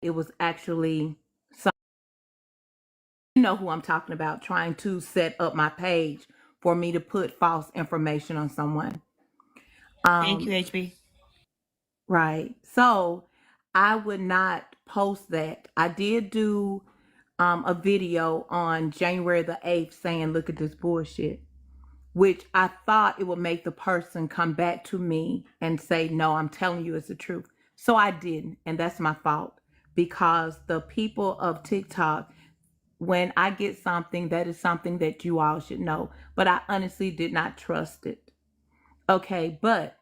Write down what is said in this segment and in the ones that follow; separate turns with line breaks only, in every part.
it was actually some, you know who I'm talking about, trying to set up my page for me to put false information on someone.
Thank you,
Um,
HB.
right. So I would not post that. I did do a video on January the 8th saying, look at this bullshit, which I thought it would make the person come back to me and say, no, I'm telling you it's the truth. So I didn't. And that's my fault because the people of TikTok, when I get something, that is something that you all should know. But I honestly did not trust it. Okay. But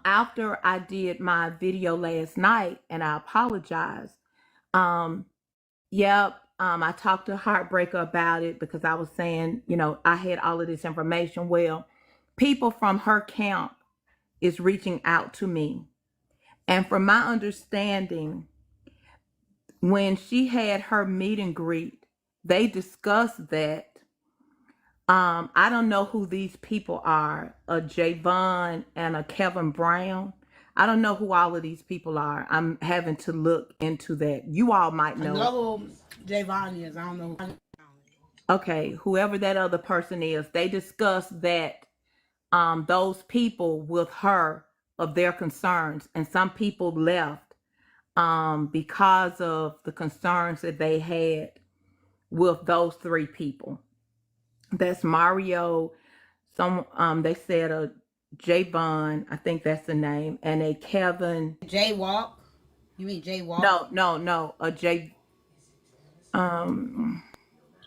after I did my video last night and I apologized, um, yep. I talked to Heartbreaker about it because I was saying, you know, I had all of this information. Well, people from her camp is reaching out to me. And from my understanding, when she had her meet and greet, they discussed that. I don't know who these people are, a Javon and a Kevin Brown. I don't know who all of these people are. I'm having to look into that. You all might
I
know.
know who Javon is. I don't know who.
Okay, whoever that other person is, they discussed that those people with her of their concerns, and some people left because of the concerns that they had with those three people. That's Mario. Some they said a Javon, I think that's the name, and a Kevin.
Jaywalk. You mean Jaywalk?
No, no, no, a J. Um,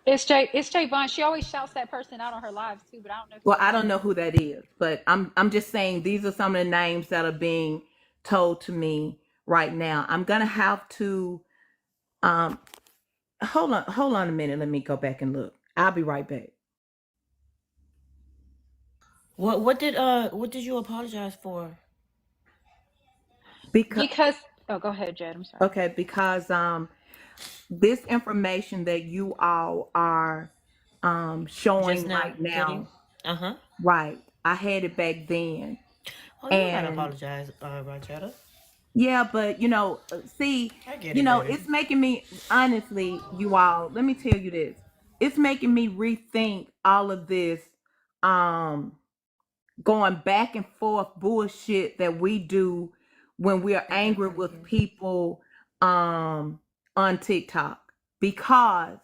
It's Jay Vaughn. She always shouts that person out on her lives too, but I don't know if
well,
you
I
know
don't
her.
know who that is, but I'm just saying these are some of the names that are being told to me right now. I'm gonna have to um hold on a minute. Let me go back and look. I'll be right back.
What did you apologize for?
Because
Because oh, go ahead, Jed. I'm sorry.
okay, because this information that you all are
Just
showing
now
right
getting?
now,
Uh-huh.
right? I had it back then,
Oh, you don't gotta
and
apologize, Rajetta.
yeah, but you know, see,
I get
you
it,
know,
baby.
it's making me honestly, you all, let me tell you this. It's making me rethink all of this um going back and forth bullshit that we do when we're angry with people um on TikTok. Because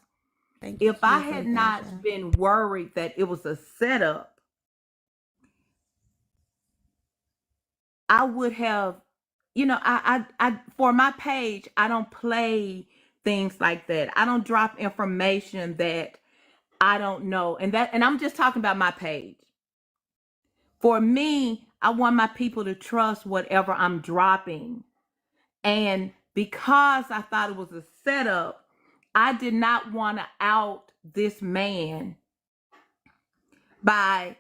Thank you,
if I
Kia, for
had
the cash
not
app.
been worried that it was a setup, I would have, you know, I for my page, I don't play things like that. I don't drop information that I don't know. And I'm just talking about my page. For me, I want my people to trust whatever I'm dropping. And because I thought it was a setup, I did not want to out this man by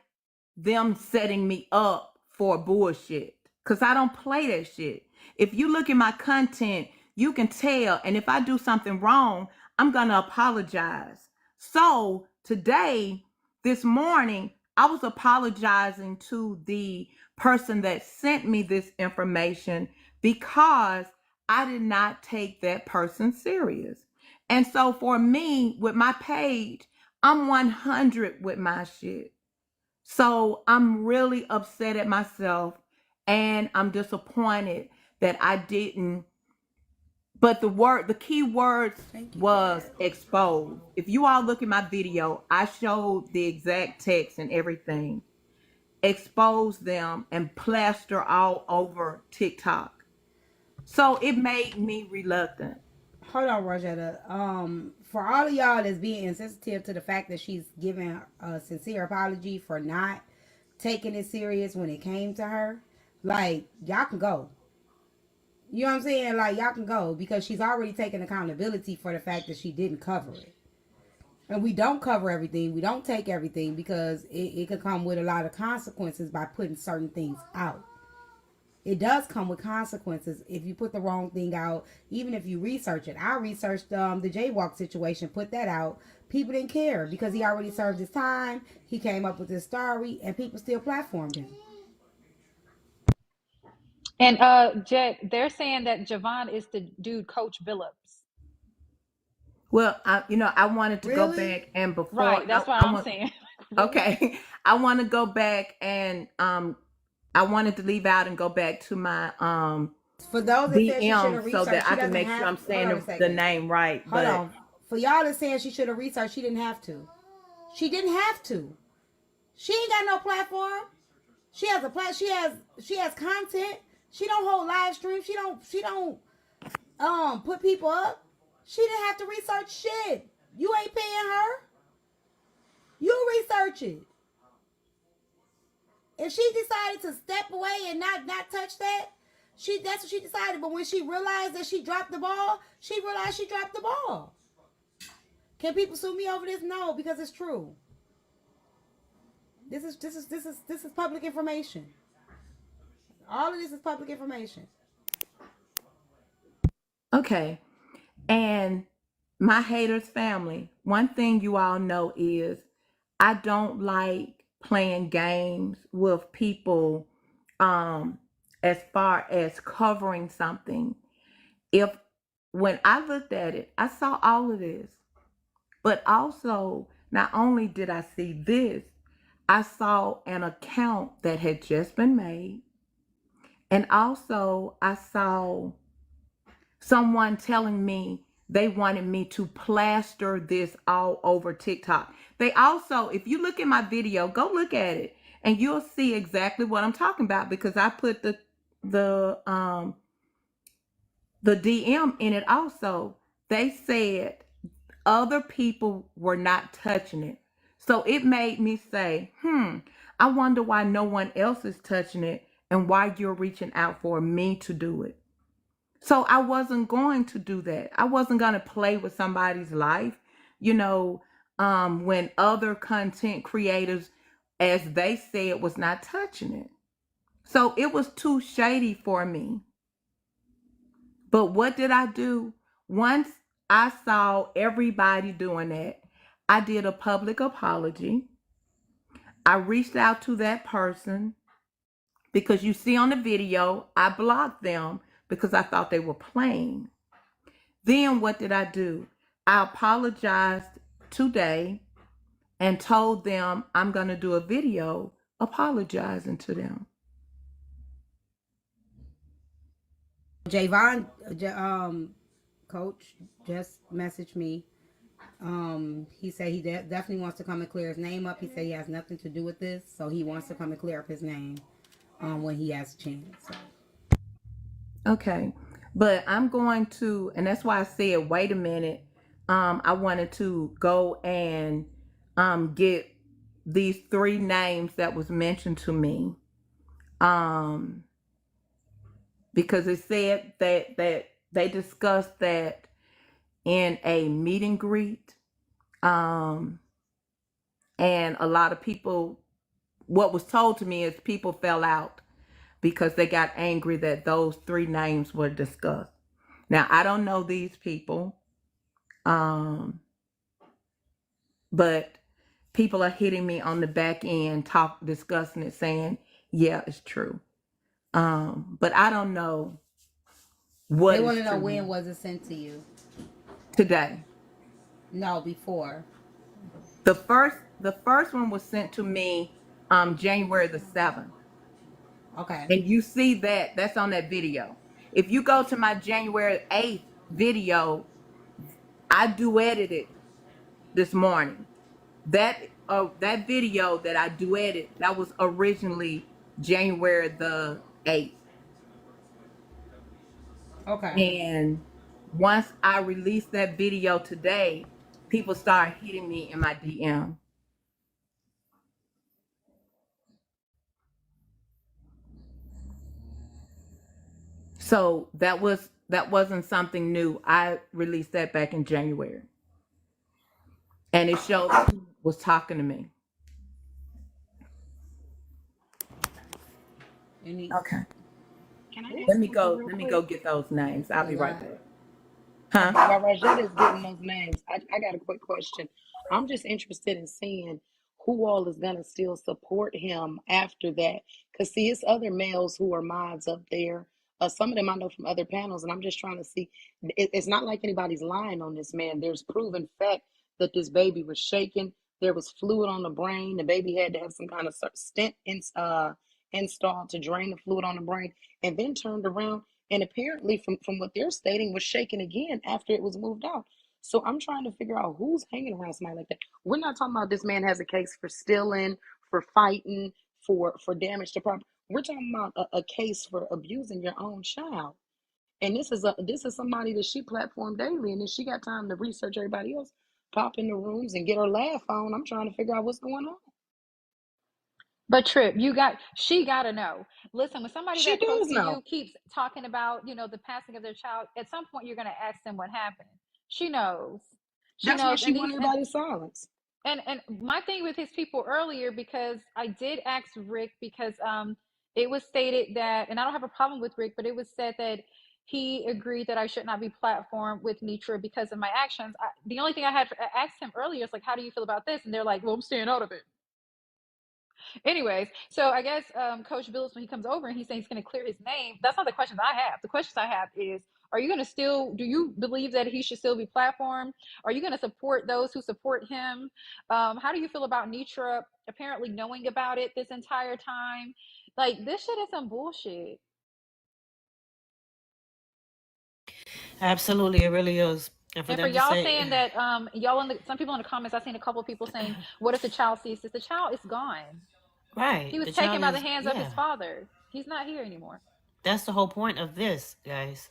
them setting me up for bullshit. Cause I don't play that shit. If you look at my content, you can tell. And if I do something wrong, I'm gonna apologize. So today, this morning, I was apologizing to the person that sent me this information because I did not take that person serious. And so for me, with my page, I'm 100 with my shit. So I'm really upset at myself and I'm disappointed that I didn't. But the key words
Thank you for
was
that.
exposed. If you all look at my video, I showed the exact text and everything. Expose them and plaster all over TikTok. So it made me reluctant.
Hold on, Rajetta. For all of y'all that's being insensitive to the fact that she's giving a sincere apology for not taking it serious when it came to her, like y'all can go. You know what I'm saying? Like y'all can go because she's already taken accountability for the fact that she didn't cover it. And we don't cover everything. We don't take everything because it could come with a lot of consequences by putting certain things out. It does come with consequences if you put the wrong thing out, even if you research it. I researched the jaywalk situation, put that out. People didn't care because he already served his time. He came up with his story, and people still platformed him.
And Jet, they're saying that Javon is the dude, Coach Billups.
Well, I wanted to go
Really?
back and before
Right. That's what
I
I'm
want.
saying. Really?
Okay, I want to go back and I wanted to leave out and go back to my
For those that said she should
DM
have
so
researched,
that
she
I can
doesn't
make sure
have.
I'm
Hold
saying
on a
the
second.
name right.
Hold
But
on. For y'all that saying she should have researched, she didn't have to. She didn't have to. She ain't got no platform. She has a plat. She has content. She don't hold live streams. She don't put people up. She didn't have to research shit. You ain't paying her. You research it. If she decided to step away and not touch that, that's what she decided. But when she realized that she dropped the ball, she realized she dropped the ball. Can people sue me over this? No, because it's true. This is public information. All of this is public information.
okay, and my haters family. One thing you all know is I don't like playing games with people um as far as covering something. If when I looked at it, I saw all of this. But also, not only did I see this, I saw an account that had just been made. And also, I saw someone telling me they wanted me to plaster this all over TikTok. They also, if you look at my video, go look at it and you'll see exactly what I'm talking about because I put the um the DM in it also. They said other people were not touching it. So it made me say, I wonder why no one else is touching it and why you're reaching out for me to do it. So I wasn't going to do that. I wasn't going to play with somebody's life, you know, when other content creators, as they said, was not touching it. So it was too shady for me. But what did I do? Once I saw everybody doing that, I did a public apology. I reached out to that person because you see on the video, I blocked them because I thought they were playing. Then what did I do? I apologized today and told them I'm going to do a video apologizing to them.
Javon, coach, just messaged me. He said he definitely wants to come and clear his name up. He said he has nothing to do with this, so he wants to come and clear up his name when he has a chance. So.
Okay. But I'm going to, and that's why I said, wait a minute. I wanted to go and get these three names that was mentioned to me. Um, because it said that they discussed that in a meet and greet. Um, and a lot of people, what was told to me is people fell out because they got angry that those three names were discussed. Now, I don't know these people, but people are hitting me on the back end, discussing it, saying, yeah, it's true. But I don't know
They
what
want
is
to know
true
when
now.
was it sent to you?
Today.
No, before.
The first one was sent to me January the 7th.
Okay.
And you see that's on that video. If you go to my January 8th video, I duetted it this morning. That video that I duetted, that was originally January the 8th.
Okay.
And once I released that video today, people started hitting me in my DM. So that wasn't something new. I released that back in January. And it showed who was talking to me.
Any?
Okay.
Can I
Let
ask
me
something
go
real
let me
quick?
go get those names. I'll
A
be right
lot.
back. Huh?
While Rajette is getting those names, I got a quick question. I'm just interested in seeing who all is gonna still support him after that. Cause see, it's other males who are mods up there Some of them I know from other panels, and I'm just trying to see. It's not like anybody's lying on this man. There's proven fact that this baby was shaking. There was fluid on the brain. The baby had to have some kind of stent installed to drain the fluid on the brain, and then turned around and apparently, from what they're stating, was shaken again after it was moved out. So I'm trying to figure out who's hanging around somebody like that. We're not talking about this man has a case for stealing, for fighting, for damage to property. We're talking about a case for abusing your own child. And this is somebody that she platformed daily, and then she got time to research everybody else, pop in the rooms and get her laugh on. I'm trying to figure out what's going on.
But Trip, she gotta know. Listen, when somebody
She
that close
does
to you
know.
keeps talking about, the passing of their child, at some point you're gonna ask them what happened. She knows. She
That's why
knows.
she
And
won
these and
everybody's silence.
and my thing with his people earlier, because I did ask Rick, because it was stated that, and I don't have a problem with Rick, but it was said that he agreed that I should not be platformed with Nitra because of my actions. The only thing I asked him earlier is like, how do you feel about this? And they're like, well, I'm staying out of it. Anyways, so I guess Coach Billups, when he comes over and he's saying he's going to clear his name, that's not the questions I have. The questions I have is, are you going to still, do you believe that he should still be platformed? Are you going to support those who support him? How do you feel about Nitra apparently knowing about it this entire time? Like, this shit is some bullshit.
Absolutely, it really is. And for
And for
them to
y'all
say,
saying that, y'all some people in the comments, I've seen a couple of people saying, what if the child sees this? The child is gone.
right,
He was
the
taken
child
by the
is,
hands of
yeah,
his father. He's not here anymore.
that's the whole point of this, guys.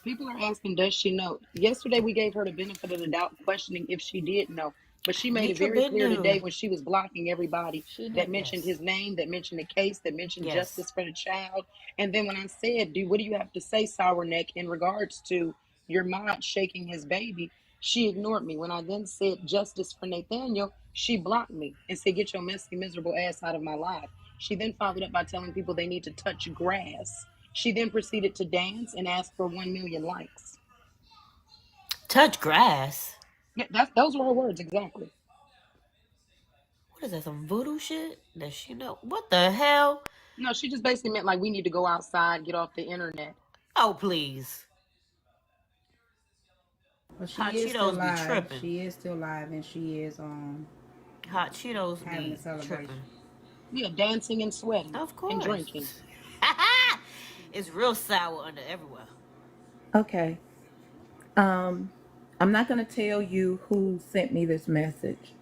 People are asking, does she know? Yesterday, we gave her the benefit of the doubt, questioning if she did know. But she made it
Nitra
very
been
clear today
new.
when she was blocking everybody
She knew.
that mentioned
Yes,
his name, that mentioned the case, that mentioned
yes.
justice for the child. And then when I said, what do you have to say, Sour Neck, in regards to your mod shaking his baby? She ignored me. When I then said justice for Nathaniel, she blocked me and said, get your messy, miserable ass out of my life. She then followed up by telling people they need to touch grass. She then proceeded to dance and ask for 1 million likes.
Touch grass.
Yeah, those were her words exactly.
What is that? Some voodoo shit? Does she know? What the hell?
No, she just basically meant like we need to go outside, get off the internet.
Oh please.
But
Hot
she is still
Cheetos be
live.
tripping.
She is still live, and she is
Hot Cheetos
having a
be
celebration.
tripping.
Yeah, dancing and sweating
Of
and
course.
drinking.
It's real sour under everywhere.
Okay. I'm not going to tell you who sent me this message.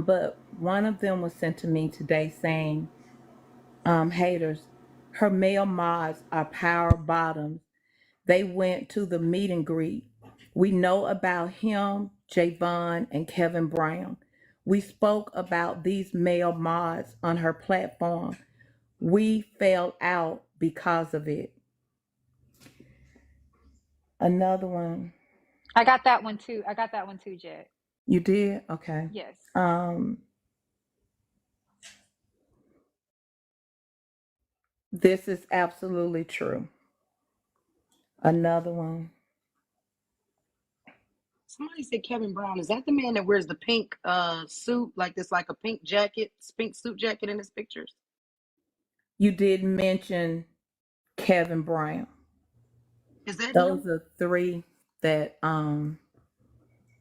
But one of them was sent to me today saying, haters, her male mods are power bottoms. They went to the meet and greet. We know about him, Javon, and Kevin Brown. We spoke about these male mods on her platform. We fell out because of it. Another one.
I got that one too. I got that one too, Jet.
You did? Okay.
Yes.
Um, this is absolutely true. Another one.
Somebody said Kevin Brown. Is that the man that wears the pink suit, like this, like a pink jacket, pink suit jacket in his pictures?
You did mention Kevin Brown.
Is that him?
Those are three that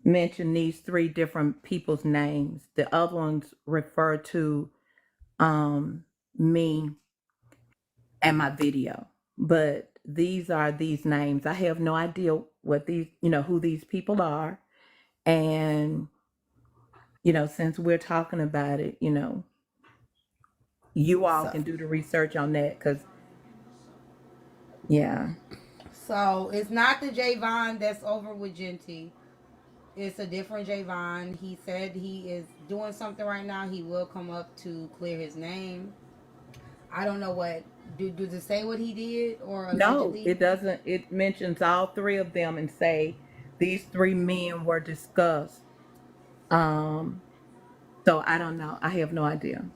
mention these three different people's names. The other ones refer to me and my video. But these are these names. I have no idea what these, who these people are. And, since we're talking about it, you all
So,
can do the research on that because, yeah.
so it's not the Javon that's over with Genty. It's a different Javon. He said he is doing something right now. He will come up to clear his name. I don't know what. Does it say what he did or
No,
allegedly?
it doesn't. It mentions all three of them and say these three men were discussed. Um, so I don't know. I have no idea.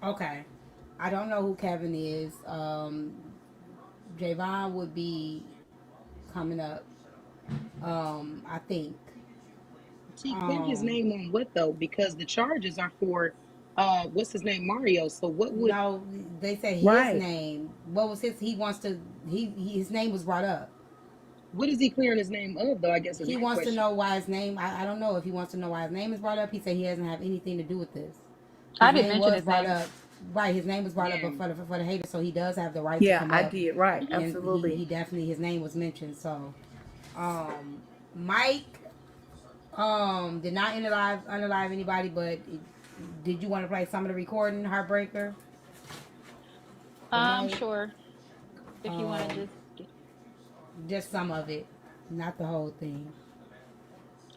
Okay. I don't know who Kevin is. Javon would be coming up. I think.
See, clear his
Um,
name on what though? Because the charges are for what's his name, Mario. So what would
No, they said his
Right.
name. What was his? He wants to. His name was brought up.
what is he clearing his name of though? I guess is
He
my
wants to
question.
know why his name. I don't know if he wants to know why his name is brought up. He said he doesn't have anything to do with this.
I
His
didn't
name
mention
was
his
brought
name.
up. Right, his name was brought up,
Yeah.
but for the haters, so he does have the right to
Yeah,
come
I
up,
did. Right.
and he
Absolutely.
definitely his name was mentioned. So, Mike did not unalive anybody, but did you want to play some of the recording, Heartbreaker, for Mike?
Sure. If you want to
Um,
just
just some of it, not the whole thing.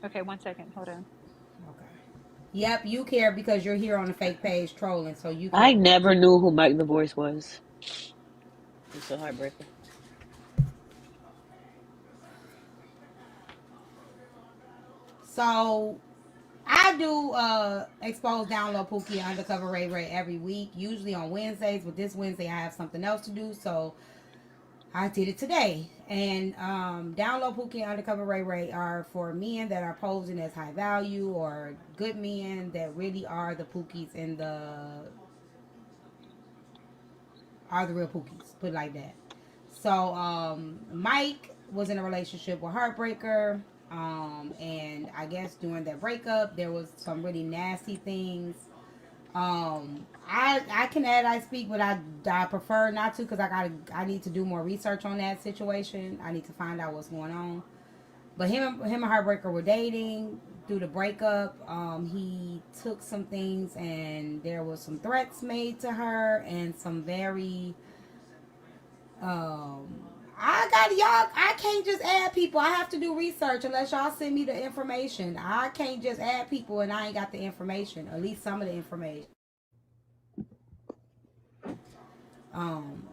okay, 1 second. Hold on.
Okay. Yep, you care because you're here on the fake page trolling, so you
I
care.
never knew who Mike the Voice was. It's so heartbreaking.
So I do expose download Pookie and Undercover Ray Ray every week, usually on Wednesdays, but this Wednesday I have something else to do, so I did it today. And download Pookie and Undercover Ray Ray are for men that are posing as high value or good men that really are the Pookies and the real Pookies, put it like that. So Mike was in a relationship with Heartbreaker, and I guess during their breakup there was some really nasty things. I can add I speak, but I prefer not to because I need to do more research on that situation. I need to find out what's going on. But him and Heartbreaker were dating through the breakup. He took some things and there was some threats made to her and some very um I got y'all. I can't just add people. I have to do research unless y'all send me the information. I can't just add people and I ain't got the information. At least some of the information. Um,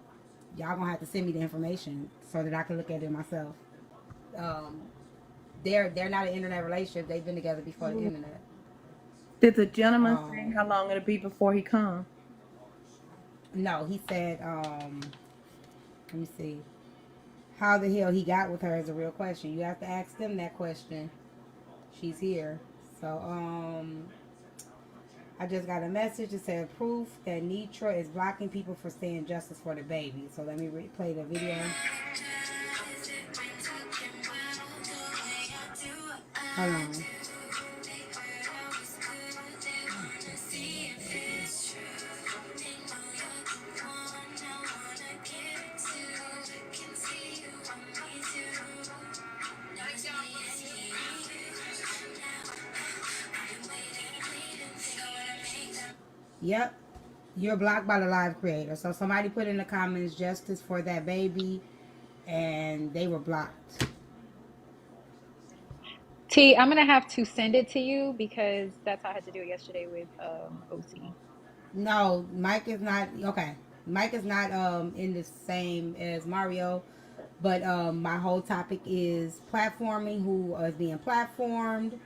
y'all gonna have to send me the information so that I can look at it myself. Um, they're not an internet relationship. They've been together before the internet.
Did the gentleman say
Um,
how long it'll be before he come?
no, he said. Let me see. How the hell he got with her is a real question. You have to ask them that question. She's here. So I just got a message that said proof that Nitra is blocking people for saying justice for the baby. So let me play the video. Hold on. Yep. You're blocked by the live creator. So somebody put in the comments justice for that baby and they were blocked.
T, I'm gonna have to send it to you because that's how I had to do it yesterday with OC.
No, Mike is not okay. Mike is not in the same as Mario, but my whole topic is platforming, who is being platformed,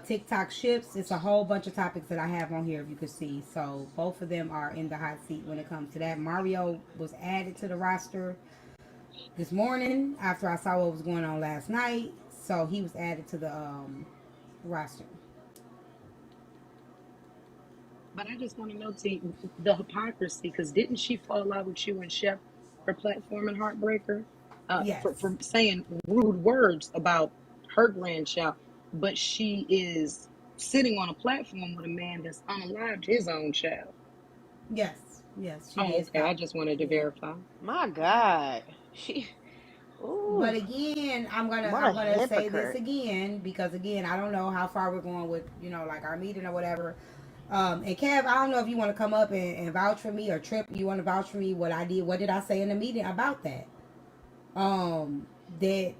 TikTok ships. It's a whole bunch of topics that I have on here if you could see. So both of them are in the hot seat when it comes to that. Mario was added to the roster this morning after I saw what was going on last night. So he was added to the roster.
But I just want to know, T, the hypocrisy, because didn't she fall out with you and Chef for platforming Heartbreaker? For
Yes.
saying rude words about her grandchild, but she is sitting on a platform with a man that's unalived his own child.
Yes. Yes, she
Oh,
did
okay. I
stop.
just wanted to
Yeah.
verify.
My God. She,
But
ooh,
again,
what a
I'm gonna say this
hypocrite.
again because again, I don't know how far we're going with like our meeting or whatever. And Kev, I don't know if you want to come up and vouch for me or Trip, you want to vouch for me what I did. What did I say in the meeting about that? Um, that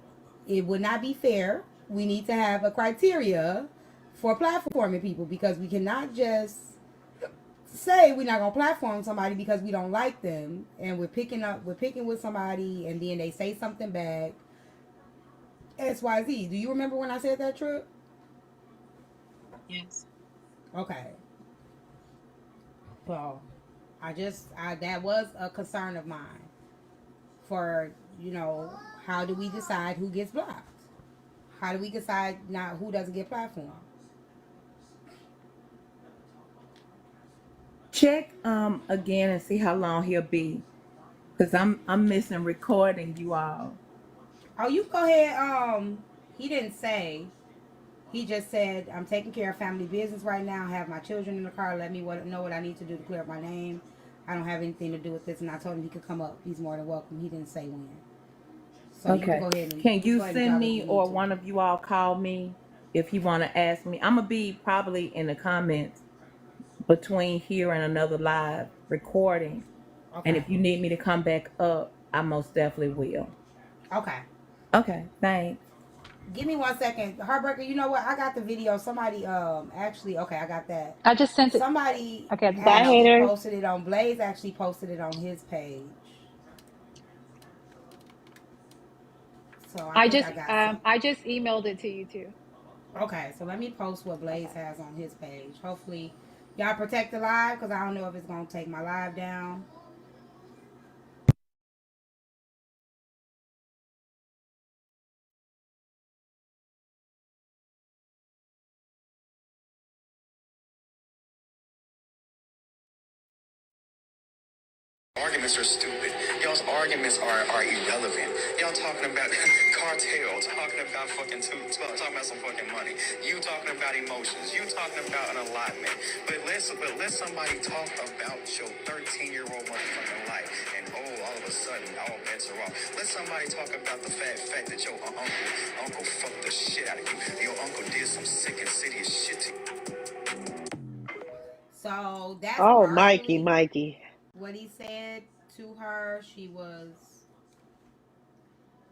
it would not be fair. We need to have a criteria for platforming people because we cannot just say we're not gonna platform somebody because we don't like them and we're picking with somebody and then they say something back. XYZ. Do you remember when I said that, Trip?
Yes.
Okay. Well, that was a concern of mine for, how do we decide who gets blocked? How do we decide not who doesn't get platformed?
Check again and see how long he'll be. Cause I'm missing recording you all.
Oh, you go ahead. He didn't say. He just said, I'm taking care of family business right now. I have my children in the car. Let me know what I need to do to clear up my name. I don't have anything to do with this. And I told him he could come up. He's more than welcome. He didn't say when. So you can
Okay.
go ahead and
Can
just
you
go ahead and
send
drop it if
me
you need
or
to.
one of you all call me if you want to ask me? I'm gonna be probably in the comments between here and another live recording. And
Okay.
if you need me to come back up, I most definitely will.
Okay.
Okay, thanks.
Give me 1 second. Heartbreaker, you know what? I got the video. Somebody actually okay, I got that.
I just sent it.
Somebody
Okay, I just
Bye,
emailed
actually
it.
haters.
posted it on Blaze actually posted it on his page. So I think I got some.
I just emailed it to you too.
Okay, so let me post what Blaze
Okay.
has on his page. Hopefully y'all protect the live because I don't know if it's gonna take my live down.
Arguments are stupid. Y'all's arguments are irrelevant. Y'all talking about cartel, talking about talking about some fucking money. You talking about emotions. You talking about an allotment. But let somebody talk about your 13-year-old motherfucking life, and all of a sudden all bets are off. Let somebody talk about the fact that your uncle fucked the shit out of you. Your uncle did some sick, insidious shit to you.
So that's
Oh, Mikey,
partially
Mikey.
what he said to her. She was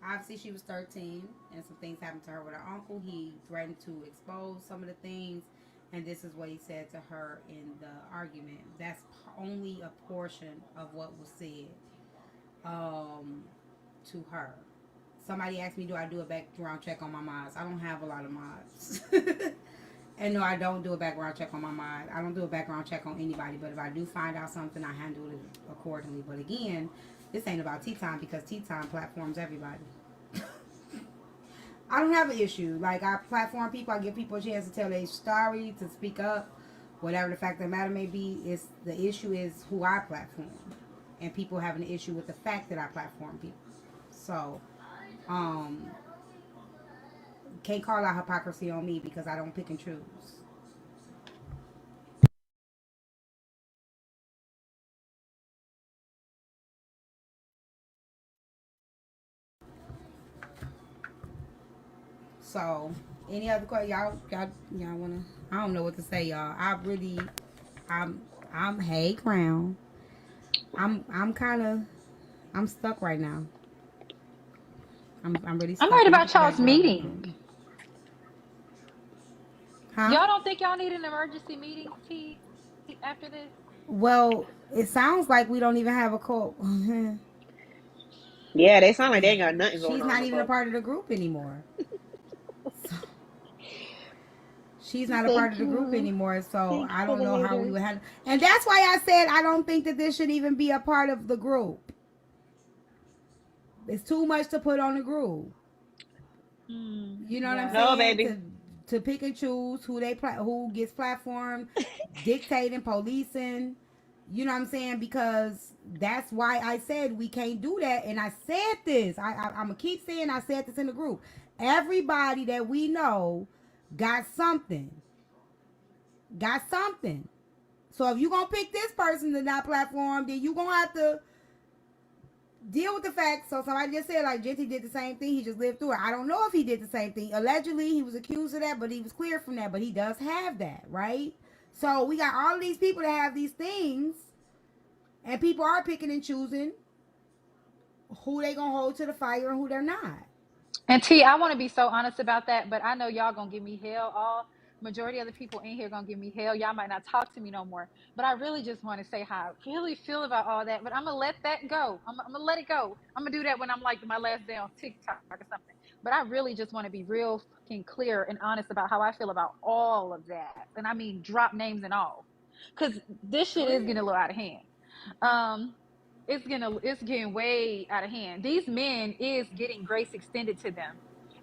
obviously she was 13 and some things happened to her with her uncle. He threatened to expose some of the things, and this is what he said to her in the argument. That's only a portion of what was said um, to her. Somebody asked me, do I do a background check on my mods? I don't have a lot of mods. And no, I don't do a background check on my mod. I don't do a background check on anybody. But if I do find out something, I handle it accordingly. But again, this ain't about Tyme because Tyme platforms everybody. I don't have an issue. Like, I platform people. I give people a chance to tell their story, to speak up. Whatever the fact of the matter may be, is the issue is who I platform. And people have an issue with the fact that I platform people. So, um, can't call out hypocrisy on me because I don't pick and choose. So, any other questions? Y'all wanna? I don't know what to say, y'all. I'm, hey, Crown. I'm kind of, I'm stuck right now. I'm really
I'm
stuck.
worried
Let me
about
put the
y'all's
background back
meeting.
on. Huh?
Y'all don't think y'all need an emergency meeting, T, after this?
Well, it sounds like we don't even have a call.
Yeah, they sound like they ain't got nothing going
She's
on
not
the
even a
phone.
part of the group anymore. So, she's not a part
Thank
of the group
you.
anymore, so
Thank you
I
for
don't
the
know how we
haters.
would handle. And that's why I said I don't think that this should even be a part of the group. It's too much to put on the group. You know what I'm
Yeah.
No,
saying?
baby.
To pick and choose who gets platformed, dictating, policing. You know what I'm saying? Because that's why I said we can't do that. And I said this. I'm gonna keep saying I said this in the group. Everybody that we know got something. Got something. So if you gonna pick this person to that platform, then you gonna have to deal with the facts. So somebody just said like Genty did the same thing. He just lived through it. I don't know if he did the same thing. Allegedly, he was accused of that, but he was cleared from that. But he does have that, right? So we got all of these people that have these things, and people are picking and choosing who they gonna hold to the fire and who they're not.
And T, I want to be so honest about that, but I know y'all gonna give me hell. All majority of the people in here gonna give me hell. Y'all might not talk to me no more. But I really just want to say how I really feel about all that. But I'm gonna let that go. I'm gonna let it go. I'm gonna do that when I'm like my last day on TikTok or something. But I really just want to be real fucking clear and honest about how I feel about all of that. And I mean drop names and all. Cause this shit
Go
is getting
ahead.
a little out of hand. Um, it's getting way out of hand. These men is getting grace extended to them.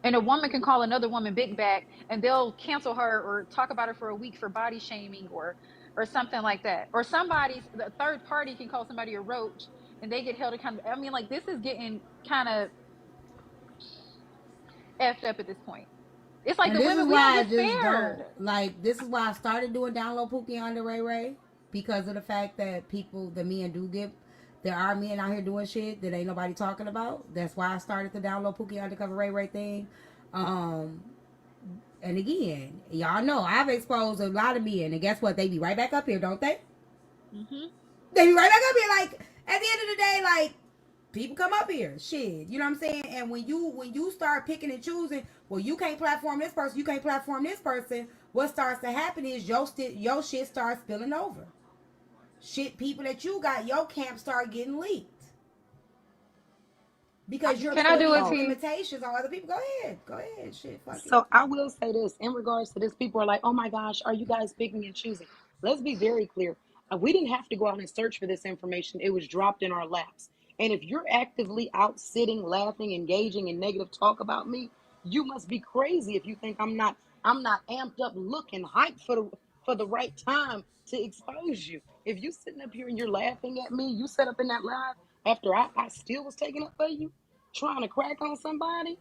And a woman can call another woman big back and they'll cancel her or talk about her for a week for body shaming or or something like that. Or the third party can call somebody a roach and they get held accountable. I mean, like, this is getting kind of effed up at this point. It's like
And
the
this is
women, we don't
why I
get
just don't
spared.
like. This is why I started doing download Pookie under Ray Ray, because of the fact that the men do get. There are men out here doing shit that ain't nobody talking about. That's why I started the download Pookie undercover Ray Ray thing. Um, and again, y'all know I've exposed a lot of men, and guess what? They be right back up here, don't they?
Mm-hmm.
They be right back up here. Like at the end of the day, like people come up here, shit. You know what I'm saying? And when you start picking and choosing, well, you can't platform this person, you can't platform this person. What starts to happen is your shit starts spilling over. Shit, people that you got, your camp start getting leaked because you're
Can I do
putting
it,
So
T?
limitations on other people. Go ahead, shit, fuck it.
So I will say this in regards to this, people are like, oh my gosh, are you guys picking and choosing? Let's be very clear. We didn't have to go out and search for this information. It was dropped in our laps. And if you're actively out sitting, laughing, engaging in negative talk about me, you must be crazy if you think I'm not amped up looking hyped for the right time to expose you. If you sitting up here and you're laughing at me, you set up in that live after I still was taking up for you, trying to crack on somebody.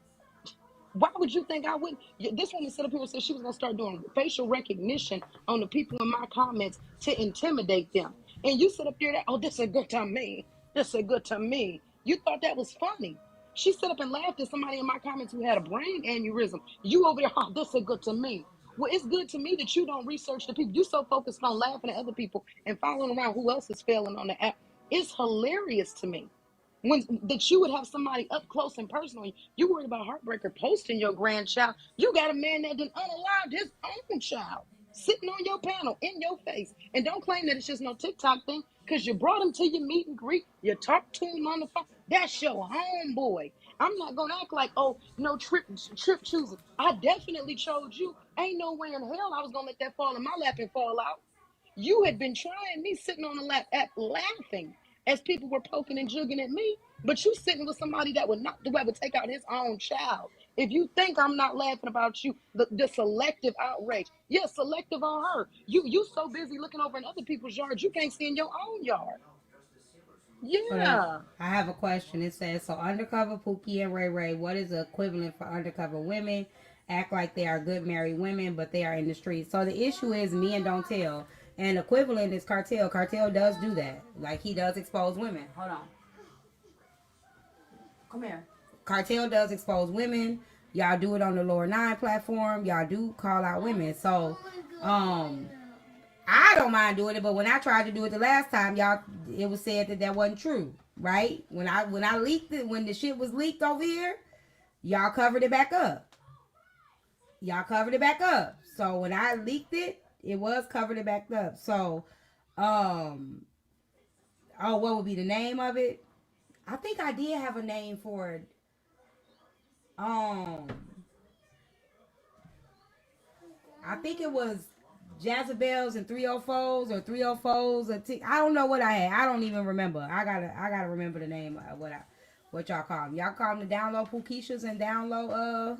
Why would you think I wouldn't? This woman set up here and said she was going to start doing facial recognition on the people in my comments to intimidate them. And you sit up there that, oh, this is good to me. This is good to me. You thought that was funny. She set up and laughed at somebody in my comments who had a brain aneurysm. You over there, oh, this is good to me. Well, it's good to me that you don't research the people. You so focused on laughing at other people and following around who else is failing on the app. It's hilarious to me when that you would have somebody up close and personal. You worried about Heartbreaker posting your grandchild. You got a man that didn't unalive his own child sitting on your panel in your face. And don't claim that it's just no TikTok thing, because you brought him to your meet and greet. You talked to him on the phone. That's your homeboy. I'm not gonna act like, oh, no, trip choosing. I definitely chose you. Ain't no way in hell I was gonna let that fall in my lap and fall out. You had been trying me sitting on the lap app laughing as people were poking and jugging at me, but you sitting with somebody that would not whoever take out his own child. If you think I'm not laughing about you, the selective outrage. Yeah, selective on her. You so busy looking over in other people's yards, you can't see in your own yard.
Hold up.
Yeah.
I have a question. It says, so undercover Pookie and Ray Ray, what is the equivalent for undercover women? Act like they are good married women, but they are in the streets. So the issue is men don't tell. And equivalent is Cartel. Cartel does do that. Like he does expose women. Hold on. Come here. Cartel does expose women. Y'all do it on the Lower Nine platform. Y'all do call out women. So, I don't mind doing it, but when I tried to do it the last time, y'all, it was said that that wasn't true, right? When I leaked it, when the shit was leaked over here, y'all covered it back up. Y'all covered it back up. So when I leaked it, it was covered it back up. So, um, oh, what would be the name of it? I think I did have a name for it. Um, I think it was Jezebels and 304s or 304s. I don't know what I had. I don't even remember. I gotta remember the name of what y'all call them. Y'all call them the download Pookeishas and download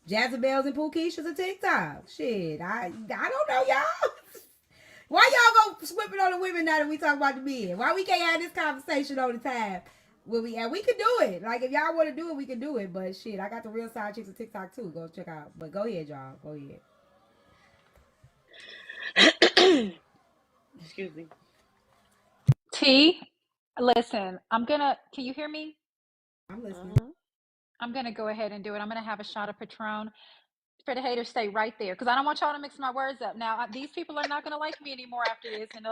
Jezebels and Pookeishas of TikTok. Shit, I don't know, y'all. Why y'all go sweeping on the women now that we talk about the men? Why we can't have this conversation all the time? We can do it. Like if y'all want to do it, we can do it. But shit, I got the real side chicks of TikTok too. Go check out. But go ahead, y'all. Go ahead.
Excuse me.
T, listen, can you hear me?
I'm listening.
Uh-huh.
I'm gonna go ahead and do it. I'm gonna have a shot of Patron. For the haters, stay right there, because I don't want y'all to mix my words up. Now, these people are not gonna like me anymore after this, and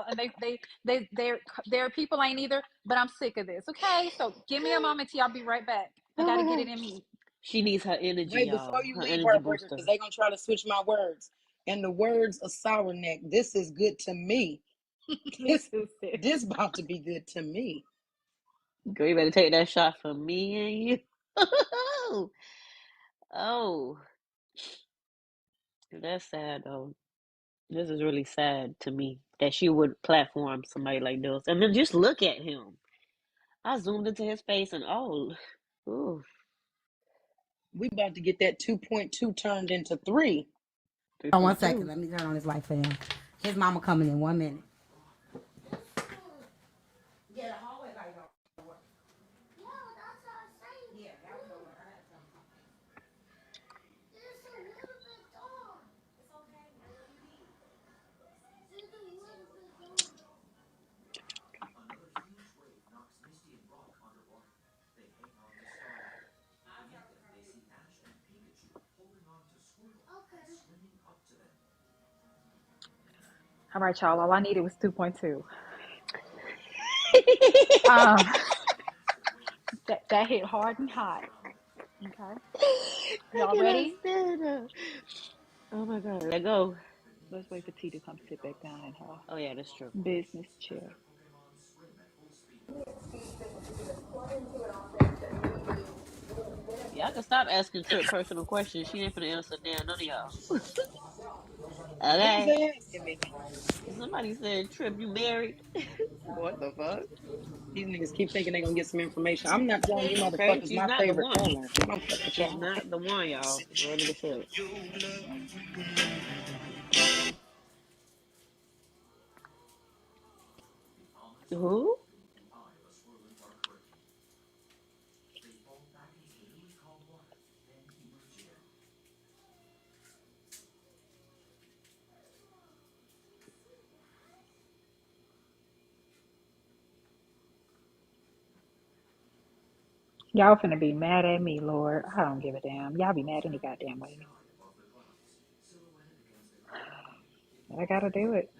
they're people ain't either. But I'm sick of this. Okay, so give me a moment, T. I'll be right back. I gotta get it in me.
She needs her energy,
Wait, before
y'all.
you
Her
leave,
energy
Heartbreaker,
booster.
because they're going to try to switch my words. And the words of Sour Neck, this is good to me.
Me
This,
too, sis.
this about to be good to me.
Girl, you better take that shot from me and you. Oh, that's sad though. This is really sad to me that she would platform somebody like this. And then just look at him. I zoomed into his face and oh, ooh,
We about to get that 2.2 turned into 3.
Oh, 1 second.
3.2.
Let me turn on this light for him. His mama coming in 1 minute. Yeah, the hallway light don't work. Yeah, that's what I'm saying. Yeah, that was over. I had something. It's a little bit dark. It's okay. Whatever you need. It's a little bit dark.
All right, y'all. All I needed was 2.2. Um, that hit hard and hot. Okay.
I
Y'all
cannot
ready?
stand her. Oh my god. Let go.
Let's wait for T to come sit back down in her
Oh yeah, that's true.
business chair.
Y'all can stop asking Trip personal questions. She ain't finna answer damn none of y'all.
Who's
Okay.
asking me?
Somebody said, Trip, you married?
What the fuck? These niggas keep thinking they gonna get some information. I'm not telling you
Okay,
motherfuckers
she's
my
not the
favorite
one.
color. I don't fuck with
She's
y'all.
not the one, y'all. Word of the shit. Who?
Y'all finna be mad at me, Lord. I don't give a damn. Y'all be mad any goddamn way. I gotta do it.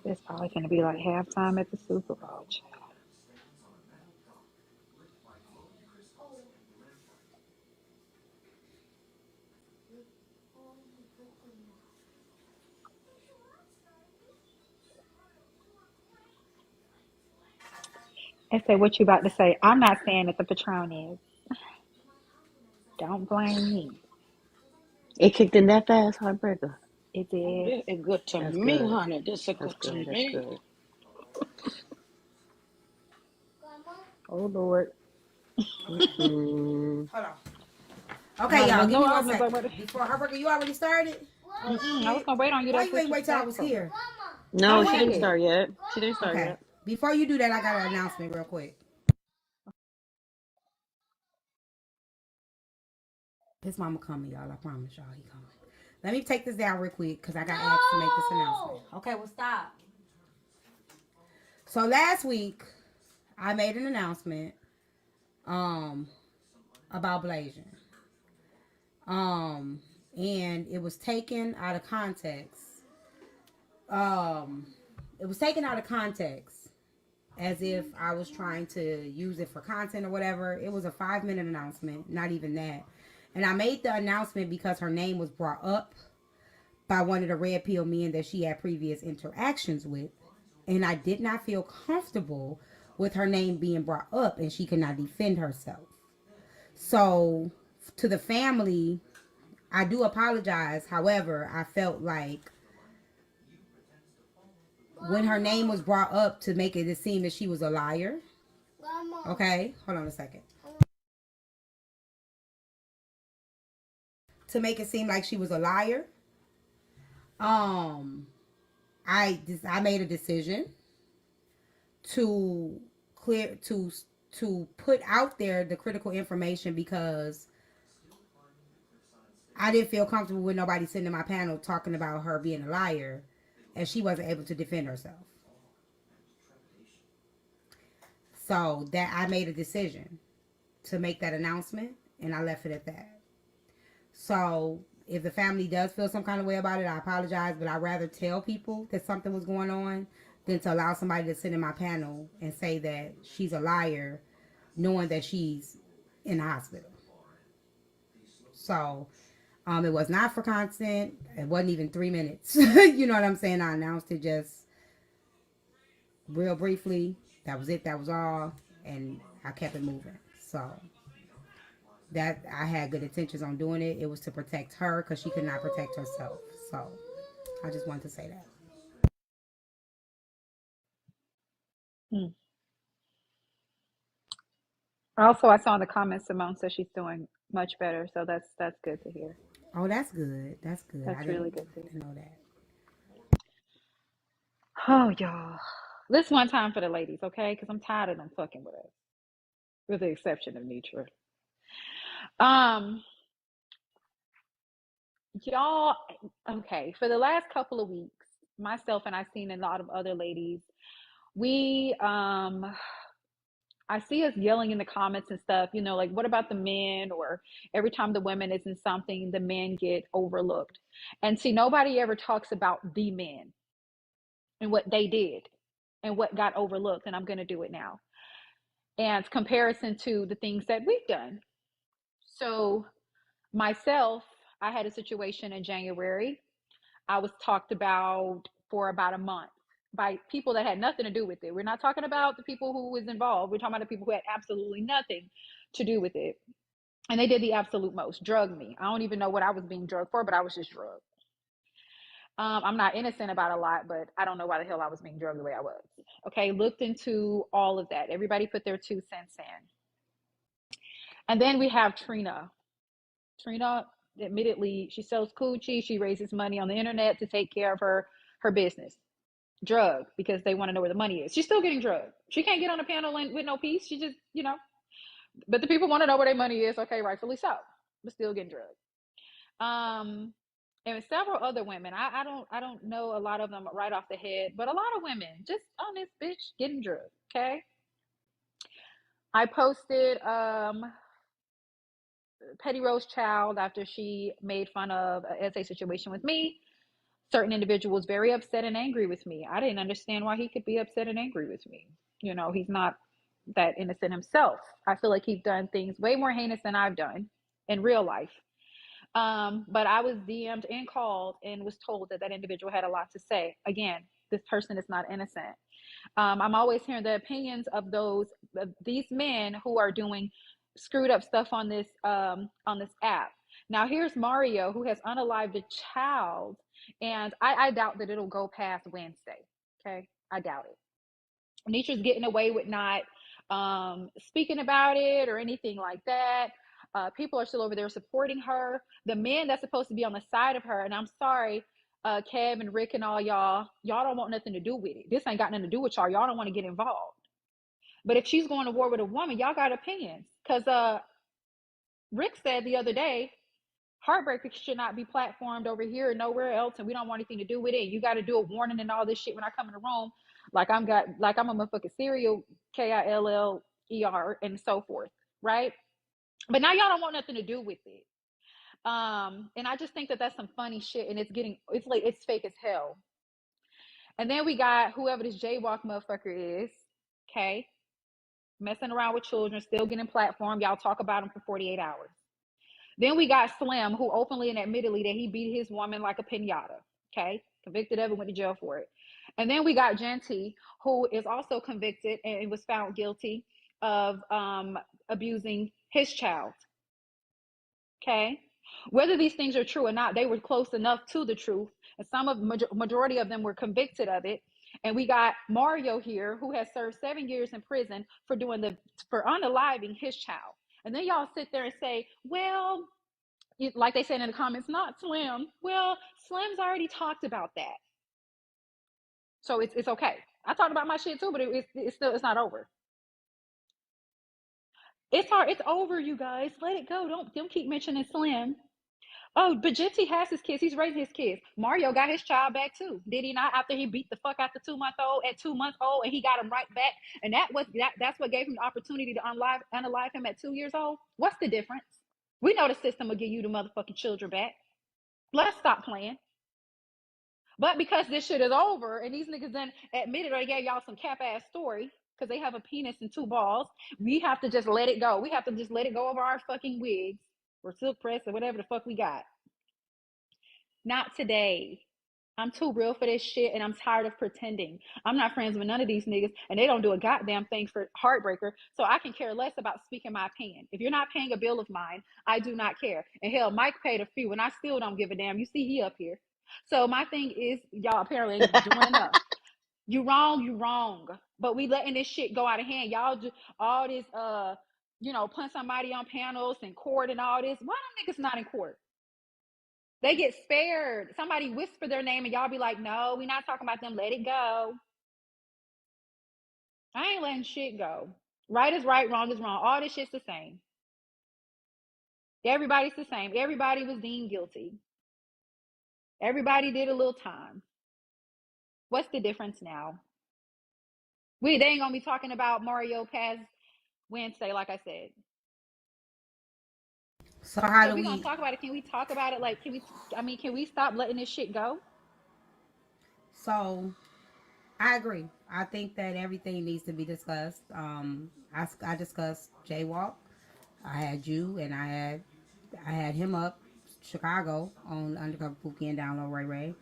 It's probably gonna be like halftime at the Super Bowl. Child. And say what you about to say. I'm not saying that the Patron is. Don't blame me.
It kicked in that fast, heartbreaker.
It did.
This is good to
That's
me,
good.
honey. This is
That's
good to
good. That's
me.
good.
Oh Lord.
Okay.
Mm-mm.
Hold on.
I'm
Okay,
about to
y'all,
make
give
no
me 1
omelets.
second.
I'm about to.
Before Heartbreaker, you already started? Oh
I was
shit.
gonna wait on you
Why
to
you
put
ain't
your
wait till I
back
was
up.
here?
No,
I
she didn't
waited.
start yet. She didn't start
Okay.
yet.
Before you do that, I got an announcement real quick. His mama coming, y'all. I promise y'all he coming. Let me take this down real quick because I got asked to make this announcement. Okay, well stop. So last week I made an announcement um about Blasian. Um and it was taken out of context. Um it was taken out of context as if I was trying to use it for content or whatever. It was a 5-minute announcement, not even that. And I made the announcement because her name was brought up by one of the red pill men that she had previous interactions with. And I did not feel comfortable with her name being brought up and she could not defend herself. So, to the family, I do apologize. However, I felt like when her name was brought up to make it seem that she was a liar. Okay, hold on a second. To make it seem like she was a liar, um, I made a decision to clear to put out there the critical information because I didn't feel comfortable with nobody sitting in my panel talking about her being a liar and she wasn't able to defend herself. So that I made a decision to make that announcement and I left it at that. So if the family does feel some kind of way about it, I apologize, but I'd rather tell people that something was going on than to allow somebody to sit in my panel and say that she's a liar knowing that she's in the hospital. So it was not for content. It wasn't even 3 minutes. You know what I'm saying? I announced it just real briefly. That was it. That was all. And I kept it moving. So that I had good intentions on doing it. It was to protect her because she could not protect herself. So I just wanted to say that.
Hmm. Also, I saw in the comments Simone says she's doing much better, so that's good to hear.
Oh, that's good. That's good. I
That's really good to
didn't know that.
hear. Oh, y'all. This one time for the ladies, okay? Because I'm tired of them fucking with us, with the exception of Nitra. Um, y'all, okay. For the last couple of weeks, myself and I've seen a lot of other ladies. We I see us yelling in the comments and stuff, you know, like, what about the men? Or every time the women is in something, the men get overlooked. And see, nobody ever talks about the men and what they did and what got overlooked. And I'm going to do it now. And comparison to the things that we've done. So, myself, I had a situation in January. I was talked about for about a month by people that had nothing to do with it. We're not talking about the people who was involved. We're talking about the people who had absolutely nothing to do with it. And they did the absolute most, drugged me. I don't even know what I was being drugged for, but I was just drugged. I'm not innocent about a lot, but I don't know why the hell I was being drugged the way I was. Okay, looked into all of that. Everybody put their 2 cents in. And then we have Trina. Trina, admittedly, she sells coochie. She raises money on the internet to take care of her business. Drug because they want to know where the money is. She's still getting drugged. She can't get on a panel with no peace. She just, but the people want to know where their money is. Okay, rightfully so, but still getting drugged. And several other women. I don't know a lot of them right off the head, but a lot of women just on this bitch getting drugged. Okay. I posted Petty Rose Child after she made fun of a essay situation with me. Certain individuals very upset and angry with me. I didn't understand why he could be upset and angry with me. He's not that innocent himself. I feel like he's done things way more heinous than I've done in real life. But I was DM'd and called and was told that that individual had a lot to say. Again, this person is not innocent. I'm always hearing the opinions of these men who are doing screwed up stuff on this app. Now here's Mario, who has unalived a child, and I doubt that it'll go past Wednesday. Okay, I doubt it. Nitra's getting away with not speaking about it or anything like that. People are still over there supporting her. The men that's supposed to be on the side of her, and I'm sorry, Kev and Rick and all y'all don't want nothing to do with it. This ain't got nothing to do with y'all. Y'all don't want to get involved. But if she's going to war with a woman, y'all got opinions. Because Rick said the other day, heartbreak should not be platformed over here or nowhere else, and we don't want anything to do with it. You got to do a warning and all this shit when I come in the room, like I'm a motherfucking serial KILLER and so forth, right? But now y'all don't want nothing to do with it. And I just think that that's some funny shit, and it's fake as hell. And then we got whoever this jaywalk motherfucker is, okay, messing around with children, still getting platform. Y'all talk about him for 48 hours. Then we got Slim, who openly and admittedly that he beat his woman like a pinata. Okay, convicted of it, went to jail for it. And then we got Genty, who is also convicted and was found guilty of abusing his child. Okay, whether these things are true or not, they were close enough to the truth, and majority of them were convicted of it. And we got Mario here, who has served 7 years in prison for unaliving his child. And then y'all sit there and say, well, like they said in the comments, not Slim. Well, Slim's already talked about that, so it's okay. I talked about my shit too, but it's not over. It's hard. It's over, you guys. Let it go. Don't keep mentioning Slim. Oh, but Gypsy has his kids. He's raising his kids. Mario got his child back too. Did he not? After he beat the fuck out the 2 month old at 2 months old, and he got him right back. And that's what gave him the opportunity to unalive him at 2 years old. What's the difference? We know the system will give you the motherfucking children back. Let's stop playing. But because this shit is over and these niggas then admitted or gave y'all some cap ass story because they have a penis and two balls, we have to just let it go. We have to just let it go over our fucking wigs or silk press or whatever the fuck we got. Not today. I'm too real for this shit, and I'm tired of pretending. I'm not friends with none of these niggas, and they don't do a goddamn thing for Heartbreaker, so I can care less about speaking my opinion. If you're not paying a bill of mine, I do not care. And hell, Mike paid a few, and I still don't give a damn. You see, he up here. So my thing is, y'all apparently ain't doing enough. You wrong, you wrong. But we letting this shit go out of hand. Y'all do all this, putting somebody on panels and court and all this. Why them niggas not in court? They get spared. Somebody whisper their name and y'all be like, no, we not talking about them. Let it go. I ain't letting shit go. Right is right, wrong is wrong. All this shit's the same. Everybody's the same. Everybody was deemed guilty. Everybody did a little time. What's the difference now? They ain't gonna be talking about Mario past Wednesday, like I said.
So how
So if
do
we're gonna
we?
talk about it, can we talk about it? Like, can we stop letting this shit go?
So I agree. I think that everything needs to be discussed. I discussed jaywalk. I had you and I had him up Chicago on Undercover Pookie and Download Ray Ray.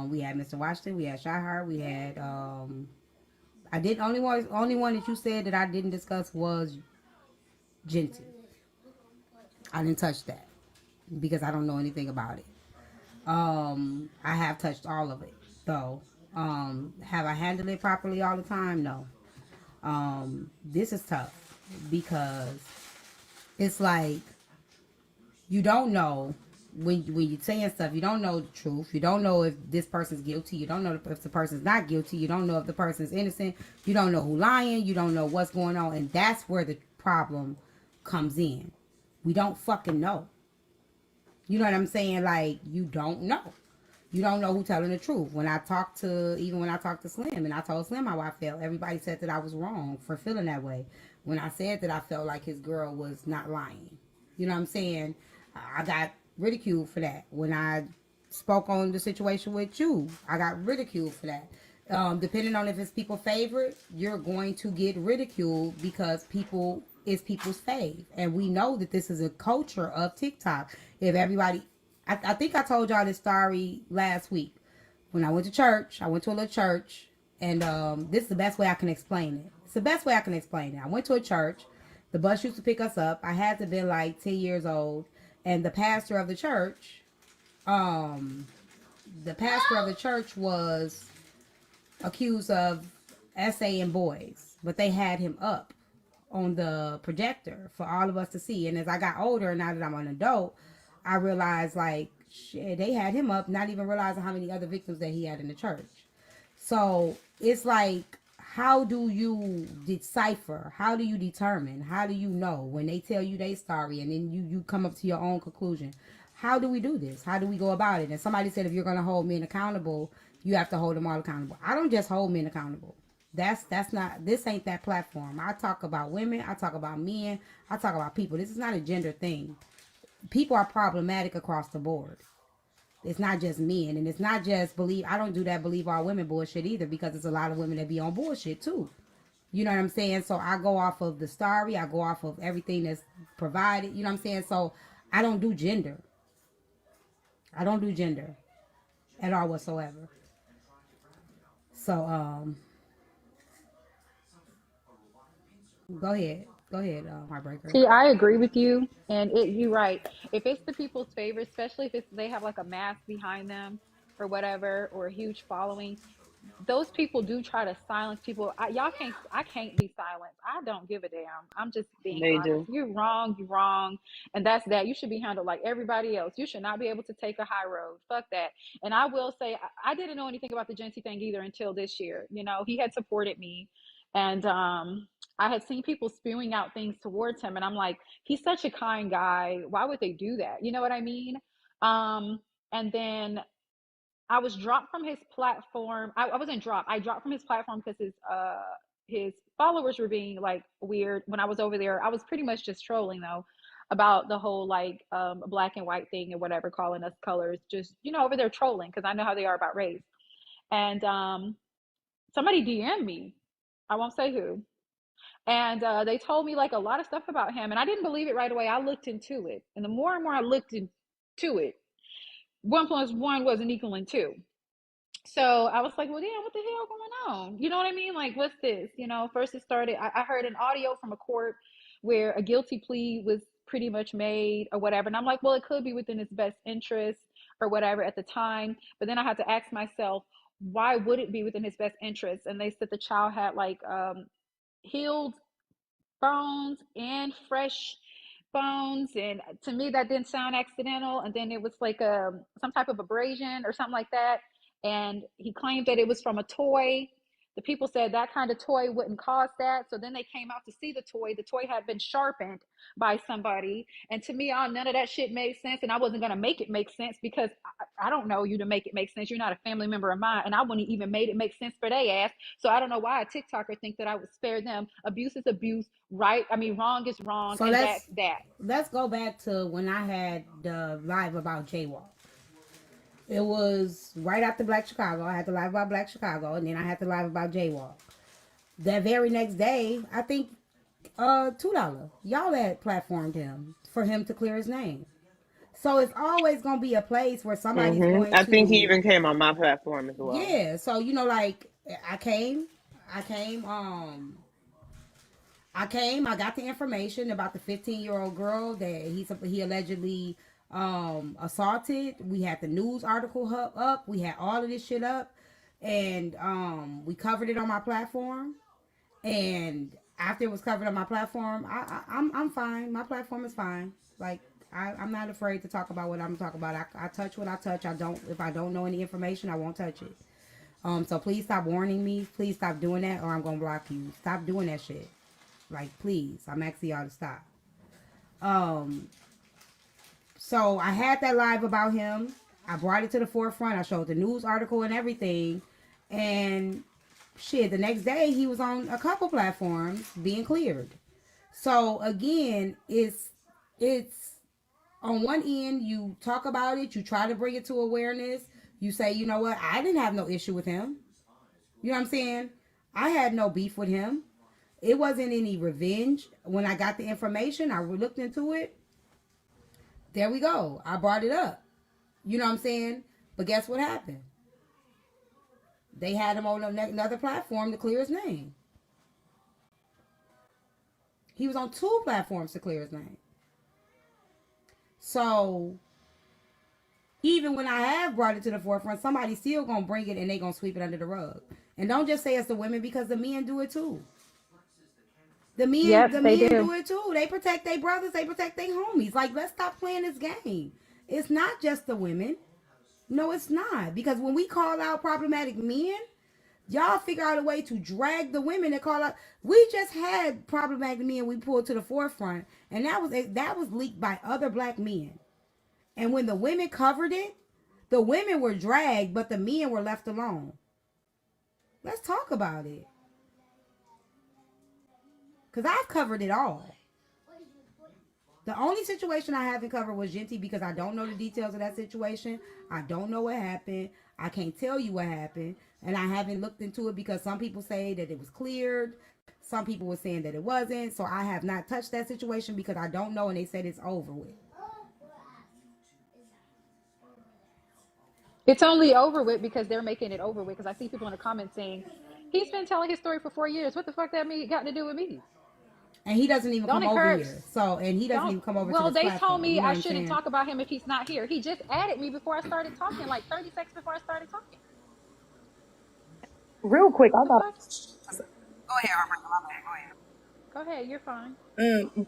We had Mr. Washington. We had Shyheart. We had I did only one that you said that I didn't discuss was Genty. I didn't touch that because I don't know anything about it. I have touched all of it though. Have I handled it properly all the time? No. This is tough because it's like you don't know when you're saying stuff. You don't know the truth. You don't know if this person's guilty. You don't know if the person's not guilty. You don't know if the person's innocent. You don't know who lying. You don't know what's going on, and that's where the problem comes in. We don't fucking know. You know what I'm saying? Like, you don't know. You don't know who's telling the truth. When I talked to Slim and I told Slim how I felt, everybody said that I was wrong for feeling that way. When I said that I felt like his girl was not lying. You know what I'm saying? I got ridiculed for that. When I spoke on the situation with you, I got ridiculed for that. Depending on if it's people's favorite, you're going to get ridiculed because it's people's fave. And we know that this is a culture of TikTok. If everybody, I think I told y'all this story last week. When I went to church, I went to a little church, and this is the best way I can explain it. It's the best way I can explain it. I went to a church. The bus used to pick us up. I had to be like 10 years old. And the pastor of the church, was accused of essaying boys, but they had him up on the projector for all of us to see. And as I got older, now that I'm an adult, I realized like shit, they had him up, not even realizing how many other victims that he had in the church. So it's like, how do you decipher? How do you determine? How do you know when they tell you they story and then you come up to your own conclusion? How do we do this? How do we go about it? And somebody said if you're going to hold men accountable, you have to hold them all accountable. I don't just hold men accountable. That's not, this ain't that platform. I talk about women, I talk about men, I talk about people. This is not a gender thing. People are problematic across the board. It's not just men, and it's not just I don't do that believe all women bullshit either, because there's a lot of women that be on bullshit too. You know what I'm saying? So I go off of the story, I go off of everything that's provided, you know what I'm saying? So I don't do gender. I don't do gender at all whatsoever. So go ahead, Heartbreaker.
See, I agree with you, and you're right. If it's the people's favorite, especially if they have like a mass behind them or whatever, or a huge following, those people do try to silence people. I can't be silenced. I don't give a damn. I'm just being
They
honest.
do.
You're wrong, you're wrong. And that's that. You should be handled like everybody else. You should not be able to take a high road. Fuck that. And I will say, I didn't know anything about the Genty thing either until this year. He had supported me, and I had seen people spewing out things towards him, and I'm like, he's such a kind guy. Why would they do that? You know what I mean? And then I was dropped from his platform. I wasn't dropped. I dropped from his platform because his followers were being like weird when I was over there. I was pretty much just trolling though about the whole like black and white thing or whatever, calling us colors. Just over there trolling because I know how they are about race. And somebody DM'd me. I won't say who. And they told me like a lot of stuff about him, and I didn't believe it right away. I looked into it, and the more and more I looked into it, 1 plus 1 wasn't equaling 2. So I was like, well, damn, what the hell going on? You know what I mean? Like, what's this? First it started, I heard an audio from a court where a guilty plea was pretty much made or whatever. And I'm like, well, it could be within his best interest or whatever at the time. But then I had to ask myself, why would it be within his best interest? And they said the child had like healed bones and fresh bones, and to me that didn't sound accidental. And then it was like some type of abrasion or something like that, and he claimed that it was from a toy. The people said that kind of toy wouldn't cause that. So then they came out to see the toy. The toy had been sharpened by somebody, and to me, none of that shit made sense, and I wasn't going to make it make sense because I don't know you to make it make sense. You're not a family member of mine, and I wouldn't even made it make sense for their ass. So I don't know why a TikToker think that I would spare them. Abuse is abuse, right? I mean, wrong is wrong,
So
and that's that.
let's go back to when I had the live about Jaywalk. It was right after Black Chicago. I had to live about Black Chicago, and then I had to live about Jaywalk. That very next day, I think $2. Y'all had platformed him for him to clear his name. So it's always gonna be a place where somebody's going
I think he
to,
even came on my platform as well.
yeah. So like I came, I got the information about the 15-year-old girl that he allegedly assaulted. We had the news article up. We had all of this shit up, and we covered it on my platform. And after it was covered on my platform, I'm fine. My platform is fine. Like I'm not afraid to talk about what I'm talking about. I touch what I touch. If I don't know any information, I won't touch it. So please stop warning me. Please stop doing that, or I'm gonna block you. Stop doing that shit. Like, please, I'm asking y'all to stop. So I had that live about him. I brought it to the forefront. I showed the news article and everything. And shit, the next day he was on a couple platforms being cleared. So again, it's on one end, you talk about it, you try to bring it to awareness. You say, you know what, I didn't have no issue with him. You know what I'm saying? I had no beef with him. It wasn't any revenge. When I got the information, I looked into it. There we go. I brought it up. You know what I'm saying? But guess what happened? They had him on another platform to clear his name. He was on 2 platforms to clear his name. So even when I have brought it to the forefront, somebody's still gonna bring it and they gonna sweep it under the rug. And don't just say it's the women, because the men do it too. The men do it too. They protect their brothers. They protect their homies. Like, let's stop playing this game. It's not just the women. No, it's not. Because when we call out problematic men, y'all figure out a way to drag the women that call out. We just had problematic men we pulled to the forefront, and that was leaked by other black men. And when the women covered it, the women were dragged, but the men were left alone. Let's talk about it. Because I've covered it all. The only situation I haven't covered was Genty, because I don't know the details of that situation. I don't know what happened. I can't tell you what happened. And I haven't looked into it because some people say that it was cleared. Some people were saying that it wasn't. So I have not touched that situation because I don't know, and they said it's over with.
It's only over with because they're making it over with. Because I see people in the comments saying, he's been telling his story for 4 years. What the fuck that got to do with me?
And he doesn't even
Don't
come over
encourage.
here. And he doesn't even come over to
Well,
this
they
platform.
told me
You know
I
what I'm
shouldn't
saying?
talk about him if he's not here. He just added me before I started talking, like 30 seconds before I started talking.
Real quick, I
The
got.
fuck?
Go ahead, Armando. My bad. Go ahead.
Go ahead, you're fine.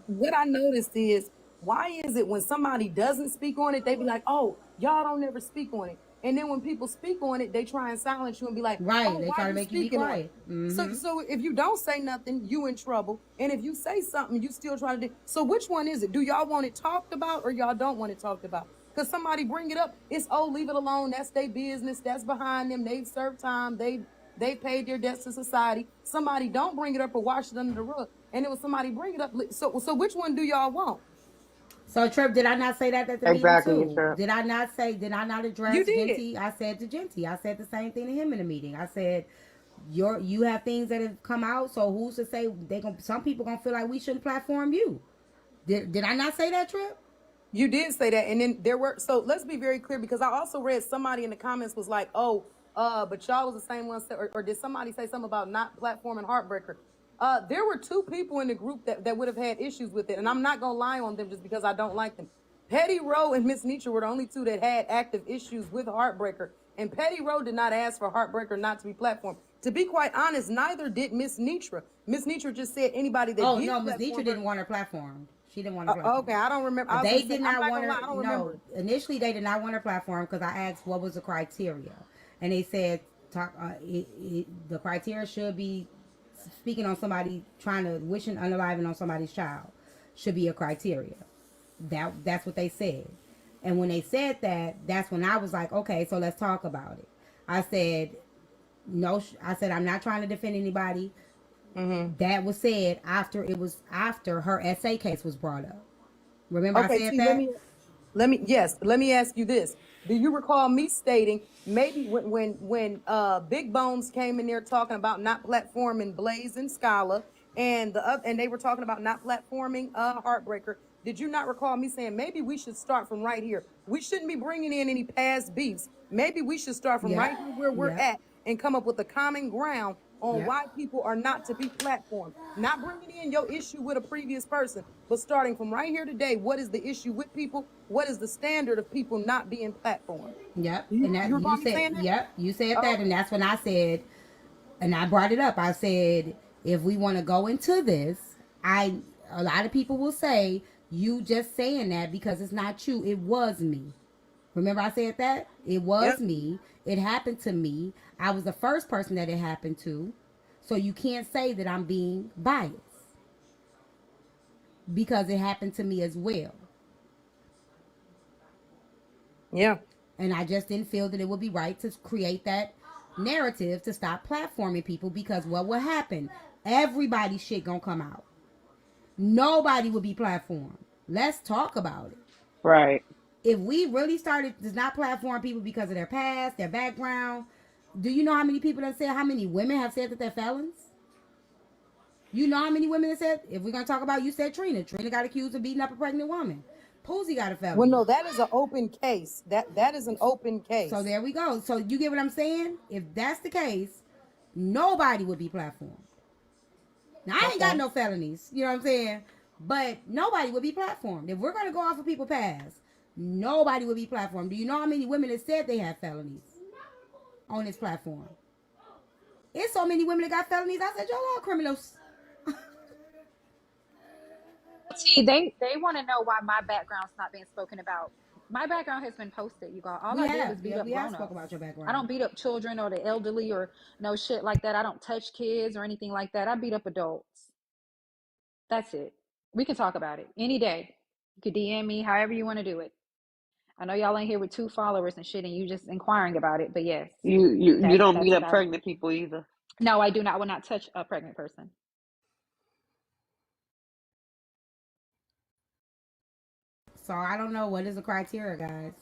What I noticed is, why is it when somebody doesn't speak on it, they be like, "Oh, y'all don't never speak on it," and then when people speak on it, they try and silence you and be like,
Right.
"Oh,
They
why
try to
you
make you be
speaking on
quiet.
it?"
Mm-hmm.
So if you don't say nothing, you in trouble, and if you say something, you still try to do. So which one is it? Do y'all want it talked about, or y'all don't want it talked about? Because somebody bring it up, it's, oh, leave it alone. That's their business. That's behind them. They've served time. They paid their debts to society. Somebody don't bring it up or wash it under the rug, and it was somebody bring it up. So which one do y'all want?
So Trip, did I not say that at the meeting
Exactly,
too?
Trip.
Did I not address
You did.
Genty? I said to Genty, I said the same thing to him in the meeting. I said, you have things that have come out, so who's to say some people gonna feel like we shouldn't platform you? Did I not say that, Trip?
You did say that, and then there were. So let's be very clear, because I also read somebody in the comments was like, "Oh, But y'all was the same one, or did somebody say something about not platforming Heartbreaker? There were two people in the group that would have had issues with it, and I'm not gonna lie on them just because I don't like them. Petty Rowe and Miss Nietzsche were the only two that had active issues with Heartbreaker, and Petty Rowe did not ask for Heartbreaker not to be platformed. To be quite honest, neither did Miss Nietzsche. Miss Nietzsche just said anybody that
Oh
did
no, Miss
platform
Nietzsche
her.
didn't want her platform. She didn't want her platform.
Okay, I don't remember. I was
They
gonna say,
did
I'm
not
not
want
gonna lie,
her.
I don't
No,
remember.
initially they did not want her platform because I asked what was the criteria, and they said the criteria should be speaking on somebody trying to wishing unaliving on somebody's child should be a criteria. That's what they said, and when they said that, that's when I was like, okay, so let's talk about it. I said no. I said I'm not trying to defend anybody. That was said after her SA case was brought up. Remember I
Okay,
said
see,
that?
let me ask you this. Do you recall me stating maybe when Big Bones came in there talking about not platforming Blaze and Scala and they were talking about not platforming Heartbreaker? Did you not recall me saying maybe we should start from right here? We shouldn't be bringing in any past beefs. Maybe we should start from
Yep.
right here where we're
Yep.
at and come up with a common ground on
Yep.
why people are not to be platformed. Not bringing in your issue with a previous person, but starting from right here today. What is the issue with people? What is the standard of people not being platformed?
Yep. And
You
that you
recall me
said,
saying that?
yep, you said
Oh,
that, and that's when I said, and I brought it up. I said, if we want to go into this, I a lot of people will say you just saying that because it's not you. It was me. Remember I said that? It was
yep.
me. It happened to me. I was the first person that it happened to. So you can't say that I'm being biased because it happened to me as well.
Yeah.
And I just didn't feel that it would be right to create that narrative to stop platforming people because what will happen? Everybody's shit gonna come out. Nobody will be platformed. Let's talk about it.
Right.
If we really started to not platform people because of their past, their background, do you know how many people that said, how many women have said that they're felons? You know how many women that said, if we're gonna talk about, you said Trina. Trina got accused of beating up a pregnant woman. Posey got a
Well,
felony.
no, that is an open case. That is an open
So
case.
there we go. So you get what I'm saying? If that's the case, nobody would be platformed. Now I ain't got
Okay.
no felonies, you know what I'm saying? But nobody would be platformed. If we're gonna go off of people past, nobody would be platformed. Do you know how many women that said they have felonies on this platform? It's so many women that got felonies. I said, y'all all criminals.
See, they want to know why my background's not being spoken about. My background has been posted, you guys. All
We
I did
have,
was beat
yeah,
up
we have spoke
grown-ups.
about your
I
background.
don't beat up children or the elderly or no shit like that. I don't touch kids or anything like that. I beat up adults. That's it. We can talk about it any day. You could DM me however you want to do it. I know y'all ain't here with 2 followers and shit, and you just inquiring about it. But yes,
You don't
that's
beat up
about it.
pregnant people either.
No, I do not. I will not touch a pregnant person.
So I don't know what is the criteria, guys.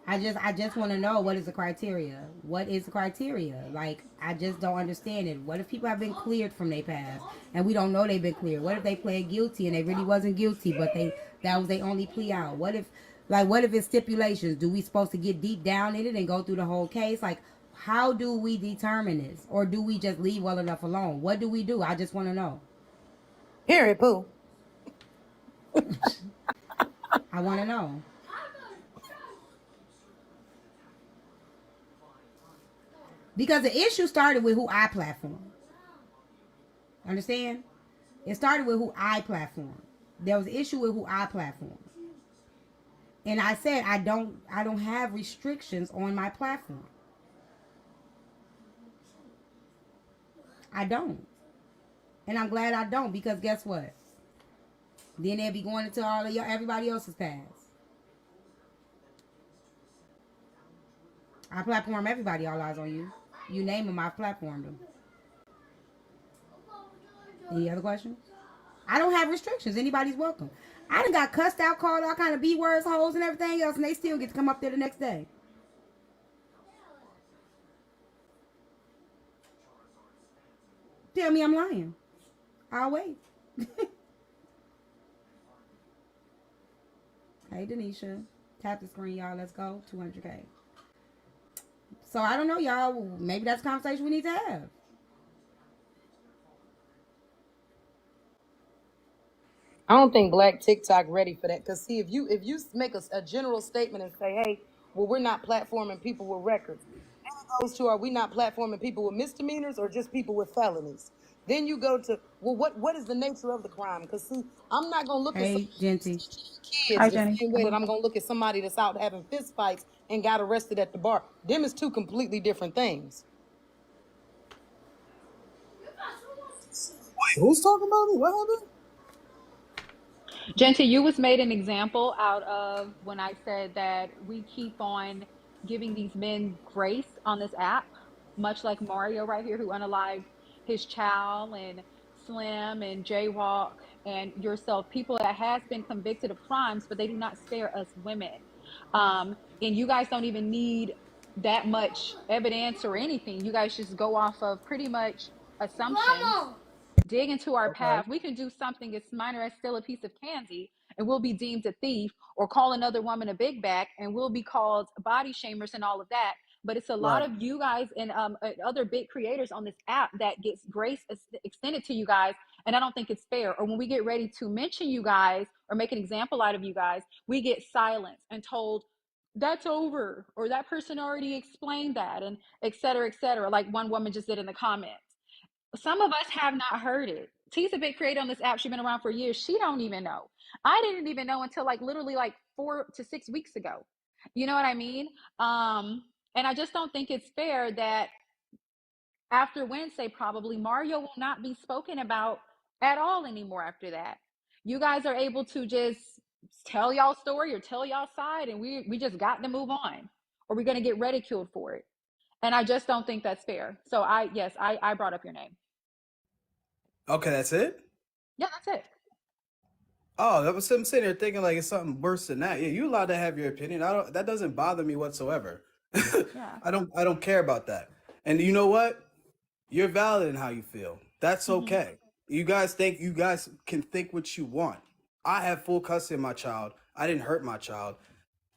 I just want to know what is the criteria. What is the criteria? Like I just don't understand it. What if people have been cleared from their past and we don't know they've been cleared? What if they pled guilty and they really wasn't guilty, but that was their only plea out? What if it's stipulations? Do we supposed to get deep down in it and go through the whole case? Like how do we determine this, or do we just leave well enough alone? What do we do? I just want to know.
Period, Pooh.
I want to know. Because the issue started with who I platform. Understand? It started with who I platform. There was an issue with who I platform. And I said I don't have restrictions on my platform. I don't. And I'm glad I don't because guess what? Then they'll be going into all of everybody else's past. I platform everybody, all eyes on you. You name them, I platformed them. Any other questions? I don't have restrictions. Anybody's welcome. I done got cussed out, called all kind of B words, hoes, and everything else, and they still get to come up there the next day. Tell me I'm lying. I'll wait. Hey, Denisha. Tap the screen, y'all. Let's go. 200K. So I don't know, y'all. Maybe that's a conversation we need to have.
I don't think Black TikTok ready for that. Cause see, if you make a general statement and say, hey, well, we're not platforming people with records. Goes to, are we not platforming people with misdemeanors or just people with felonies? Then you go to, well, what is the nature of the crime? Because see, I'm not gonna look at somebody
Hey, Genty.
kids
Hi,
the
Jenny.
same way that I'm gonna look at somebody that's out having fist fights and got arrested at the bar. Them is two completely different things.
Wait, who's talking about me? What happened?
Genty, you was made an example out of when I said that we keep on giving these men grace on this app, much like Mario right here, who unalived his child, and Slim and Jaywalk and yourself, people that has been convicted of crimes, but they do not spare us women. And you guys don't even need that much evidence or anything. You guys just go off of pretty much assumptions, dig into our
Okay.
past. We can do something as minor as steal a piece of candy and we'll be deemed a thief, or call another woman a big back and we'll be called body shamers and all of that. But it's a lot
Right.
of you guys and other big creators on this app that gets grace extended to you guys. And I don't think it's fair. Or when we get ready to mention you guys or make an example out of you guys, we get silenced and told that's over, or that person already explained that, and et cetera, et cetera. Like one woman just did in the comments. Some of us have not heard it. T's a big creator on this app. She's been around for years. She don't even know. I didn't even know until like literally like 4 to 6 weeks ago. You know what I mean? And I just don't think it's fair that after Wednesday, probably Mario will not be spoken about at all anymore after that. You guys are able to just tell y'all story or tell y'all side, and we just got to move on, or we're gonna get ridiculed for it. And I just don't think that's fair. So I brought up your name.
Okay, that's it?
Yeah, that's it.
Oh, I'm sitting there thinking like it's something worse than that. Yeah, you allowed to have your opinion. I don't. That doesn't bother me whatsoever.
Yeah.
I don't care about that. And you know what? You're valid in how you feel. That's
Hmm.
okay. You guys can think what you want. I have full custody of my child. I didn't hurt my child.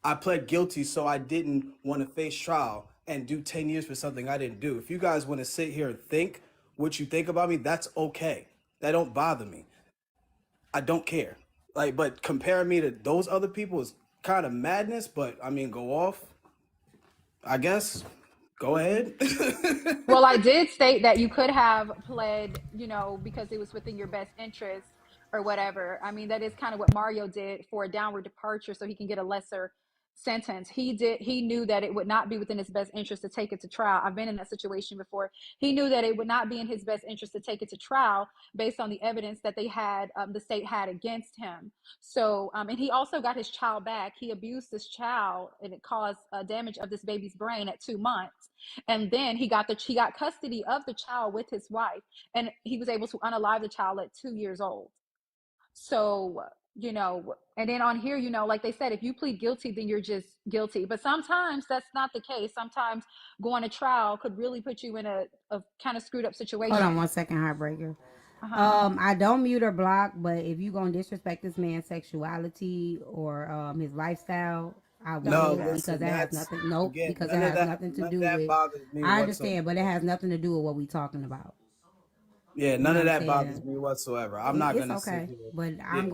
I pled guilty, so I didn't want to face trial and do 10 years for something I didn't do. If you guys want to sit here and think what you think about me, that's okay. That don't bother me. I don't care. Like, but comparing me to those other people is kind of madness. But I mean, go off. I guess. Go ahead.
Well, I did state that you could have pled, because it was within your best interest or whatever. I mean, that is kind of what Mario did for a downward departure so he can get a lesser sentence. He knew that it would not be within his best interest to take it to trial. I've been in that situation before. He knew that it would not be in his best interest to take it to trial based on the evidence that the state had against him. So, and he also got his child back. He abused this child and it caused damage of this baby's brain at 2 months, and then he got custody of the child with his wife, and he was able to unalive the child at 2 years old. So, and then on here, like they said, if you plead guilty, then you're just guilty. But sometimes that's not the case. Sometimes going to trial could really put you in a kind of screwed up
Hold on
situation.
1 second, heartbreaker.
Uh-huh.
I don't mute or block, but if you gonna disrespect this man's sexuality or his lifestyle, I
Don't do
No,
will,
that.
because
listen,
that has
that's
nothing. Nope,
again,
because it has nothing to
none of
do
that
with.
bothers me
I
whatsoever.
understand, but it has nothing to do with what we talking about.
Yeah,
You
none
know
of
what I'm
that bothers
saying?
me whatsoever. I'm not
It's
gonna sit
okay,
here.
but
Yeah,
I'm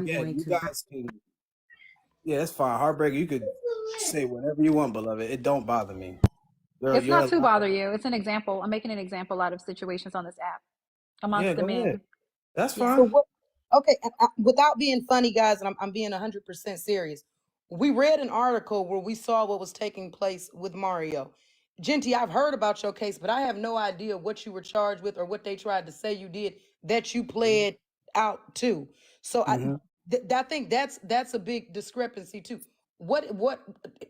again,
going
you
to.
guys can. Yeah, that's fine. Heartbreaker, you could say whatever you want, beloved. It don't bother me.
It's
You're
not to
allowed.
bother you. It's an example. I'm making an example out of situations on this app
Yeah,
amongst the
go ahead.
men.
That's
Yeah.
So
fine.
what? Okay, without being funny, guys, and I'm being 100% serious. We read an article where we saw what was taking place with Mario. Genty, I've heard about your case, but I have no idea what you were charged with or what they tried to say you did that you pled out to. So
Mm-hmm.
I think that's a big discrepancy too. What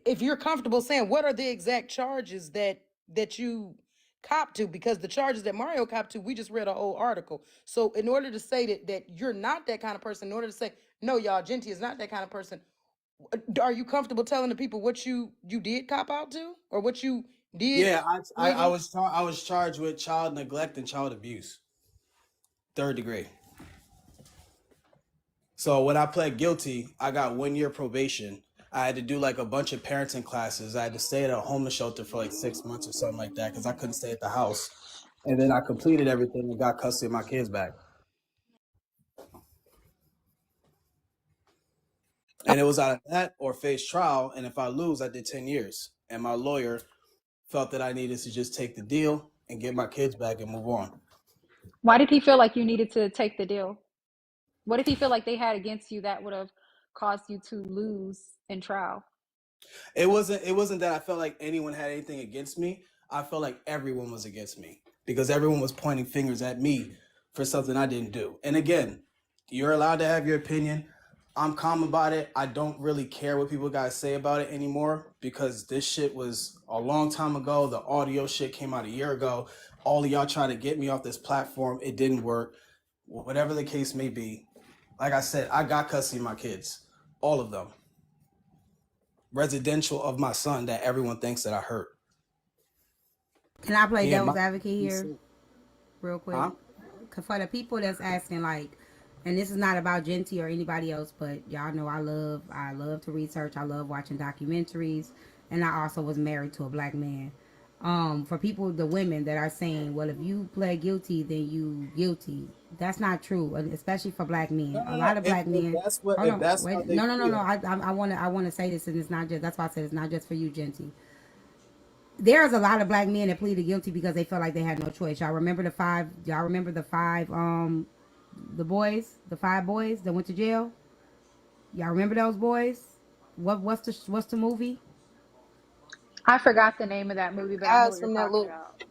if you're comfortable saying what are the exact charges that you cop to? Because the charges that Mario copped to, we just read a whole article. So in order to say that you're not that kind of person, in order to say no, y'all, Genty is not that kind of person, are you comfortable telling the people what you did cop out to, or what you did
Yeah,
legally?
I was charged with child neglect and child abuse, third degree. So when I pled guilty, I got 1 year probation. I had to do like a bunch of parenting classes. I had to stay at a homeless shelter for like 6 months or something like that because I couldn't stay at the house. And then I completed everything and got custody of my kids back. And it was out of that or face trial. And if I lose, I did 10 years. And my lawyer felt that I needed to just take the deal and get my kids back and move on.
Why did he feel like you needed to take the deal? What did he feel like they had against you that would have caused you to lose in trial?
It wasn't that I felt like anyone had anything against me. I felt like everyone was against me because everyone was pointing fingers at me for something I didn't do. And again, you're allowed to have your opinion. I'm calm about it. I don't really care what people guys say about it anymore because this shit was a long time ago. The audio shit came out a year ago. All of y'all trying to get me off this platform. It didn't work. Whatever the case may be. Like I said, I got custody of my kids. All of them. Residential of my son that everyone thinks that I hurt.
Can I play
Yeah,
devil's advocate here, real quick?
huh?
Cause for the people that's asking, like, and this is not about Genty or anybody else, but y'all know I love to research. I love watching documentaries, and I also was married to a black man. For people, the women that are saying, well, if you pled guilty, then you guilty. That's not true, and especially for black men.
No,
A
no, no.
lot of
If
black
if
men.
that's what
Hold
if
on,
that's how
wait,
they
no.
feel,
I want to say this, and it's not just. That's why I said it's not just for you, Genty. There's a lot of black men that pleaded guilty because they felt like they had no choice. Y'all remember the five? Y'all remember the five? The five boys that went to jail. Y'all remember those boys? What's the movie?
I forgot the name of that movie, but I know
Guys
what you're
from that
talking
little,
about.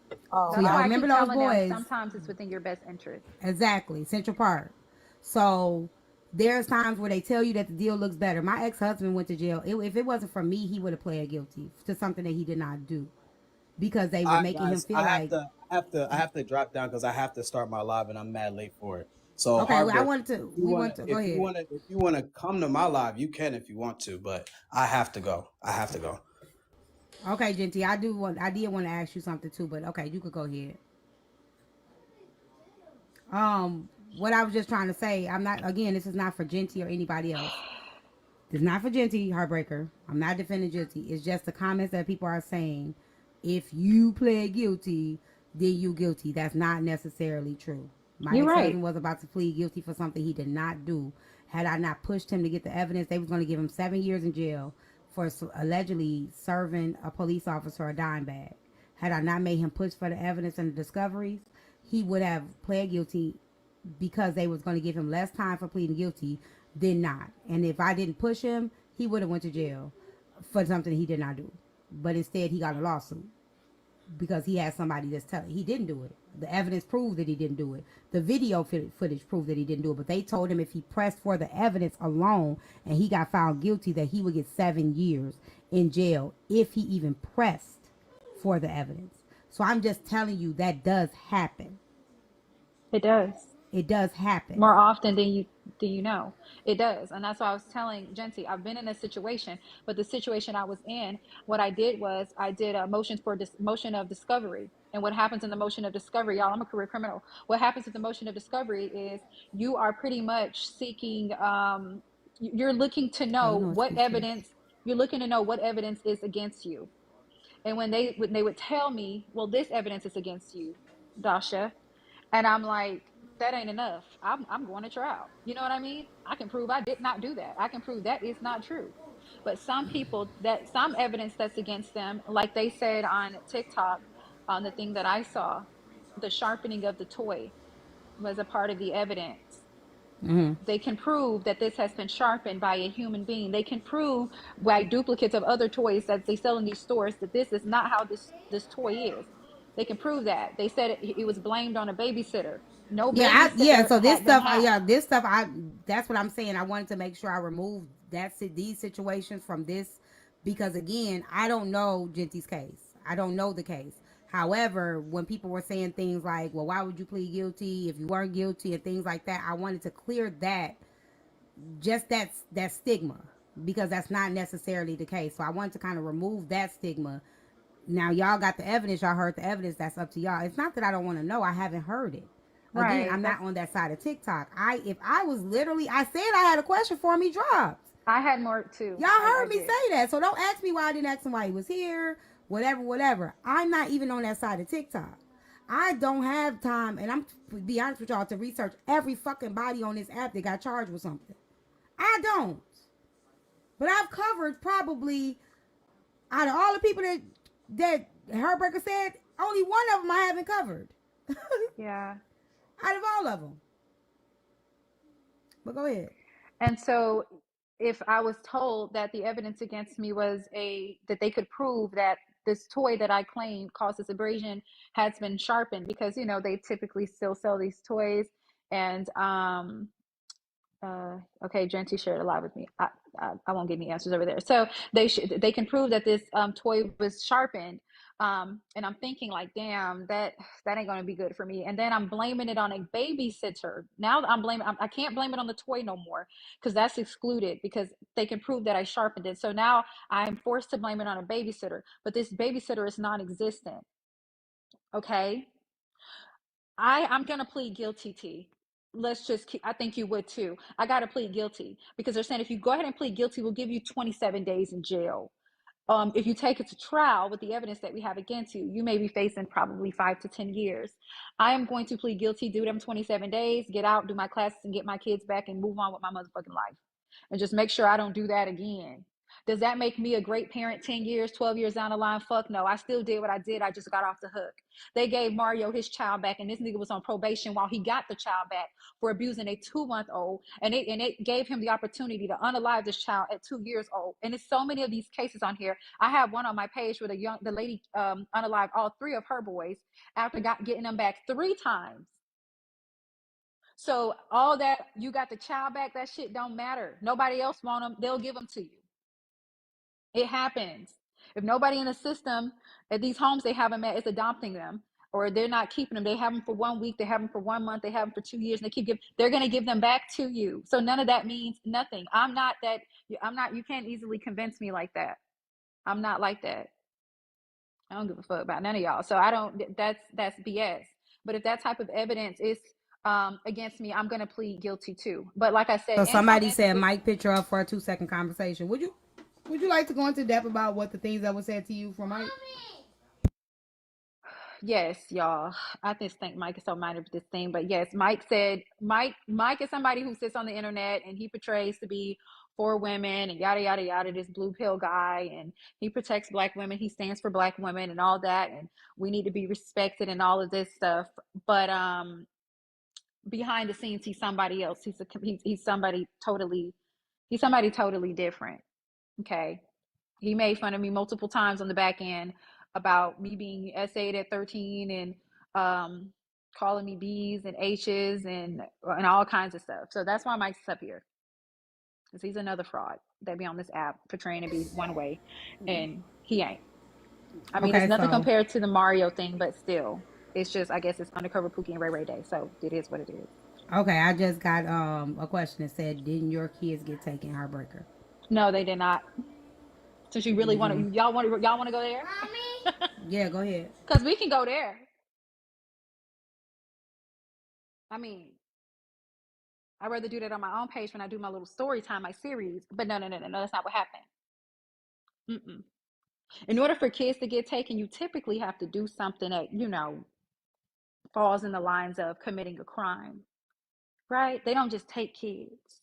So
That's
y'all
why
guys.
I
remember
keep
those
telling them
boys?
sometimes it's within your best interest.
Exactly, Central Park. So there's times where they tell you that the deal looks better. My ex-husband went to jail. If it wasn't for me, he would have pled guilty to something that he did not do because they
all
were
right,
making him
guys,
feel like.
I have to drop down because I have to start my live and I'm mad late for it. So
Okay, well, I
Heartbreak,
wanted to. We want to go ahead.
if you wanna come to my live, you can if you want to, but I have to go. I have to go.
Okay, Genty, I did want to ask you something too, but okay, you could go ahead. What I was just trying to say, I'm not. Again, this is not for Genty or anybody else. It's not for Genty, Heartbreaker. I'm not defending Genty. It's just the comments that people are saying. If you pled guilty, then you guilty. That's not necessarily true. My
You're right.
ex-husband was about to plead guilty for something he did not do. Had I not pushed him to get the evidence, they was going to give him 7 years in jail for allegedly serving a police officer a dime bag. Had I not made him push for the evidence and the discoveries, he would have pled guilty because they was going to give him less time for pleading guilty than not. And if I didn't push him, he would have went to jail for something he did not do. But instead, he got a lawsuit because he had somebody that's telling he didn't do it. The evidence proved that he didn't do it. The video footage proved that he didn't do it. But they told him if he pressed for the evidence alone and he got found guilty, that he would get 7 years in jail if he even pressed for the evidence. So I'm just telling you that does happen.
It does.
It does happen.
More often than you know. It does. And that's why I was telling Genty, I've been in a situation, but the situation I was in, what I did was I did a motion of discovery. And what happens in the motion of discovery, y'all, I'm a career criminal. What happens with the motion of discovery is you are pretty much seeking you're looking to
Oh, you
know
know it's
what
speechless.
evidence you're looking to know what evidence is against you. And when they would tell me, well, this evidence is against you, Dasha, and I'm like, that ain't enough. I'm going to trial. You know what I mean? I can prove I did not do that. I can prove that is not true. But some people that some evidence that's against them, like they said on TikTok, on the thing that I saw, the sharpening of the toy was a part of the evidence. They can prove that this has been sharpened by a human being. They can prove by duplicates of other toys that they sell in these stores that this is not how this toy is. They can prove that. They said it was blamed on a babysitter. No
Yeah.
babysitter
So this
had been
stuff,
had.
that's what I'm saying. I wanted to make sure I removed these situations from this because again, I don't know Genty's case. I don't know the case. However, when people were saying things like, "Well, why would you plead guilty if you weren't guilty?" and things like that, I wanted to clear that, just that stigma, because that's not necessarily the case. So I wanted to kind of remove that stigma. Now y'all got the evidence. Y'all heard the evidence. That's up to y'all. It's not that I don't want to know. I haven't heard it. Again,
Right.
I'm
That's
not on that side of TikTok. If I was literally, I said I had a question for me dropped.
I had more too.
Y'all heard
I
me
did.
say that, so don't ask me why I didn't ask him why he was here. Whatever. I'm not even on that side of TikTok. I don't have time, and I'm to be honest with y'all, to research every fucking body on this app that got charged with something. I don't. But I've covered probably out of all the people that Heartbreaker said, only one of them I haven't covered.
Yeah.
Out of all of them. But go ahead.
And so if I was told that the evidence against me was that they could prove that this toy that I claim causes abrasion has been sharpened, because they typically still sell these toys. And okay, Genty shared a lot with me. I won't give any answers over there. So they can prove that this toy was sharpened. And I'm thinking like, damn, that ain't gonna be good for me. And then I'm blaming it on a babysitter. Now I can't blame it on the toy no more, because that's excluded, because they can prove that I sharpened it. So now I'm forced to blame it on a babysitter, but this babysitter is non-existent. Okay. I'm gonna plead guilty, T. Let's just keep, I think you would too. I gotta plead guilty, because they're saying if you go ahead and plead guilty, we'll give you 27 days in jail. If you take it to trial with the evidence that we have against you, you may be facing probably 5 to 10 years. I am going to plead guilty, do them 27 days, get out, do my classes, and get my kids back and move on with my motherfucking life. And just make sure I don't do that again. Does that make me a great parent 10 years, 12 years down the line? Fuck no. I still did what I did. I just got off the hook. They gave Mario his child back, and this nigga was on probation while he got the child back for abusing a 2-month-old. And it gave him the opportunity to unalive this child at 2 years old. And it's so many of these cases on here. I have one on my page where the lady unalived all 3 of her boys after getting them back 3 times. So all that, you got the child back, that shit don't matter. Nobody else want them, they'll give them to you. It happens. If nobody in the system at these homes they have them at is adopting them, or they're not keeping them, they have them for 1 week, they have them for 1 month, they have them for 2 years, and they're going to give them back to you. So none of that means nothing. You can't easily convince me like that. I'm not like that. I don't give a fuck about none of y'all. So that's BS. But if that type of evidence is against me, I'm going to plead guilty too. But like I said,
So somebody said Mike picture up for a 2-second conversation. Would you like to go into depth about what the things that were said to you from Mike?
Yes, y'all. I just think Mike is so minded with this thing. But yes, Mike is somebody who sits on the internet and he portrays to be for women and yada yada yada, this blue pill guy, and he protects Black women, he stands for Black women and all that, and we need to be respected and all of this stuff. But behind the scenes he's somebody else. He's somebody totally different. Okay. He made fun of me multiple times on the back end about me being SA'd at 13 and calling me B's and H's and all kinds of stuff. So that's why Mike's up here, because he's another fraud that be on this app portraying to be one way, and he ain't. I mean,
Okay,
it's nothing
so
compared to the Mario thing, but still, it's just, I guess it's undercover Pookie and Ray Ray Day, so it is what it is.
okay, I just got a question that said, didn't your kids get taken Heartbreaker?
No, they did not. Since you really want to, y'all want to go there?
Mommy? Yeah, go ahead.
Because we can go there. I mean, I'd rather do that on my own page when I do my little story time, my series. But no, that's not what happened. Mm-mm. In order for kids to get taken, you typically have to do something that, falls in the lines of committing a crime, right? They don't just take kids.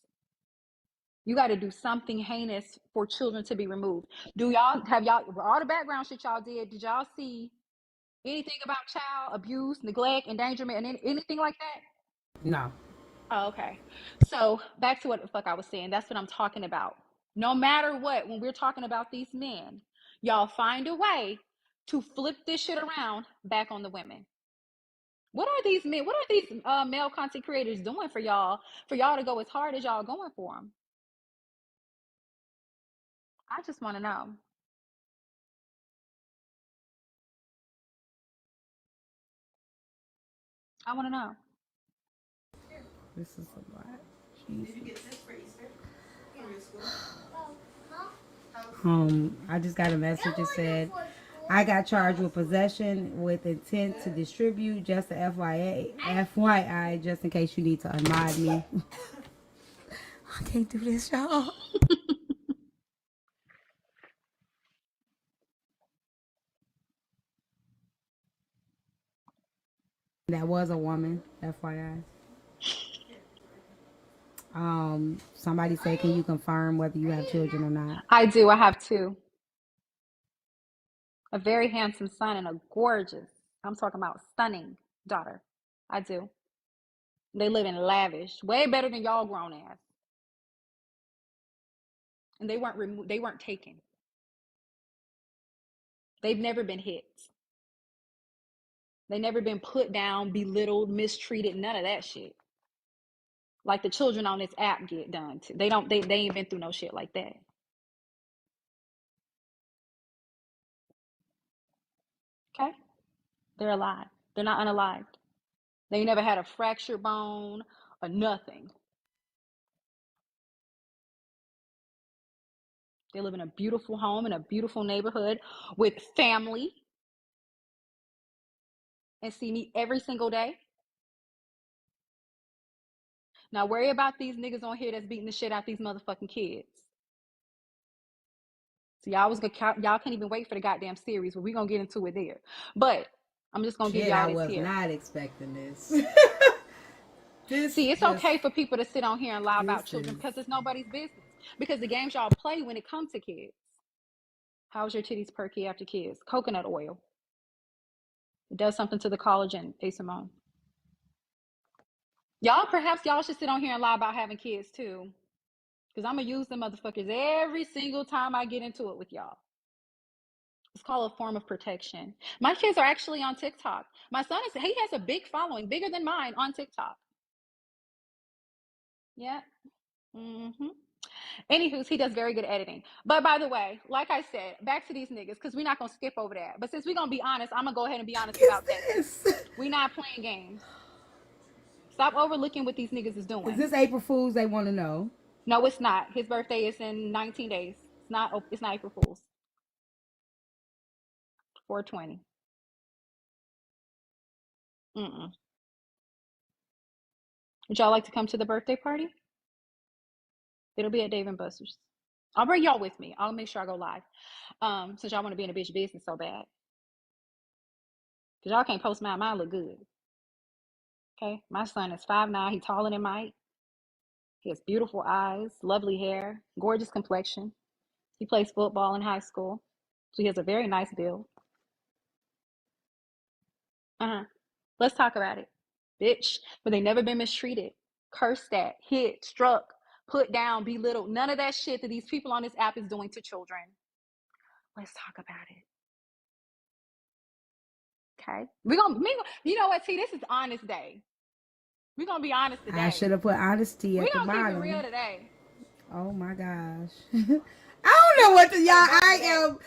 You got to do something heinous for children to be removed. Have y'all, all the background shit y'all did y'all see anything about child abuse, neglect, endangerment, and anything like that?
No.
Oh, okay. So back to what the fuck I was saying. That's what I'm talking about. No matter what, when we're talking about these men, y'all find a way to flip this shit around back on the women. What are these men? What are these male content creators doing for y'all to go as hard as y'all going for them? I just want to know. I want to know.
This is a lot. Jesus. Did you get this for Easter? I just got a message that said, I got charged with possession with intent to distribute. Just a FYI, just in case you need to unmod me. I can't do this, y'all. That was a woman, FYI. Somebody say, can you confirm whether you have children or not?
I do. I have two. A very handsome son and a gorgeous, I'm talking about stunning daughter. I do. They live in lavish, way better than y'all grown ass. And they weren't removed. They weren't taken. They've never been hit. They never been put down, belittled, mistreated, none of that shit. Like the children on this app get done to. They don't. They ain't been through no shit like that. Okay, they're alive. They're not unalived. They never had a fractured bone or nothing. They live in a beautiful home in a beautiful neighborhood with family and see me every single day. Now worry about these niggas on here that's beating the shit out these motherfucking kids. So y'all can't even wait for the goddamn series, but we're gonna get into it there. But I'm just gonna give
Shit,
y'all
I
this
was
here.
not expecting this.
See, it's okay for people to sit on here and lie about children because it's nobody's business. Because the games y'all play when it comes to kids. How's your titties perky after kids? Coconut oil. It does something to the collagen, Simone. Perhaps y'all should sit on here and lie about having kids too. Because I'm going to use them motherfuckers every single time I get into it with y'all. It's called a form of protection. My kids are actually on TikTok. My son he has a big following, bigger than mine on TikTok. Yeah. Mm-hmm. Anywho, he does very good editing. But by the way, like I said, back to these niggas, because we're not going to skip over that. But since we're going to be honest, I'm going to go ahead and be honest
Is
about that too.
this?
We're not playing games. Stop overlooking what these niggas is
Is
doing.
this April Fool's? They want to know.
No, it's not. His birthday is in 19 days. It's not April Fool's. 420. Mm-mm. Would y'all like to come to the birthday party? It'll be at Dave and Buster's. I'll bring y'all with me. I'll make sure I go live. Since y'all want to be in a bitch business so bad. Because y'all can't post mine. Mine look good. Okay? My son is 5'9". He's taller than Mike. He has beautiful eyes, lovely hair, gorgeous complexion. He plays football in high school. So he has a very nice build. Uh-huh. Let's talk about it. Bitch. But they never been mistreated, cursed at, hit, struck, put down, belittled. None of that shit that these people on this app is doing to children. Let's talk about it. Okay? You know what, T? This is honest day. We're going to be honest today.
I should have put honesty at the bottom.
We're going to keep it real today.
Oh my gosh. I don't know what to y'all.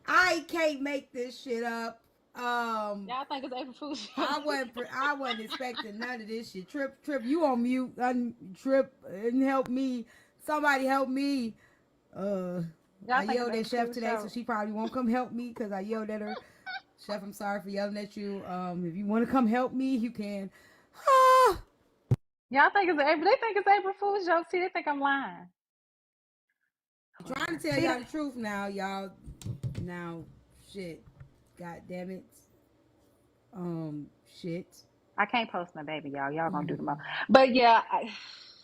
I can't make this shit up.
Y'all think it's April Fool's?
I wasn't expecting none of this shit. Trip, you on mute. Trip and help me. Somebody help me. I yelled at Chef today, so she probably won't come help me because I yelled at her. Chef, I'm sorry for yelling at you. If you want to come help me, you can.
Y'all think it's April? They think it's April Fool's joke. See, they think I'm lying.
I'm trying to tell y'all the truth now, y'all. Now, shit. God damn it. Shit.
I can't post my baby, y'all. Y'all gonna do the most. But yeah,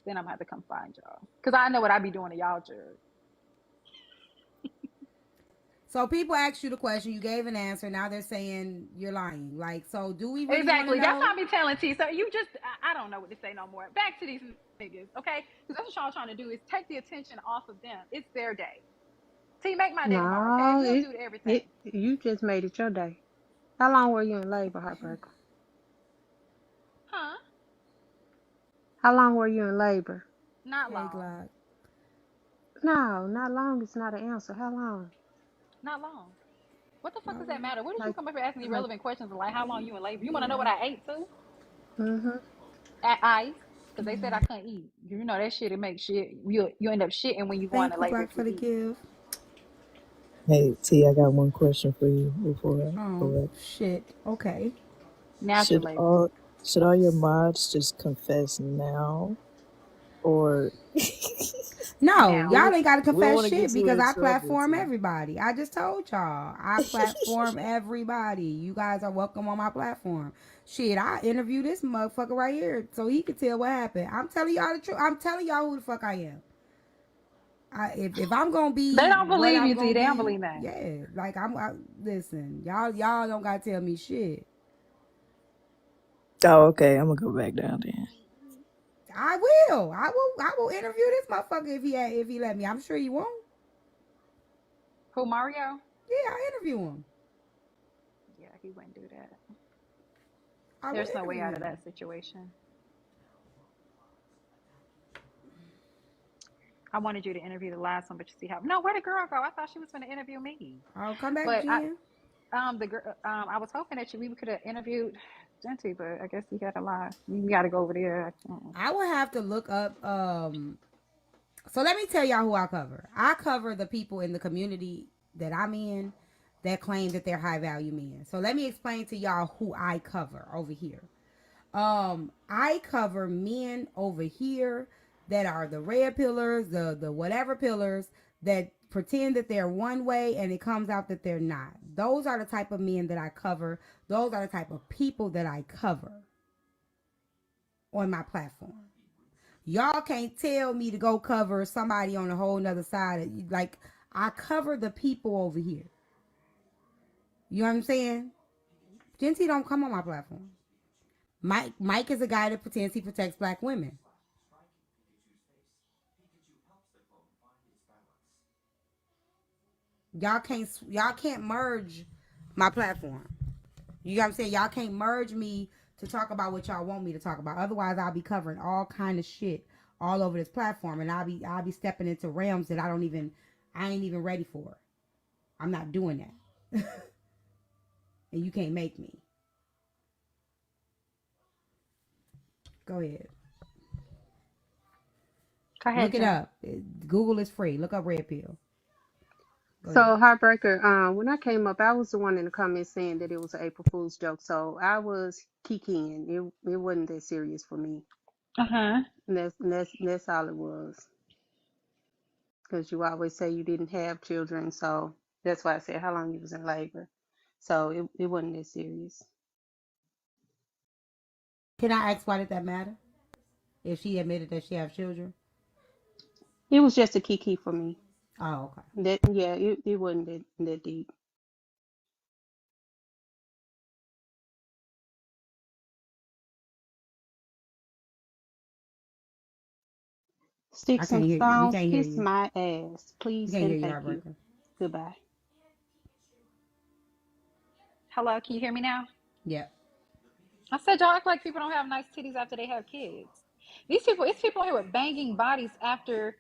then I'm gonna have to come find y'all. Because I know what I be doing to y'all, Jared.
So people asked you the question, you gave an answer, now they're saying you're lying. Like, so do we really
Exactly.
That's
what I be telling T. So you just, I don't know what to say no more. Back to these niggas, okay? Because that's what y'all trying to do is take the attention off of them. It's their day. T, make my day tomorrow, okay? We'll do everything.
You just made it your day. How long were you in labor, Heartbreaker?
Huh?
How long were you in labor?
Not long.
No, not long is not an answer. How long?
Not long. What the fuck does that matter? What did you come up here asking me relevant questions like how long you in labor? You want to know what I ate too?
Mm-hmm.
At ice, because they said I couldn't eat. You know that shit. It makes shit. You end up shitting when you go into labor.
For the gift.
Hey T, I got one question for you before I go up.
Shit. Okay.
Should all your mods just confess now? or
No,
Now,
y'all ain't got to
we don't
confess
want to get
shit
you
because
in
I
trouble,
platform
T.
everybody. I just told y'all. I platform everybody. You guys are welcome on my platform. Shit, I interview this motherfucker right here so he can tell what happened. I'm telling y'all the truth. I'm telling y'all who the fuck I am. If I'm gonna
they
be
don't
what
believe
I'm
you, T.
gonna
They don't
be,
believe that.
yeah. Like listen, y'all don't gotta tell me shit.
Oh, okay. I'm gonna go back down then.
I will interview this motherfucker if he let me. I'm sure he won't.
Who, Mario?
Yeah, I interview him.
Yeah, he wouldn't do that.
I will
There's no way
interview
out of
him.
that situation. I wanted you to interview the last one, but you see how. No, where'd the girl go? I thought she was going to interview me.
I'll come back,
But
Jen.
the girl, I was hoping that we could have interviewed Genty, but I guess he had a lie. You got to go over there.
I will have to look up. So let me tell y'all who I cover. I cover the people in the community that I'm in that claim that they're high value men. So let me explain to y'all who I cover over here. I cover men over here that are the red pillars, the whatever pillars that pretend that they're one way and it comes out that they're not. Those are the type of men that I cover. Those are the type of people that I cover on my platform. Y'all can't tell me to go cover somebody on a whole nother side. Like, I cover the people over here. You know what I'm saying? Genty don't come on my platform. Mike is a guy that pretends he protects black women. Y'all can't merge my platform. You know what I'm saying? Y'all can't merge me to talk about what y'all want me to talk about. Otherwise, I'll be covering all kind of shit all over this platform, and I'll be stepping into realms that I ain't even ready for. I'm not doing that, and you can't make me. Go ahead,
Go ahead,
look it
Jen.
up. Google is free. Look up red pill. Go
So
ahead.
Heartbreaker, when I came up, I was the one in the comments saying that it was an April Fool's joke. So I was kikiing. It wasn't that serious for me.
Uh huh.
And that's all it was. Because you always say you didn't have children, so that's why I said how long you was in labor. So it wasn't that serious.
Can I ask why did that matter? If she admitted that she have children?
It was just a kiki for me.
Oh, okay.
That yeah, it wasn't that deep.
I
Sticks
can't
and
hear you. We
stones,
can't hear
kiss
you.
my ass,
We
please
can't hear
and
you,
thank you.
heartbreaker.
Goodbye.
Hello, can you hear me now?
Yep.
I said y'all act like people don't have nice titties after they have kids. It's people here with banging bodies after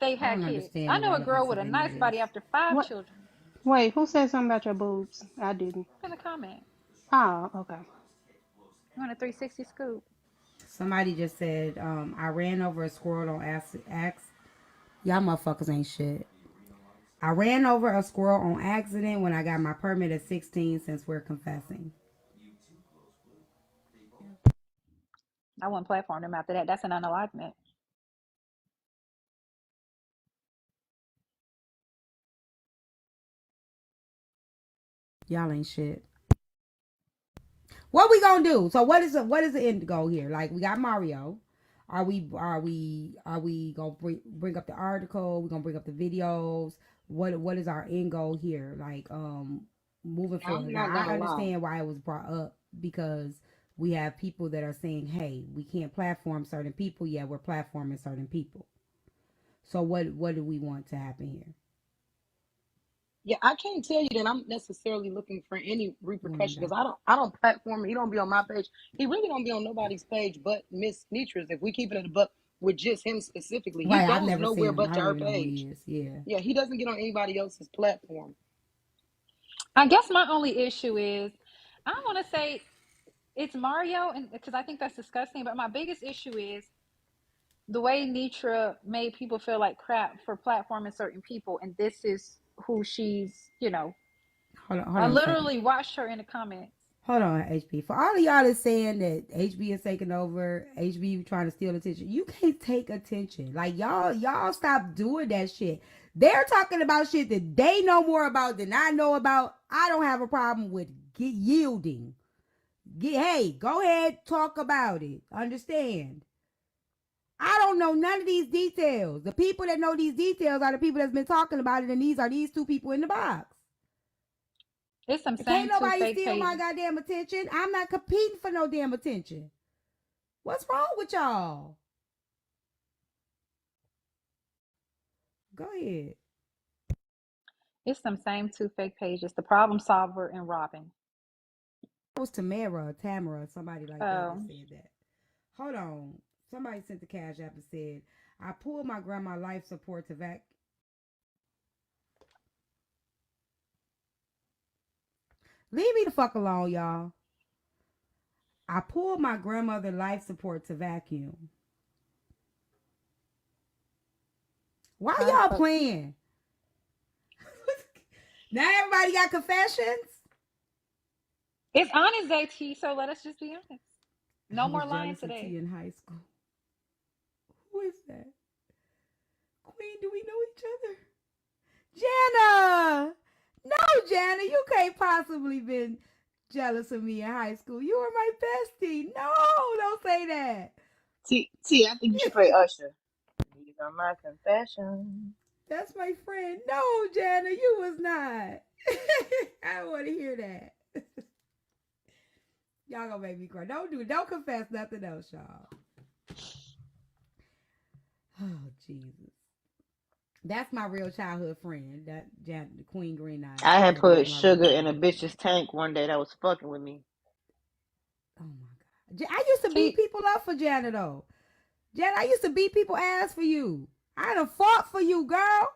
they've
I
had
don't
kids.
understand
I
the
know a girl
relevance
with
of
a
any of
nice
this.
body after 5 children.
Wait, who said something about your boobs? I didn't.
In the comment,
Oh, okay.
you want a 360 scoop?
Somebody just said, I ran over a squirrel on Axe. Y'all motherfuckers ain't shit. I ran over a squirrel on accident when I got my permit at 16 since we're confessing.
I wouldn't platform them after that. That's an unalivement.
Y'all ain't shit. What we gonna do? So what is the end goal here? Like, we got Mario. Are we gonna bring up the article? We gonna bring up the videos? What is our end goal here? Like, moving
I'm
forward. Now
not
I
gonna lie.
understand why it was brought up because we have people that are saying, hey, we can't platform certain people. Yeah, we're platforming certain people. So what do we want to happen here?
Yeah, I can't tell you that I'm necessarily looking for any
One more
repercussion because
time.
I don't platform him. He don't be on my page. He really don't be on nobody's page but Miss Nitra's. If we keep it at a buck with just him specifically, he
Right, I've
goes
never
nowhere
seen him.
but
I
to
don't
her
even know who he
page.
is. Yeah.
Yeah, he doesn't get on anybody else's platform.
I guess my only issue is I don't want to say it's Mario, and because I think that's disgusting. But my biggest issue is the way Nitra made people feel like crap for platforming certain people, and this is who she's.
Hold
I
on a second.
literally watched her in the comments.
Hold on, HB. For all of y'all that's saying that HB is taking over, HB trying to steal attention, you can't take attention. Like y'all stop doing that shit. They're talking about shit that they know more about than I know about. I don't have a problem with yielding. Hey, go ahead, talk about it. Understand? I don't know none of these details. The people that know these details are the people that's been talking about it, and these are these two people in the box.
It's some
Can't
same two
nobody
fake
steal my
pages.
goddamn attention. I'm not competing for no damn attention. What's wrong with y'all? Go ahead.
It's some same two fake pages. The problem solver and Robin.
It was Tamara, somebody like that said that. Hold on. Somebody sent the cash app and said, I pulled my grandma life support to vac. Leave me the fuck alone, y'all. I pulled my grandmother life support to vacuum. Why y'all playing? Now everybody got confessions?
It's honest day, T, so let us just be honest. No more lying today.
T in high school. Who is that? Queen, do we know each other? Jana! No, Jana, you can't possibly been jealous of me in high school. You were my bestie. No, don't say that.
T, I think you should play Usher. These are my confessions.
That's my friend. No, Jana, you was not. I don't want to hear that. Y'all gonna make me cry. Don't confess nothing else, y'all. Oh, Jesus. That's my real childhood friend. That the Queen Green Eyes.
I had put sugar in a bitch's tank one day that was fucking with me.
Oh my God. I used to beat people up for Janet though. Janet, I used to beat people ass for you. I done fought for you, girl.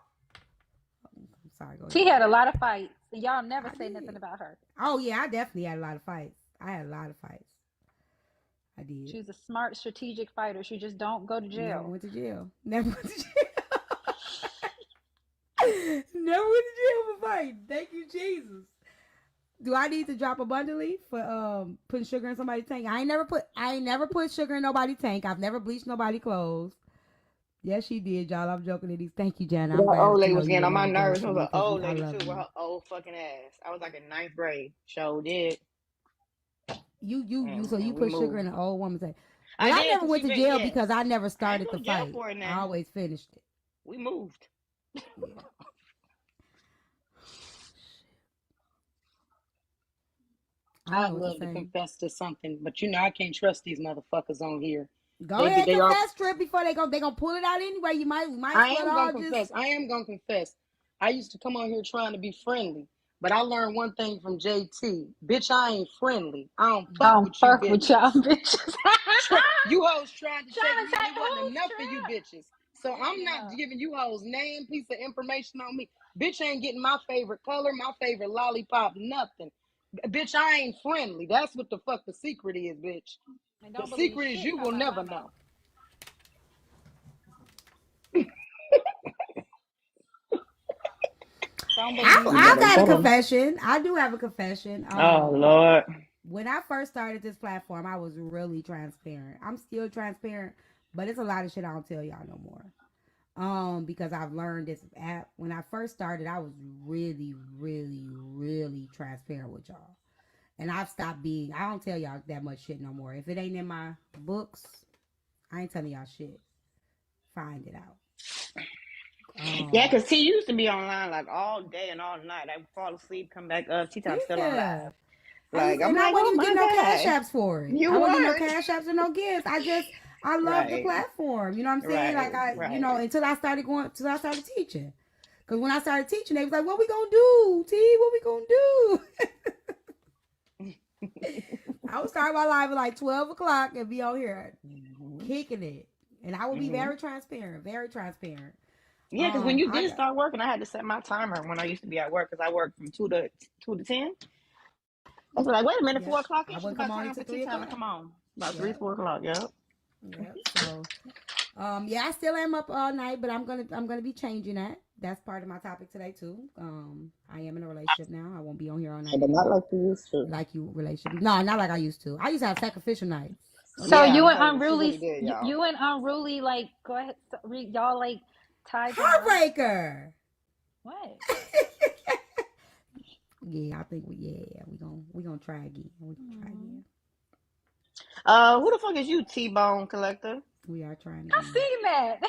I'm sorry, go ahead.
She had a lot of fights. Y'all never say nothing about her.
Oh yeah, I definitely had a lot of fights. I had a lot of fights. I did.
She was a smart, strategic fighter. She just don't go to jail.
Never went to jail. Never went to jail. Never went to jail for fighting. Thank you, Jesus. Do I need to drop a bundle leaf for putting sugar in somebody's tank? I ain't never put sugar in nobody's tank. I've never bleached nobody's clothes. Yes, she did, y'all. I'm joking at these. Thank you, Jana.
The old lady was getting on my
nerves.
She was an old lady too with her old fucking ass. I was like in 9th grade. Sure did.
So you put sugar in an old woman's tank. But I never went to jail because I never started the fight. I always finished it.
We moved.
Yeah.
I'd love to confess to something, but I can't trust these motherfuckers on here.
Go ahead, confess, Trip, before they gonna pull it out anyway. We might
I am gonna confess. I used to come on here trying to be friendly, but I learned one thing from JT. Bitch, I ain't friendly. I don't fuck with
y'all bitches.
You hoes tried to shake me. It wasn't enough for you bitches. So I'm not giving you hoes name, piece of information on me. Bitch ain't getting my favorite color, my favorite lollipop, nothing. Bitch, I ain't friendly. That's what the fuck the secret is, bitch. The secret is you will never know.
I got a confession. I do have a confession.
Oh, Lord.
When I first started this platform, I was really transparent. I'm still transparent, but it's a lot of shit I don't tell y'all no more. Because I've learned this app. When I first started, I was really, really, really transparent with y'all. And I've stopped being, I don't tell y'all that much shit no more. If it ain't in my books, I ain't telling y'all shit. Find it out.
Yeah, because T used to be online like all day and all night. I would fall asleep, come back up. T I'm still on live. Like, I'm like,
I wasn't
oh
even
my
getting no
God.
cash apps for it.
You
I wasn't
weren't.
getting no cash apps or no gifts. I love the platform. You know what I'm saying? Until I started teaching. Because when I started teaching, they was like, what we gonna do, T? What we gonna do? I would start my live at like 12 o'clock and be on here kicking it. And I would be very transparent, very transparent.
Yeah, because when you did start working, I had to set my timer when I used to be at work because I worked from 2 to 10. I was like, wait a minute, 4 o'clock. I wouldn't come on until 3 o'clock. Come on, about 3, 4 o'clock. Yep.
So, I still am up all night, but I'm gonna be changing that. that's part of my topic today too. I am in a relationship now. I won't be on here all night
But not
anymore.
like you used to.
Like you relationship. No, not like I used to. I used to have sacrificial nights.
So
Okay.
Yeah,
you
I'm
and
telling you, she
Unruly,
really did, y'all.
you and Unruly, like, go ahead, y'all like ties and love.
Heartbreaker.
What?
Yeah, I think we gonna try again. We gonna try again.
Who the fuck is you, T-Bone Collector?
We are trying
I
again.
seen that.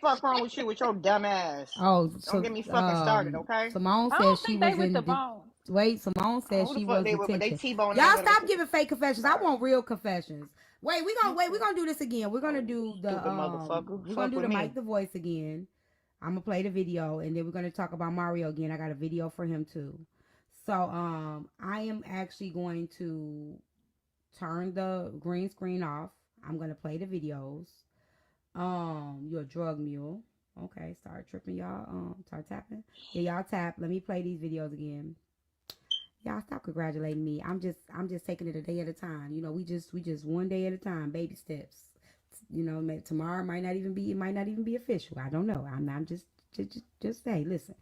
Fuck wrong with you with your dumb ass?
Oh,
Don't
so
get me fucking started, okay?
Simone
I
said
don't
she
think they
was
with the
in.
bone.
Wait, Simone said
Who the
she
fuck
was
they with? But they
detention.
T-Bone
Y'all
nigga.
stop giving fake confessions. I
Sorry.
want real confessions. Wait, we're gonna do this again. We're gonna
Oh,
do the
stupid motherfucker.
we're gonna
Fuck
do
with
the
me.
Mike the Voice again. I'm gonna play the video and then we're gonna talk about Mario again. I got a video for him too. So I am actually going to turn the green screen off. I'm gonna play the videos. You're a drug mule. Okay, start tripping, y'all. Start tapping. Yeah, y'all tap. Let me play these videos again. Y'all stop congratulating me. I'm just taking it a day at a time. You know, we just one day at a time, baby steps. You know, maybe tomorrow might not even be official. I don't know. I'm just say, listen.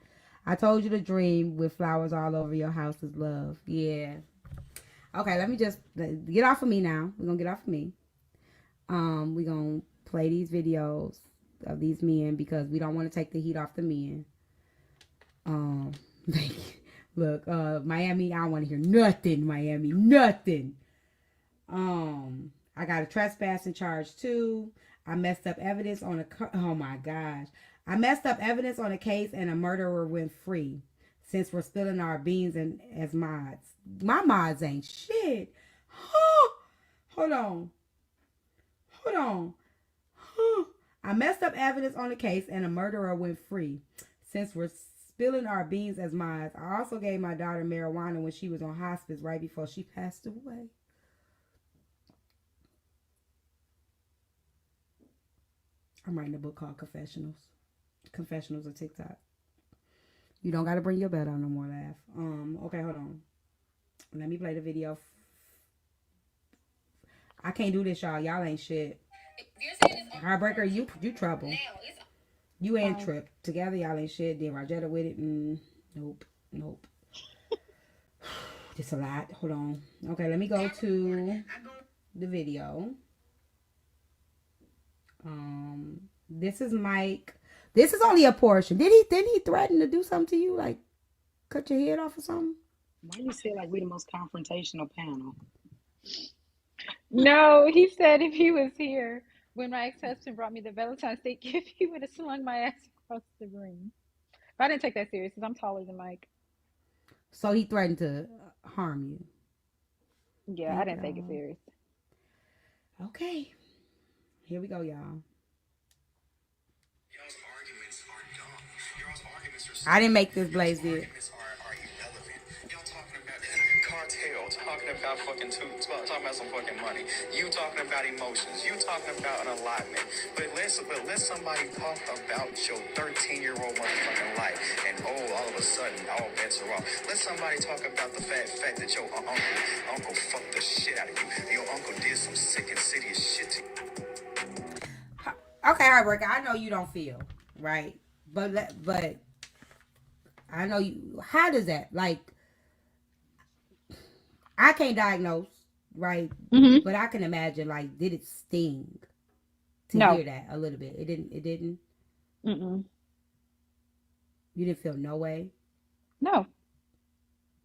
I told you to dream with flowers all over your house is love. Yeah. Okay, let me just get off of me now. We're gonna get off of me. We're gonna play these videos of these men because we don't want to take the heat off the men. Um, look, Miami, I don't want to hear nothing. Miami, nothing. I got a trespassing charge too. I messed up evidence on oh my gosh. I messed up evidence on a case and a murderer went free. Since we're spilling our beans and as mods. My mods ain't shit. Hold on. Hold on. I messed up evidence on the case and a murderer went free. Since we're spilling our beans as mods, I also gave my daughter marijuana when she was on hospice right before she passed away. I'm writing a book called Confessionals. Confessionals of TikTok. You don't gotta bring your bed out no more, laugh. Okay, hold on. Let me play the video. I can't do this, y'all. Y'all ain't shit. Heartbreaker, you trouble. You and Trip. Together, y'all ain't shit. Then Rajetta with it. Nope. Just a lot. Hold on. Okay, let me go to the video. This is Mike. This is only a portion. Didn't he threaten to do something to you? Like cut your head off or something?
Why you feel like we the most confrontational panel?
No, he said if he was here when my ex-husband brought me the Valentine's Day gift, he would have slung my ass across the room. But I didn't take that serious because I'm taller than Mike.
So he threatened to harm you.
Yeah, I didn't take it serious.
Okay. Here we go, y'all.
Y'all's arguments are dumb. Y'all's arguments are stupid.
I didn't make this, Blaze
Y'all's
did.
arguments are irrelevant. Y'all talking about cartel, talking about fucking talking about some fucking money. You talking about emotions. You talking about an alignment. But let somebody talk about your 13-year-old motherfucking life, and all of a sudden all bets are off. Let somebody talk about the fact that your uncle fucked the shit out of you. Your uncle did some sick, insidious shit to you.
Okay, Heartbreaker, I know you don't feel right, but I know you. How does that, like? I can't diagnose, right?
Mm-hmm.
But I can imagine, like, did it sting to
No.
hear that a little bit? It didn't.
Mm-mm.
You didn't feel no way.
No.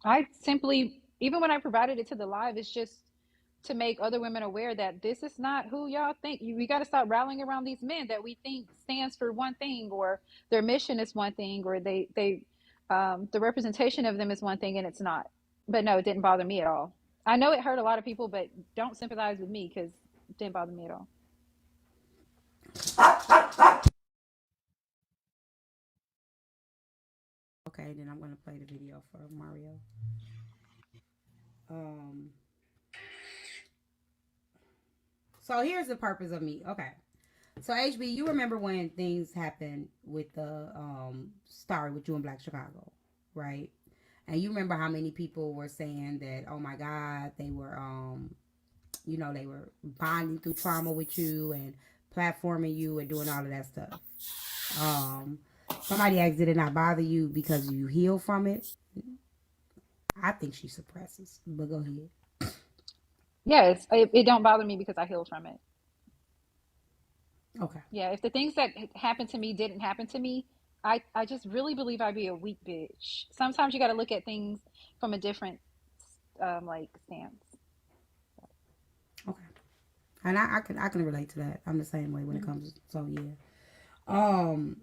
I simply, even when I provided it to the live, it's just to make other women aware that this is not who y'all think. We got to stop rallying around these men that we think stands for one thing, or their mission is one thing, or the representation of them is one thing, and it's not. But no, it didn't bother me at all. I know it hurt a lot of people, but don't sympathize with me because it didn't bother me at all.
Okay, then I'm gonna play the video for Mario. So here's the purpose of me. Okay. So HB, you remember when things happened with the story with you in Black Chicago, right? And you remember how many people were saying that, oh my God, they were they were bonding through trauma with you and platforming you and doing all of that stuff. Somebody asked, did it not bother you because you heal from it? I think she suppresses, but go ahead.
Yes, it don't bother me because I healed from it.
Okay.
Yeah, if the things that happened to me didn't happen to me, I just really believe I'd be a weak bitch. Sometimes you got to look at things from a different like stance.
Okay. And I can relate to that. I'm the same way when it comes. So yeah. Um,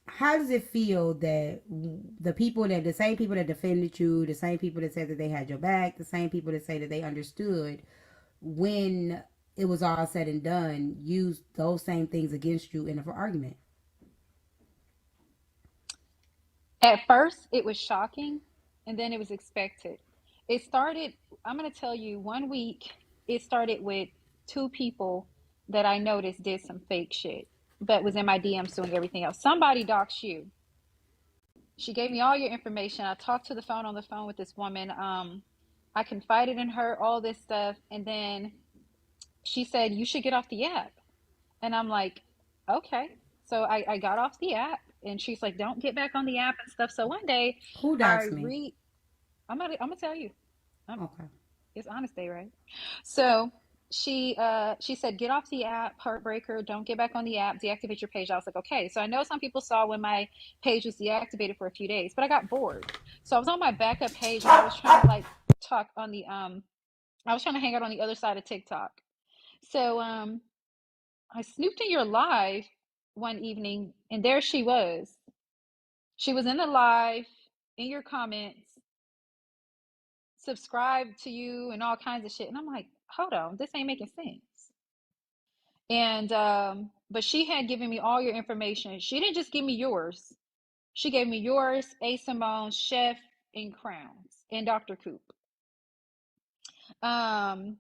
how does it feel that the same people that defended you, the same people that said that they had your back, the same people that say that they understood, when it was all said and done, used those same things against you in an argument?
At first, it was shocking, and then it was expected. It started, I'm going to tell you, one week, it started with two people that I noticed did some fake shit, but was in my DMs doing everything else. Somebody doxed you. She gave me all your information. I talked to the phone on the phone with this woman. I confided in her, all this stuff. And then she said, you should get off the app. And I'm like, okay. So I got off the app and she's like, don't get back on the app and stuff. So one day
Who
I
doxed me?
read, I'm gonna tell you.
Okay.
It's honest day, right? So she said, get off the app, heartbreaker, don't get back on the app, deactivate your page. I was like, okay. So I know some people saw when my page was deactivated for a few days, but I got bored. So I was on my backup page and I was trying to like talk on the I was trying to hang out on the other side of TikTok. So I snooped in your live one evening and there she was. She was in the live in your comments, subscribe to you and all kinds of shit. And I'm like, hold on, this ain't making sense. And but she had given me all your information. She didn't just give me yours. She gave me yours, A Simone, Chef, and Crowns, and Dr. Coop. Um,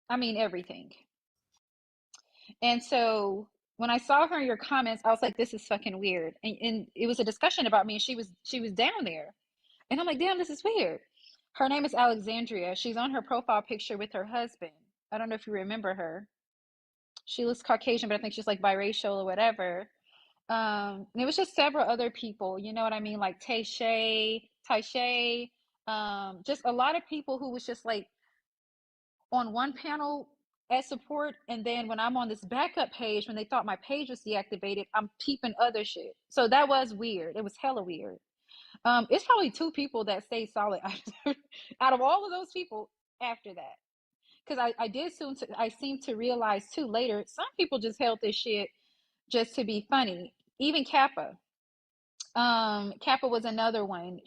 I mean everything. And so when I saw her in your comments, I was like, this is fucking weird. And it was a discussion about me, and she was down there. And I'm like, damn, this is weird. Her name is Alexandria. She's on her profile picture with her husband. I don't know if you remember her. She looks Caucasian, but I think she's like biracial or whatever. And it was just several other people, you know what I mean? Like Taishay, just a lot of people who was just like on one panel as support. And then when I'm on this backup page, when they thought my page was deactivated, I'm peeping other shit. So that was weird. It was hella weird. It's probably two people that stayed solid out of all of those people after that. Because I seem to realize too later, some people just held this shit just to be funny. Even Kappa. Kappa was another one.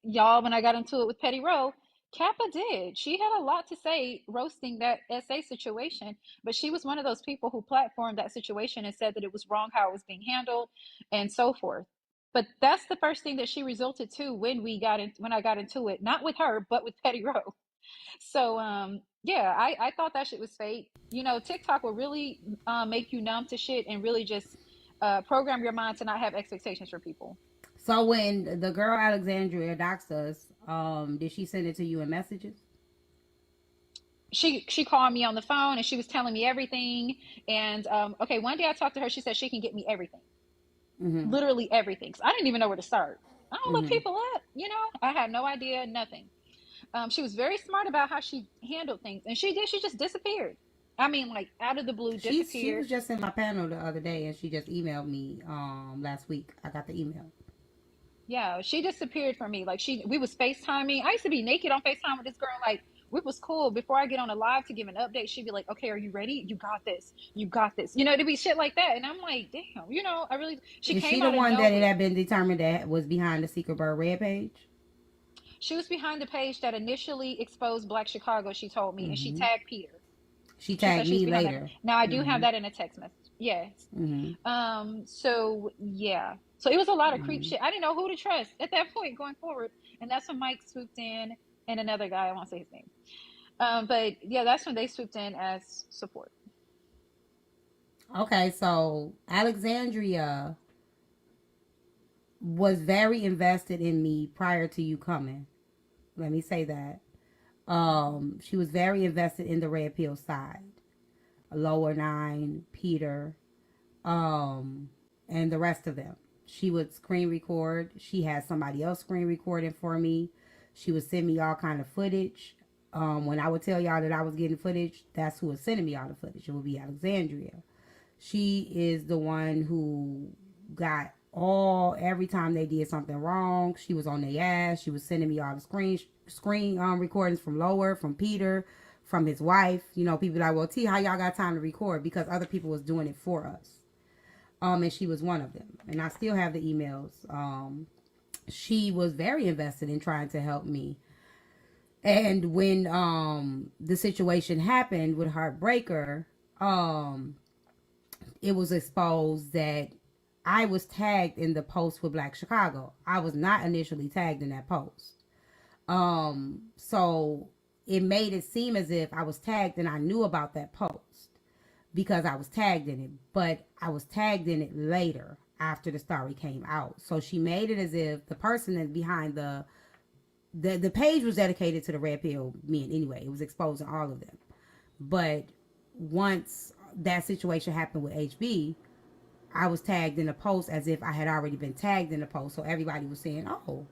Y'all, when I got into it with Petty Row, Kappa did. She had a lot to say roasting that SA situation, but she was one of those people who platformed that situation and said that it was wrong how it was being handled and so forth. But that's the first thing that she resulted to when I got into it, not with her, but with Petty Row. So yeah, I thought that shit was fake. You know, TikTok will really make you numb to shit and really just program your mind to not have expectations for people.
So when the girl Alexandria doxed us, did she send it to you in messages?
She called me on the phone and she was telling me everything. And okay, one day I talked to her. She said she can get me everything,
Mm-hmm.
literally everything. So I didn't even know where to start. I don't look
Mm-hmm.
people up, you know. I had no idea, nothing. She was very smart about how she handled things, and she did. She just disappeared. I mean, like out of the blue,
She
disappeared.
was just in my panel the other day, and she just emailed me last week. I got the email.
Yeah, she disappeared from me. Like we was FaceTiming. I used to be naked on FaceTime with this girl. Like we was cool. Before I get on a live to give an update, she'd be like, "Okay, are you ready? You got this. You got this." You know, to be shit like that. And I'm like, "Damn." You know, I really. She
Is she
came
the
out of
one that it had
nowhere.
been determined that was behind the Secret Bird Red page?
She was behind the page that initially exposed Black Chicago. She told me, and she
Mm-hmm.
tagged Peter.
She
She said
tagged
she was
me
behind that.
later.
Now I do have
Mm-hmm.
that in a text message. Yes.
Mm-hmm.
So yeah. So it was a lot of creep
Mm-hmm.
shit. I didn't know who to trust at that point going forward. And that's when Mike swooped in and another guy, I won't say his name. But yeah, that's when they swooped in as support.
Okay, so Alexandria was very invested in me prior to you coming. Let me say that. She was very invested in the red pill side. Lower Nine, Peter. and the rest of them. She would screen record. She had somebody else screen recording for me. She would send me all kind of footage. When I would tell y'all that I was getting footage, that's who was sending me all the footage. It would be Alexandria. She is the one who got every time they did something wrong, she was on their ass. She was sending me all the screen recordings from Lower, from Peter, from his wife. You know, people like, well, T, how y'all got time to record? Because other people was doing it for us. And she was one of them. And I still have the emails. She was very invested in trying to help me. And when the situation happened with Heartbreaker, it was exposed that I was tagged in the post with Black Chicago. I was not initially tagged in that post. So it made it seem as if I was tagged and I knew about that post because I was tagged in it, but I was tagged in it later after the story came out. So she made it as if the person that behind the page was dedicated to the red pill men anyway. It was exposing all of them. But once that situation happened with HB, I was tagged in a post as if I had already been tagged in a post. So everybody was saying, oh,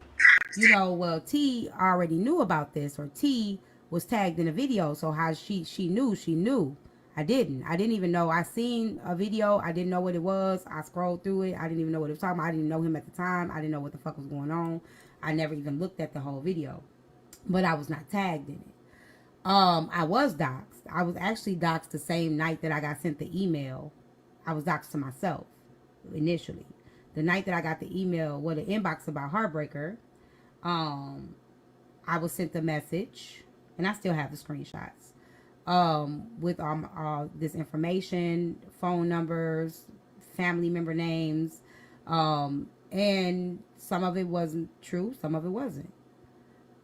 you know, well, T already knew about this, or T was tagged in a video. So how she knew. I didn't even know. I seen a video. I didn't know what it was. I scrolled through it. I didn't even know what it was talking about. I didn't know him at the time. I didn't know what the fuck was going on. I never even looked at the whole video, but I was not tagged in it. I was doxxed. I was actually doxxed the same night that I got sent the email. I was doxxed to myself initially. The night that I got the email with an inbox about Heartbreaker, I was sent the message, and I still have the screenshots, with all this information, phone numbers, family member names, and some of it wasn't true, some of it wasn't.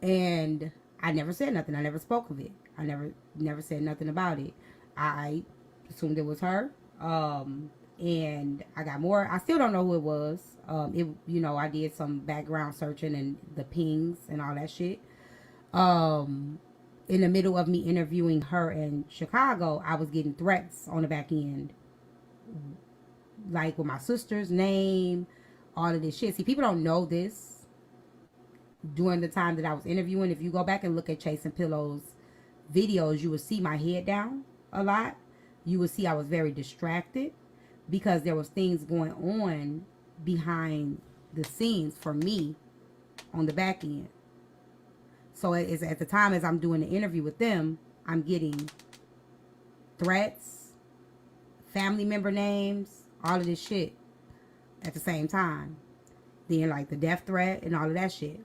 And I never said nothing. I never spoke of it. I never said nothing about it. I assumed it was her. And I got more. I still don't know who it was. I did some background searching and the pings and all that shit. In the middle of me interviewing her in Chicago, I was getting threats on the back end, like with my sister's name, all of this shit. See, people don't know this. During the time that I was interviewing, if you go back and look at Chasing Pillows videos, you will see my head down a lot. You will see I was very distracted because there was things going on behind the scenes for me on the back end. So at the time as I'm doing the interview with them, I'm getting threats, family member names, all of this shit at the same time. Then like the death threat and all of that shit.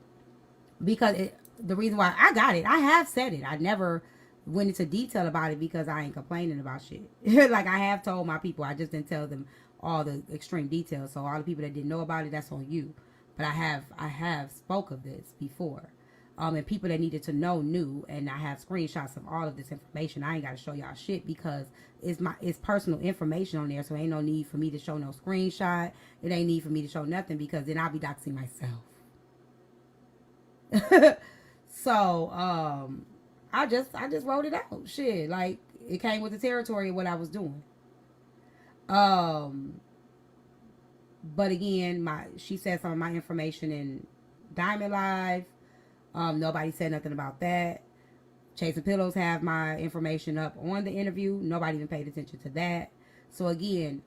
Because the reason why I got it, I have said it. I never went into detail about it because I ain't complaining about shit. Like I have told my people, I just didn't tell them all the extreme details. So all the people that didn't know about it, that's on you. But I have spoke of this before. And people that needed to know knew, and I have screenshots of all of this information. I ain't got to show y'all shit because it's personal information on there, so ain't no need for me to show no screenshot. It ain't need for me to show nothing because then I'll be doxing myself. So I just wrote it out. Shit, like it came with the territory of what I was doing. But again, she said some of my information in Diamond Live. Nobody said nothing about that. Chasing Pillows have my information up on the interview. Nobody even paid attention to that. So again,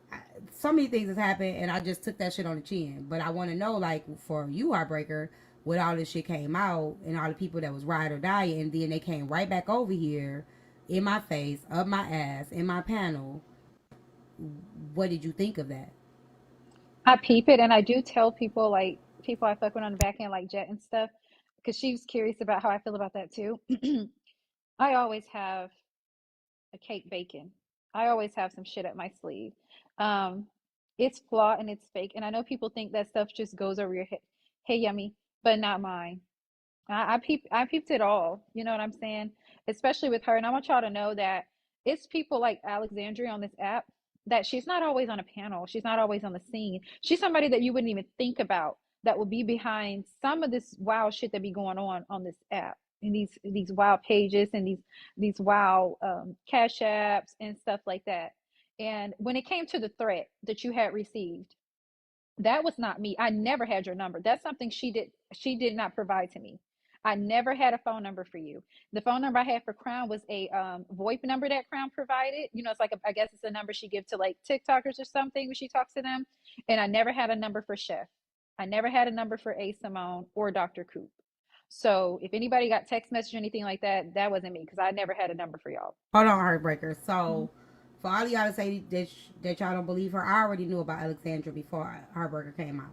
so many things has happened, and I just took that shit on the chin. But I want to know, like, for you, Heartbreaker, when all this shit came out, and all the people that was ride or die, and then they came right back over here, in my face, up my ass, in my panel. What did you think of that?
I peep it, and I do tell people, like people I fuck with on the back end, like Jet and stuff, because she's curious about how I feel about that too. I always have a cake bacon. I always have some shit up my sleeve. Um, it's flawed and it's fake, and I know people think that stuff just goes over your head. Hey, yummy, but not mine. I peeped it all. You know what I'm saying? Especially with her. And I want y'all to know that it's people like Alexandria on this app that she's not always on a panel. She's not always on the scene. She's somebody that you wouldn't even think about that would be behind some of this wild shit that be going on this app. And these wild pages and these wild cash apps and stuff like that. And when it came to the threat that you had received, that was not me. I never had your number. That's something she did not provide to me. I never had a phone number for you. The phone number I had for Crown was a VoIP number that Crown provided. You know, it's like I guess it's a number she gives to like TikTokers or something when she talks to them. And I never had a number for Chef. I never had a number for A Simone or Dr. Coop. So if anybody got text message or anything like that, that wasn't me because I never had a number for y'all.
Hold on, Heartbreaker.
Mm-hmm.
So, for all of y'all to say that y'all don't believe her, I already knew about Alexandra before Heartbreaker came out.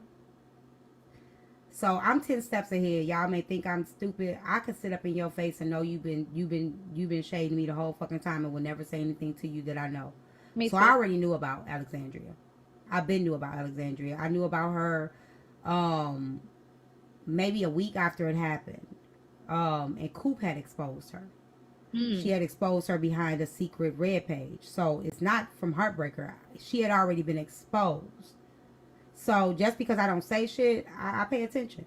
So I'm 10 steps ahead. Y'all may think I'm stupid. I could sit up in your face and know you've been shading me the whole fucking time and will never say anything to you that I know.
Me
So
too.
I already knew about Alexandria. I've been knew about Alexandria. I knew about her maybe a week after it happened. And Coop had exposed her. She had exposed her behind a secret red page. So it's not from Heartbreaker. She had already been exposed. So just because I don't say shit, I pay attention.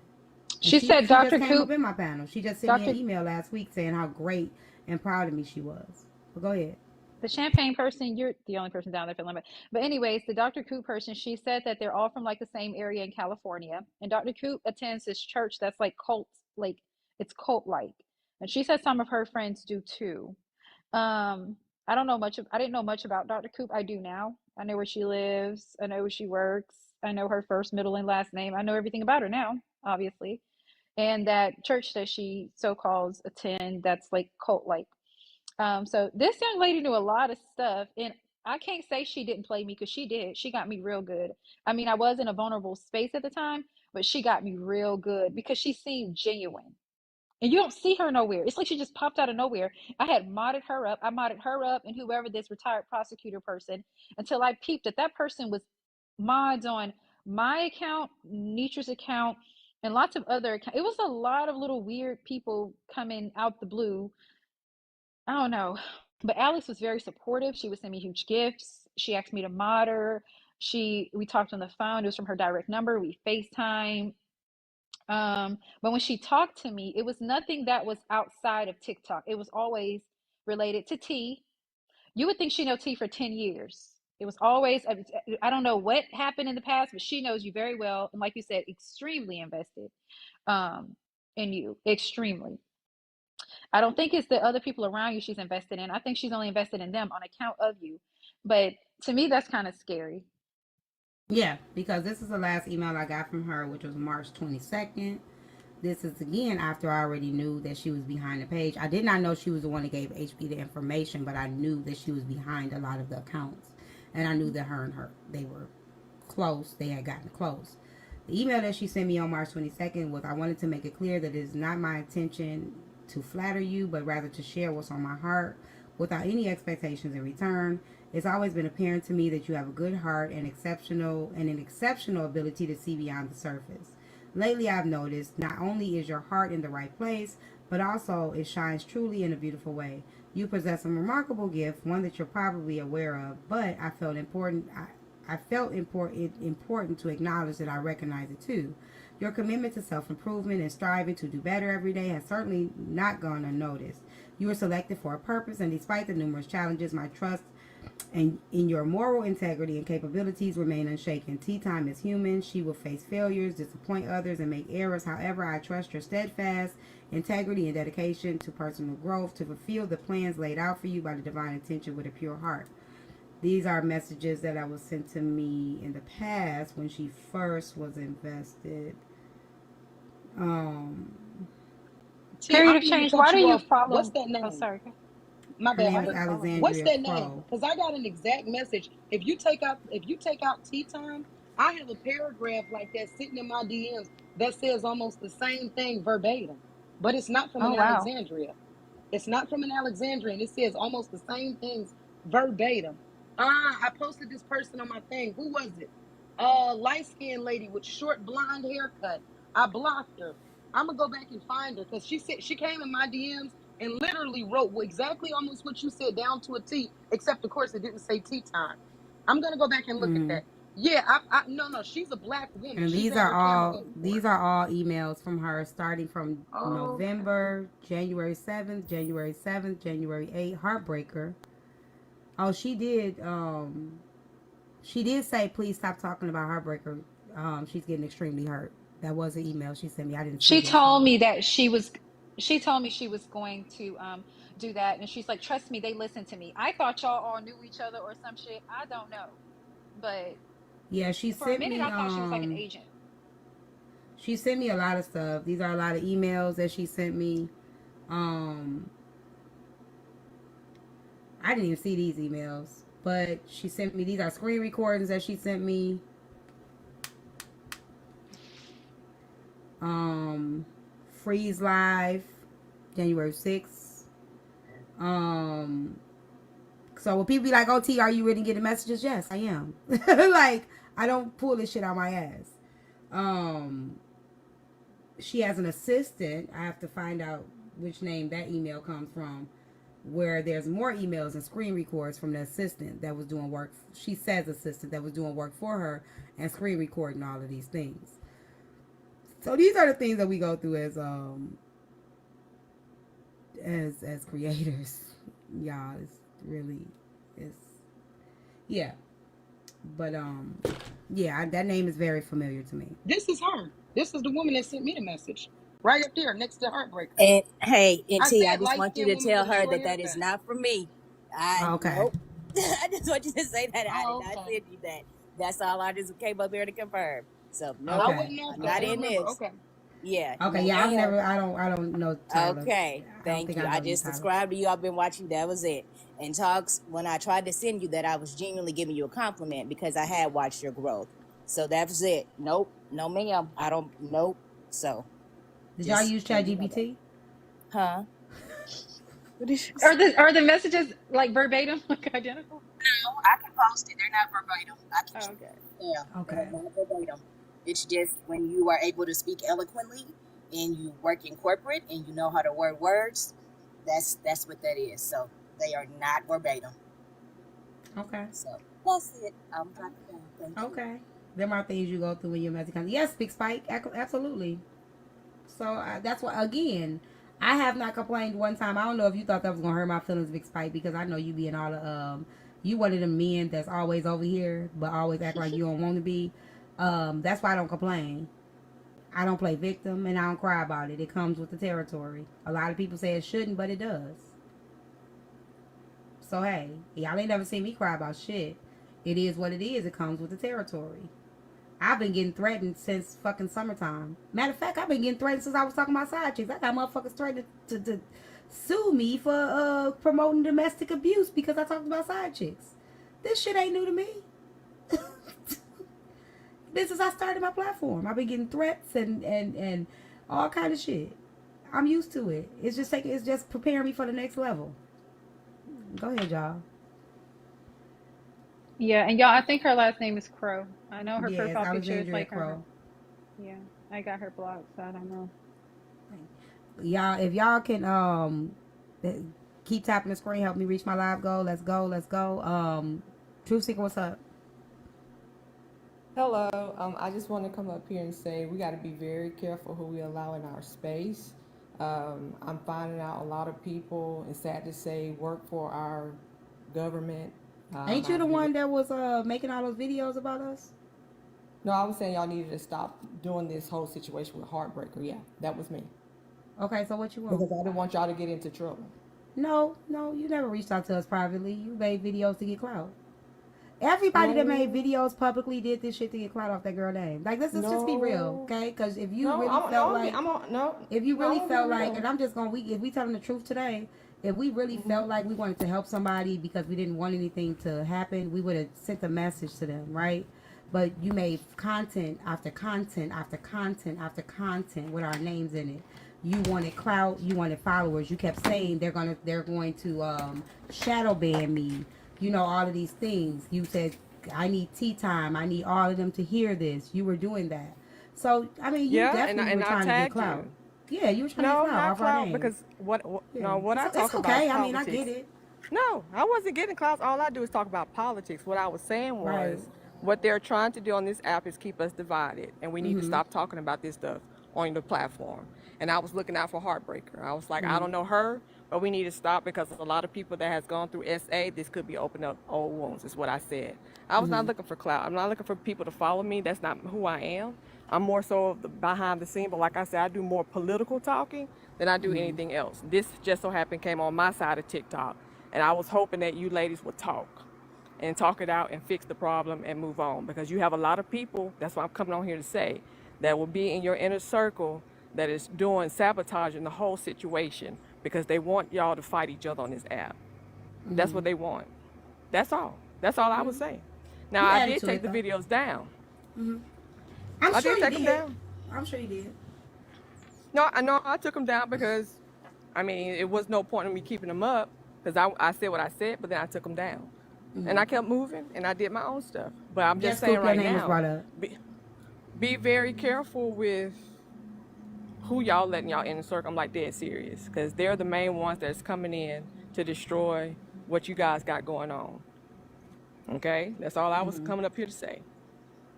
And
She said
she just
Dr.
came
Coop.
up in my panel. She just sent me
Dr.
an email last week saying how great and proud of me she was. But go ahead.
The Champagne person, you're the only person down there feeling it. But anyways, the Dr. Coop person, she said that they're all from like the same area in California. And Dr. Coop attends this church that's like it's cult like. And she said some of her friends do too. I didn't know much about Dr. Coop. I do now. I know where she lives. I know where she works. I know her first, middle, and last name. I know everything about her now, obviously. And that church that she so calls attend, that's like cult like. So this young lady knew a lot of stuff, and I can't say she didn't play me because she did. She got me real good. I mean, I was in a vulnerable space at the time, but she got me real good because she seemed genuine. And you don't see her nowhere. It's like she just popped out of nowhere. I had modded her up. I modded her up and whoever this retired prosecutor person until I peeped that that person was mods on my account, Nitra's account, and lots of other accounts. It was a lot of little weird people coming out the blue. I don't know. But Alex was very supportive. She would send me huge gifts. She asked me to mod her. We talked on the phone. It was from her direct number. We FaceTime. But when she talked to me, it was nothing that was outside of TikTok. It was always related to T. You would think she know T for 10 years. It was always, I don't know what happened in the past, but she knows you very well. And like you said, extremely invested um, in you. Extremely. I don't think it's the other people around you she's invested in. I think she's only invested in them on account of you. But to me, that's kind of scary.
Yeah, because this is the last email I got from her, which was March 22nd. This is again after I already knew that she was behind the page. I did not know she was the one that gave HB the information, but I knew that she was behind a lot of the accounts. And I knew that they were close. They had gotten close. The email that she sent me on March 22nd was, I wanted to make it clear that it is not my intention to flatter you, but rather to share what's on my heart without any expectations in return. It's always been apparent to me that you have a good heart and an exceptional ability to see beyond the surface. Lately, I've noticed not only is your heart in the right place, but also it shines truly in a beautiful way. You possess a remarkable gift, one that you're probably aware of, but I felt important to acknowledge that I recognize it too. Your commitment to self-improvement and striving to do better every day has certainly not gone unnoticed. You were selected for a purpose, and despite the numerous challenges, my trust and in your moral integrity and capabilities remain unshaken. Tyme is human. She will face failures, disappoint others, and make errors. However, I trust your steadfast integrity and dedication to personal growth to fulfill the plans laid out for you by the divine intention with a pure heart. These are messages that was sent to me in the past when she first was invested.
Period
I
of
didn't mean to
change. Why
cut
do
you
you
off. What's
follow?
that
Oh,
name?
sorry.
My
Her
bad,
name is
Heartbreaker. What's
Alexandria
that name?
Crow.
Because I got an exact message. If you take out tea time, I have a paragraph like that sitting in my DMs that says almost the same thing verbatim, but it's not from
Oh,
an
wow.
Alexandria. It's not from an Alexandrian. It says almost the same things verbatim. I posted this person on my thing. Who was it? Light skinned lady with short blonde haircut. I blocked her. I'm gonna go back and find her because she came in my DMs and literally wrote exactly almost what you said down to a T, except of course it didn't say tea time. I'm gonna go back and look at
Mm-hmm.
that. Yeah, no, she's a black woman.
And
She's
these
had
are
her camera
all
on before.
these are all emails from her starting from
Okay.
November, January 7th, January 7th, January 8th, Heartbreaker. Oh, she did. She did say, "Please stop talking about Heartbreaker. She's getting extremely hurt." That was an email she sent me. I didn't see
She
this though.
told me that she told me she was going to do that, and she's like, trust me, they listen to me. I thought y'all all knew each other or some shit. I don't know. But
Yeah, she
for a
sent
minute
me.
I thought she was like an agent.
She sent me a lot of stuff. These are a lot of emails that she sent me. Um, I didn't even see these emails, but she sent me. These are screen recordings that she sent me. Freeze Live, January 6th. So when people be like, "Oh, T, are you really getting messages?" Yes, I am. Like, I don't pull this shit out my ass. She has an assistant. I have to find out which name that email comes from. Where there's more emails and screen records from the assistant that was doing work. She says assistant that was doing work for her and screen recording all of these things. So these are the things that we go through as creators. Y'all, it's yeah. But yeah, that name is very familiar to me.
This is her. This is the woman that sent me the message. Right up there next to Heartbreaker.
And hey, and
I
T, I
said
just
light
want you
skinned
to
woman
tell
with a
her
short
that that is
haircut.
not from me.
Okay.
Nope. I just want you to say that I did
Oh,
not
okay.
send you that. That's all. I just came up here to confirm. So
I
nope,
Okay.
wouldn't know
I'm
because I
not
can't
in
remember.
this.
Okay.
Yeah,
Okay,
no
yeah,
ma'am.
I don't know Tyler.
Okay,
I don't
thank
think
you.
I
I
know you,
just
Tyler.
subscribed to you. I've been watching. That was it. And talks when I tried to send you that, I was genuinely giving you a compliment because I had watched your growth. So that was it. Nope, no ma'am. I don't. Nope. So
Did y'all
just
use
so you know that.
ChatGPT?
Huh? What did you
Are
say?
the messages like verbatim, like identical?
No, I can post it. They're not verbatim. I can
Oh,
show
okay.
you. Yeah, they're
Okay.
not verbatim. It's just when you are able to speak eloquently and you work in corporate and you know how to word words, that's what that is. So they are not verbatim.
Okay.
So that's it. I'm dropping down. Thank you.
Okay. Them are things you go through when you're messy content. Yes, Big Spike. Absolutely. So that's why, again, I have not complained one time. I don't know if you thought that was gonna hurt my feelings, Big Spike, because I know you being all the you one of them men that's always over here, but always act like you don't want to be. That's why I don't complain. I don't play victim and I don't cry about it. It comes with the territory. A lot of people say it shouldn't, but it does. So hey, y'all ain't never seen me cry about shit. It is what it is. It comes with the territory. I've been getting threatened since fucking summertime. Matter of fact, I've been getting threatened since I was talking about side chicks. I got motherfuckers threatening to sue me for promoting domestic abuse because I talked about side chicks. This shit ain't new to me. This is I started my platform. I've been getting threats and all kind of shit. I'm used to it. It's just preparing me for the next level. Go ahead, y'all.
Yeah, and y'all, I think her last name is Crow. I know her
Yes,
profile picture is
Alexandria
like her.
Crow.
Yeah, I got her blocked, so I don't know.
Y'all, if y'all can keep tapping the screen, help me reach my live goal. Let's go, let's go. Truth Seeker, what's up?
Hello. I just want to come up here and say we got to be very careful who we allow in our space. I'm finding out a lot of people, and sad to say, work for our government.
Ain't you the one that was making all those videos about us?
No, I was saying y'all needed to stop doing this whole situation with Heartbreaker. Yeah, that was me.
Okay, so what you want?
Because I didn't want y'all to get into trouble.
No, you never reached out to us privately. You made videos to get clout. Everybody that made videos publicly did this shit to get clout off that girl name. Like, let's just be real, okay? Because if you really felt like, and I'm just gonna, if we telling the truth today, if we really felt like we wanted to help somebody because we didn't want anything to happen, we would have sent a message to them, right? But you made content after content after content after content with our names in it. You wanted clout, you wanted followers. You kept saying they're going to shadow ban me. You know, all of these things. You said, I need tea time. I need all of them to hear this. You were doing that. So, I mean, you definitely were trying to get clout. Yeah, you were trying to get clout off our name.
Because what
Yeah.
what I talk
it's
about
okay.
is
I
politics.
mean, I get it.
No, I wasn't getting clout. All I do is talk about politics. What I was saying was what they're trying to do on this app is keep us divided, and we need to stop talking about this stuff. on the platform. And I was looking out for Heartbreaker. I was like, I don't know her, but we need to stop because a lot of people that has gone through SA, this could be opening up old wounds, is what I said. I was not looking for clout. I'm not looking for people to follow me. That's not who I am. I'm more so of the behind the scene, but like I said, I do more political talking than I do anything else. This just so happened came on my side of TikTok, and I was hoping that you ladies would talk it out and fix the problem and move on, because you have a lot of people, that's what I'm coming on here to say, that will be in your inner circle that is doing sabotaging the whole situation because they want y'all to fight each other on this app. That's what they want. That's all I would say. Now,
He
I
added
did
to
take
it
the
though.
videos down.
I'm
I
sure
did
he
take them
did.
down.
I'm sure he did.
No, I know I took them down because, I mean, it was no point in me keeping them up because I said what I said, but then I took them down. And I kept moving and I did my own stuff. But I'm just
Yes,
saying
Scoop, your
right
name was
now,
brought up.
be very careful with who y'all letting y'all in the circle. I'm like dead serious because they're the main ones that's coming in to destroy what you guys got going on. Okay, that's all I was coming up here to say.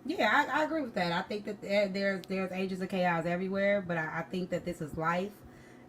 Yeah, I agree with that. I think that there's agents of chaos everywhere, but I think that this is life,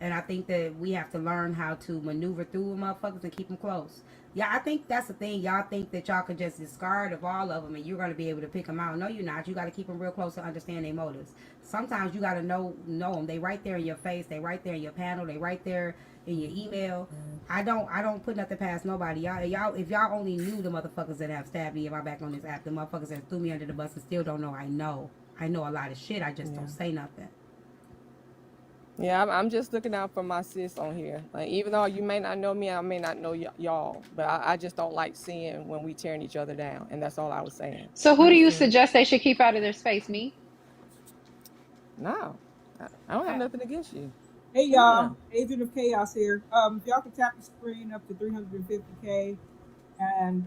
and I think that we have to learn how to maneuver through them motherfuckers and keep them close. Yeah, I think that's the thing. Y'all think that y'all can just discard of all of them and you're gonna be able to pick them out. No, you're not. You got to keep them real close to understand their motives. Sometimes you got to know them. They right there in your face. They right there in your panel. They right there in your email. I don't put nothing past nobody. If y'all only knew the motherfuckers that have stabbed me in my back on this app, the motherfuckers that threw me under the bus and still don't know. I know a lot of shit. I just don't say nothing.
Yeah, I'm just looking out for my sis on here. Like, even though you may not know me, I may not know y'all, but I just don't like seeing when we tearing each other down, and that's all I was saying.
So who do you
Understood.
suggest they should keep out of their space? Me?
No, I don't have nothing against you.
Hey
Yeah.
y'all, Agent of Chaos here. If y'all could tap the screen up to 350K and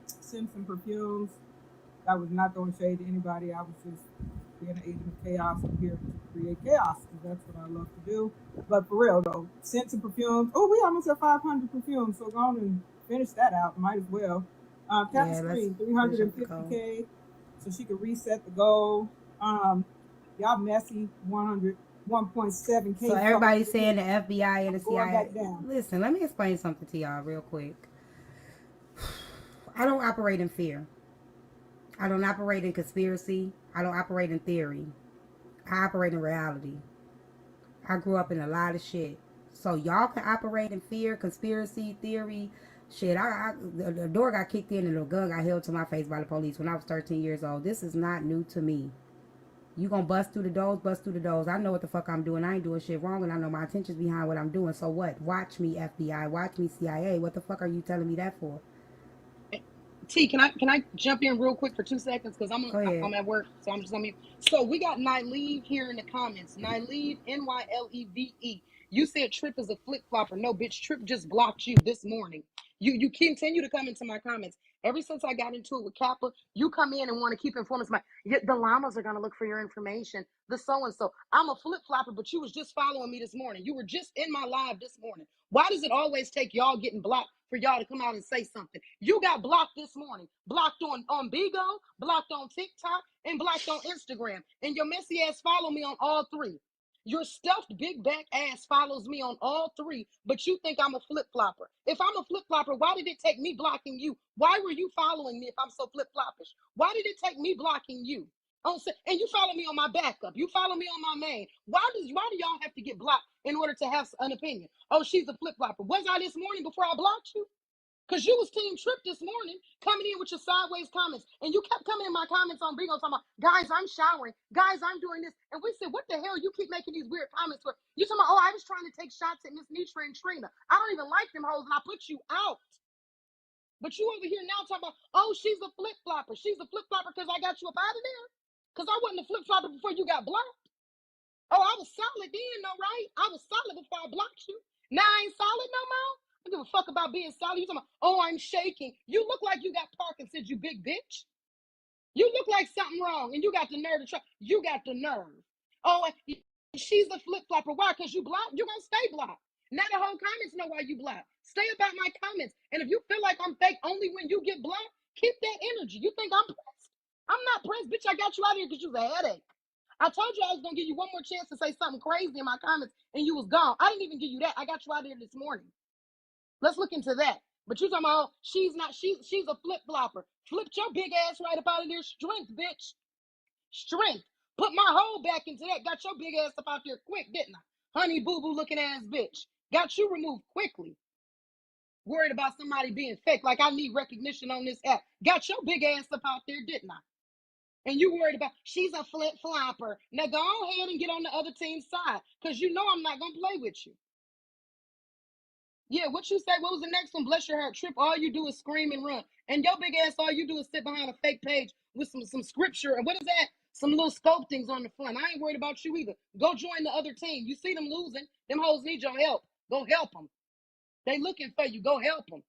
send some perfumes. I was not throwing shade to anybody. I was just being an agent of chaos. I'm here to create chaos because that's what I love to do. But for real though, send some perfumes. Oh, we almost at 500 perfumes, so go on and finish that out. Might as well. Tap the screen, 350K, so she can reset the goal. Y'all messy, 1.7K.
So everybody's saying the FBI and the
going
CIA.
back down.
Listen, let me explain something to y'all real quick. I don't operate in fear. I don't operate in conspiracy. I don't operate in theory. I operate in reality. I grew up in a lot of shit. So y'all can operate in fear, conspiracy, theory. Shit, the door got kicked in and the gun got held to my face by the police when I was 13 years old. This is not new to me. You gonna bust through the doors, bust through the doors. I know what the fuck I'm doing. I ain't doing shit wrong, and I know my intentions behind what I'm doing. So what? Watch me, FBI. Watch me, CIA. What the fuck are you telling me that for?
T, can I jump in real quick for 2 seconds because I'm at work, so I'm just on mute. So we got Nyleve here in the comments. Nyleve, Nyleve. You said Trip is a flip flopper. No, bitch, Trip just blocked you this morning. You continue to come into my comments. Ever since I got into it with Kappa, you come in and want to keep informing my the llamas are gonna look for your information. The so and so. I'm a flip flopper, but you was just following me this morning. You were just in my live this morning. Why does it always take y'all getting blocked for y'all to come out and say something? You got blocked this morning. Blocked on Bigo, blocked on TikTok, and blocked on Instagram. And your messy ass follow me on all three. Your stuffed big back ass follows me on all three, but you think I'm a flip flopper. If I'm a flip flopper, why did it take me blocking you? Why were you following me if I'm so flip floppish? Why did it take me blocking you? And you follow me on my backup. You follow me on my main. Why do y'all have to get blocked in order to have an opinion? Oh, she's a flip flopper. Was I this morning before I blocked you? Because you was Team Trip this morning, coming in with your sideways comments. And you kept coming in my comments on Bingo talking about, guys, I'm showering. Guys, I'm doing this. And we said, what the hell you keep making these weird comments for? You talking about, oh, I was trying to take shots at Miss Nitra and Trina. I don't even like them hoes, and I put you out. But you over here now talking about, oh, she's a flip flopper. She's a flip flopper because I got you up out of there. Because I wasn't a flip flopper before you got blocked. Oh, I was solid then, though, right? I was solid before I blocked you. Now I ain't solid no more. I don't give a fuck about being solid. You talking about, oh, I'm shaking. You look like you got Parkinson's, you big bitch. You look like something wrong, and you got the nerve to try. You got the nerve. Oh, she's a flip flopper. Why? Because you blocked. You're gonna stay blocked. Now the whole comments know why you blocked. Stay about my comments. And if you feel like I'm fake only when you get blocked, keep that energy. You think I'm pressed? I'm not pressed, bitch. I got you out here because you was a headache. I told you I was gonna give you one more chance to say something crazy in my comments, and you was gone. I didn't even give you that. I got you out of here this morning. Let's look into that. But you talking about she's not, she's a flip flopper. Flipped your big ass right up out of there. Strength, bitch. Strength. Put my whole back into that. Got your big ass up out there quick, didn't I? Honey boo boo looking ass bitch. Got you removed quickly. Worried about somebody being fake, like I need recognition on this app. Got your big ass up out there, didn't I? And you worried about she's a flip flopper. Now go ahead and get on the other team's side, because you know I'm not gonna play with you. Yeah, what you say? What was the next one? Bless your heart. Trip. All you do is scream and run. And your big ass, all you do is sit behind a fake page with some scripture. And what is that? Some little sculptings on the front. I ain't worried about you either. Go join the other team. You see them losing. Them hoes need your help. Go help them. They looking for you. Go help them.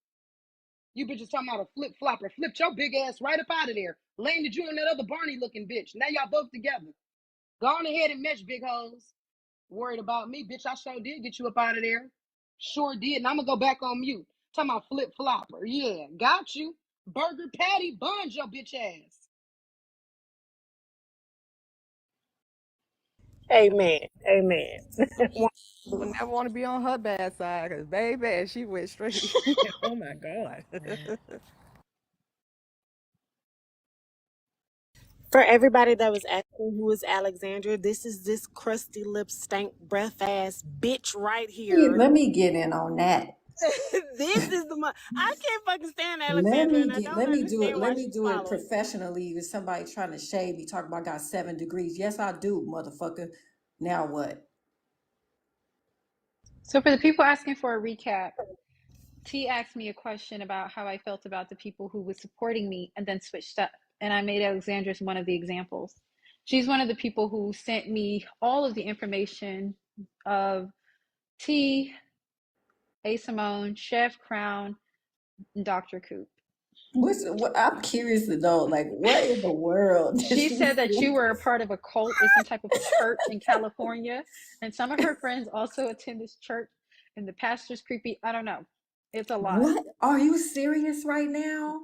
You bitches talking about a flip flopper. Flipped your big ass right up out of there. Landed you on that other Barney looking bitch. Now y'all both together. Go on ahead and mesh, big hoes. Worried about me, bitch. I sure did get you up out of there. Sure did. And I'm gonna go back on mute. Talking about flip flopper. Yeah, got you. Burger patty buns your bitch ass.
Amen. Amen.
Would never want to be on her bad side because, baby, she went straight. Oh my God.
For everybody that was asking who is Alexandra, this is this crusty lip stank breath ass bitch right here.
Let me get in on that.
This is the I can't fucking stand
Let
Alexandra,
me
and I
get
don't
let me do it.
understand
Let
why
me
she's
do it
following.
professionally. With somebody trying to shade me, talking about I got 7 degrees. Yes, I do, motherfucker. Now what?
So for the people asking for a recap, T asked me a question about how I felt about the people who was supporting me and then switched up. And I made Alexandra as one of the examples. She's one of the people who sent me all of the information of T, A. Simone, Chef Crown, and Dr. Coop.
I'm curious to know, like, what in the world did
She
she
said that
see?
you were a part of a cult or some type of church in California. And some of her friends also attend this church. And the pastor's creepy. I don't know. It's a lot.
What? Are you serious right now?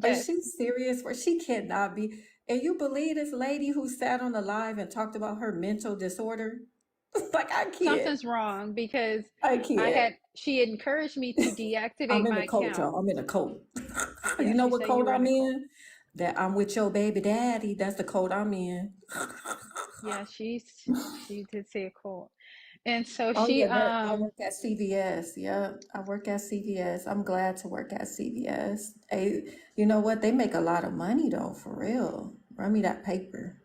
Is
Yes.
she serious? Or she cannot be. And you believe this lady who sat on the live and talked about her mental disorder? Like, I can't.
Something's wrong because
I can't.
she encouraged me to
I'm
deactivate
in
my
the cult,
account.
y'all. I'm in a cult. You
Yeah,
know
she
what
said you
code
were in
I'm
a cult.
in? That I'm with your baby daddy. That's the code I'm in.
Yeah, she did say a cult. And so
Oh
she
yeah, that I work at CVS. Yeah, I work at CVS. I'm glad to work at CVS. Hey, you know what? They make a lot of money though, for real. Run me that paper.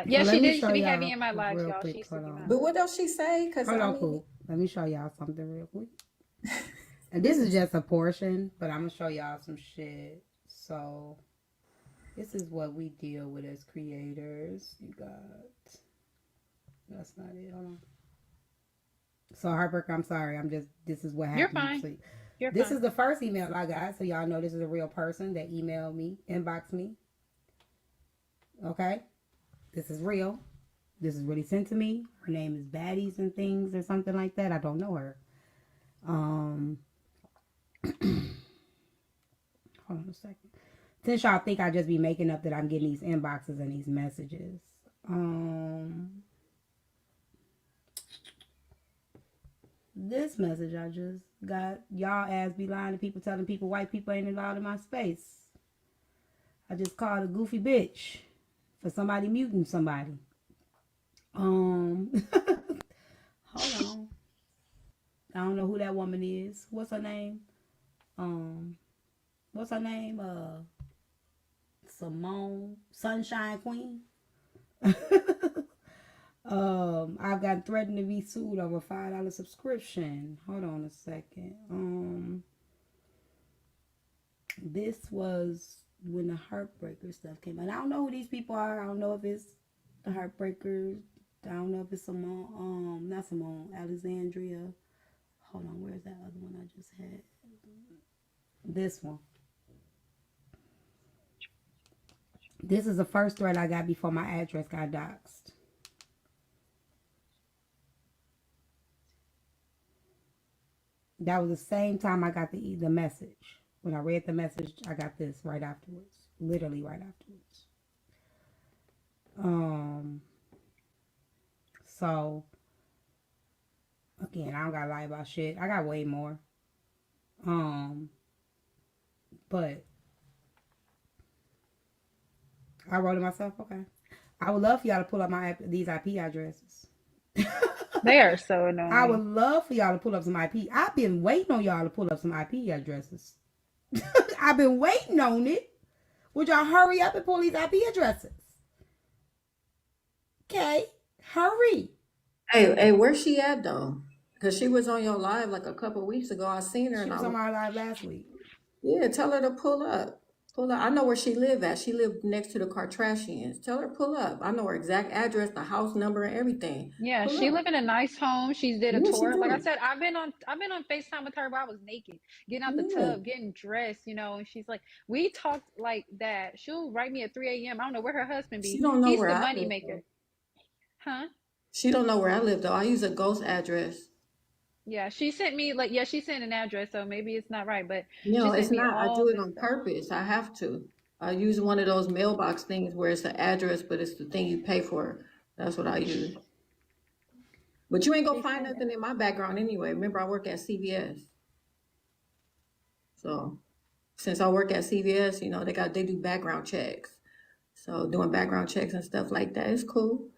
yeah,
So let
she
me
did used
show
to be heavy
y'all
in my lives,
real
y'all. She
quick.
used to
Hold
be my
on.
But what else she say? Cause
Hold
I
on,
mean,
cool. Let me show y'all something real quick. And this is just a portion, but I'm gonna show y'all some shit. So this is what we deal with as creators. You got, that's not it. Hold on. So Heartbreaker, I'm sorry. This is what
You're
happened.
fine.
So
You're
this
fine.
is the first email I got. So y'all know this is a real person that emailed me, inboxed me. Okay. This is real. This is really sent to me. Her name is Baddies and Things or something like that. I don't know her. Um, hold on a second. Since y'all think I just be making up that I'm getting these inboxes and these messages. This message I just got, y'all ass be lying to people, telling people white people ain't allowed in my space. I just called a goofy bitch for somebody muting somebody. Hold on. I don't know who that woman is. What's her name? Um, what's her name? Simone Sunshine Queen. I've got threatened to be sued over $5 subscription. Hold on a second. This was when the Heartbreaker stuff came out. I don't know who these people are. I don't know if it's the Heartbreakers. I don't know if it's Simone. Not Simone. Alexandria. Hold on. Where's that other one I just had? This one. This is the first thread I got before my address got doxxed. That was the same time I got the message. When I read the message, I got this right afterwards. Literally right afterwards. Um, so again, I don't gotta lie about shit. I got way more. Um, but I wrote it myself. Okay. I would love for y'all to pull up these IP addresses.
They are so
I would
annoying.
love for y'all to pull up some IP. I've been waiting on y'all to pull up some IP addresses. I've been waiting on it. Would y'all hurry up and pull these IP addresses? Okay, hurry.
Hey, where's she at though? Because she was on your live like a couple of weeks ago. I seen her
She
and I
was on
was,
my live last week.
yeah, tell her to pull up. Pull up. I know where she live at. She lived next to the Kardashians. Tell her pull up. I know her exact address, the house number, and everything.
Yeah,
Pull
she
up.
live in a nice home. She's did a
Yeah, she
tour. Like I
do.
said, I've been on FaceTime with her while I was naked, getting out the
Yeah.
tub, getting dressed, and she's like, we talked like that. She'll write me at 3 a.m. I don't know where her husband
She
be.
don't know
He's
where
the
I
money
live
maker.
though.
Huh?
She don't know where I live though. I use a ghost address.
Yeah, she sent me she sent an address, so maybe it's not right, but she
No,
sent
it's
me
not. I
all
do it
this
on
stuff.
purpose. I have to. I use one of those mailbox things where it's an address, but it's the thing you pay for. That's what I use. But you ain't gonna
She
find
sent
nothing in my background anyway. Remember, I work at CVS. So since I work at CVS, they do background checks. So doing background checks and stuff like that is cool.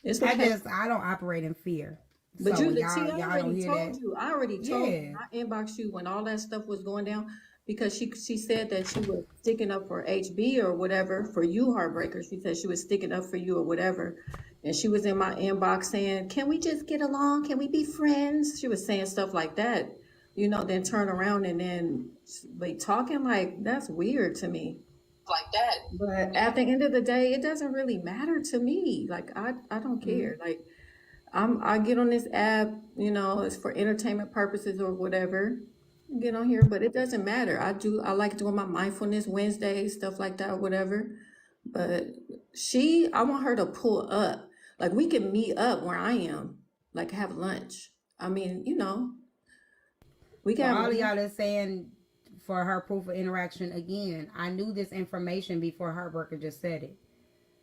It's okay.
I don't operate in fear.
But
So
you,
when
see,
y'all don't hear that,
I already told you,
yeah.
I inboxed you when all that stuff was going down because she said that she was sticking up for HB or whatever for you, Heartbreaker. She said she was sticking up for you or whatever. And she was in my inbox saying, can we just get along? Can we be friends? She was saying stuff like that, then turn around and then like talking like that's weird to me.
Like that.
But at the end of the day, it doesn't really matter to me. Like I don't
Mm-hmm.
care. Like I get on this app, it's for entertainment purposes or whatever. Get on here, but it doesn't matter. I like doing my mindfulness Wednesdays, stuff like that, or whatever. But I want her to pull up. Like we can meet up where I am, like have lunch. I mean, we can
For
have
all of
lunch.
y'all that's saying for her proof of interaction, again, I knew this information before Heartbreaker just said it.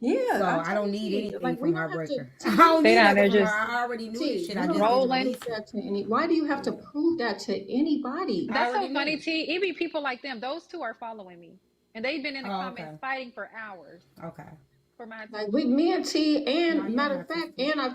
Yeah,
So
I
I don't
told
need
you.
anything
Like we
from
don't have to.
Heartbreaker. I
T, you
don't
don't
they
need
have
down
to
nothing
there
from her.
prove.
just
I already knew this
T,
shit.
you
I
don't
just
have to
didn't
rolling.
prove
release it.
that to any. Why do you have to
Yeah.
prove that to anybody?
I
That's so
already
funny,
knew.
T. It be people like them. Those two are following me, and they've been in the
Oh,
comments
okay.
fighting for hours
Okay.
for my
Like with
attention.
me and T,
No,
and
you don't
matter of
have to.
fact, and I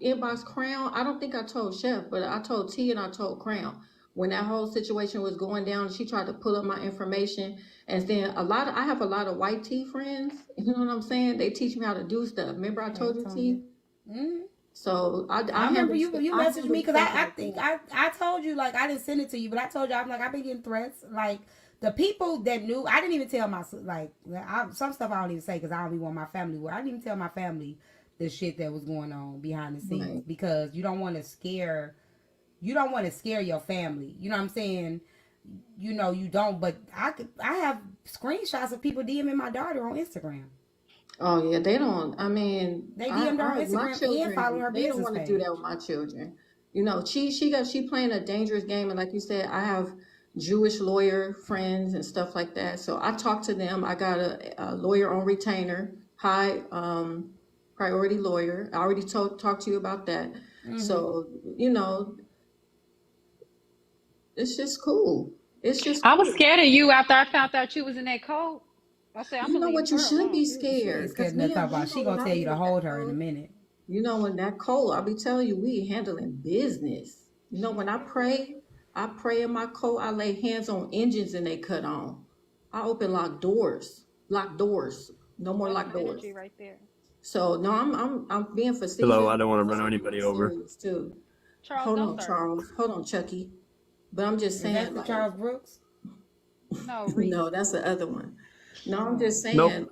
inboxed Crown. I don't think I told Chef, but I told T and I told Crown when that whole situation was going down. She tried to pull up my information, and then I have a lot of white T friends. You know what I'm saying? They teach me how to do stuff. Remember I
Hey,
told you
Tonya.
T?
Mm-hmm.
So
I remember you. You
I
messaged
handle
me because
stuff
I
like
think
that.
I told you like I didn't send it to you, but I told you I'm like I've been getting threats. Like the people that knew, I didn't even tell my some stuff I don't even say because I don't even want my family. Where I didn't even tell my family the shit that was going on behind the scenes
Right.
because you don't want to scare. You don't want to scare your family. You know what I'm saying? You don't. But I have screenshots of people DMing my daughter on Instagram.
Oh yeah, they don't. I mean,
They DM'd her on
my
Instagram and followed
children,
her
they don't
business
want to do that with
page.
my children. She playing a dangerous game, and like you said, I have Jewish lawyer friends and stuff like that. So I talk to them. I got a lawyer on retainer, high priority lawyer. I already talked to you about that.
Mm-hmm.
So you know, it's just cool. It's just
I was
cool.
scared of you after I found out you was in that cult. I said I'm
You
gonna
know
leave
what? You
her
should be
alone.
She ain't
scared,
scared
cause
enough to
me
talk
and
about.
you
She
know when
gonna
I
tell
was
you to
in that
hold her in a
code.
minute.
When that cold, I'll be telling you, we handling business.
She's
When
scared.
I pray in my coat, I lay hands on engines and they cut on. I open lock doors, no more
That's
locked
some energy
doors.
right there.
So no, I'm being
Hello,
facetious,
I don't
but
want
I'm
to run
also being
anybody over.
serious too.
Charles,
Hold
don't
on,
start.
Charles. Hold on, Chucky. But I'm just
Is
saying,
that the
like,
Charles Brooks?
No, Reese.
no, that's the other one. No, I'm
Oh.
just
Nope,
saying,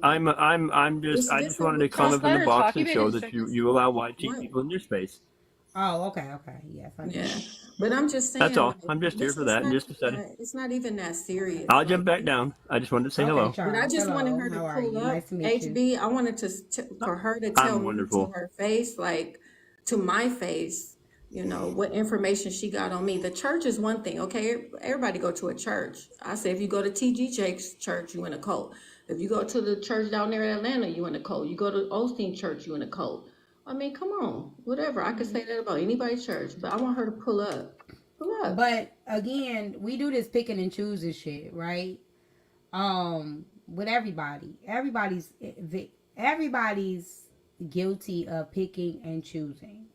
I
this
just
is
wanted to
what
come
this
Just
up in
let
the
her
box
talk. You've
and
been
show
in
that
circles.
you allow white
right.
people in your space.
Oh, okay, okay. Yes, I do.
Yeah, but I'm just
That's
saying,
all.
like,
I'm just here
this
for
it's
that in
not
just a second.
it's not even that
Okay.
serious.
I'll jump
Like,
back down. I just wanted to say
Okay,
hello.
but I
Charles.
just wanted
Hello.
her to
How are
pull
you?
up
Nice to meet you.
HB. I wanted for her to tell
I'm
me to
wonderful.
her face, like to my face, what information she got on me. The church is one thing, okay? Everybody go to a church. I say if you go to TG Jake's church, you in a cult. If you go to the church down there in Atlanta, you in a cult. You go to Osteen Church, you in a cult. I mean, come on, whatever. I could say that about anybody's church, but I want her to pull up. Pull up.
But again, we do this picking and choosing shit, right? With everybody. Everybody's guilty of picking and choosing.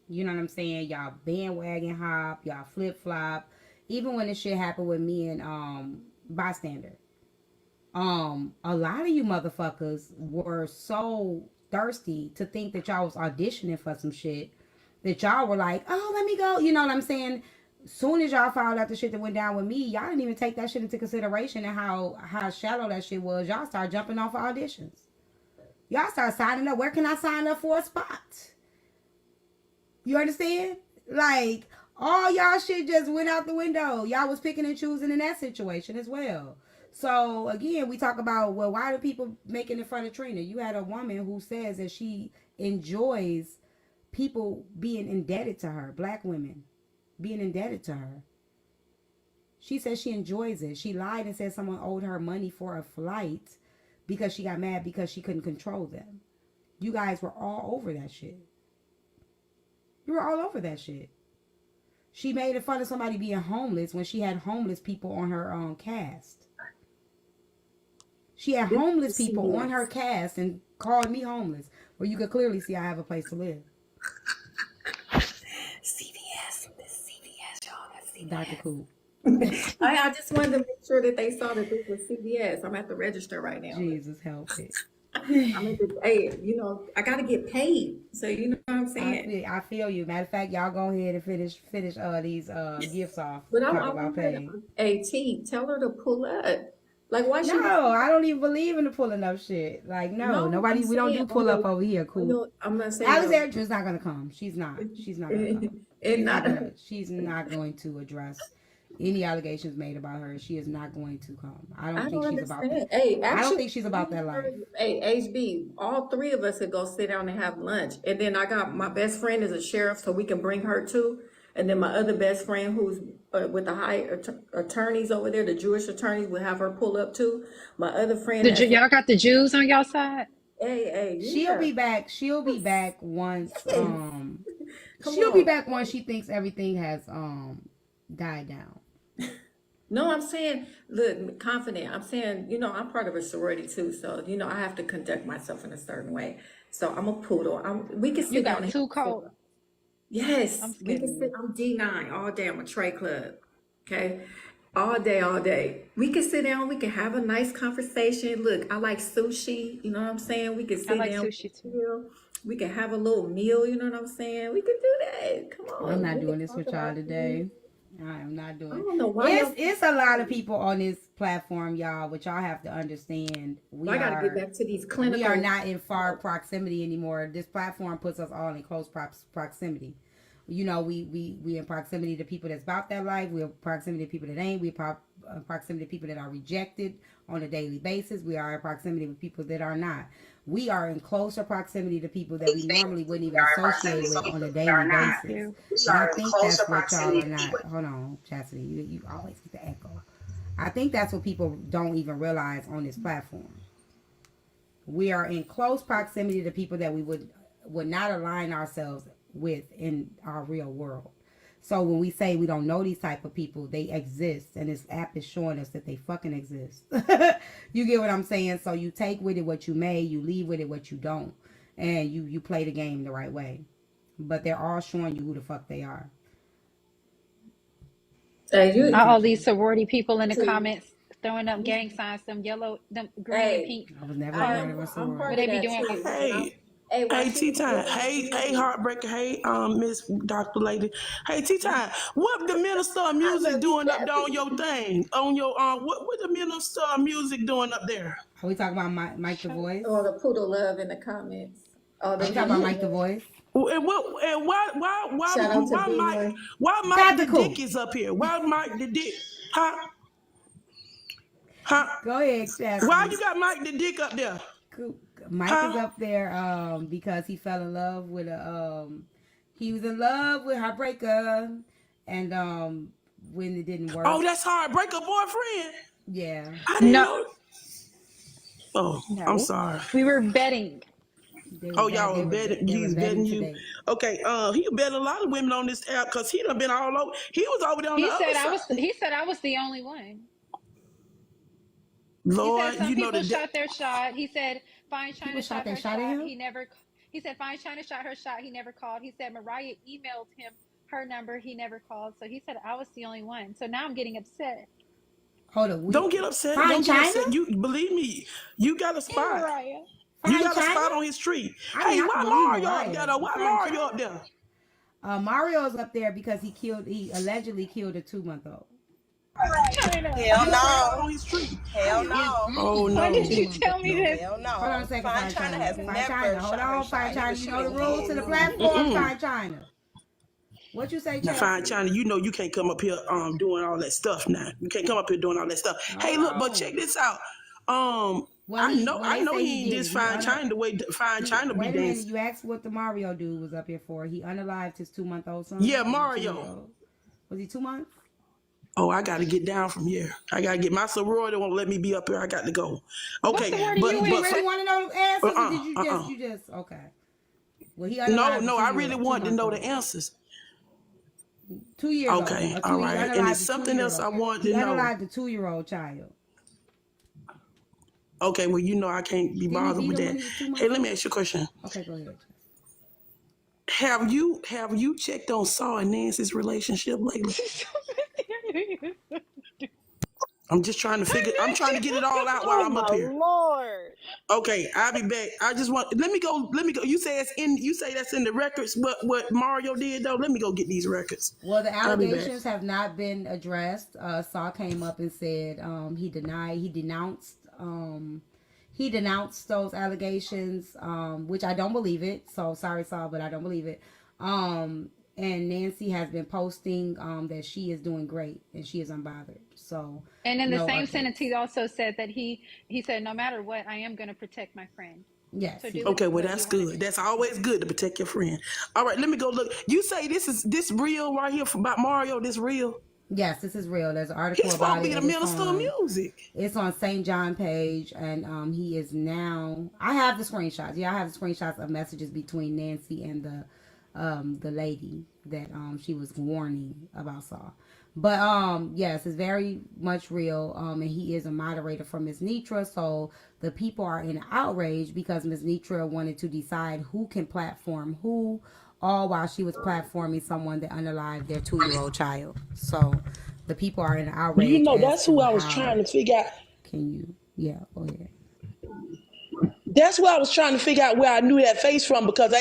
You know what I'm saying? Y'all bandwagon hop, y'all flip flop. Even when this shit happened with me and Bystander. A lot of you motherfuckers were so thirsty to think that y'all was auditioning for some shit that y'all were like, oh, let me go. You know what I'm saying? Soon as y'all found out the shit that went down with me, y'all didn't even take that shit into consideration and how shallow that shit was. Y'all started jumping off of auditions. Y'all start signing up. Where can I sign up for a spot? You understand? Like, all y'all shit just went out the window. Y'all was picking and choosing in that situation as well. So, again, we talk about, well, why do people making it fun of Trina? You had a woman who says that she enjoys people being indebted to her, black women being indebted to her. She says she enjoys it. She lied and said someone owed her money for a flight because she got mad because she couldn't control them. You guys were all over that shit. You were all over that shit. She made fun of somebody being homeless when she had homeless people on her cast. She had homeless people on her cast and called me homeless, where you could clearly see I have a place to live.
CVS, y'all. That's CVS.
Dr. Cool.
I just wanted to make sure that they saw that this was CVS. I'm at the register right now.
Jesus help it.
I'm at the, hey, you know, I gotta get paid. So you know what I'm saying?
I feel you. Matter of fact, y'all go ahead and finish these gifts off.
But
Talk
I
about
want her
paying.
to, hey T, tell her to pull up. Like why she?
No, I don't even believe in the pulling up shit. Like no, nobody. We don't do pull up over here. Cool.
No, I'm not saying
Alexandra's not gonna come. She's not gonna come. She's not going to address any allegations made about her. She is not going to come. I don't think she's about that.
Hey, actually,
I don't think she's about that life.
Hey, HB, all three of us could go sit down and have lunch. And then I got my best friend is a sheriff, so we can bring her too. And then my other best friend who's with the high attorneys over there, the Jewish attorneys, will have her pull up too. My other friend.
Y'all got the Jews on y'all side?
Hey, yeah.
She'll be back. She'll be back once she'll be back once she thinks everything has died down.
No, I'm saying, look, confident. I'm saying, you know, I'm part of a sorority too, so you know, I have to conduct myself in a certain way. So I'm a poodle. We can sit
You
down.
got two cold.
Yes, we can sit. I'm D9 all day. I'm a Trey Club. Okay, all day. We can sit down. We can have a nice conversation. Look, I like sushi. You know what I'm saying? We can sit down. I like
sushi too.
We can have a little meal. You know what I'm saying? We can do that. Come on.
I'm not doing this with y'all today. I am not doing.
I don't know why.
It's a lot of people on this platform, y'all, but y'all have to understand.
I gotta get back to these clinical.
We are not in far proximity anymore. This platform puts us all in close proximity. You know, we in proximity to people that's about that life. We're proximity to people that ain't. We're proximity to people that are rejected on a daily basis. We are in proximity with people that are not. We are in closer proximity to people that we normally wouldn't even associate with on a daily basis. And I think that's what y'all are not. Hold on, Chastity. You always get the echo. I think that's what people don't even realize on this platform. We are in close proximity to people that we would not align ourselves with in our real world. So when we say we don't know these type of people, they exist, and this app is showing us that they fucking exist. You get what I'm saying? So you take with it what you may, you leave with it what you don't, and you play the game the right way. But they're all showing you who the fuck they are.
All these sorority people in the comments throwing up gang signs, them yellow, them green and pink.
I was never part of a sorority.
What they be doing?
Hey, T-Time. Hey, Heartbreaker. Hey, Miss Dr. Lady. Hey, T-Time. What the Minister of Music doing up there on your thing? On your what the Minister of Music doing up there?
Are we talking about Mike the Voice?
Or the poodle love in the comments?
Are we talking about Mike the Voice?
And why Mike the Dick is up here? Why Mike the Dick? Huh?
Go ahead, Chastity.
Why you got Mike the Dick up there?
Mike is up there because he fell in love with he was in love with Heartbreaker, and when it didn't work.
Oh, that's Heartbreaker boyfriend.
Yeah.
I didn't know. Oh, I'm
No,
sorry.
we were betting.
Oh, y'all were betting.
They were
He's
betting
betting you.
today.
Okay. He bet a lot of women on this app because he done been all over. He was over there on the
He
other
said
side.
he said I was the only one. He said
Lord,
some
you know
people
the.
shot their shot. He said Fine
People
China
shot
shot
their
her
shot at
shot.
him.
He said Fine China shot her shot. He never called. He said Mariah emailed him her number. He never called. So he said I was the only one. So now I'm getting upset.
Hold on,
Don't get upset.
Fine
Don't get
China?
upset. You believe me. You got a
And
spot.
Mariah.
You
Fine
got a
China?
spot on his tree.
I mean,
Hey,
I can
why
believe
Mario up there
Mariah,
though?
but
Why
Fine
Mario up
China?
there?
Mario's up there because he allegedly killed a 2-month-old.
China.
Hell
You got a spot
no.
on his tree.
Hell
Hey,
no.
oh
Why
no.
did you
2 months
tell me
old.
this?
Hell
Hold on a
no.
second,
Fine
Fine
China
China.
has
Fine
never
China. Hold
shot her
on, Fine
shot. He
China.
was
You know
shooting
the
in the
rules
Oh
to the
air.
no.
platform, Fine China. What you say,
Now, Fine
Chelsea?
China, you know you can't come up here doing all that stuff now. You can't come up here doing all that stuff. Hey,
Hold
look, but check
on.
this out.
Well,
I know
they say he
he ain't
did
just
it.
Fine China the way Fine
He
China be
wait a minute.
dancing.
You asked what the Mario dude was up here for. He unalived his 2-month-old son.
Yeah,
Was he 2 months
Mario.
old? Was he 2 months?
Oh, I got to get down from here. I got to get my sorority won't let me be up here. I got to go.
What
Okay,
sorority
Do
you
you
in?
really want to know the answers, or did
uh.
you just okay? Well, he
No,
unalived the
no, I really
two
wanted to
month
know the
old.
answers.
2 years old.
Okay, all
He
right. And
unalived
it's
the two
something
year
else
old.
I wanted
He
to know.
unalived the 2 year old child.
Okay, well, you know I can't be
Didn't he
bothered
beat
with
him when
that.
he was two
Hey,
months
let me
old?
ask you a question.
Okay, go ahead.
Have you checked on Saul and Nancy's relationship lately? I'm just trying to figure. I'm trying to get it all out while
Oh
I'm up
my
here.
lord.
Okay, I'll be back. I just want. Let me go. Let me go. You say it's in. You say that's in the records. What Mario did though? Let me go get these records.
Well, the
I'll be back.
allegations have not been addressed. Saw came up and said he denounced those allegations, which I don't believe it. So sorry, Saul, but I don't believe it. And Nancy has been posting that she is doing great and she is unbothered. So
And in the
no
same sentence,
updates.
he also said that he said, no matter what, I am going to protect my friend.
Yes,
So
he
do
did.
Okay, well
what you
that's
want to
good.
do.
That's always good to protect your friend. All right, let me go look. You say this real right here about Mario? This real?
Yes, this is real. There's an article
He's supposed to
about
be
it,
the
and
minister of music.
it's on St. John page, and he is now. I have the screenshots. Yeah, I have the screenshots of messages between Nancy and the lady that she was warning about Saul. But yes, it's very much real. And he is a moderator for Miss Nitra, so the people are in outrage because Miss Nitra wanted to decide who can platform who, all while she was platforming someone that unalived their 2-year-old child. So the people are in
You
outrage
know,
as
that's
to
who I was
how
trying to figure out.
can you, yeah, go ahead.
That's why I was trying to figure out where I knew that face from because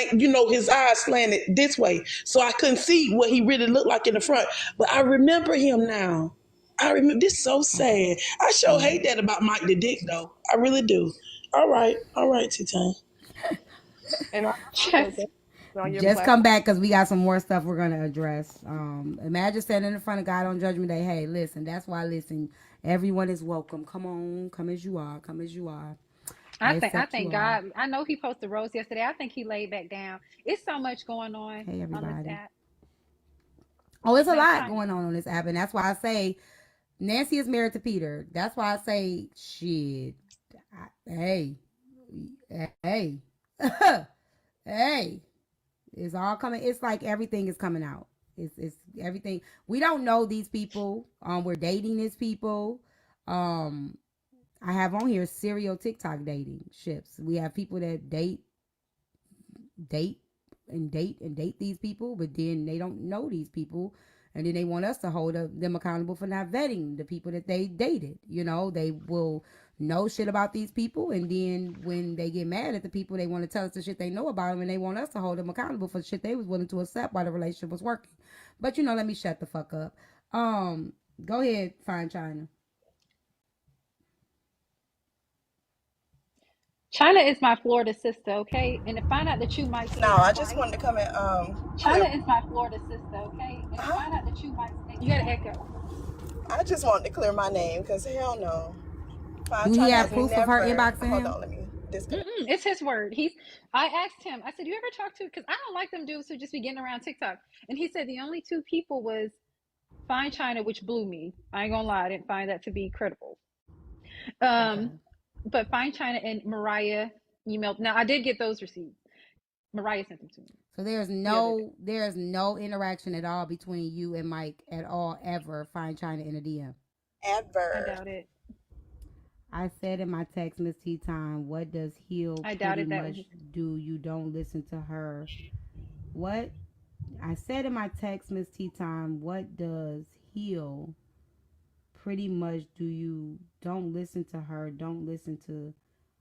his eyes slanted this way, so I couldn't see what he really looked like in the front. But I remember him now. I remember this so
Okay.
sad. I sure hate that about Mike the Dick though. I really do. All right, T-Time.
And I also
Just
said on your
Just come
platform.
back because we got some more stuff we're gonna address. Imagine standing in front of God on Judgment Day. Hey, listen, that's why. Listen, everyone is welcome. Come on, come as you are. Come as you are. I
I
accept you
think
all.
God, I know he posted Rose yesterday. I think he laid back down. It's so much going
Hey,
on this
everybody.
app.
Oh, it's a
Now,
lot
China.
going on this app, and that's why I say Nancy is married to Peter. That's why I say shit. Hey, hey, hey. It's all coming. It's like everything is coming out. It's everything. We don't know these people. We're dating these people. Um, I have on here serial TikTok dating ships. We have people that date, and date these people, but then they don't know these people, and then they want us to hold them accountable for not vetting the people that they dated. They will know shit about these people, and then when they get mad at the people, they want to tell us the shit they know about them, and they want us to hold them accountable for the shit they was willing to accept while the relationship was working. But let me shut the fuck up. Go ahead, Fine China.
China is my Florida sister, okay? And to find out that you might
No,
snitch
I just
twice.
wanted to come and
China
clear.
is my Florida sister, okay? And to
Huh?
find out that you might snitch. You got to echo.
I just wanted to clear my name because hell no.
Do
Fine
he
China
have
has
proof of her
never.
inboxing
Hold
him?
on, let me disconnect.
It's his word. I asked him, I said, you ever talk to, because I don't like them dudes who just be getting around TikTok. And he said the only two people was Fine China, which blew me. I ain't gonna lie, I didn't find that to be credible.
Okay.
Um, But Fine China and Mariah emailed. Now I did get those receipts. Mariah sent them to me
So
the other day.
there's no interaction at all between you and Mike at all ever. Find China in a DM.
I
Ever.
doubt it.
I said in my text, Miss Tea Time, what does heal
I
pretty
doubted that when
much
he said
do? You don't listen to her. What? I said in my text, Miss Tea Time, what does heal pretty much do? You don't listen to her. Don't listen to.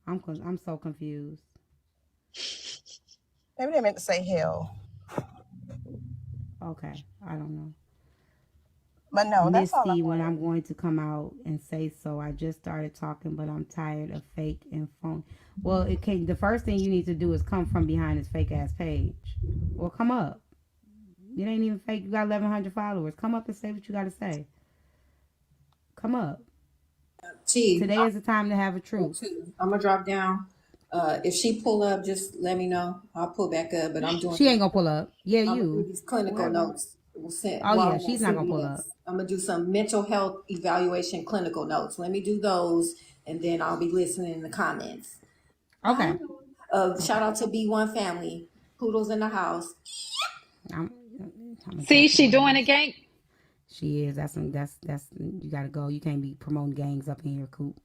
I'm so confused.
Maybe they meant to say hell.
Okay, I don't know.
But no, that's all I
Misty, when
wanted.
I'm going to come out and say so. I just started talking, but I'm tired of fake and phone. Well, it can. The first thing you need to do is come from behind this fake ass page, or come up. It ain't even fake. You got 1,100 followers. Come up and say what you got to say. Come up.
T,
Today is the time to have a truth.
I'm gonna drop down. If she pull up, just let me know. I'll pull back up. But I'm doing
She
these,
ain't gonna pull up. Yeah,
I'm gonna do
you.
these clinical
Whoever.
notes. We'll send
Oh
while
yeah,
I'm on
she's not gonna pull
CBS.
up.
I'm gonna do some mental health evaluation clinical notes. Let me do those, and then I'll be listening in the comments.
Okay.
Shout out to B1 family. Poodles in the house.
I'm gonna
See,
drop
she
your
doing a
ass.
gang.
She is. That's you gotta go. You can't be promoting gangs up in here, Coop.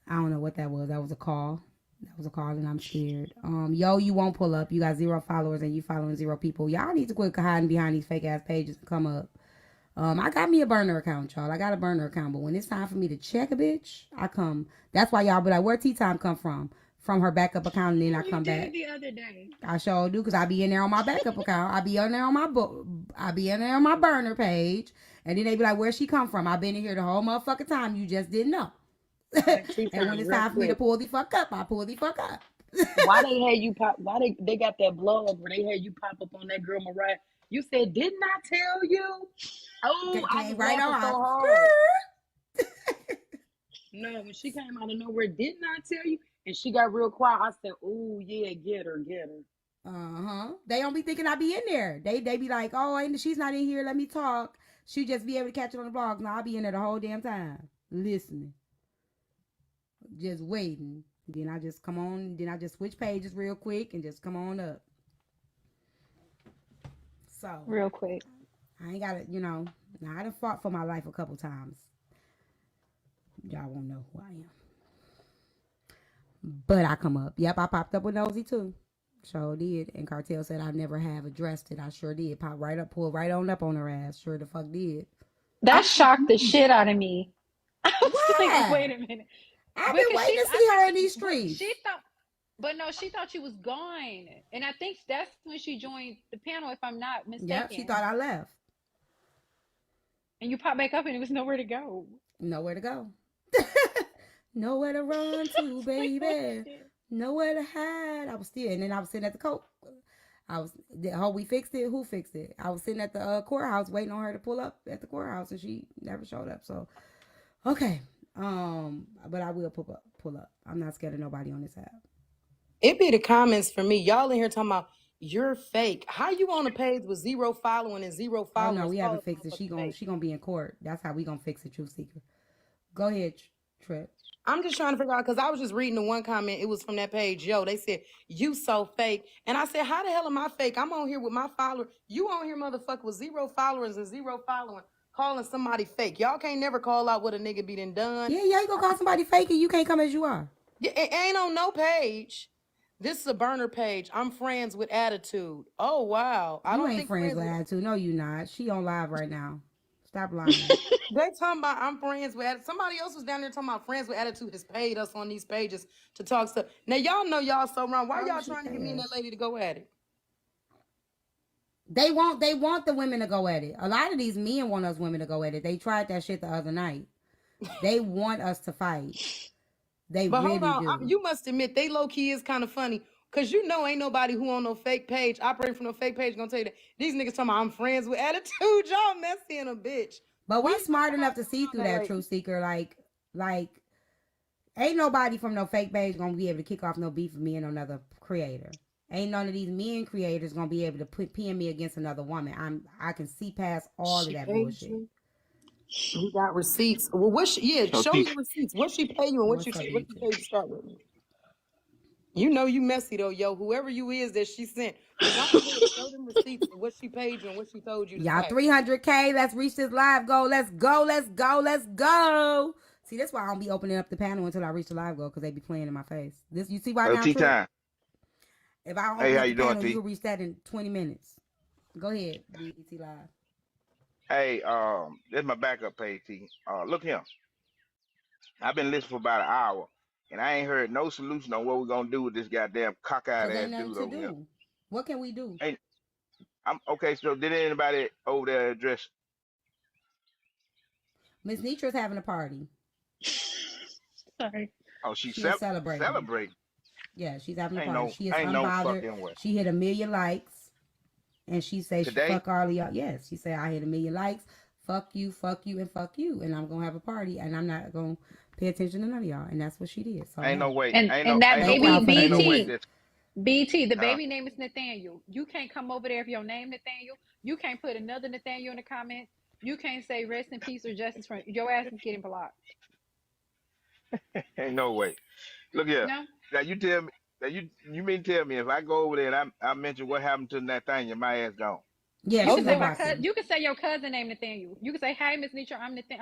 I don't know what that was. That was a call. That was a call, and I'm scared. Yo, you won't pull up. You got 0 followers, and you following 0 people. Y'all need to quit hiding behind these fake ass pages and come up. I got me a burner account, y'all. I got a burner account, but when it's time for me to check a bitch, I come. That's why y'all be like, where Tea Time come from? From her backup account, and then I
You
come
did
back.
the other day.
I sure do, because I be in there on my backup account. I be in there on my book. I be in there on my burner page. And then they be like, where she come from? I been in here the whole motherfucking time. You just didn't know.
Like tea
And when
time,
it's
real
time for me to
quick.
pull the fuck up, I pull the fuck up.
Why they had you pop? Why they got that blog where they had you pop up on that girl Mariah? You said, "Didn't I tell you?" Oh, I
Came
was
right
laughing
on.
so hard. No, when she came out of nowhere, didn't I tell you? And she got real quiet. I said, "Oh yeah, get her, get her."
They don't be thinking I be in there. They be like, oh, ain't she's not in here. Let me talk. She just be able to catch it on the blog. No, I be in there the whole damn time, listening, just waiting. Then I just come on. Then I just switch pages real quick and just come on up. So
Real quick.
I ain't got to, now I done fought for my life a couple times. Y'all won't know who I am. But I come up. Yep, I popped up with Nosy too. Sure did. And Cartel said I never have addressed it. I sure did. Pop right up, pull right on up on her ass. Sure the fuck did.
That shocked the shit out of me. I was like,
Why?
wait a minute.
I've been
Because
waiting to
I
see
thought
her in these
but she
streets.
thought, but no, she thought she was gone. And I think that's when she joined the panel, if I'm not
Yep, she
mistaken.
thought I left.
And you popped back up and it was nowhere to go.
Nowhere to go. Nowhere to run to,
Like, oh,
baby.
shit.
Nowhere to hide. I was still, and then I was sitting at the court. We fixed it. Who fixed it? I was sitting at the courthouse waiting on her to pull up at the courthouse, and she never showed up. So, okay. But I will pull up. I'm not scared of nobody on this app.
It be the comments for me. Y'all in here talking about you're fake. How you on a page with 0 following and 0
Oh
followers?
no, we
Call
haven't
it
fixed it. She
fake.
gonna be in court. That's how we gonna fix it, Truth Seeker. Go ahead, Trip.
I'm just trying to figure out because I was just reading the one comment. It was from that page. Yo, they said you so fake, and I said, how the hell am I fake? I'm on here with my follower. You on here, motherfucker, with 0 followers and 0 following, calling somebody fake. Y'all can't never call out what a nigga be done.
Yeah, you gonna call somebody fake and you can't come as you are.
It ain't on no page. This is a burner page. I'm friends with attitude. Oh wow, I
You
don't
ain't
think
friends
friends
with
with.
attitude. No, you not. She on live right now. Stop lying.
They talking about I'm friends with attitude. Somebody else was down there talking about friends with attitude has paid us on these pages to talk stuff. Now y'all know y'all so wrong. Why
Why
y'all
would she
trying to get
pay
me and that
us?
lady to go at it?
They want the women to go at it. A lot of these men want us women to go at it. They tried that shit the other night. They want us to fight. They
But hold
really
on,
do.
you must admit they low key is kind of funny. Cause you know ain't nobody who on no fake page operating from no fake page gonna tell you that these niggas talking about I'm friends with attitude. Y'all messy in a bitch.
But
Why
we
y'all
smart
got
enough to
us
see
on
through
that
that,
lady?
Truth Seeker. Like ain't nobody from no fake page gonna be able to kick off no beef with me and another creator. Ain't none of these men creators gonna be able to pin me against another woman. I can see past all of
She
that
paid
bullshit.
you. We got receipts. Well,
So
show
T,
me the receipts. What she pay you and what
What's up,
what
BT?
you paid to start with? You know you messy though, yo. Whoever you is that she sent. But go ahead, show them receipts of what she paid you and what she told you to
Y'all
say.
300K. Let's reach this live goal. Let's go. Let's go. Let's go. See, that's why I don't be opening up the panel until I reach the live goal because they be playing in my face. This you see why now,
Tea
Trick?
time.
If I don't
Hey,
open
how
up the
you doing,
panel, you
T?
can reach that in 20 minutes. Go ahead, BET Live.
Hey, this is my backup page, T. Look here. I've been listening for about an hour, and I ain't heard no solution on what we're gonna do with this goddamn cockeyed
Because ain't
ass
nothing
dude
to
over here.
do. What can we do?
Ain't I'm okay. So did anybody over there address?
Miss Nitra's having a party.
Sorry.
Oh, she
She is celebrating.
celebrating.
Yeah, she's having a party. She is
Ain't no
unbothered.
fucking way.
She hit 1,000,000 likes. And she says she
Today
fuck all of y'all. Yes, she said I hit 1,000,000 likes. Fuck you, and fuck you. And I'm gonna have a party and I'm not gonna pay attention to none of y'all. And that's what she did. So
ain't no
hey.
way.
And that
Thank y'all
baby
for the
Ain't no way
news.
BT.
this.
BT, the
Huh?
baby name is Nathaniel. You can't come over there if your name Nathaniel. You can't put another Nathaniel in the comments. You can't say rest in peace or justice for your ass is getting blocked.
Ain't no way. Look here.
No?
Now you tell me. Now you mean tell me if I go over there and I mention what happened to Nathaniel, my ass gone.
Yeah,
You
she
can say
gonna
Okay.
my
block
cousin.
you.
You can say your cousin named Nathaniel. You can say, "Hey, Miss Nitra,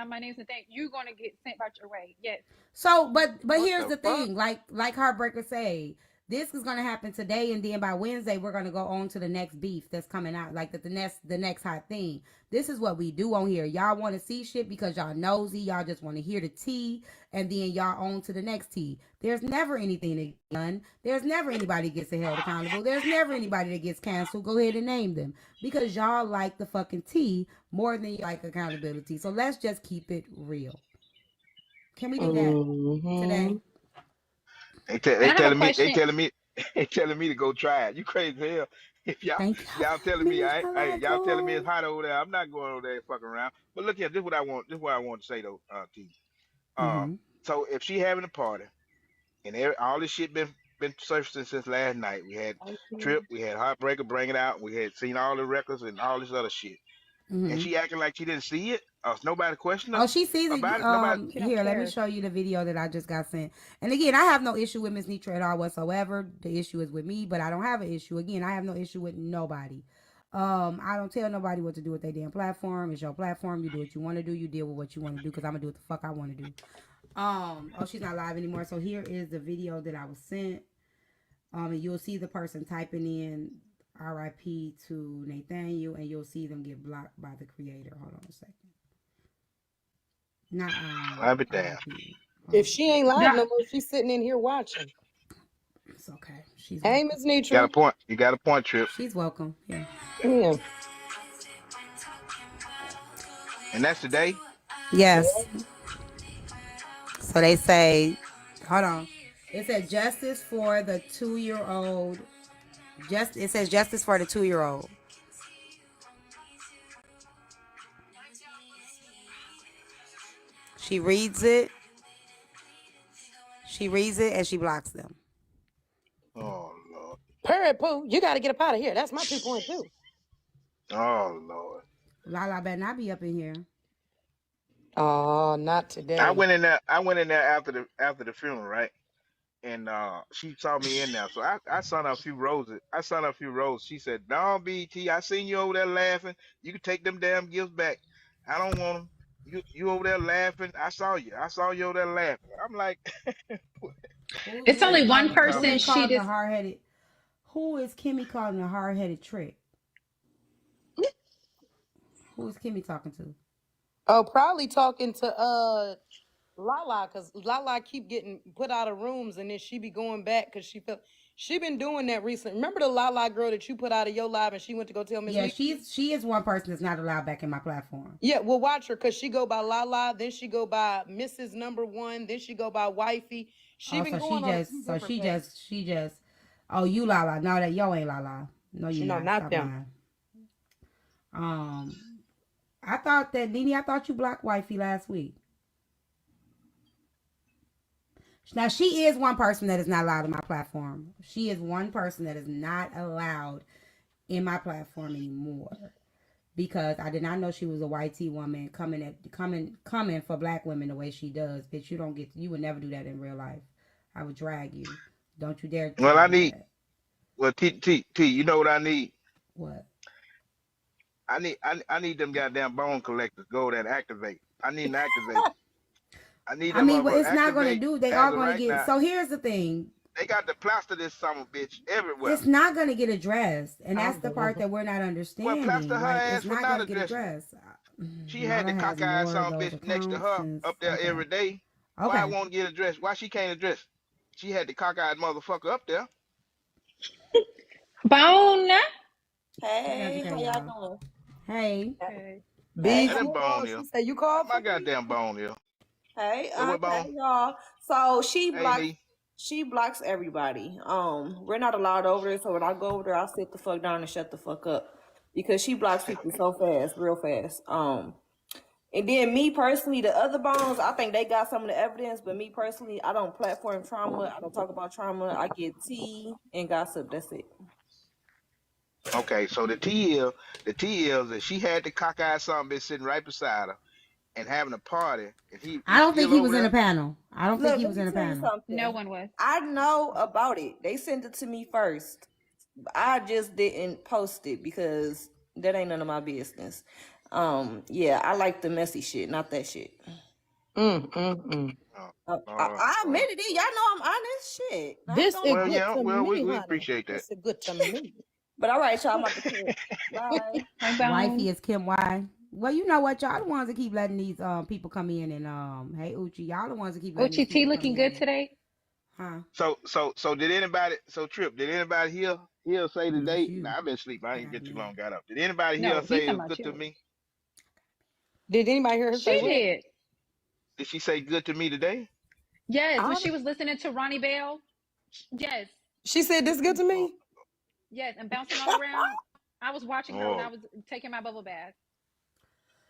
my name's Nathaniel." You're gonna get sent about your way. Yes.
So, but
What
here's
the
the
fuck?
thing, like Heartbreaker say, this is gonna happen today, and then by Wednesday we're gonna go on to the next beef that's coming out, like the next hot thing. This is what we do on here. Y'all want to see shit because y'all nosy. Y'all just want to hear the tea, and then y'all on to the next tea. There's never anything that gets done. There's never anybody gets held accountable. There's never anybody that gets canceled. Go ahead and name them because y'all like the fucking tea more than you like accountability. So let's just keep it real. Can we do that
Mm-hmm.
today?
And I have a
They
question.
telling me, they telling me to go try it. You crazy as hell. If
Thank y'all
y'all
for
telling
letting me
me,
reach
I
my
hey,
live
y'all telling me
goal.
it's hot over there. I'm not going over there and fucking around. But look here, this is what I want. This is what I want to say though, T. Uh,
Mm-hmm.
so if she having a party and all this shit been surfacing since last night, we had Trip, we had Heartbreaker Bring It Out, we had seen all the records and all this other shit, and
Mm-hmm.
she acting like she didn't see it. Nobody questioned her
Oh, she sees it.
about it. Nobody.
She don't
Here, let me
care.
show you the video that I just got sent. And again, I have no issue with Miss Nitra at all whatsoever. The issue is with me, but I don't have an issue. Again, I have no issue with nobody. I don't tell nobody what to do with their damn platform. It's your platform. You do what you want to do. You deal with what you want to do because I'm gonna do what the fuck I want to do. Oh, she's not live anymore. So here is the video that I was sent. And you'll see the person typing in RIP to Nathaniel, and you'll see them get blocked by the creator. Hold on a second. Not
I be damn.
RIP. Hold
If
on a
she ain't
second.
live
Yeah.
no more, she's sitting in here watching.
It's okay. She's
Hey,
welcome.
Miss
Got a
Nitra.
point. You got a point, Trip.
She's welcome. Yeah.
Yeah.
And that's today.
Yes. So they say, hold on. It said justice for the 2 year old. It says justice for the 2 year old. She reads it. She reads it and she blocks them.
Oh Lord.
Purr, poo. You got to get up out of here. That's my 2.2.
Oh Lord.
Lala better not be up in here.
Oh, not
I
today.
went in there. I went in there after the funeral, right? And she saw me in there, so I sent her a few roses. I sent her a few roses. She said, "No, BT, I seen you over there laughing. You can take them damn gifts back. I don't want them. You over there laughing. I saw you. I saw you over there laughing." I'm like,
It's
Who
only
they
one
calling? Who
"Come
they
person
on."
she
calling a
just
hard headed? Who is Kimmy calling a hard headed trick? Who is Kimmy talking to?
Oh, probably talking to Lala, because Lala keep getting put out of rooms and then she be going back because she been doing that recently. Remember the Lala girl that you put out of your live and she went to go tell Miss
Yeah,
Nita?
she is one person that's not allowed back in my platform.
Yeah, well, watch her because she go by Lala, then she go by Mrs. Number One, then she go by Wifey. She
Oh,
been going on a few different pages.
she just. Oh, you Lala. No, that yo ain't Lala. No, you
No,
not.
not
Stop
them.
lying. I thought that Nene. I thought you blocked Wifey last week. Now she is one person that is not allowed in my platform. She is one person that is not allowed in my platform anymore. because I did not know she was a white tea woman coming for black women the way she does. Bitch, you would never do that in real life. I would drag you. Don't you dare try
Well,
to
I
do
need.
that.
Well, T. You know what I need?
What?
I need them goddamn bone collectors go that activate. I need an activate. I need
I
them
mean, but
motherfuckers
it's not gonna
activate
do. They
as
are
of
gonna
right
get.
now.
So here's the thing.
They got to plaster this summer bitch everywhere.
It's not gonna get addressed, and that's
Oh
the part
Lord.
that we're not
Well, plaster
understanding.
her
Like, it's
ass for
not
not
gonna get
addressing it.
addressed.
She had
Nada
the
has
cockeyed
more of
son
those
bitch next to
accounts
her
since.
up there
Okay.
every day. Why it
Okay.
won't get addressed? Why she can't address? She had the cockeyed motherfucker up there.
Bone.
I got you,
Hey,
okay,
how y'all
y'all.
doing?
Hey.
Okay.
Hey,
And
I'm
them
BT.
bone
oh,
here.
she said you called
My
for me.
goddamn bone here.
Hey,
What bone?
hey y'all. So
Hey D.
she blocks everybody. We're not allowed over there, so when I go over there, I sit the fuck down and shut the fuck up. Because she blocks people so fast, real fast. And then me personally, the other bones, I think they got some of the evidence, but me personally, I don't platform trauma. I don't talk about trauma. I get tea and gossip. That's it.
Okay, so the T is that she had the cockeyed son bitch sitting right beside her and having a party, and
I
he's
don't think
still
he
over
was in a
there.
panel. I don't think
Look,
he
let
was
me
in a
tell you
panel.
No
something.
one was.
I know about it. They sent it to me first. I just didn't post it because that ain't none of my business. Yeah, I like the messy shit, not that shit.
Mm.
Oh,
I
well,
admitted it. Y'all know I'm honest. Shit. I ain't
This is
gonna
well,
lie.
good
yeah,
to
well,
me,
we
honey.
appreciate that.
This is good to me.
But all right, y'all. I'm about to quit. Bye.
Hi, Bone.
Wifey is Kim Y. Well, you know what? Y'all the ones that keep letting these people come in and hey Uchi, y'all the ones that keep letting these
OTT
people come
looking
in
good
and
today.
huh?
So did anybody? So Trip, did anybody hear say
No, that's
today?
you.
Nah, I've been asleep. I
I
ain't
got a
been too
minute.
long. Got up. Did anybody
No,
hear
he's
say it
talking
was
about
good to
you.
me?
Did anybody hear her say
She
what?
did.
Did she say good to me today?
Yes, when
I,
she was listening to Ronnie Bell. Yes,
she said this good to
Oh,
me.
yes, and bouncing all around. I was watching her when I
oh.
was taking my bubble bath.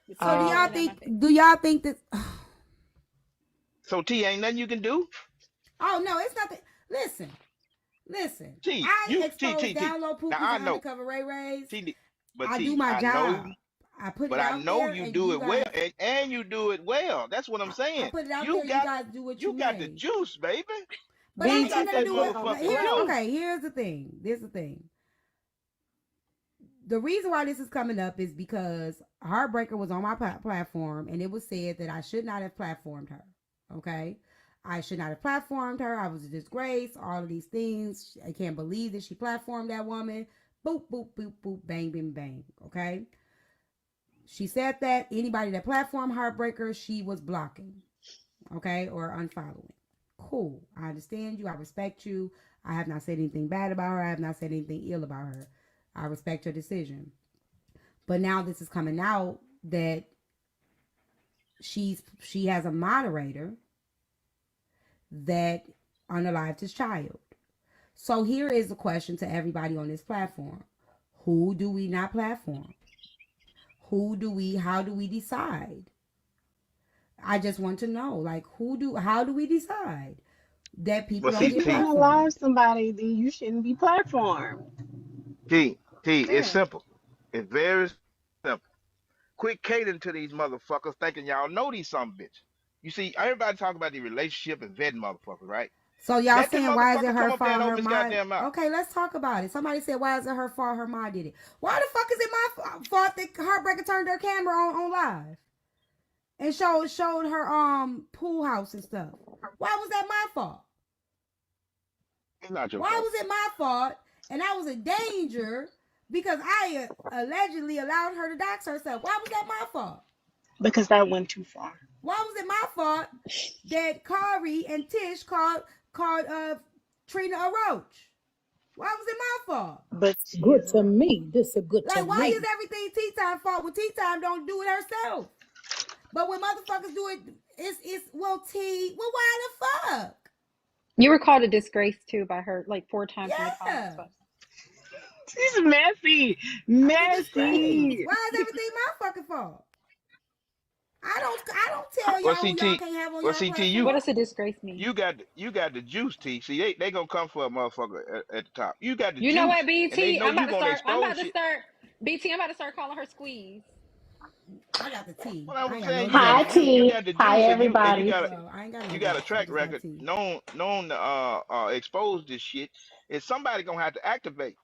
The
So do
tears
y'all
rolling
Oh,
down my
think?
face.
Do y'all think that?
So T ain't nothing you can do.
Oh no, it's nothing. Listen.
T,
I
you T
expose
T T.
download
Now
pookies
I
and
know
undercover Ray Rays.
T, but
I do
T,
my
I know,
job. I put it
but I
out
know
there,
you
and
do
you
it well,
guys.
and you do it well. That's what I'm
I
saying.
put it out
You
there. You
got
guys do what you
you got the
may.
juice, baby.
But I
You
ain't got
BT
got
nothing to
that
do
said you
with.
on
But
motherfucking
here,
Clubhouse.
juice.
okay. Here's the thing. The reason why this is coming up is because Heartbreaker was on my platform, and it was said that I should not have platformed her. Okay. I should not have platformed her. I was a disgrace. All of these things. I can't believe that she platformed that woman. Boop, boop, boop, boop, bang, bang, bang. Okay. She said that anybody that platformed Heartbreaker, she was blocking. Okay. Or unfollowing. Cool. I understand you. I respect you. I have not said anything bad about her. I have not said anything ill about her. I respect her decision. But now this is coming out that she has a moderator that unalived his child. So here is the question to everybody on this platform. Who do we not platform? How do we decide? I just want to know, like, how do we decide that people
Well,
don't
If
see,
get
you
T,
platformed?
unalive somebody, then you shouldn't be platformed.
It's
Yeah.
simple. It's very simple. Quit catering to these motherfuckers thinking y'all know these some bitch. You see, everybody talk about the relationship and vetting motherfuckers, right?
So y'all
Let them
saying why is it
motherfuckers
her
come up there
fault
and
her
open his
mom?
goddamn mouth.
Okay, let's talk about it. Somebody said why is it her fault her mom did it? Why the fuck is it my fault that Heartbreaker turned her camera on live and showed her pool house and stuff? Why was that my fault?
It's not your
Why
fault.
was it my fault? And I was in danger because I allegedly allowed her to dox herself. Why was that my fault?
Because that went too far.
Why was it my fault that Kari and Tish called Trina a roach? Why was it my fault?
But
It's
she
good
is a
to
roach.
me. This is good to
Like, why is
me.
everything Tea Time fault when Tea Time don't do it herself? But when motherfuckers do it, it's well why the fuck?
You were called a disgrace too by her like 4 times in the comments.
Yeah,
But
She's messy.
I was a disgrace.
Messy.
Why is everything my fucking fault? I don't tell
Well,
y'all
see,
who y'all
T,
can't have on
well,
y'all
see, T,
what
platform.
does a disgrace mean?
you got the juice, T. See, they gonna come for a motherfucker at the top. You got the
You know what,
juice, and they
BT?
know you gonna
I'm
expose
about to
shit.
start BT, I'm about to start calling her Squeeze.
I got the T.
What I
I
was
ain't got
saying,
no
you got
D.
the
Hi
you
T.
got the
Hi
juice, and you
everybody.
got
So I ain't got no
you got a
D. I
track
just got
record,
T.
known to expose this shit. And somebody gonna have to activate.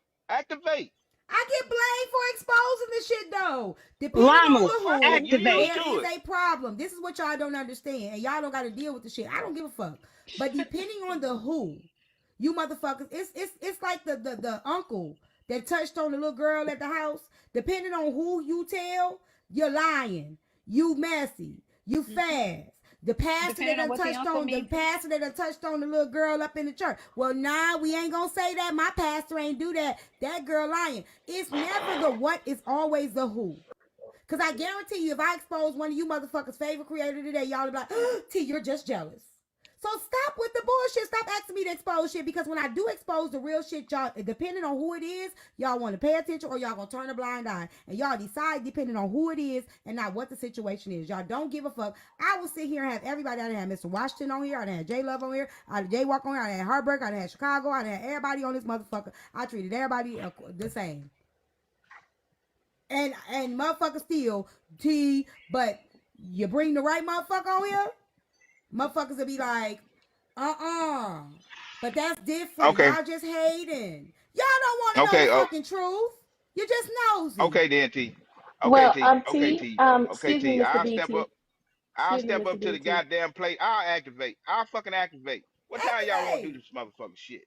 I get blamed for exposing the shit though. Depending on
Llamas,
the
Fuck it,
who,
get used
activate.
there
to
is
it.
a problem. This is what y'all don't understand, and y'all don't got to deal with the shit. I don't give a fuck. But depending on the who, you motherfuckers, it's like the uncle that touched on the little girl at the house. Depending on who you tell, you're lying. You messy. You fast. The pastor that
Depending on
done
what the
touched
uncle
on the
means.
pastor that done touched on the little girl up in the church. Well, nah, we ain't gonna say that. My pastor ain't do that. That girl lying. It's never the what, it's always the who. Cause I guarantee you, if I expose one of you motherfuckers' favorite creator today, y'all will be like, oh, T, you're just jealous. So stop with the bullshit. Stop asking me to expose shit, because when I do expose the real shit, y'all, depending on who it is, y'all want to pay attention or y'all gonna turn a blind eye. And y'all decide depending on who it is and not what the situation is. Y'all don't give a fuck. I will sit here and have everybody. I done had Mr. Washington on here. I done had J Love on here. I done J Walk on here. I done had Heartbreak. I done had Chicago. I done had everybody on this motherfucker. I treated everybody the same. And motherfucker still T, but you bring the right motherfucker on here, motherfuckers will be like, but that's different.
Okay,
Y'all just hating. Y'all don't want to know the
okay,
fucking truth. You just nosy.
okay then T.
Well,
Okay
T.
T. Okay
Excuse me,
T.
Mr.
I'll step up.
BT.
I'll
Excuse me,
step
Mr.
up to the
BT.
goddamn plate. I'll activate. I'll fucking activate. What time y'all want to do
Activate.
this motherfucking shit?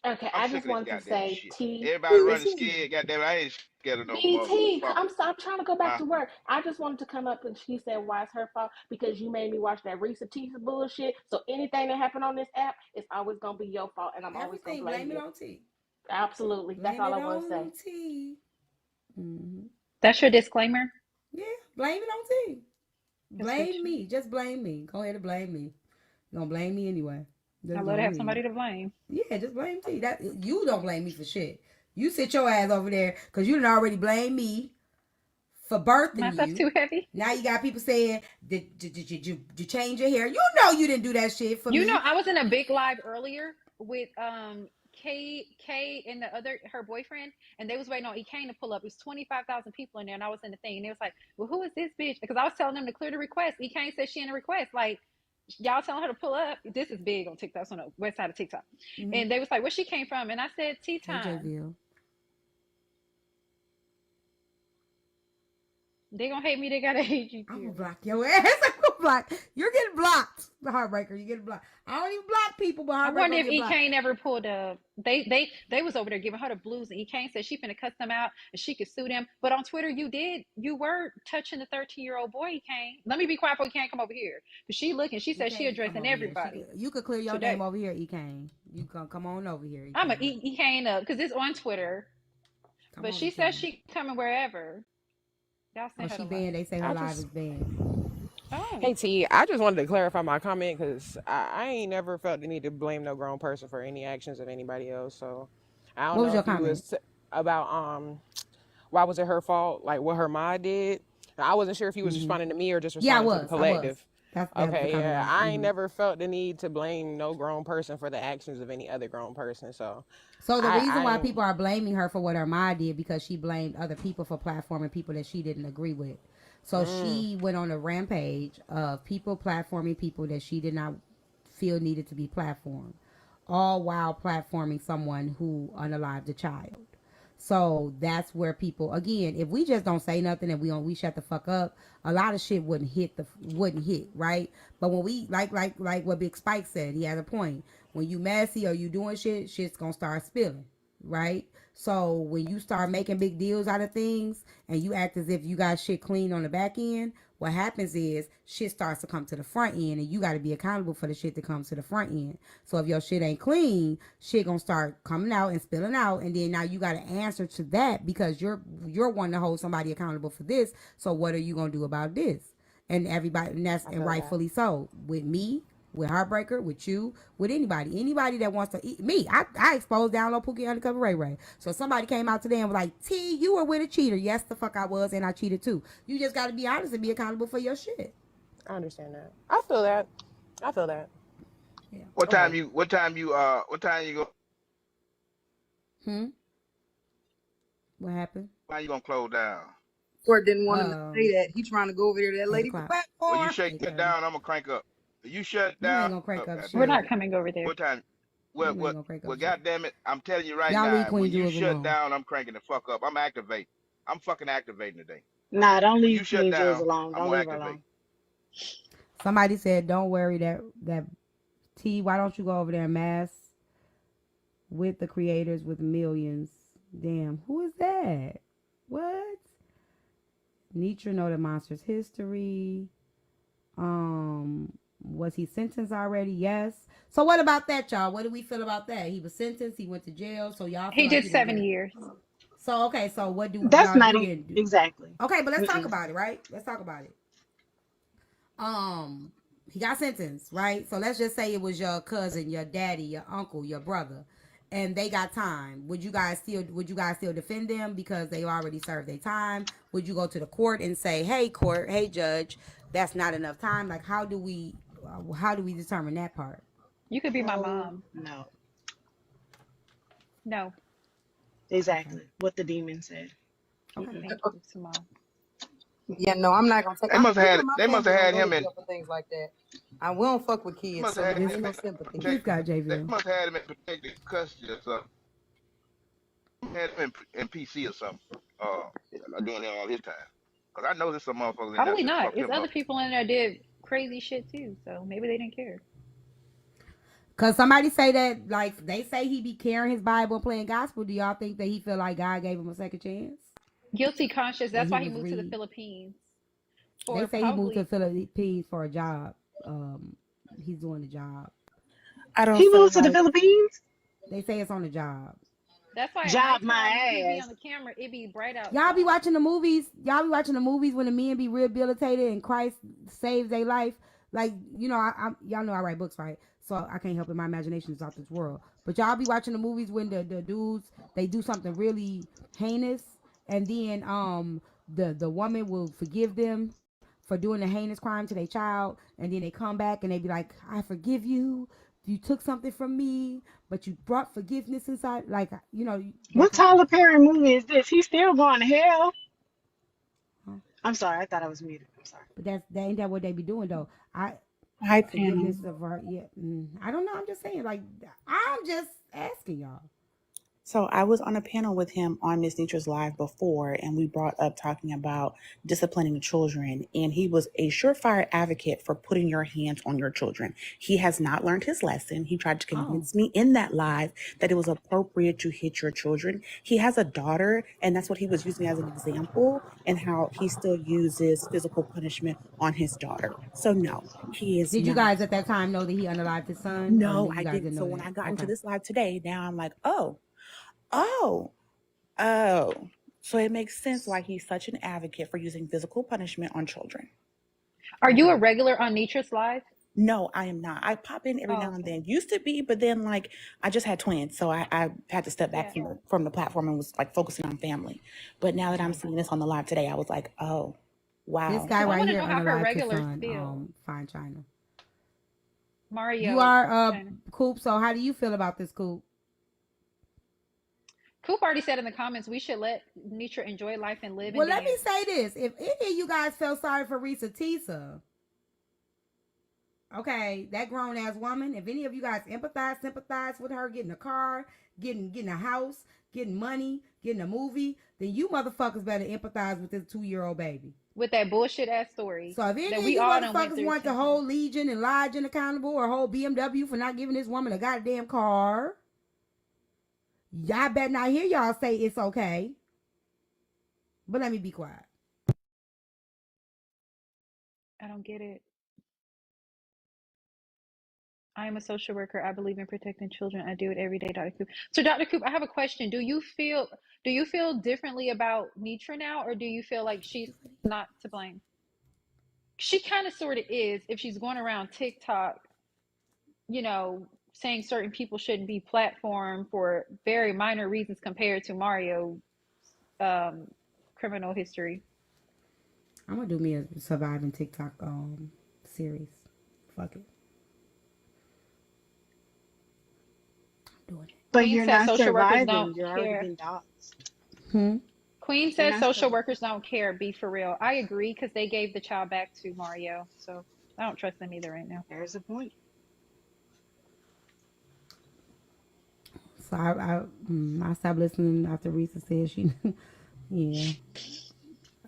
Okay,
I'm
I
sick
just
of this
wanted to
goddamn
say
shit.
T.
Everybody running
It's
scared. Goddamn, I ain't scared of no
BT.
motherfucker.
I'm trying to go back
Huh?
to work. I just wanted to come up and she said, "Why it's her fault?" Because you made me watch that Reese Teeth bullshit. So anything that happened on this app is always gonna be your fault, and I'm always gonna
Everything,
blame
blame it
you.
on T.
Absolutely, that's
Blame
all
it
I want to
on
say.
T. Mm-hmm.
That's your disclaimer.
Yeah, blame it on T.
Just for
Blame
you.
me. Just blame me. Go ahead and blame me. You're gonna blame me anyway.
I
Just
love to
go
have
ahead.
somebody to blame.
Yeah, just blame T. That you don't blame me for shit. You sit your ass over there because you didn't already blame me for birthing
My stuff
you.
too heavy.
Now you got people saying, did you change your hair? You know you didn't do that shit for
You know,
me.
I was in a big live earlier with Kay and the other her boyfriend, and they was waiting on Kane to pull up. It was 25,000 people in there, and I was in the thing, and it was like, well, who is this bitch? Because I was telling them to clear the request. Kane said she in a request, like y'all telling her to pull up. This is big on TikTok. It's on the west side of TikTok,
Mm-hmm.
and they was like, where she came from, and I said tea
Hey,
time.
JVL.
They gonna hate me. They gotta hate you
I'm gonna
too.
block your ass. I'm gonna block. You're getting blocked. The Heartbreaker. You're getting blocked. I don't even block people, but
I
Heartbreaker
wonder
gonna
if
get blocked.
Kane ever pulled up. They was over there giving her the blues, and Kane said she finna cuss them out and she could sue them. But on Twitter, you were touching the 13-year-old boy, Kane. Let me be quiet before you can't come over here. But she looking, she
E
said she
Kane can come
addressing
over here.
everybody
You could clear your name
today.
over here, E Kane. You can come on over here, E
I'm gonna
Kane.
eat Kane up because it's on Twitter.
Come
But
on, E
she says
Kane.
she coming wherever. Y'all
Oh,
send her
she
the
banned.
link.
They say her
I
live
just,
is banned.
Oh,
hey T, I just wanted to clarify my comment because I ain't never felt the need to blame no grown person for any actions of anybody else. So I don't
What was
know
your
if you
comment?
was about why was it her fault, like what her mom did. I wasn't sure if you was
Mm-hmm.
responding to me or just
Yeah, I
responding to the
was. I was.
collective.
That was the
Okay,
comment I
yeah,
was.
I ain't
Mm-hmm.
never felt the need to blame no grown person for the actions of any other grown person. So
So the reason
I
why
ain't.
people are blaming her for what her mom did, because she blamed other people for platforming people that she didn't agree with. So she went on a rampage of people platforming people that she did not feel needed to be platformed, all while platforming someone who unalived a child. So that's where people, again, if we just don't say nothing and we shut the fuck up, a lot of shit wouldn't hit, right? But when we like what Big Spike said, he had a point. When you messy or you doing shit, shit's gonna start spilling, right? So when you start making big deals out of things and you act as if you got shit clean on the back end, what happens is shit starts to come to the front end, and you got to be accountable for the shit that comes to the front end. So if your shit ain't clean, shit gonna start coming out and spilling out, and then now you got to answer to that because you're one to hold somebody accountable for this. So what are you gonna do about this? And everybody,
I
and
feel that.
rightfully so, with me, with Heartbreaker, with you, with anybody that wants to eat me. I exposed Download Pookie Undercover Ray Ray. So somebody came out today and was like, T, you were with a cheater. Yes, the fuck I was, and I cheated too. You just got to be honest and be accountable for your shit.
I understand that. I feel that. I feel that.
Yeah.
Okay.
What time you go?
Hmm. What happened?
Why you gonna close down?
Court didn't want him to say
Um,
that. He trying to go over there to that
8
lady
o'clock,
Well, you
platform.
shut that
8:30.
down, I'm gonna crank up. You shut
You ain't
down.
gonna crank up
We're
shit.
not coming over there.
What time?
You ain't gonna crank
Well,
up shit.
goddamn it, I'm telling you right
Y'all leave
now.
Queen
When you
Jules
shut
alone.
down, I'm cranking the fuck up. I'm activating. I'm fucking activating today.
Nah, don't
When you
leave
shut
Queen Jules
down,
alone.
I'm
Don't
gonna
leave her
activate.
alone.
Somebody said, "Don't worry that T. Why don't you go over there and mass with the creators with millions?" Damn, who is that? What? Nietzsche know the monster's history. Was he sentenced already? Yes. So what about that, y'all? What do we feel about that? He was sentenced. He went to jail. So y'all feel
He
like
did
he didn't
7 years.
So okay. So what do
That's
y'all
not
do then?
exactly.
Okay, but let's talk
Mm-mm.
about it, right? Let's talk about it. Um, he got sentenced, right? So let's just say it was your cousin, your daddy, your uncle, your brother, and they got time. Would you guys still defend them because they already served their time? Would you go to the court and say, "Hey court, hey judge, that's not enough time"? Like how do we determine that part?
You could be my
Oh
mom.
no.
No,
Okay.
Exactly. What the demon said.
Okay.
Mm-mm.
thank you, Simone.
Yeah, no, I'm not gonna take.
They must have
People
had.
in my
They must
family
have
don't
had
go to
him in.
jail for things like that. We don't fuck with
They
kids,
must
so
have had
no,
This
him
ain't no
in
sympathy.
this
protective.
guy
They
JVL.
must have had him in protective custody or something. Had him in PC or something. Doing it all his time. Cause I know there's some motherfuckers in there
Probably
should
not.
fuck
It's
him
other
up.
people in there did crazy shit too, so maybe they didn't care.
Cause somebody say that like they say he be carrying his Bible and playing gospel. Do y'all think that he feel like God gave him a second chance?
Guilty conscious.
That
That's
he
why he
was
moved to the
read.
Philippines
They
for
say he moved to the
probably.
Philippines for a job. He's doing the job.
I don't
He
feel
moved to the
like
Philippines?
They say it's on the job.
That's why at
Job
nighttime when he
my
be on
ass.
the camera, it be bright
Y'all be
outside.
watching the movies. Y'all be watching the movies when the men be rehabilitated and Christ saves their life. Like y'all know I write books, right? So I can't help it. My imagination is out this world. But y'all be watching the movies when the dudes they do something really heinous, and then the woman will forgive them for doing the heinous crime to their child, and then they come back and they be like, "I forgive you. You took something from me, but you brought forgiveness inside." Like that
What
kind.
Tyler Perry movie is this? He's still going to hell.
Huh?
I'm sorry, I thought I was muted. I'm sorry.
But that ain't that what they be doing though. I
hi panel.
Forgiveness of our yeah. I don't know. I'm just saying. Like I'm just asking y'all.
So I was on a panel with him on Miss Nietzsche's Live before, and we brought up talking about disciplining children, and he was a surefire advocate for putting your hands on your children. He has not learned his lesson. He tried to
Oh,
convince me in that live that it was appropriate to hit your children. He has a daughter, and that's what he was using as an example, and how he still uses physical punishment on his daughter. So no, he is
did you
not.
guys at that time know that he unalived his son, or
No,
you
I
guys
didn't.
didn't
So
know
when
that?
I got into
Okay.
this live today, now I'm like, oh, oh. So it makes sense why he's such an advocate for using physical punishment on children.
Are you
Okay.
a regular on Nitra's Live?
No, I am not. I pop in every
Oh,
now and
okay.
then. Used to be, but then like I just had twins, so I had to step back
Yeah.
from the platform and was like focusing on family. But now that I'm
Okay.
seeing this on the live today, I was like, oh,
This
wow.
guy
Because I
right
want to
here
know how her
unalived his
regulars
son.
feel.
Fine China. You
Mario,
are
China.
Coop. So how do you feel about this, Coop?
Coop already said in the comments we should let Nitra enjoy life and live and
Well, let me
dance.
say this: if any of you guys felt sorry for Risa Tisa, okay, that grown ass woman. If any of you guys empathize, sympathize with her getting a car, getting a house, getting money, getting a movie, then you motherfuckers better empathize with this 2-year-old baby.
With that bullshit ass story
So if any
that
of
we
you
all done went
motherfuckers
through
want to
10 times.
hold Legion and Lodging accountable or hold BMW for not giving this woman a goddamn car, y'all better not hear y'all say it's okay. But let me be quiet.
I don't get it. I am a social worker. I believe in protecting children. I do it every day, Dr. Coop. So, Dr. Coop, I have a question. Do you feel differently about Nitra now, or do you feel like she's not to blame? She kind of sort of is if she's going around TikTok, saying certain people shouldn't be platformed for very minor reasons compared to Mario um criminal history.
I'm gonna do me a surviving TikTok series. Fuck it. I'm doing it.
But
Queen
you're
says
not
social workers don't
surviving. You're already
care.
getting doxxed.
Queen says social workers don't care. Be for real. I agree because they gave the child back to Mario, so I don't trust them either right now.
There's a point.
So I stopped listening after Risa said she. Yeah.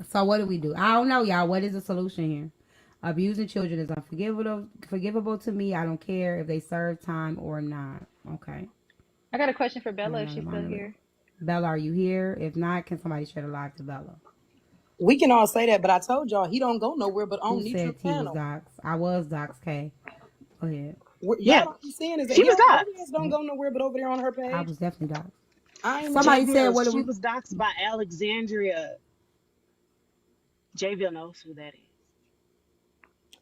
So what do we do? I don't know, y'all. What is the solution here? Abusing children is forgivable to me. I don't care if they serve time or not. Okay.
I got a question for Bella if
Another
she's still
monitor.
here.
Bella, are you here? If not, can somebody share the live to Bella?
We can all say that, but I told y'all he don't go nowhere but
Who
on Nitro's
said T was
panel.
Docs? I was Docs K. Go ahead.
Y'all all be saying is that
She was
y'all
doxxed.
both of us don't go nowhere but over there on her page.
I was definitely Docs.
I ain't
Somebody
J
said,
Mills,
what do
she
we...
was doxxed by Alexandria. J knows who that is.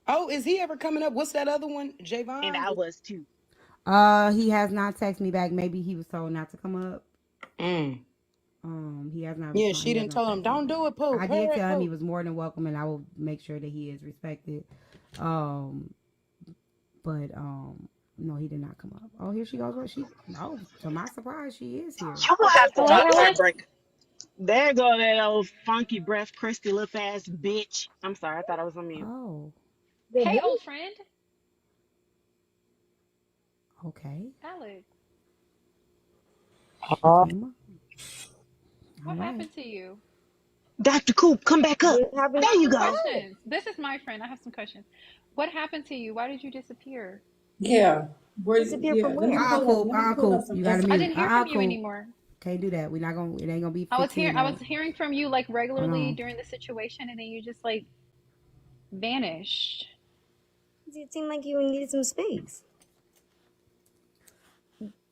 Oh, is he ever coming up? What's that other one? Javon?
And I was too.
He has not texted me back. Maybe he was told not to come up. He has not.
Yeah, she didn't tell him, don't do it, Pooh.
I did tell him he was more than welcome, and I will make sure that he is respected. But no, he did not come up. Oh, here she goes. What she? No, to my surprise, she is here.
You will have to talk heartbreak. There go that old funky breath, crusty lip ass bitch. I'm sorry, I thought I was on mute.
Oh.
Hey, old friend.
Okay.
Alex.
She came up.
What happened to you?
Dr. Coop, come back up. There you go.
Questions. This is my friend. I have some questions. What happened to you? Why did you disappear?
Yeah.
Disappear from where?
Cool. You gotta mute.
I didn't hear from you anymore.
Can't do that. We're not gonna. It ain't gonna be.
I was hearing from you like regularly during the situation, and then you just like vanished.
It seemed like you needed some space.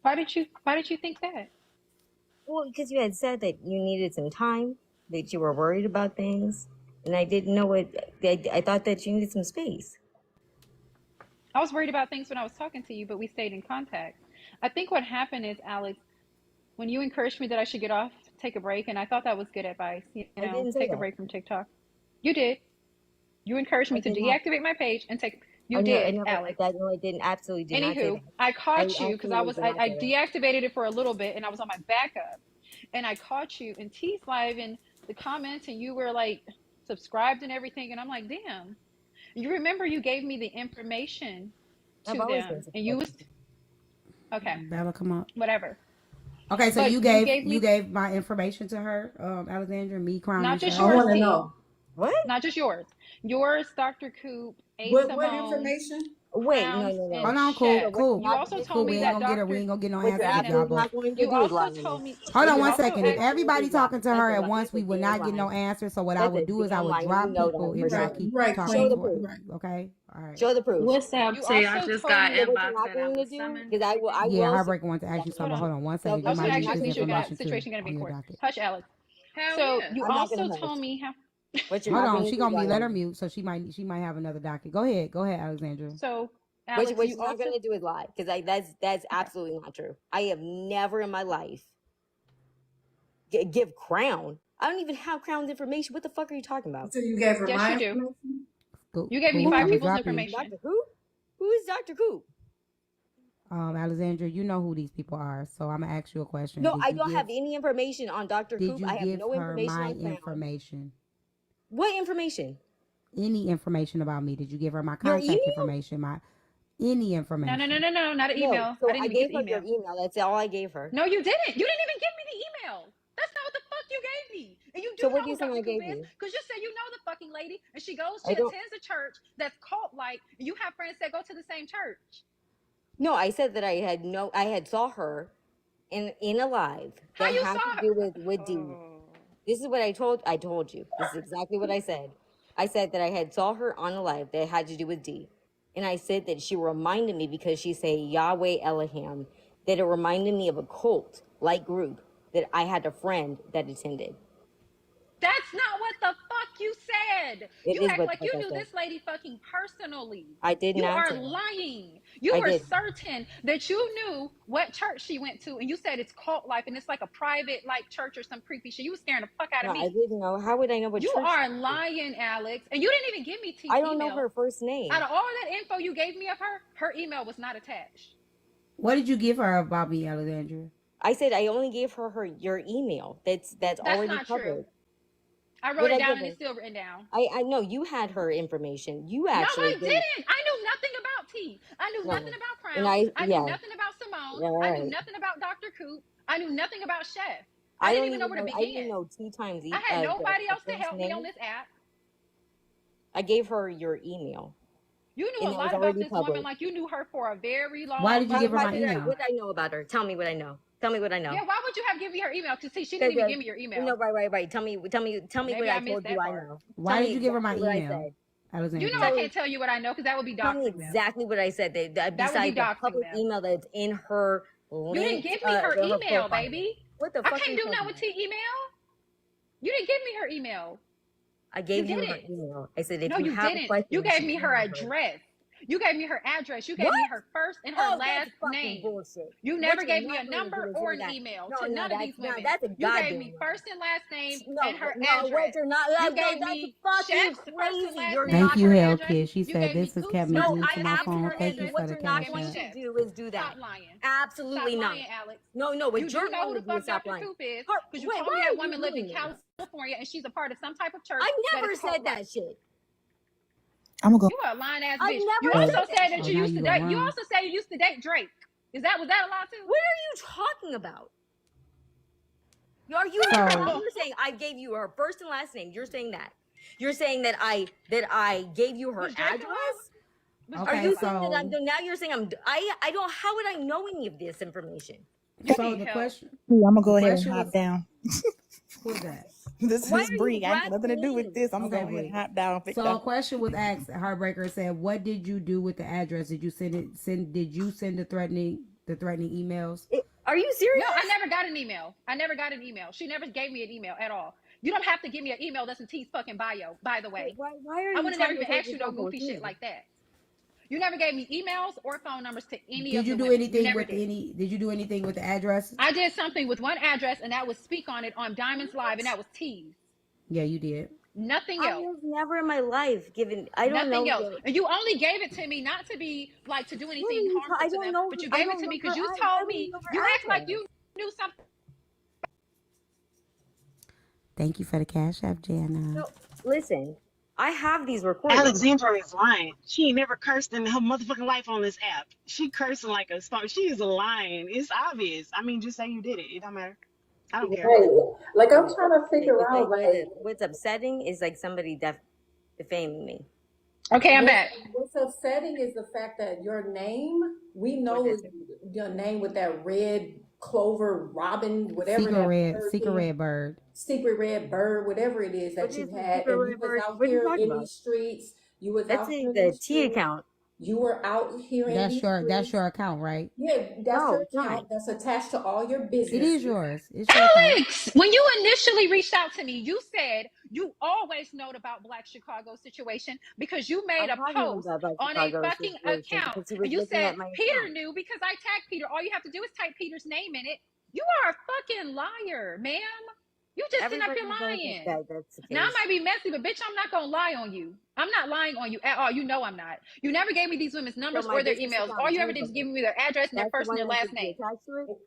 Why did you think that?
Well, because you had said that you needed some time, that you were worried about things, and I didn't know it. I thought that you needed some space.
I was worried about things when I was talking to you, but we stayed in contact. I think what happened is, Alex, when you encouraged me that I should get off, take a break, and I thought that was good advice, take a break from TikTok. You did. You encouraged me to deactivate my page and take. You did, Alex.
No, I didn't. Absolutely did not say
Anywho,
that.
I caught you because I deactivated it for a little bit, and I was on my backup, and I caught you in T's live in the comments, and you were like subscribed and everything, and I'm like, damn. You remember you gave me the information to them, and you was okay.
That'll come up.
Whatever.
Okay, so you gave my information to her, Alexandra, me, Crown.
Not just yours, T.
What?
Not just yours. Yours, Dr. Coop,
What information?
Wait, no.
Hold on, cool.
You also told me that Dr.
We ain't gonna get no
answers.
You also told me.
Hold on 1 second. If everybody talking to her at once, we would not get no answer. So what I would do is I would drop people if I keep talking.
Show the proof.
Okay, all right.
Show the proof.
What's up, T? I just got inboxed that I was
summoned.
Yeah, Heartbreaker wants to ask you something. Hold on 1 second.
I was going to ask you the situation going to be in court. Hush, Alex. So you also told me how.
Hold on, she gonna be let her mute, so she might have another docket. Go ahead, Alexandra.
So Alex,
what you're not gonna do is lie, because that's absolutely not true. I have never in my life give Crown. I don't even have Crown's information. What the fuck are you talking about?
So you gave her
yes,
my
you
information?
Do. You gave me 5 people's information.
Dr. Who? Who is Dr. Coop?
Alexandra, you know who these people are, so I'm gonna ask you a question.
No, I don't have any information on Dr. Coop. I have no information on Crown.
Information.
What information?
Any information about me? Did you give her my contact information? Any information?
No, not an email.
So
I didn't
gave
give
her your email. That's all I gave her.
No, you didn't. You didn't even give me the email. That's not what the fuck you gave me. And you do
so
know
what do you
who
think
Dr.
I gave
Coop is,
you?
because you said you know the fucking lady, and she attends a church that's cult-like, and you have friends that go to the same church.
No, I said that I had saw her in a live
that
had to do with D. This is what I told you. This is exactly what I said. I said that I had saw her on a live that had to do with D. And I said that she reminded me, because she said Yahweh Elohim, that it reminded me of a cult-like group that I had a friend that attended.
That's not what the fuck you said. You act like you knew this lady fucking personally.
I did not.
You are lying. You were certain that you knew what church she went to, and you said it's cult life and it's like a private like church or some creepy shit. You was scaring the fuck out of me.
I didn't know. How would I know what
you
church?
You are lying, Alex. And you didn't even give me T's
I don't
email.
know her first name.
Out of all that info you gave me of her email was not attached.
What did you give her about me, Alexandra?
I said I only gave her your email. That's already
not
covered.
true. I wrote
What
it
I
down
give
and
her?
it's still written down.
I know you had her information. You
No,
actually
I
gave.
didn't. I knew nothing about T. I knew nothing
No.
about
And
Crown. I knew
yeah.
nothing about Simone.
Yeah, all
I knew
right.
nothing about Dr. Coop. I knew nothing about Chef.
I
didn't
don't
even know
even
where to
know. I didn't
begin.
know T Times.
I had nobody
The
else to
first
help me on
name.
this app.
I gave her your email.
You knew
And
a
it was
lot about
already
this woman,
public.
like you knew her for a very long
Why did you
fucking
give her my
time.
email?
What I know about her? Tell me what I know. Tell me what I know.
Yeah, why would you have given me her email? Because see, she didn't even give me your email.
No, right. Tell me
Maybe
what I told you. I know.
Why did you give her my
what
email?
I said.
Alexandria.
You know I can't tell you what I know because that would be
Tell me
doxing them.
exactly what I said.
That would be
Besides the
doxing
public
them.
email that's in her
You didn't
link,
give me her email,
profile.
baby.
What the
I
fuck?
can't do nothing with T email. You didn't give me her email.
I gave you her email. I said if
no,
you have
didn't.
a question,
you gave me her address. You gave me her address. You gave me her first and her last name.
Bullshit.
You never gave me a number or an email to none of these women. You gave me first and last name and her address.
What you're not.
You gave me Chef's first and last name.
Thank you,
her
Hell
address.
Kid. She
You
said
gave
this
me
has kept me
Goop's
glued
first
to
and
my
last name,
phone.
her
Thank you
address.
for the
What you're not
cash
going
app.
to do is do that.
Stop lying.
Absolutely
Stop
not.
lying, Alex.
No, what
you
you're
do know
going
who
to
the
do
fuck
is stop
Dr.
lying.
Coop is because you
Wait,
told me that woman lived in California and she's a part of some type of church.
I never said that shit.
I'm gonna go.
You are a lying ass
I
bitch.
never
You also said that
Oh,
you
now
used to
you
date.
gonna
You
run.
also said you used to date Drake. Was that a lie too?
What are you talking about? Are you
So-
you're saying I gave you her first and last name? You're saying that. You're saying that I gave you her
Was Drake
address?
alive?
Are you
so
saying that I'm now you're saying I don't how would I know any of this information?
so the question.
I'm gonna go
the
ahead and
question
hop
was-
down.
Who's that?
This
Why
is
are you
Bree. I ain't got nothing to do
dragging
with this. I'm
Okay,
gonna go ahead and
Bree.
hop down.
So a question was asked. Heartbreaker said, "What did you do with the address? Did you send it? Did you send the threatening emails?"
Are you serious?
No, I never got an email. She never gave me an email at all. You don't have to give me an email that's in T's fucking bio, by the way.
Why are you
I would have never
trying to
even
take
asked you
this
no
over with
goofy
me?
shit like that. You never gave me emails or phone numbers to any
Did
of
you
the
do
women.
anything
never
with
did.
Did you do anything with the addresses?
I did something with one address, and that was speak on it on Diamond's Live, and that was T's.
Yeah, you did.
Nothing
I
else.
was never in my life given. I don't
Nothing
know.
else. And you only gave it to me not to be like to do anything harmful to them, but you gave it to me because you told me you act like you knew something.
Thank you for the cash app, Jana.
No, listen, I have these recordings.
Alexandra is lying. She ain't never cursed in her motherfucking life on this app. She cursing like a star. She is lying. It's obvious. I mean, just say you did it. It don't matter. I don't care.
Right. Like I'm trying to figure out like
What's upsetting is like somebody defaming me.
Okay, I'm back.
What's upsetting is the fact that your name, we know is your name with that red clover robin, whatever
Secret red bird.
Secret red bird, whatever it is that you had, and you was out here in these streets. You was out here in
the T account.
You were out here in these streets.
That's your account, right?
Yeah, that's your account. That's attached to all your business.
It is yours. It's your
Alex, when you initially reached out to me, you said you always knowed about Black Chicago situation because you made a post on a fucking account. And you said Peter knew because I tagged Peter. All you have to do is type Peter's name in it. You are a fucking liar, ma'am. You just sitting up here lying. Now I might be messy, but bitch, I'm not gonna lie on you. I'm not lying on you at all. You know I'm not. You never gave me these women's numbers or their emails. All you ever did is give me their address and their first and their last name.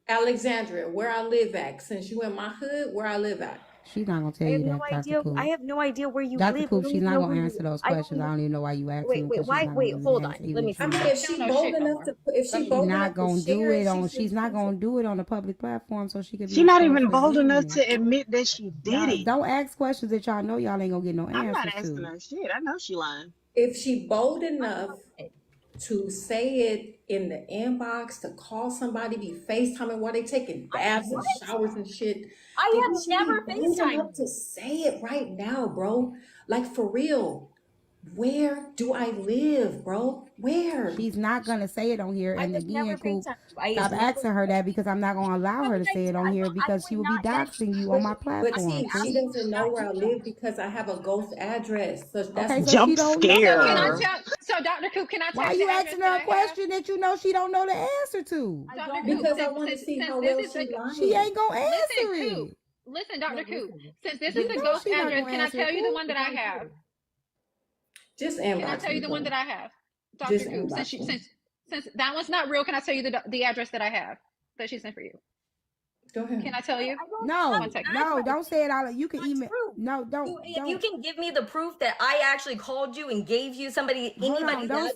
Alexandria, where I live at, since you in my hood, where I live at.
She's not gonna tell you that, Dr. Coop.
I have no idea where you
Dr.
live.
Coop, she's not gonna answer those questions. I don't even know why you asked them.
Wait, hold on. Let me.
I mean, if she's bold enough to,
she's not gonna do it on. She's not gonna do it on a public platform, so she could.
She's not even bold enough to admit that she did it.
Don't ask questions that y'all know y'all ain't gonna get no answers to.
I'm not asking her shit. I know she lying.
If she bold enough to say it in the inbox, to call somebody, be FaceTiming while they taking baths and showers and shit.
I have never
FaceTimed to say it right now, bro. Like for real. Where do I live, bro? Where?
She's not gonna say it on here. And again, Coop, stop asking her that because I'm not gonna allow her to say it on here because she will be doxing you on my platform.
But see, she doesn't know where I live because I have a ghost address. So that's
okay, so
jump
she don't
scare.
know.
So Dr. Coop, can I tell
why
you
you asking her a question that you know she don't know the answer to?
Because I want to see how well she lying.
She ain't gonna answer it.
Listen, Dr. Coop, since this is a ghost address, can I tell you the one that I have?
Just inbox.
Can I tell you the one that I have, Dr. Coop? Since that one's not real, can I tell you the address that I have that she sent for you?
Go ahead.
Can I tell you?
No,
One second.
no, don't say it out. You can
That's
email.
true.
No,
If you can give me the proof that I actually called you and gave you anybody's address,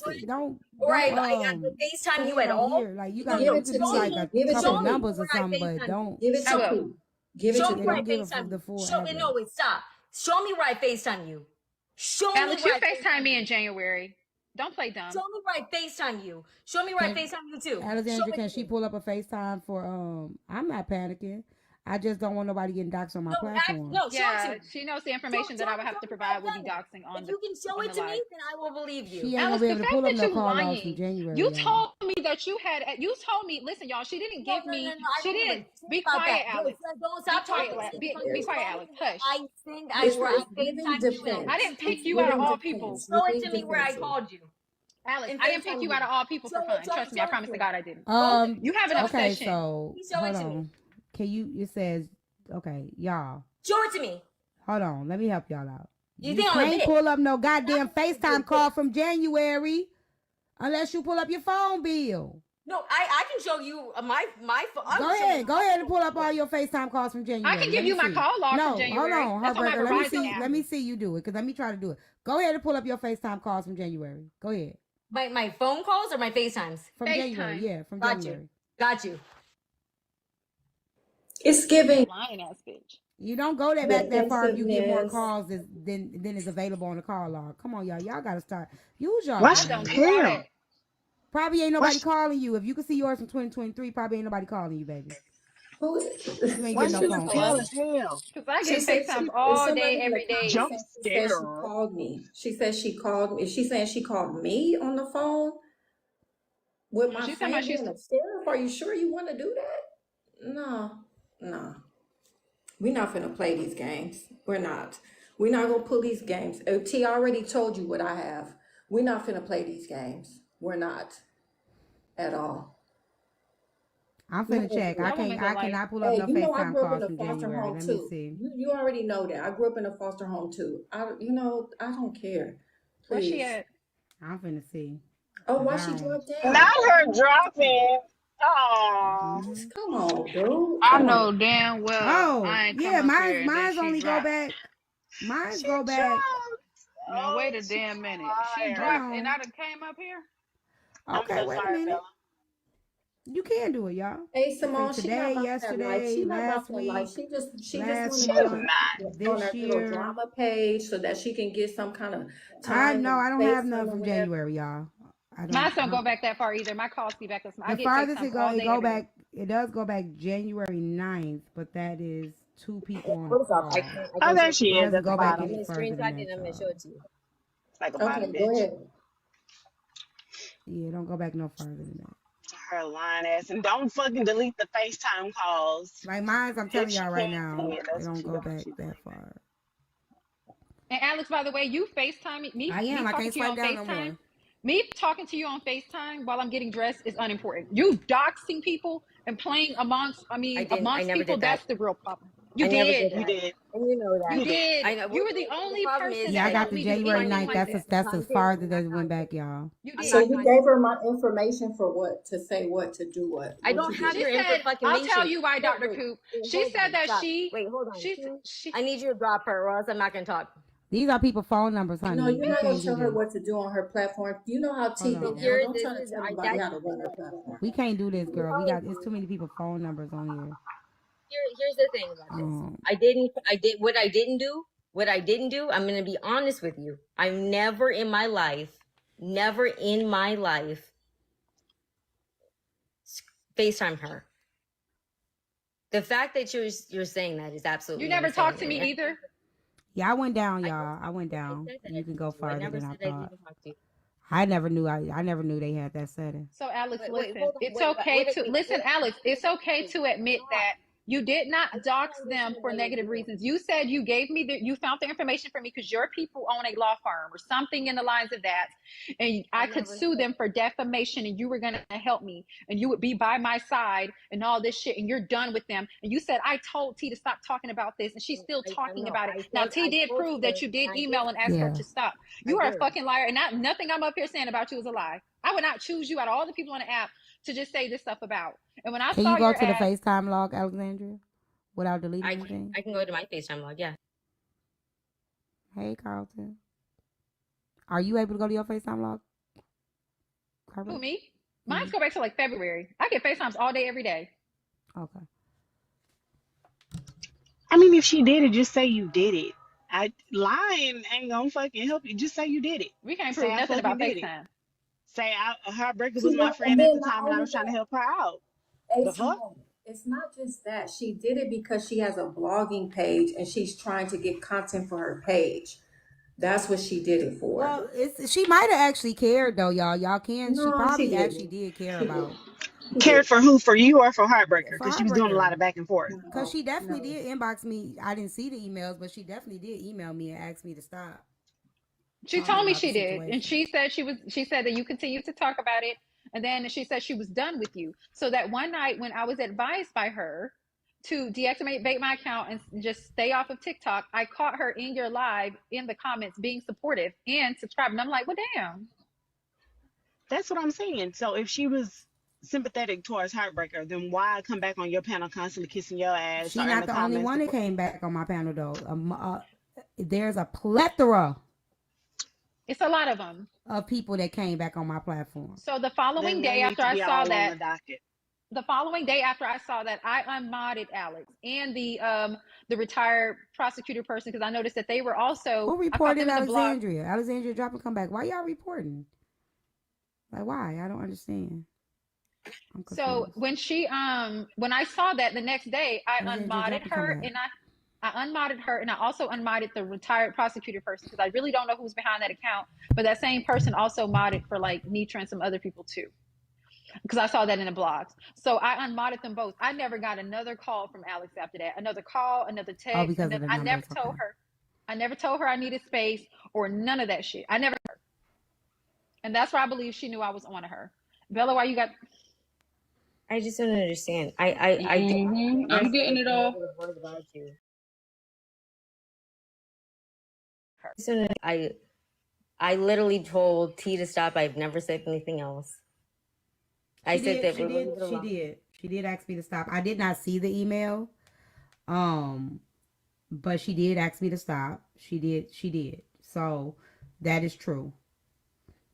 or I got to FaceTime you at all.
Like you
No,
got,
no,
you can do like a couple numbers or something, but don't
give it
I
to
will.
Pooh. Give it
Show
to
me
Pooh.
where I
don't give it
FaceTime
the
you.
full
Show
address.
no, wait, stop. Show me where I FaceTime you. Show me
Alex,
where
you
I
FaceTime me in January. Don't play dumb.
Show me where I FaceTime you. Show me where I FaceTime you too.
Alexandra, can she pull up a FaceTime for I'm not panicking. I just don't want nobody getting doxxed on my platform.
No, show it to
Yeah,
me.
she knows the information that I would have to provide would be doxing on
If
the
you can show
on
it
the
to
live.
me, then I will believe you.
She ain't
Alex,
gonna be
the
able to
fact
pull up
that
no
you
call logs from
lying,
January.
you
y'all.
told me that you told me, listen, y'all, she didn't give me,
I
she
don't give a
didn't,
shit
be
about
quiet,
that.
Alex.
Don't
Be
stop
quiet,
talking.
be quiet, Alex, hush.
I think
It's
where I
giving
FaceTime you and
I
defense.
didn't pick
It's
you out of
giving
all people.
defense.
show
You're
it
being
to me where I
defensive.
called you.
Alex,
And
I didn't pick
FaceTime
you
you.
out of all people for fun. Trust me, I promise to God I didn't. You have an
Okay,
obsession.
so
Show it
hold
to me.
on. Can you? It says okay, y'all.
Show it to me.
Hold on, let me help y'all out.
You think I'm a
can't
bitch?
pull up no goddamn FaceTime call from January unless you pull up your phone bill.
No, I can show you my phone.
Go ahead and pull up all your FaceTime calls from January.
I can give you my call log from January.
Hold on,
That's on my
Heartbreaker.
Verizon app.
Let me see you do it, because let me try to do it. Go ahead and pull up your FaceTime calls from January. Go ahead.
My phone calls or my FaceTimes?
From January, yeah, from January.
Got you.
It's giving.
Lying ass bitch.
You don't go back that far if you get more
Defensiveness.
calls than is available on the call log. Come on, y'all. Y'all gotta start. Use y'all.
Why
I don't do
hell?
all that.
Probably ain't nobody calling you. If you can see yours from 2023, probably ain't nobody calling you, baby.
Who?
You ain't
Why
getting
she
no
was
phone
hell
calls.
as hell?
Because I
She
get
said
FaceTimes
it's
all
somebody
day,
in the
every day.
Jump
comments that said she
scare.
called me. She said she called me. Is she saying she called me on the phone with
No,
my
she's talking about
friend being a sheriff? Are you sure you want to do that? No. We're not finna play these games. We're not. We're not gonna pull these games. T already told you what I have. We're not finna play these games. We're not at all.
I'm finna check. I cannot pull up no
you know I
FaceTime
grew up
calls
in a
from
foster
January.
home
Let me
too.
see.
You already know that. I grew up in a foster home too. I don't care. Please.
Where's she at?
I'm finna see.
Oh, why she dropped down?
Not her dropping. Oh,
Come on, dude.
I
Come on.
know damn well
Oh,
I ain't come
yeah,
up here and then
mine's
she
only go
dropped.
back. Mine's
she
go back.
dropped.
No,
Oh,
wait a
she's
damn minute. She
fire.
Hold
dropped and I
on.
done came up here.
I'm
Okay,
so
wait a
sorry,
minute.
Bella.
You can do it, y'all.
Hey, Simone, she not
Today,
about that life.
yesterday,
She not
last
about that life.
week,
She just
last
want
She
to
is
get
month,
not.
on
this
that little
year.
drama page so that she can get some kind of
I
time
know
and
I don't
face
have none
time or
from
whatever.
January, y'all. I
Mine
don't.
don't go back that far either. My calls be back. I
The
get
farthest
FaceTimes all
it
day,
go
every day.
back. It does go back January 9th, but that is 2 people on the
First off, I
call.
can
Oh, there she
It
is
doesn't
at the
go back
I'm
bottom.
any
gonna
further than
screenshot it
that,
and I'm gonna show
y'all.
it to you.
Like a
Okay,
bottom
go
bitch.
ahead.
Yeah, don't go back no further than that.
Her lying ass. And don't fucking delete the FaceTime calls.
Like mine, I'm
If
telling
she
y'all right
can,
now,
yeah,
it
that's what
don't
she
go
doing.
back
She
that far.
And Alex, by the way, you FaceTime me.
I am.
Me
I
talking
can't
to you
swipe
on
down no
FaceTime.
more.
Me talking to you on FaceTime while I'm getting dressed is unimportant. You doxing people and playing amongst
I never
people,
did that.
that's the real problem. You
I never did
did.
You
that.
did.
And you know
You
that.
You did.
did.
I know.
You were the
The
only
problem
person
Yeah, I
that
got
helped
the
me do
January
anything
9th.
like
That's
that.
as far as it went back, y'all.
You
I'm
did.
So
not
you
content.
gave her my information for what? To say what? To do what?
I
What
don't
you
have
did?
She
your info
said,
fucking
I'll tell
nation.
you why, Dr.
Wait,
Coop. She
hold
said
on.
that
Stop. Wait, hold on.
she
I need you to drop her or else I'm not gonna talk.
These are people's phone numbers,
No,
honey.
you're
You
not gonna
can't do
show her
this.
what to do on her platform. You know how
Hold
T
on.
get
So
down.
here,
Don't
this
try to
is
tell
I
everybody
that
how to run her platform.
We can't do this, girl. It's too many people's phone numbers on here.
here's the thing about this. What I didn't do, I'm gonna be honest with you. I've never in my life FaceTime her. The fact that you're saying that is absolutely
you never talked to
insane.
me either.
Yeah, I went down, y'all. I went down. You can go
I
farther
never
than I
said I
thought.
didn't talk to you.
I never knew they had that setting.
So Alex,
Wait,
listen,
hold on.
it's
Wait,
okay to
wait,
listen,
wait,
Alex, it's okay to admit
stop.
that you did not
I just
dox
want to listen
them
to
for
what you're
negative
doing.
reasons. You said you gave me you found the information for me because your people own a law firm or something in the lines of that. And I could
never
sue
said
them for defamation and you were going to help me and you would be by my side and all this shit and you're done with them. And you said, I told T to stop talking about this and she's still
I
talking
know.
about it. Now T did
told
prove
her,
that you did
and I
email
did.
and ask her
Yeah.
to stop. You are a fucking liar and nothing I'm up here saying about you is a lie. I would not choose you out of all the people on the app to just say this stuff about. And when I
Can
saw
you go
your
to the
ad,
FaceTime log, Alexandria, without deleting
I
anything?
can go to my FaceTime log. Yeah.
Hey, Carlton. Are you able to go to your FaceTime log?
who,
Carlton?
me? Mine's go back to like February. I get FaceTimes all day, every day.
Okay.
I mean, if she did it, just say you did it. Lying ain't gonna fucking help you. Just say you did it.
We can't
Say
prove
I
nothing
fucking
about
did it.
FaceTime.
Say Heartbreaker
She
was my
did, and
friend at
then
the
not
time and I
only
was trying to
that,
help her out. The fuck?
it's not just that. She did it because she has a blogging page and she's trying to get content for her page. That's what she did it for.
Well, she might have actually cared though, y'all. She
No, she
probably actually
didn't.
did care
She
about
didn't. She
Cared
didn't.
for who? For you or for Heartbreaker?
for
Because she was doing a lot
Heartbreaker.
of back and forth.
Because
No,
she definitely
no.
did inbox me. I didn't see the emails, but she definitely did email me and ask me to stop
She
talking
told me
about the
she did, and
situation.
she said that you continued to talk about it, and then she said she was done with you. So that one night when I was advised by her to deactivate my account and just stay off of TikTok, I caught her in your live in the comments being supportive and subscribing. I'm like, well, damn.
That's what I'm saying. So if she was sympathetic towards Heartbreaker, then why come back on your panel constantly kissing your ass
She
or in
not
the
the only
comments?
one that came back on my panel though. There's a plethora
It's a lot of them.
of people that came back on my platform.
So the following
Then they
day
need
after
to
I
be
saw
all on
that,
the docket.
I unmodded Alex and the retired prosecutor person because I noticed that they were also,
Who
I caught
reported
them in the block.
Alexandria drop and come back. Why y'all reporting? Like why? I don't understand. I'm
So
confused.
when I saw that the next day, I
Alexandria
unmodded
drop and come
her
back.
and I unmodded her and I also unmodded the retired prosecutor person because I really don't know who's behind that account. But that same person also modded for like Nitra and some other people too. Because I saw that in the blogs. So I unmodded them both. I never got another call from Alex after that. Another call, another
Oh,
text,
because of
another,
the
I never
numbers. Okay.
told her. I never told her I needed space or none of that shit. I never. And that's why I believe she knew I was on to her. Bella, why you got?
I just don't understand. I did
I'm getting
say
it
a
all.
negative word about you. I literally told T to stop. I've never said anything else. I said that we're leaving it alone.
She did ask me to stop. I did not see the email. But she did ask me to stop. She did. So that is true.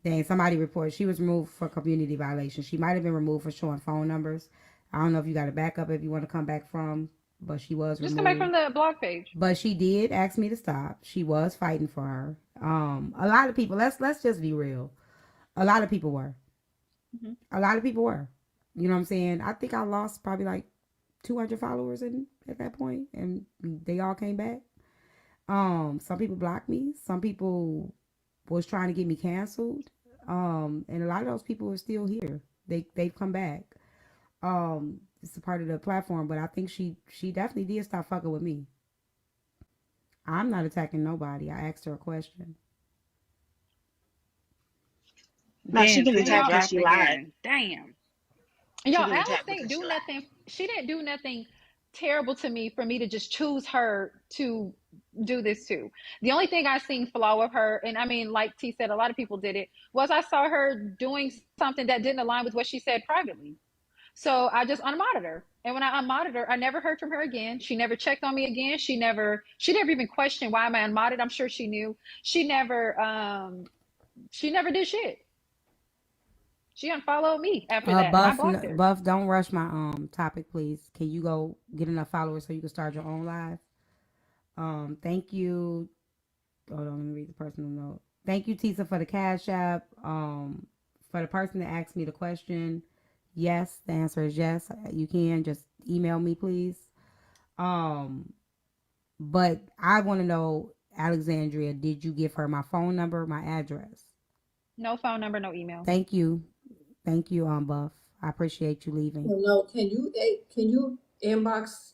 Then somebody reported she was removed for community violation. She might have been removed for showing phone numbers. I don't know if you got a backup if you want to come back from, but she was
Just come back
removed.
from the blog page.
But she did ask me to stop. She was fighting for her. A lot of people. Let's just be real. A lot of people were.
Mm-hmm.
A lot of people were. You know what I'm saying? I think I lost probably like 200 followers at that point, and they all came back. Some people blocked me. Some people was trying to get me canceled. And a lot of those people are still here. They've come back. It's a part of the platform, but I think she definitely did stop fucking with me. I'm not attacking nobody. I asked her a question.
No, she
Damn,
can
Titty
attack because
dropped
she lied.
again. Damn.
She
Y'all,
can
Alice
attack
didn't
because
do
she lied.
nothing. She didn't do nothing terrible to me for me to just choose her to do this to. The only thing I seen flaw with her, and I mean, like T said, a lot of people did it, was I saw her doing something that didn't align with what she said privately. So I just unmodded her. And when I unmodded her, I never heard from her again. She never checked on me again. She never even questioned why am I unmodded. I'm sure she knew. She never did shit. She unfollowed me after that, and I blocked her.
Buff, don't rush my topic, please. Can you go get enough followers so you can start your own live? Thank you. Hold on, let me read the personal note. Thank you, Tisa, for the cash app. For the person that asked me the question, yes, the answer is yes. You can just email me, please. But I want to know, Alexandria, did you give her my phone number, my address?
No phone number, no email.
Thank you, Buff. I appreciate you leaving.
No, can you inbox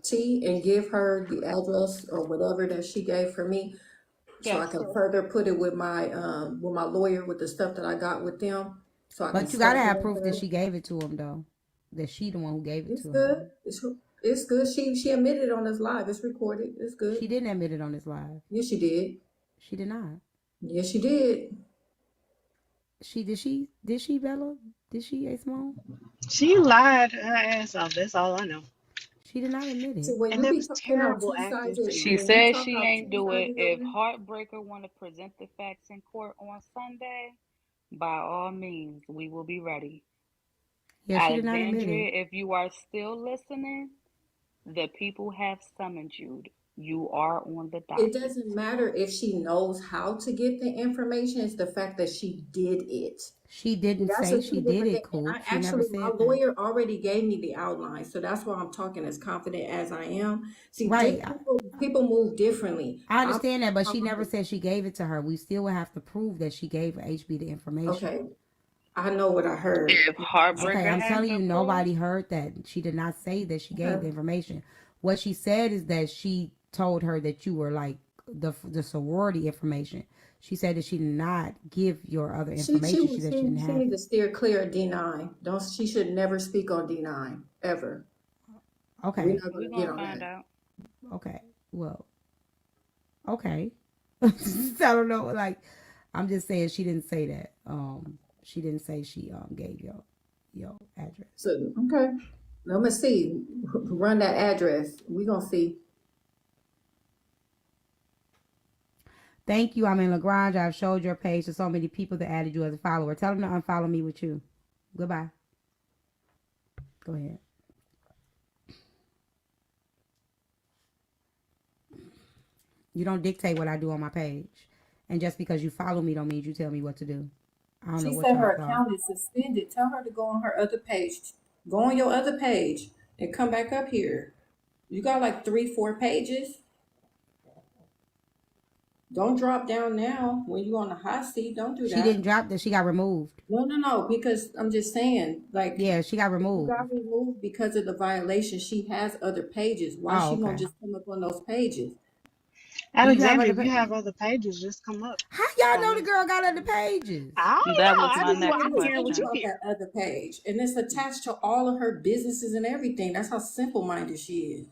T and give her the address or whatever that she gave for me, so I
Yes.
can further put it with my lawyer with the stuff that I got with them, so I can.
But you gotta have proof that she gave it to him, though. That she the one who gave it
It's
to
good.
him.
It's good. She admitted on this live. It's recorded. It's good.
She didn't admit it on this live.
Yes, she did.
She did not.
Yes, she did.
Did she Bella? Did she A Simone?
She lied her ass off. That's all I know.
She did not admit
So
it.
when
And
you
that
be
was
talking out
terrible
two
acting
sides, of,
too.
She
when you
said
talk
she
out
ain't
two
do
sides
it.
of
If
your
Heartbreaker want to present the facts in court on Sunday, by all means, we will be ready.
Yeah, she did not admit it.
Alexandria, if you are still listening, the people have summoned you. You are on the
it
docket.
doesn't matter if she knows how to get the information, it's the fact that she did it.
She didn't
That's a
say
two
she did
different
it,
things. And
Coop.
I
She never
actually, my
said that.
lawyer already gave me the outline, so that's why I'm talking as confident as I am. See,
Right.
people move differently.
I
I'm
understand that, but she never said she gave it to her. We still would have to prove that she gave HB the information.
okay. I know what I heard.
If
Okay,
Heartbreaker
I'm
has
telling
the
you,
proof,
nobody heard that. She did not say that she gave
Okay.
the information. What she said is that she told her that you were like the sorority information. She said that she did not give your other
She
information. She said she didn't have
need to
it.
steer clear of D9. Don't She should never speak on D9 ever. We're
Okay.
not
we're
gonna get
gonna
on
find
that.
out.
Okay. Well, okay. I don't know. Like, I'm just saying she didn't say that. She didn't say she gave your address.
So okay. Let me see. Run that address. We're gonna see.
Thank you. I'm in Lagrange. I've showed your page to so many people that added you as a follower. Tell them to unfollow me with you. Goodbye. Go ahead. You don't dictate what I do on my page. And just because you follow me don't mean you tell me what to do. I don't know
She
what
said
y'all
her
thought.
account is suspended. Tell her to go on her other page. Go on your other page and come back up here. You got like 3-4 pages. Don't drop down now when you on the hot seat. Don't do
She
that.
didn't drop that. She got removed.
No, because I'm just saying, like,
Yeah, she got
if you
removed.
got removed because of the violation, she has other pages. Why
Oh,
she won't
okay.
just come up on those pages?
Do you have
Alexandra,
other
if you have other pages, just come up
How y'all
on
know the
this.
girl got other pages?
I
That
don't know.
was my next
I'm hearing what
Tell
you
question.
about
hear.
that other page, and it's attached to all of her businesses and everything. That's how simple minded she is.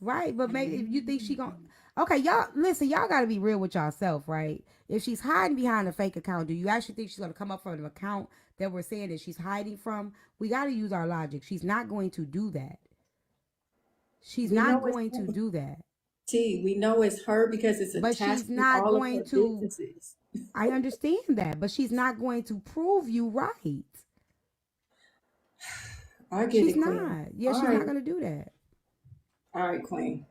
Right, but maybe if you think she gon' okay, y'all listen, y'all gotta be real with yourself, right? If she's hiding behind a fake account, do you actually think she's gonna come up from an account that we're saying that she's hiding from? We gotta use our logic. She's not going to do that. She's
We
not
know it's
going to do that.
we know it's her because it's
But
attached
she's
to
not
all of
going
her
to
businesses.
I understand that, but she's not going to prove you right.
I get
She's
it, Queen.
not. Yeah,
All
she's
right,
not gonna do that.
all right, Queen.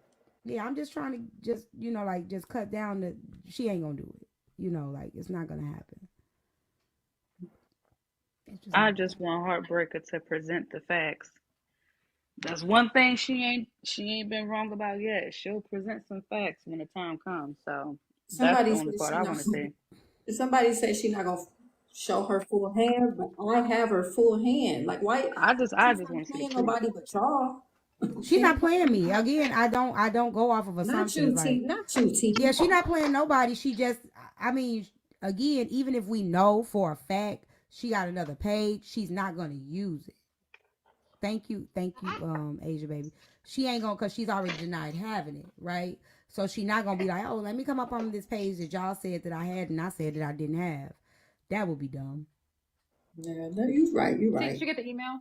Yeah, I'm just trying to just, like just cut down the she ain't gonna do it. Like it's not gonna happen. It's just
I
not gonna
just
happen.
want Heartbreaker to present the facts. That's one thing she ain't been wrong about yet. She'll present some facts when the time comes. So that's the
Somebody
only
said
part
she
I
not.
want to see.
Somebody said she not gonna show her full hand, but I have her full hand. Like, why?
I
She's
just
not
want to see the
playing
proof.
nobody but y'all.
She's
She
not
ain't
playing
playing
me.
nobody.
Again, I don't go off of
Not you,
assumptions.
T.
Like,
Not you,
yeah,
T.
she's not playing nobody. She just, I mean, again, even if we know for a fact she got another page, she's not gonna use it. Thank you, Asia baby. She ain't gonna, cause she's already denied having it, right? So she not gonna be like, oh, let me come up on this page that y'all said that I had and I said that I didn't have. That would be dumb.
Yeah, no, you're right. You're
See, did
right.
you get the email?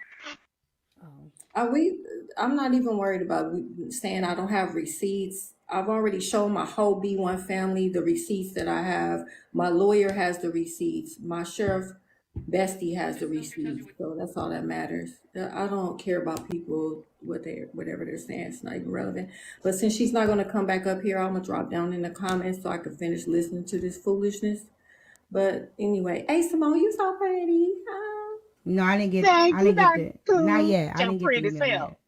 Oh,
I'm not even worried about saying I don't have receipts. I've already shown my whole B1 family the receipts that I have. My lawyer has the receipts. My sheriff bestie has the receipts. So that's all that matters. I don't care about people whatever they're saying. It's not even relevant. But since she's not gonna come back up here, I'm gonna drop down in the comments so I can finish listening to this foolishness. But anyway, hey Simone, you so pretty.
no, I didn't get,
Thank you,
not
Doctor.
yet. I
Your
didn't get the
pretty
email
self.
yet.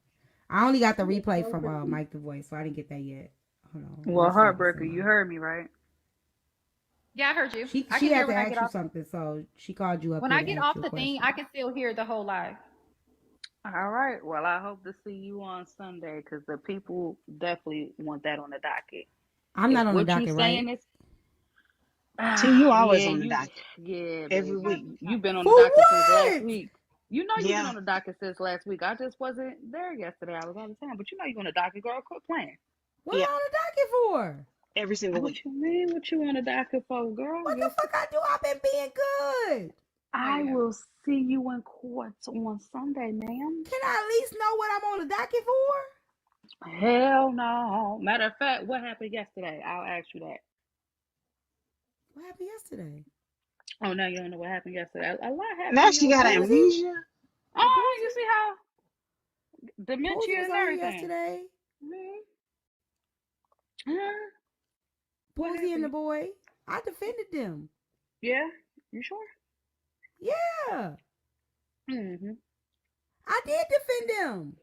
I only got the
You look
replay
so
from
pretty.
Mike the Voice, so I didn't get that yet. Hold on, let me
Well,
see if it's
Heartbreaker,
in
you
my.
heard me, right?
Yeah, I heard you. I
She
can hear
had to
when I get
ask you
off.
something, so she called you up
When
here
I
to
get
ask
off
you a
the thing,
question.
I can still hear the whole live.
All right. Well, I hope to see you on Sunday because the people definitely want that on the docket.
I'm
If
not on the
what you
docket, right?
saying is,
T, you always
yeah,
on the docket
yeah,
every
baby,
week.
you've been on
For
the docket since last
what?
week. You know you've been
Yeah,
on the docket since last week. I just wasn't there yesterday. I was out of town, but you know you're on the docket, girl. Quit playing.
What am
yeah,
I on the docket for?
every single
What
week.
you mean? What you on the docket for, girl?
What the fuck I do? I've been being good.
I will see you in court on Sunday, ma'am.
Can I at least know what I'm on the docket for?
Hell no. Matter of fact, what happened yesterday? I'll ask you that.
What happened yesterday?
Oh, no, you don't know what happened yesterday. A lot
Now
happened
she got
Poozy?
amnesia.
Oh, you
Poozy?
see how
Poozy
dementia
was
and
on here
everything.
yesterday.
Huh? What
Poozy and the
happened?
boy. I defended them.
Yeah? You sure?
Yeah.
Mm-hmm.
I did defend them.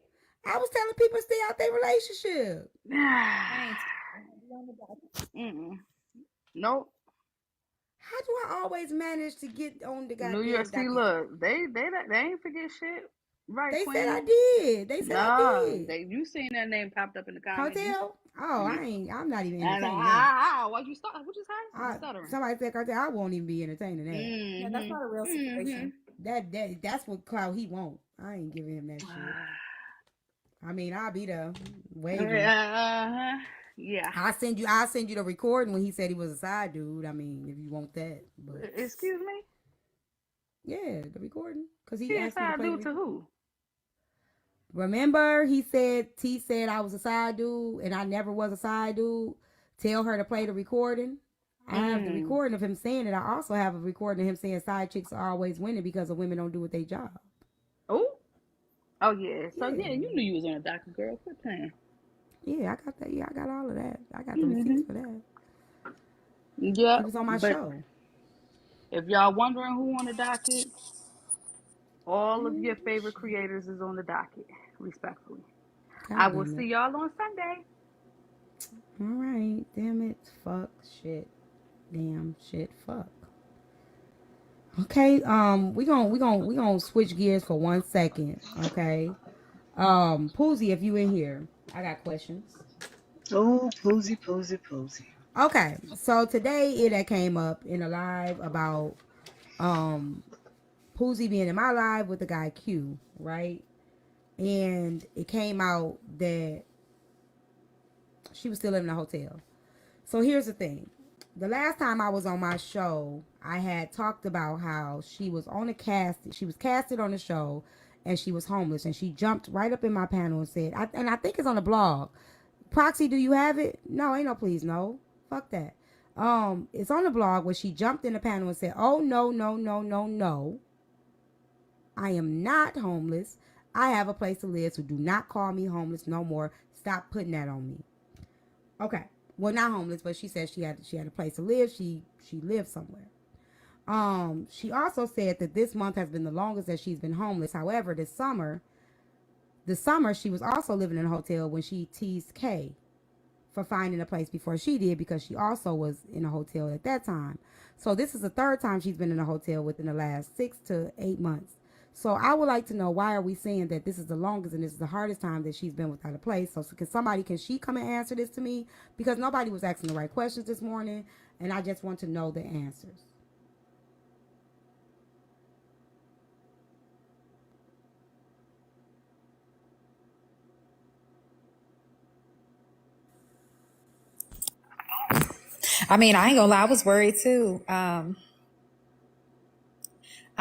I was telling people to stay out their relationship.
Mm-mm. Nope.
How do I always manage to get on the
New York.
goddamn
See,
docket?
look, they ain't forget shit, right,
They said I
Queen?
did. They said I
Nah,
did.
you seen that name popped up in the comments?
Cartel? Oh,
You
I'm not even
and
entertaining that.
what you start? What you say? You stuttering?
Somebody said cartel. I won't even be entertaining that.
Yeah, that's not a real
Mm-hmm.
situation.
That's what clout he want. I ain't giving him that shit. I mean, I'll be there waving.
Yeah.
I'll send you the recording when he said he was a side dude. I mean, if you want that. But
Excuse me.
yeah, the recording. Because he
He
asked me to
inside
play the
due to
recording.
who?
Remember, T said I was a side dude and I never was a side dude. Tell her to play the recording. I have the recording of him saying it. I also have a recording of him saying side chicks are always winning because the women don't do what they job.
Oh yeah. So yeah, you knew you was on a docket, girl. Quit playing.
Yeah, I got that. Yeah, I got all of that. I got the receipts for that.
Yeah,
He was on my
but
show.
if y'all wondering who on the docket, all of your favorite creators is on the docket. Respectfully,
God
I will
damn it.
see y'all on Sunday.
All right. Damn it. Fuck. Shit. Damn. Shit. Fuck. Okay. We gonna switch gears for 1 second. Okay. Poozy, if you in here, I got questions.
Oh, Poozy.
Okay. So today it had came up in a live about Poozy being in my live with the guy Q, right? And it came out that she was still in the hotel. So here's the thing. The last time I was on my show, I had talked about how she was on a cast. She was casted on the show, and she was homeless. And she jumped right up in my panel and said, and I think it's on the blog. Proxy, do you have it? No, ain't no please, no. Fuck that. It's on the blog where she jumped in the panel and said, "Oh no, no, no, no, no. I am not homeless. I have a place to live, so do not call me homeless no more. Stop putting that on me." Okay. Well, not homeless, but she said she had a place to live. She lived somewhere. She also said that this month has been the longest that she's been homeless. However, this summer she was also living in a hotel when she teased Kay for finding a place before she did, because she also was in a hotel at that time. So this is the third time she's been in a hotel within the last 6 to 8 months. So I would like to know, why are we saying that this is the longest and this is the hardest time that she's been without a place? So can she come and answer this to me? Because nobody was asking the right questions this morning, and I just want to know the answers.
I mean, I ain't gonna lie, I was worried too. I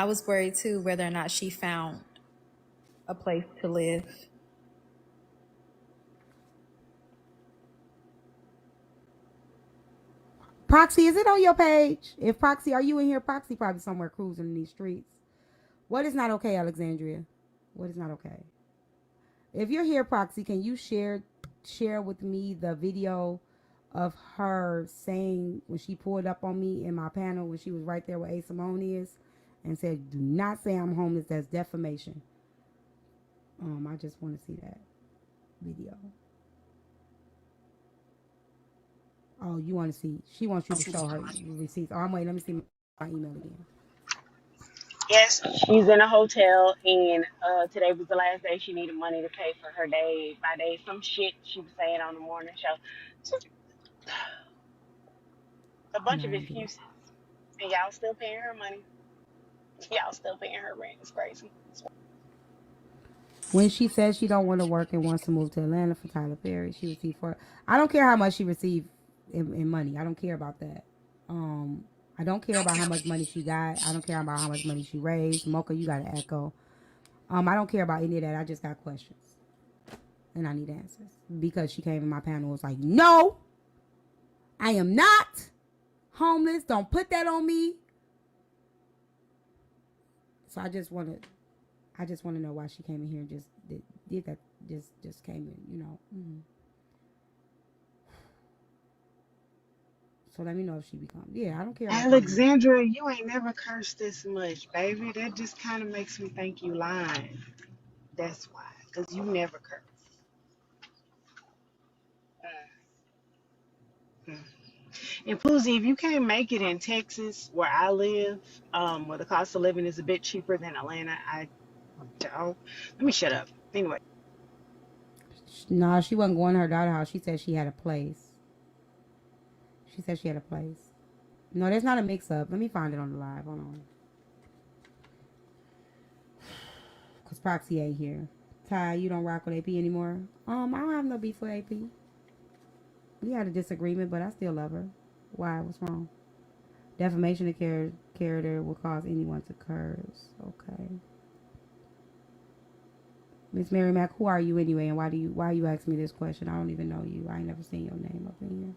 was worried too whether or not she found a place to live.
Proxy, is it on your page? If Proxy, are you in here? Proxy probably somewhere cruising in these streets. What is not okay, Alexandria? What is not okay? If you're here, Proxy, can you share with me the video of her saying when she pulled up on me in my panel when she was right there where A. Simone is and said, "Do not say I'm homeless. That's defamation." I just want to see that video. Oh, you want to see? She wants you to show her receipts. Oh, I'm waiting. Let me see my email again.
Yes, she's in a hotel, and today was the last day she needed money to pay for her day by day. Some shit she was saying on the morning show. Just a bunch
No,
of
I didn't get it.
excuses, and y'all still paying her money. Y'all still paying her rent. It's crazy.
When she says she don't want to work and wants to move to Atlanta for Tyler Perry, she received for. I don't care how much she received in money. I don't care about that. I don't care about how much money she got. I don't care about how much money she raised. Mocha, you got to echo. I don't care about any of that. I just got questions. And I need answers. Because she came in my panel and was like, no, I am not homeless. Don't put that on me. So I just want to know why she came in here and just did that. Just came in, you know. So let me know if she becomes. Yeah, I don't care about that money.
Alexandra, you ain't never cursed this much, baby. That just kind of makes me think you lying. That's why, because you never curse. Mm. And Poozy, if you can't make it in Texas, where I live, where the cost of living is a bit cheaper than Atlanta, I don't. Let me shut up. Anyway.
No, she wasn't going to her daughter's house. She said she had a place. She said she had a place. No, there's not a mix-up. Let me find it on the live. Hold on. Because Proxy ain't here. Ty, you don't rock with AP anymore? I don't have no beef with AP. We had a disagreement, but I still love her. Why? What's wrong? Defamation of character will cause anyone to curse. Okay. Miss Mary Mac, who are you anyway, and why are you asking me this question? I don't even know you. I ain't never seen your name up in here.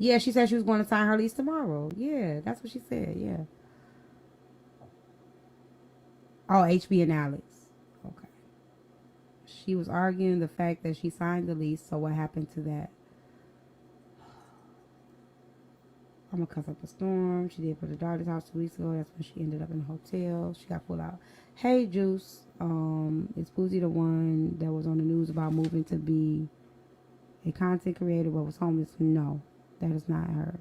Yeah, she said she was going to sign her lease tomorrow. Yeah, that's what she said. Yeah. Oh, HB and Alex. Okay. She was arguing the fact that she signed the lease. So what happened to that? I'm gonna cuss up a storm. She did put her daughter's house 2 weeks ago. That's when she ended up in the hotel. She got pulled out. Hey, Juice. Is Boozy the one that was on the news about moving to be a content creator but was homeless? No, that is not her.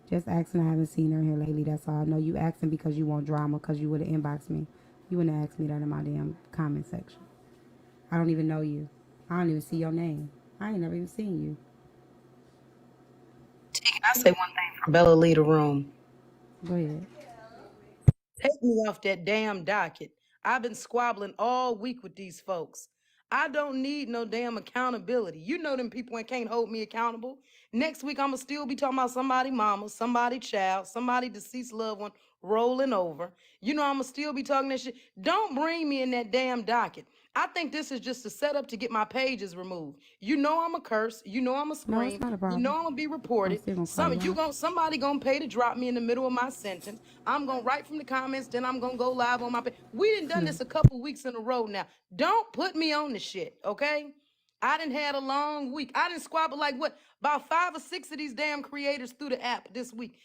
Just asking. I haven't seen her here lately. That's all. I know you asking because you want drama because you would have inboxed me. You wouldn't have asked me that in my damn comment section. I don't even know you. I don't even see your name. I ain't never even seen you.
Can I say one thing for Bella leave the room?
Go ahead.
Take me off that damn docket. I've been squabbling all week with these folks. I don't need no damn accountability. You know them people ain't can't hold me accountable. Next week I'ma still be talking about somebody mama, somebody child, somebody deceased loved one rolling over. You know I'ma still be talking that shit. Don't bring me in that damn docket. I think this is just a setup to get my pages removed. You know I'm a curse. You know I'm a
No, it's
scream.
not a
You
problem.
know I'm gonna be
I'm
reported.
still gonna call you out.
Somebody gonna pay to drop me in the middle of my sentence. I'm gonna write from the comments, then I'm gonna go live on my page. We done this a couple weeks in a row now. Don't put me on the shit, okay? I done had a long week. I done squabble like what? About 5 or 6 of these damn creators through the app this week.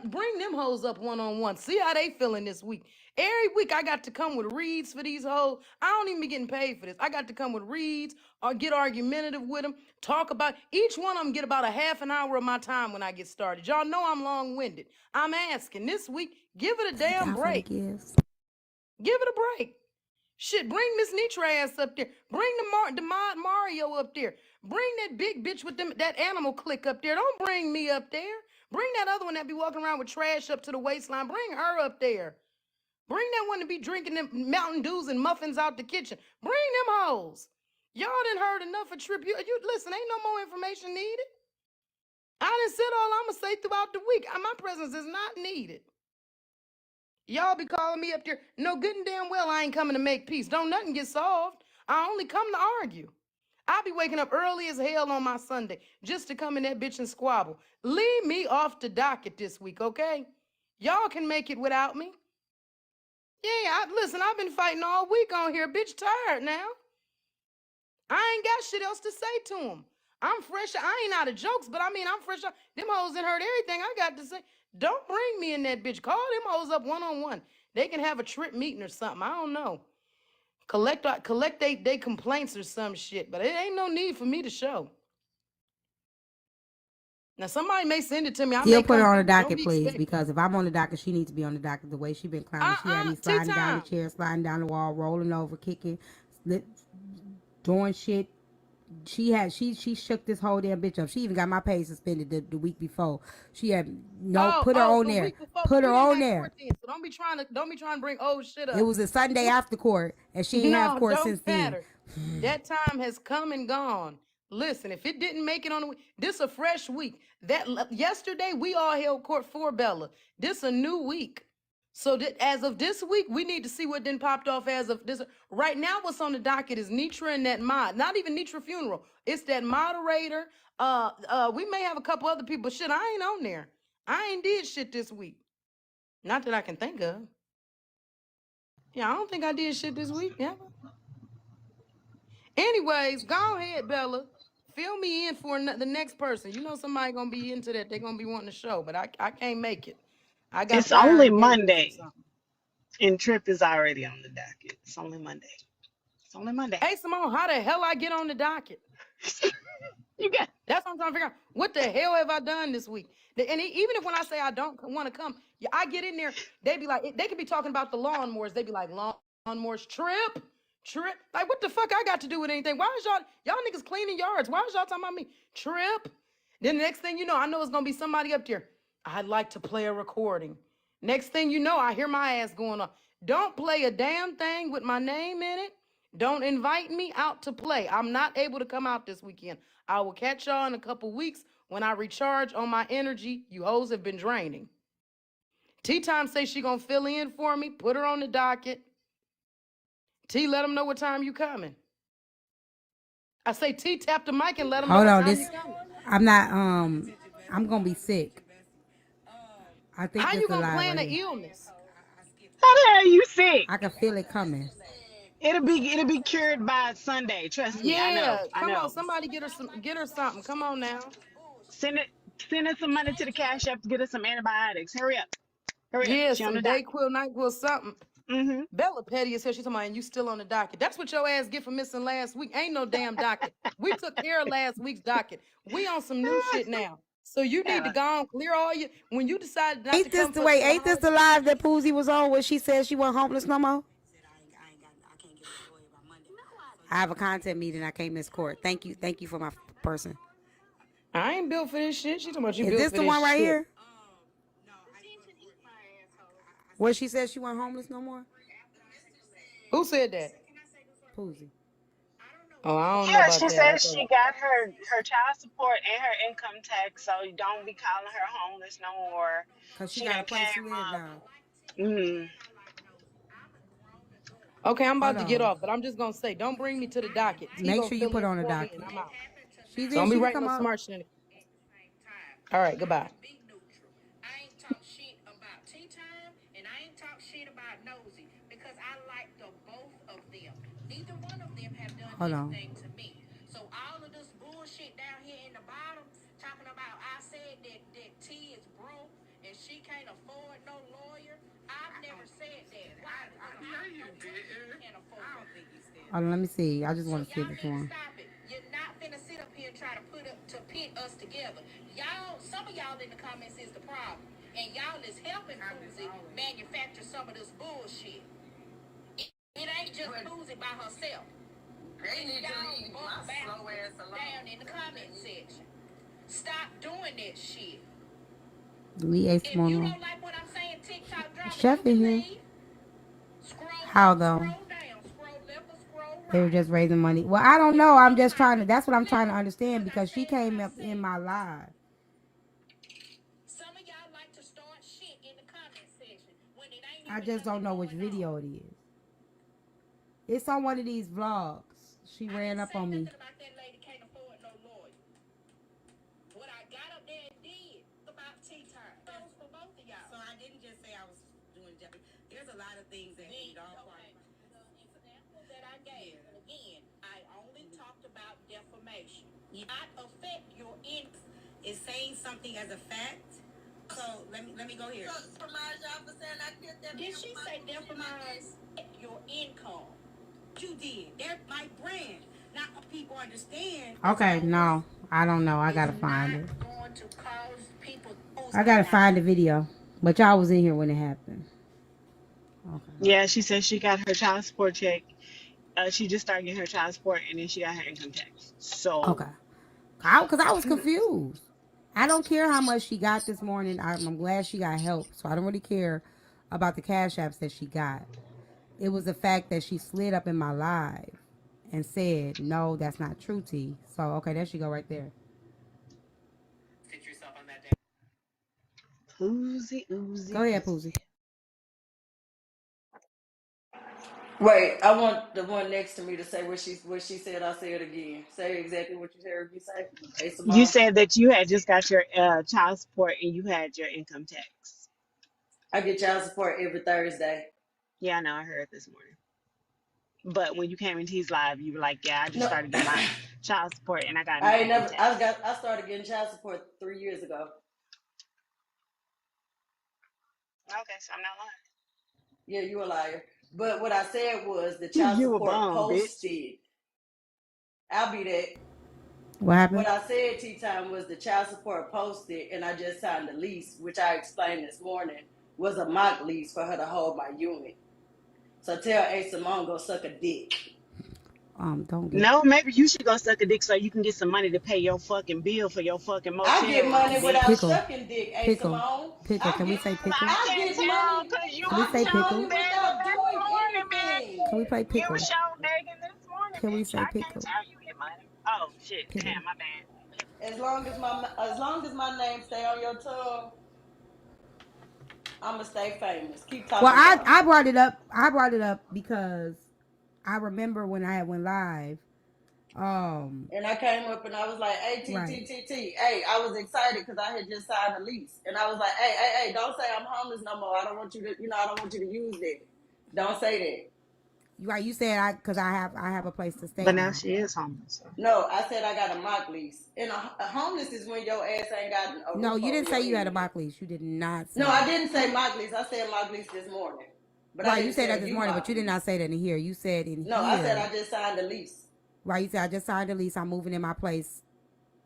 Bring them hoes up one-on-one. See how they feeling this week. Every week I got to come with reads for these hoes. I don't even be getting paid for this. I got to come with reads or get argumentative with them. Talk about, each one of them get about a half an hour of my time when I get started. Y'all know I'm long-winded. I'm asking this week, give it a damn break. Give it a break. Shit, bring Miss Nitra ass up there. Bring the Mod Mario up there. Bring that big bitch with them, that animal click up there. Don't bring me up there. Bring that other one that be walking around with trash up to the waistline. Bring her up there. Bring that one to be drinking them Mountain Dews and muffins out the kitchen. Bring them hoes. Y'all done heard enough of Trip. You listen, ain't no more information needed. I done said all I'm gonna say throughout the week. My presence is not needed. Y'all be calling me up there. No, good and damn well I ain't coming to make peace. Don't nothing get solved. I only come to argue. I be waking up early as hell on my Sunday just to come in that bitch and squabble. Leave me off the docket this week, okay? Y'all can make it without me. Yeah, listen, I've been fighting all week on here. Bitch, tired now. I ain't got shit else to say to them. I'm fresh. I ain't out of jokes, but I mean, I'm fresh. Them hoes that heard everything I got to say. Don't bring me in that bitch. Call them hoes up one-on-one. They can have a trip meeting or something. I don't know. Collect they complaints or some shit, but it ain't no need for me to show. Now, somebody may send it to me. I
Still
may
put her
come
on the
through. Don't
docket,
be
please,
expecting.
because if I'm on the docket, she needs to be on the docket. The way she been clowning, she had me sliding down the chair, sliding down the wall, rolling over, kicking, doing shit. She shook this whole damn bitch up. She even got my pay suspended the week before. She had put her on
The
there.
week before,
Put her
we didn't
on
have
there.
court then, so don't be trying to bring old shit
It
up.
was a Sunday after court, and she ain't have
No,
court
don't
since then.
matter. That time has come and gone. Listen, if it didn't make it on the week, this a fresh week. That yesterday we all held court for Bella. This a new week. So that as of this week, we need to see what then popped off as of this. Right now, what's on the docket is Nitra and that mod. Not even Nitra funeral. It's that moderator. We may have a couple other people. Shit, I ain't on there. I ain't did shit this week. Not that I can think of. Yeah, I don't think I did shit this week. Yeah. Anyways, go ahead, Bella. Fill me in for the next person. You know somebody gonna be into that. They're gonna be wanting to show, but I can't make it. I got
It's
prior
only
engagements or
Monday,
something.
and Trip is already on the docket. It's only Monday. It's only Monday.
Hey, Simone, how the hell I get on the docket?
You got.
That's what I'm trying to figure out. What the hell have I done this week? And even if when I say I don't want to come, yeah, I get in there. They be like, they could be talking about the lawnmowers. They be like, lawnmowers, trip. Like, what the fuck I got to do with anything? Why is y'all niggas cleaning yards? Why is y'all talking about me? Trip. Then the next thing you know, I know it's gonna be somebody up there. I'd like to play a recording. Next thing you know, I hear my ass going on. Don't play a damn thing with my name in it. Don't invite me out to play. I'm not able to come out this weekend. I will catch y'all in a couple weeks when I recharge on my energy. You hoes have been draining. T-Time say she gonna fill in for me. Put her on the docket. T, let them know what time you coming. I say T, tap the mic and let them know
Hold
what
on,
time
this
you coming.
I'm not I'm gonna be sick. I think
How
this
you
a
gonna
lie
plan
right
an
here.
illness?
How the hell are you sick?
I can feel it coming.
It'll be cured by Sunday. Trust me. I know.
Yeah,
I
come on,
know.
somebody get her something. Come on now.
Send it. Send us some money to the cash app to get us some antibiotics. Hurry up. Hurry up.
Yeah,
She on
some
the docket.
Dayquil, NyQuil, something.
Mm-hmm.
Bella Petty is here. She's talking about, and you still on the docket. That's what your ass get for missing last week. Ain't no damn docket. We took care of last week's docket. We on some new shit now. So you need to go on, clear all your. When you decided not to
Ain't this
come
the
for
way?
the
Ain't this the
holiday,
live that Poozy was on where she said she wasn't homeless no more? I have a content meeting. I can't miss court. Thank you for my person.
I ain't built for this shit. She talking about you
Is
built
this
for
the
this
one right
shit.
here? Where she said she wasn't homeless no more?
Who said that?
Poozy.
Oh, I don't know
Yeah,
about
she
that. I
says
thought.
she got her child support and her income tax, so you don't be calling her homeless no more.
Cause she
She
got a
done
place to
came
live
up.
now.
Mm.
Okay, I'm
Hold
about to get
on.
off, but I'm just gonna say, don't bring me to the docket. T
Make
gonna
sure you
fill
put
in
her on the
for me, and
docket.
I'm out.
She's
So
in.
don't be
She can
writing
come
no
up.
smart shit. All right, goodbye.
I ain't talk shit about Tea Time and I ain't talk shit about Nosy because I like the both of them. Neither one of them have done
Hold on.
anything to me. So all of this bullshit down here in the bottom, talking about I said that T is broke and she can't afford no lawyer. I've never said that. Why? Because I know you can't afford. I don't think you said that.
Hold on. Let me see. I just
So
want to see
y'all
this
need to
one.
stop it. You're not finna sit up here and try to pit us together. Y'all, some of y'all in the comments is the problem, and y'all is helping Susie manufacture some of this bullshit. It ain't just Susie by herself. They need to leave my slow ass alone. Down in the comment section. Stop doing that shit.
Delete Ace
If you
Mono.
don't like what I'm saying, TikTok drop it. You
Chef in
can
here.
leave. Scroll
How
up,
though?
scroll down, scroll left or scroll
They were
right.
just raising money. Well, I don't know. I'm just trying to. That's what I'm trying to understand because she came up in my live.
Some of y'all like to start shit in the comment section when it ain't
I
even
just don't
nothing
know which
going on.
video it is. It's on one of these vlogs. She
I
ran
didn't
up
say
on me.
nothing about that lady can't afford no lawyer. What I got up there and did about tea time. Those for both of y'all. So I didn't just say I was doing Jeopardy. There's a lot of things that we don't okay. The example that I gave, and again, I only talked about defamation. Not affect your income. Is saying something as a fact. So let me go here. Did she say defamize your income? You did. They're my brand. Not people understand.
Okay, no. I don't know. I gotta find it. I gotta find the video. But y'all was in here when it happened. Okay.
Yeah, she said she got her child support check. She just started getting her child support, and then she got her income tax. So,
Okay. Because I was confused. I don't care how much she got this morning. I'm glad she got help. So I don't really care about the cash apps that she got. It was the fact that she slid up in my live and said, no, that's not true, T. So, okay, there she go right there.
Oozy,
Go
oozy,
ahead, Poozy.
oozy.
Wait, I want the one next to me to say what she said. I'll say it again. Say exactly what you heard me say. Hey,
You
Simone.
said that you had just got your child support and you had your income tax.
I get child support every Thursday.
Yeah, I know. I heard this morning. But when you came into his live, you were like, "Yeah, I just
No,
started getting my child support and I got my
I ain't
income
never.
tax."
I started getting child support 3 years ago.
Okay, so I'm not
Yeah, you a liar. But what I said was the
lying.
child
You a
support
bum, bitch.
posted. I'll be that.
What happened?
What I said, Tea Time, was the child support posted, and I just signed the lease, which I explained this morning was a mock lease for her to hold my unit. So tell A Simone go suck a dick.
Don't get.
No, maybe you should go suck a dick so you can get some money to pay your fucking bill for your fucking
I
motel
get
room,
money without
bitch.
Pickle.
sucking dick, A
Pickle.
Simone.
Pickle. Can we say pickle?
I
I
can
get
tell
money.
because you
Can we
I
was
say
get
show
money
pickle?
begging
without
this
doing
morning,
anything.
Can we
bitch.
play
You was
pickle?
show begging this morning,
Can we
bitch.
say
I can't
pickle?
tell you get money. Oh shit,
Pickle.
damn, my bad.
As long as my name stay on your tongue, I'ma stay famous. Keep
Well,
talking,
I
Ty.
I brought it up. I brought it up because I remember when I went live.
And I came up and I was like, hey,
Right.
Hey, I was excited because I had just signed a lease. And I was like, hey, don't say I'm homeless no more. I don't want you to, I don't want you to use that. Don't say that.
Right. You said because I have a place to stay
But now
now.
she is homeless. So.
No, I said I got a mock lease. And a homeless is when your ass ain't got a
No,
roof
you
over
didn't say
your
you had a
head.
mock lease. You did not
No,
say
I
that.
didn't say mock lease. I said mock lease this morning. But I
Right. You
didn't
said that
tell
this
you
morning,
mock
but you did
lease.
not say that in here. You said in
No, I said
here.
I just signed a lease.
Right. You said I just signed a lease. I'm moving in my place.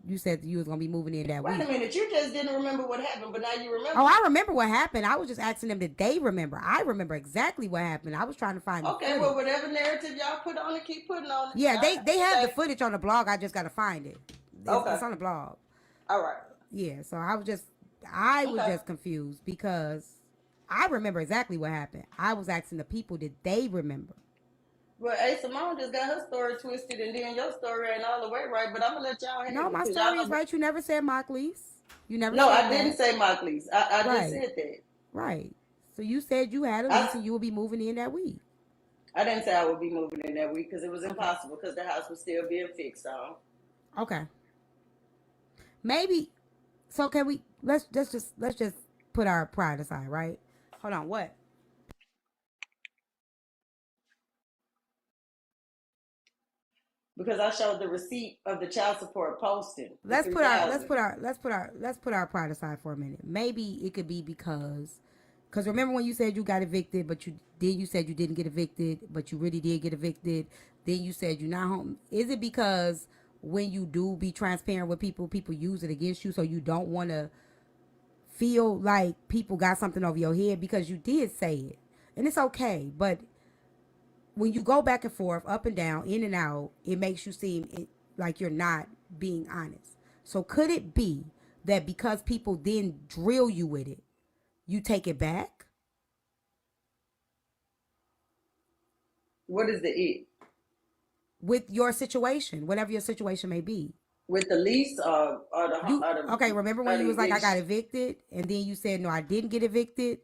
You said you was gonna be moving in that
Wait a
week.
minute, you just didn't remember what happened, but now you remember.
Oh, I remember what happened. I was just asking them did they remember. I remember exactly what happened. I was trying to find the
Okay,
footage.
well, whatever narrative y'all put on it, keep putting on it.
Yeah,
I
they
ain't
have the
say.
footage on the blog. I just gotta find it.
Okay,
It's on the blog.
all right.
Yeah, so I was
Okay.
just confused because I remember exactly what happened. I was asking the people did they remember.
Well, hey, Simone just got her story twisted, and then your story ain't all the way right. But I'm gonna let y'all have
No,
it
my
because y'all
story is
know.
right. You never said mock lease. You never
No,
said
I didn't
that.
say mock lease. I just
Right,
said that.
right. So you said you had a
I
lease and you will be moving in that week.
I didn't say I would be moving in that week because it was
Okay.
impossible because the house was still being fixed on.
Okay. Maybe. So can we let's just put our pride aside, right? Hold on. What?
Because I showed the receipt of the child support posting, the
Let's
three
put our let's
thousand.
put our let's put our let's put our pride aside for a minute. Maybe it could be because remember when you said you got evicted, but you said you didn't get evicted, but you really did get evicted. Then you said you're not home. Is it because when you do be transparent with people, people use it against you, so you don't want to feel like people got something over your head because you did say it, and it's okay. But when you go back and forth, up and down, in and out, it makes you seem like you're not being honest. So could it be that because people then drill you with it, you take it back
What is the it?
with your situation, whatever your situation may be?
With the lease or
You okay? Remember when you
the
was like, I got
eviction?
evicted, and then you said no, I didn't get evicted.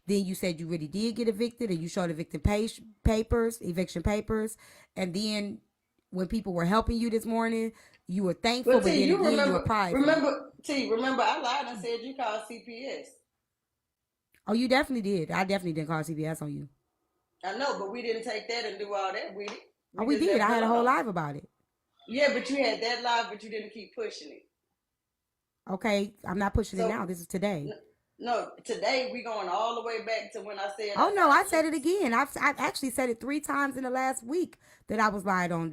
Then you said you really did get evicted, and you showed eviction papers, and then when people were helping you this morning, you were thankful,
But
but
T,
then
you
again you were
remember?
prideful.
Remember? I lied and said you called CPS.
Oh, you definitely did. I definitely didn't call CPS on you.
I know, but we didn't take that and do all that with it.
Oh,
We
we
just
did.
left
I
it
had a whole
alone.
live about it.
Yeah, but you had that live, but you didn't keep pushing it.
Okay, I'm not pushing it now.
So
This is today.
no, today we going all the way back to when I said I
Oh no, I
signed the
said it
lease.
again. I've actually said it 3 times in the last week that I was lied on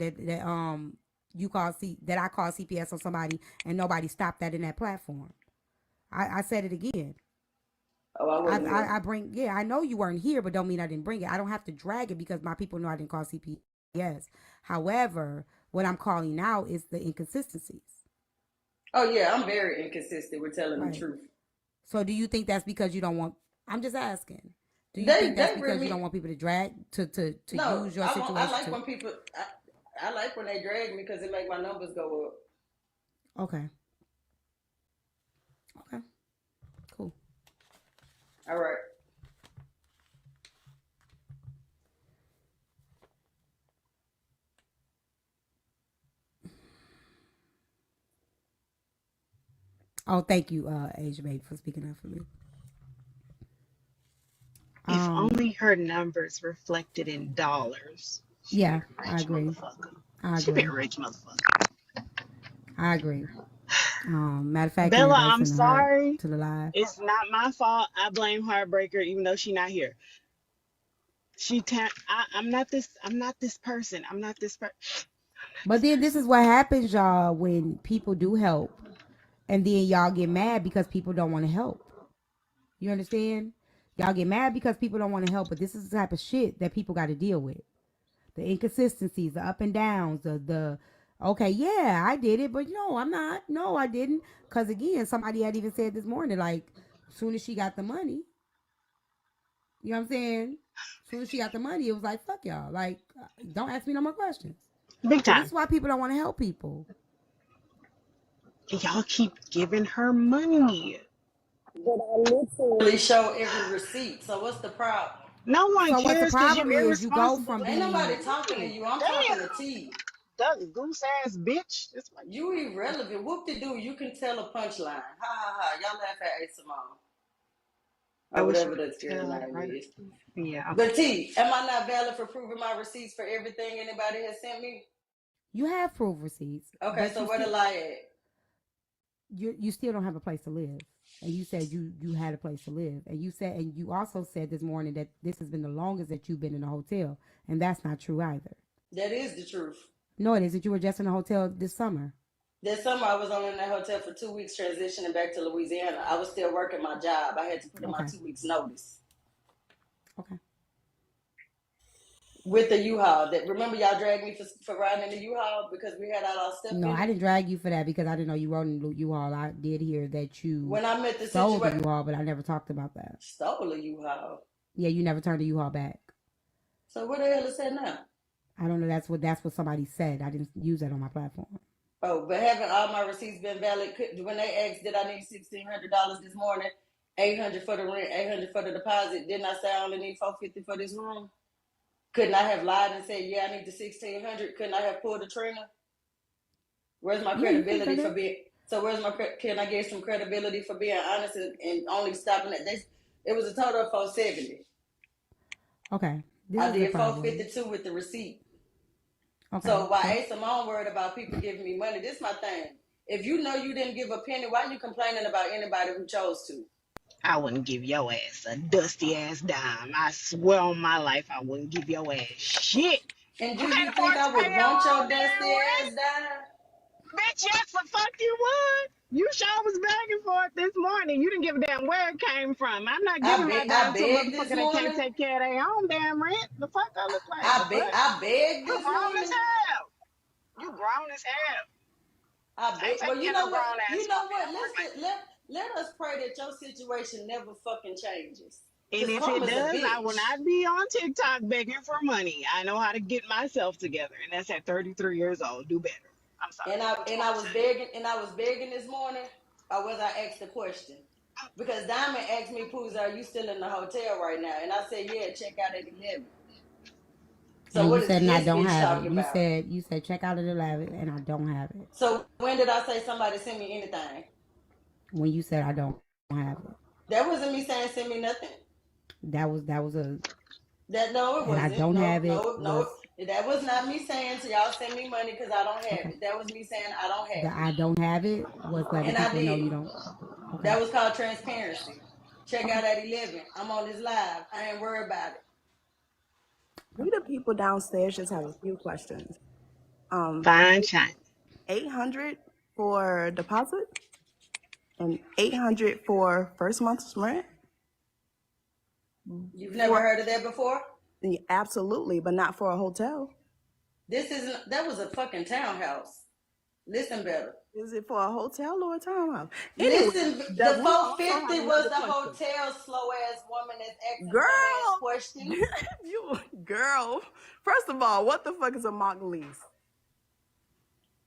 you called that I called CPS on somebody and nobody stopped that in that platform. I said it again.
Oh, I
I,
wasn't here.
I I bring I know you weren't here, but don't mean I didn't bring it. I don't have to drag it because my people know I didn't call CPS. However, what I'm calling out is the inconsistencies.
Oh yeah, I'm very inconsistent with telling the
Right.
truth.
So do you think that's because you don't want? I'm just asking. Do you think that's
They read
because you
me.
don't want people to drag to
No,
use your
I
situation
like
to?
when people. I like when they drag me because it make my numbers go up.
Okay. Okay. Cool.
All right.
Oh, thank you, Asia Babe, for speaking up for me.
If only her numbers reflected in dollars. She be
Yeah,
a
I
rich
agree.
motherfucker.
I
She be a
agree.
rich motherfucker.
I agree. Matter of fact,
Bella,
everybody
I'm
sending her
sorry.
to the live.
It's not my fault. I blame Heartbreaker, even though she not here. I'm not this. I'm not this person. I'm not this person.
But then this is what happens, y'all, when people do help, and then y'all get mad because people don't want to help. You understand? Y'all get mad because people don't want to help, but this is the type of shit that people got to deal with. The inconsistencies, the up and downs, the okay, yeah, I did it, but no, I'm not. No, I didn't. Because again, somebody had even said this morning, like, as soon as she got the money, you know what I'm saying? As soon as she got the money, it was like, fuck y'all. Like, don't ask me no more questions.
Big
So this is
time.
why people don't want to help people.
Y'all keep giving her money.
But I literally show every receipt. So what's the problem?
No one
So what the
cares because you
problem is, you go
irresponsible
from
Ain't
as
being,
nobody talking to you. I'm talking to
Damn.
T.
That goose ass bitch. That's my
You irrelevant. Whoop de doo. You can tell a punchline. Ha ha ha. Y'all laugh at A Simone.
I
Or
wish you
whatever
could
that girl
tell,
name
right?
is.
Yeah, okay.
But T, am I not valid for proving my receipts for everything anybody has sent me?
you have proof receipts,
Okay,
but
so where the lie at?
you still don't have a place to live. And you said you had a place to live. And you also said this morning that this has been the longest that you've been in a hotel. And that's not true either.
That is the truth.
No, it isn't. You were just in a hotel this summer.
That summer I was only in that hotel for 2 weeks transitioning back to Louisiana. I was still working my job. I had to put in my
Okay.
2 weeks notice.
Okay.
With the U-Haul. That remember y'all dragged me for riding in the U-Haul because we had all our stuff
No,
in
I
it?
didn't drag you for that because I didn't know you rode in the U-Haul. I did hear that you
When I met the
stole the
situation,
U-Haul, but I never talked about that.
stole a U-Haul.
Yeah, you never turned the U-Haul back.
So what the hell is that now?
I don't know. That's what somebody said. I didn't use that on my platform.
Oh, but haven't all my receipts been valid? When they asked, did I need $1,600 this morning? $800 for the rent, $800 for the deposit. Didn't I say I only need $450 for this room? Couldn't I have lied and said, yeah, I need the $1,600? Couldn't I have pulled the trigger? Where's my
Yeah, you could have
credibility
done
for
that.
being? So can I get some credibility for being honest and only stopping at this? It was a total of $470.
Okay. This
I
is the
did
problem.
$452 with the receipt.
Okay.
So why
So
A Simone worried about people giving me money? This is my thing. If you know you didn't give a penny, why are you complaining about anybody who chose to?
I wouldn't give your ass a dusty ass dime. I swear on my life, I wouldn't give your ass shit.
And
You
do
can't
you think
afford to
I
pay
would
your
want
own
your dusty
damn rent.
ass down?
Bitch, yes, the fuck you would. You sure was begging for it this morning. You didn't give a damn where it came from. I'm not giving my
I
dime to a
begged this
motherfucker that can't
morning.
take care of their own damn rent. The fuck I look like? The fuck?
I begged
You
this
grown as
morning.
hell. You grown as hell.
I
I ain't
bet.
taking
Well,
care
you
of no
know what?
grown ass
You know
fuck
what?
damn rent.
Let us pray that your situation never fucking changes.
And
Cause
if it
karma's a
does, I will
bitch.
not be on TikTok begging for money. I know how to get myself together, and that's at 33 years old. Do better. I'm sorry. What you want to say?
And I was begging this morning, or was I asked the question? Because Diamond asked me, Pooza, are you still in the hotel right now? And I said, yeah, check out at 11. So
and you
what is
said, and I
this
don't
bitch
have it.
talking
You
about?
said check out at 11, and I don't have it.
So when did I say somebody send me anything?
When you said I don't have it,
That wasn't me saying send me nothing.
that was a,
That no, it
and I
wasn't.
don't
No,
have it
no,
was
no. That was not me saying to y'all send me money because I don't have
okay.
it. That was me saying I don't have
The
it.
I don't have it was letting
And I
people know
did.
you don't. Okay.
That was called transparency. Check
Okay.
out at 11. I'm on this live. I ain't worried about it.
We the people downstairs just have a few questions.
Fine shine.
800 for deposit and 800 for first month's rent.
You've never heard of that before?
Absolutely, but not for a hotel.
That was a fucking townhouse. Listen better.
Is it for a hotel or a townhouse? Anyway,
Listen,
does
the
we also have
450 was
another
the
question?
hotel slow ass woman that's asking dumbass
Girl,
questions.
girl. First of all, what the fuck is a mock lease?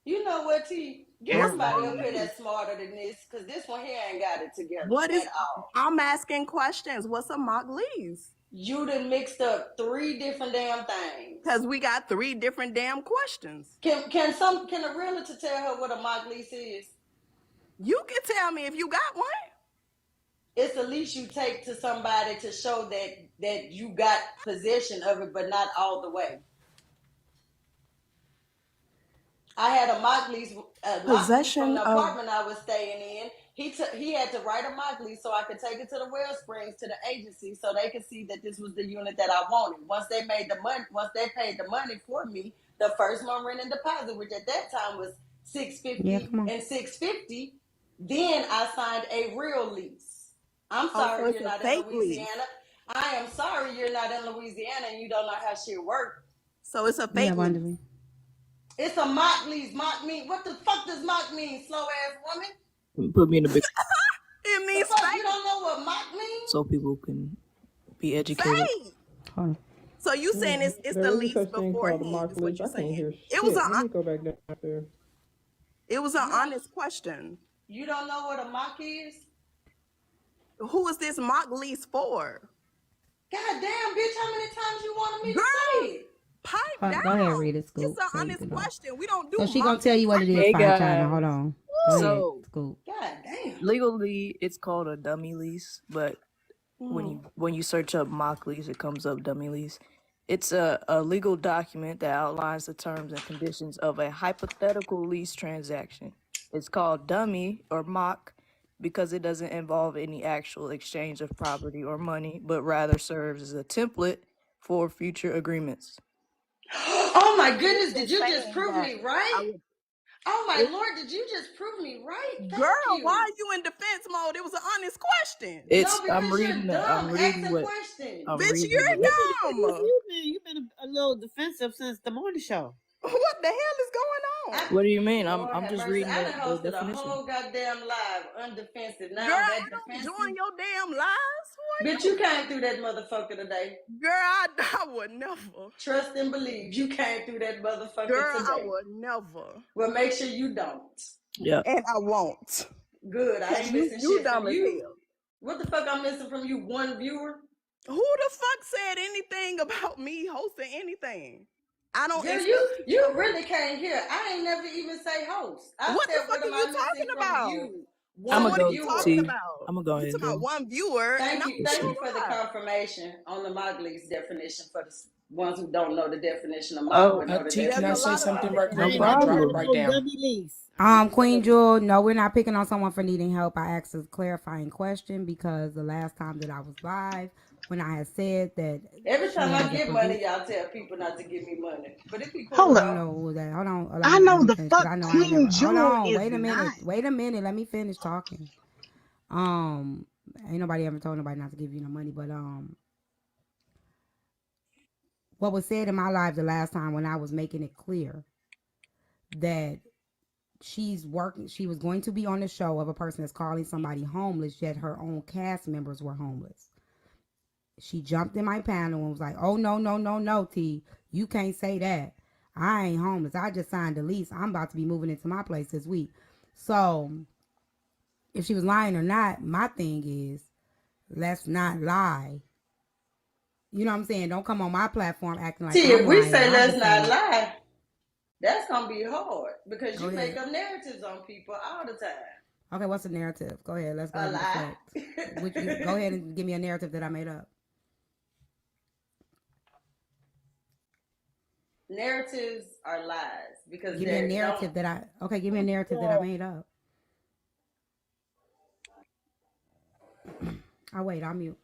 You know what, T? Get
Yes,
somebody up here
Mom.
that's smarter than this, because this one here ain't got it together
What
at
is?
all.
I'm asking questions. What's a mock lease?
You done mixed up 3 different damn things.
Because we got 3 different damn questions.
Can a realtor tell her what a mock lease is?
You can tell me if you got one.
It's the lease you take to somebody to show that you got possession of it, but not all the way. I had a mock lease from
Possession
the
of.
apartment I was staying in. He had to write a mock lease so I could take it to the Wellsprings to the agency so they could see that this was the unit that I wanted. Once they paid the money for me, the first month rent and deposit, which at that time was $650 and $650, then I signed a real lease. I'm sorry
So
you're not in Louisiana. I am sorry you're not in Louisiana and you don't know how shit works.
So it's a fake lease.
It's a mock lease. Mock mean what the fuck does mock mean, slow ass woman?
Put me in a big.
It means
the fuck, you don't know what mock means?
So people can be educated.
Hold on.
So you saying it's the lease beforehand? Is what you're saying? It was
Let me go back down there.
It was an honest question.
You don't know what a mock is?
Who is this mock lease for?
God damn, bitch! How many times you wanted me to say it?
Pipe down.
Go ahead, read it, Scoop.
It's an honest question. We don't do.
So she gonna tell you what it is.
Hey,
Time.
guys.
Hold on.
So,
Scoop.
God damn.
Legally, it's called a dummy lease, but when you search up mock lease, it comes up dummy lease. It's a legal document that outlines the terms and conditions of a hypothetical lease transaction. It's called dummy or mock because it doesn't involve any actual exchange of property or money, but rather serves as a template for future agreements.
Oh my goodness, did you just prove me right? Oh my Lord, did you just prove me right? Thank
Girl,
you.
why are you in defense mode? It was an honest question.
I'm reading what.
Bitch, you're dumb.
You've been a little defensive since the morning show.
What the hell is going on?
What do you mean?
Lord
I'm just
mercy.
reading
I
the
hosted
definition.
a whole goddamn live undefensive. Now
Girl,
I'm
I
that
don't
defensive.
join your damn lives.
Bitch, you came through that motherfucker today.
Girl, I would never.
Trust and believe. You came through that motherfucker today.
Girl, I would never.
Well, make sure you don't.
Yeah.
And I won't.
Good. I ain't missing
you
shit
dumb
from
as
you.
hell.
What the fuck I'm missing from you? One viewer?
Who the fuck said anything about me hosting anything? I don't.
Girl, you really can't hear. I ain't never even say host.
What the fuck are you talking about?
I'm
what
gonna
are you talking about?
I'm gonna go ahead
You
and
talking about one viewer?
Thank you for the confirmation on the mock lease definition for the ones who don't know the definition of mock.
T, can I say something right quick?
No
And I drop it
problem.
right down.
Queen Jewel, no, we're not picking on someone for needing help. I asked a clarifying question because the last time that I was live, when I had said that
every time I get money, y'all tell people not to give me money. But if people
hold
on, hold on.
I know the fuck Queen Jewel
Hold on,
is
wait a minute.
not.
Wait a minute. Let me finish talking. Ain't nobody ever told nobody not to give you no money, but what was said in my life the last time when I was making it clear that she was going to be on the show of a person that's calling somebody homeless, yet her own cast members were homeless. She jumped in my panel and was like, oh, no, T, you can't say that. I ain't homeless. I just signed a lease. I'm about to be moving into my place this week. So if she was lying or not, my thing is, let's not lie. You know what I'm saying? Don't come on my platform acting like
T,
I'm
if we
lying.
say let's not lie, that's going to be hard because you make up narratives on people all the time.
Okay, what's the narrative? Go ahead. Let's go ahead and deflect. Go ahead and give me a narrative that I made up.
Narratives are lies because
give me a narrative that I made up. I'll wait. I'll mute.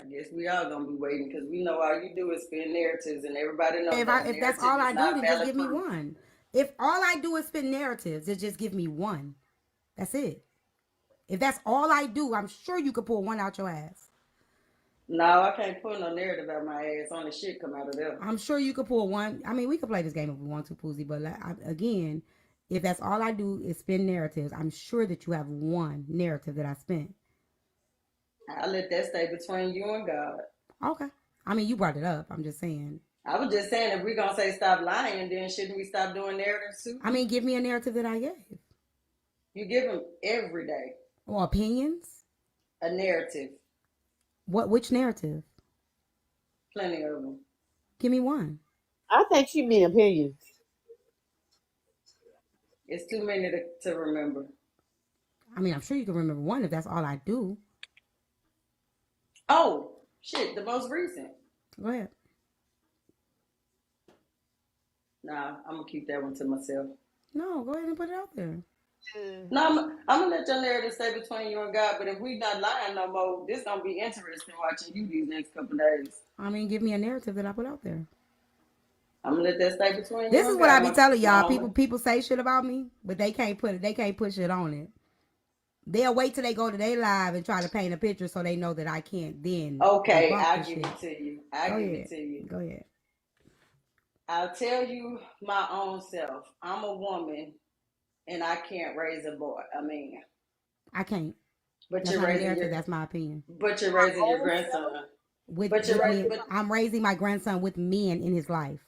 I guess we all gonna be waiting because we know all you do is spin narratives, and everybody knows
if that's all I do, then just give me one. If all I do is spin narratives, then just give me one. That's it. If that's all I do, I'm sure you could pull one out your ass.
No, I can't pull no narrative out my ass. Only shit come out of there.
I'm sure you could pull one. I mean, we could play this game if we want to, Poozy. But again, if that's all I do is spin narratives, I'm sure that you have one narrative that I spent.
I'll let that stay between you and God.
Okay. I mean, you brought it up. I'm just saying.
I was just saying, if we're gonna say stop lying, then shouldn't we stop doing narratives too?
I mean, give me a narrative that I gave.
You give them every day
Or opinions.
a narrative.
Which narrative?
Plenty of them.
Give me one.
I think she mean opinions.
It's too many to remember.
I mean, I'm sure you can remember one if that's all I do.
Oh, shit, the most recent.
Go ahead.
Nah, I'm gonna keep that one to myself.
No, go ahead and put it out there.
No, I'm gonna let your narrative stay between you and God. But if we not lying no more, this gonna be interesting watching you these next couple days.
I mean, give me a narrative that I put out there.
I'm gonna let that stay between you.
This is
and
what
God,
I be telling y'all.
homie.
People say shit about me, but they can't put shit on it. They'll wait till they go to their live and try to paint a picture so they know that I can't then.
Okay, I'll
the
give
shit.
it to you. I'll give it to you.
Go ahead.
I'll tell you my own self. I'm a woman, and I can't raise a boy. I mean,
I can't.
But
that's
you're raising your.
That's my opinion.
But you're raising your grandson.
I'm raising my grandson with men in his life.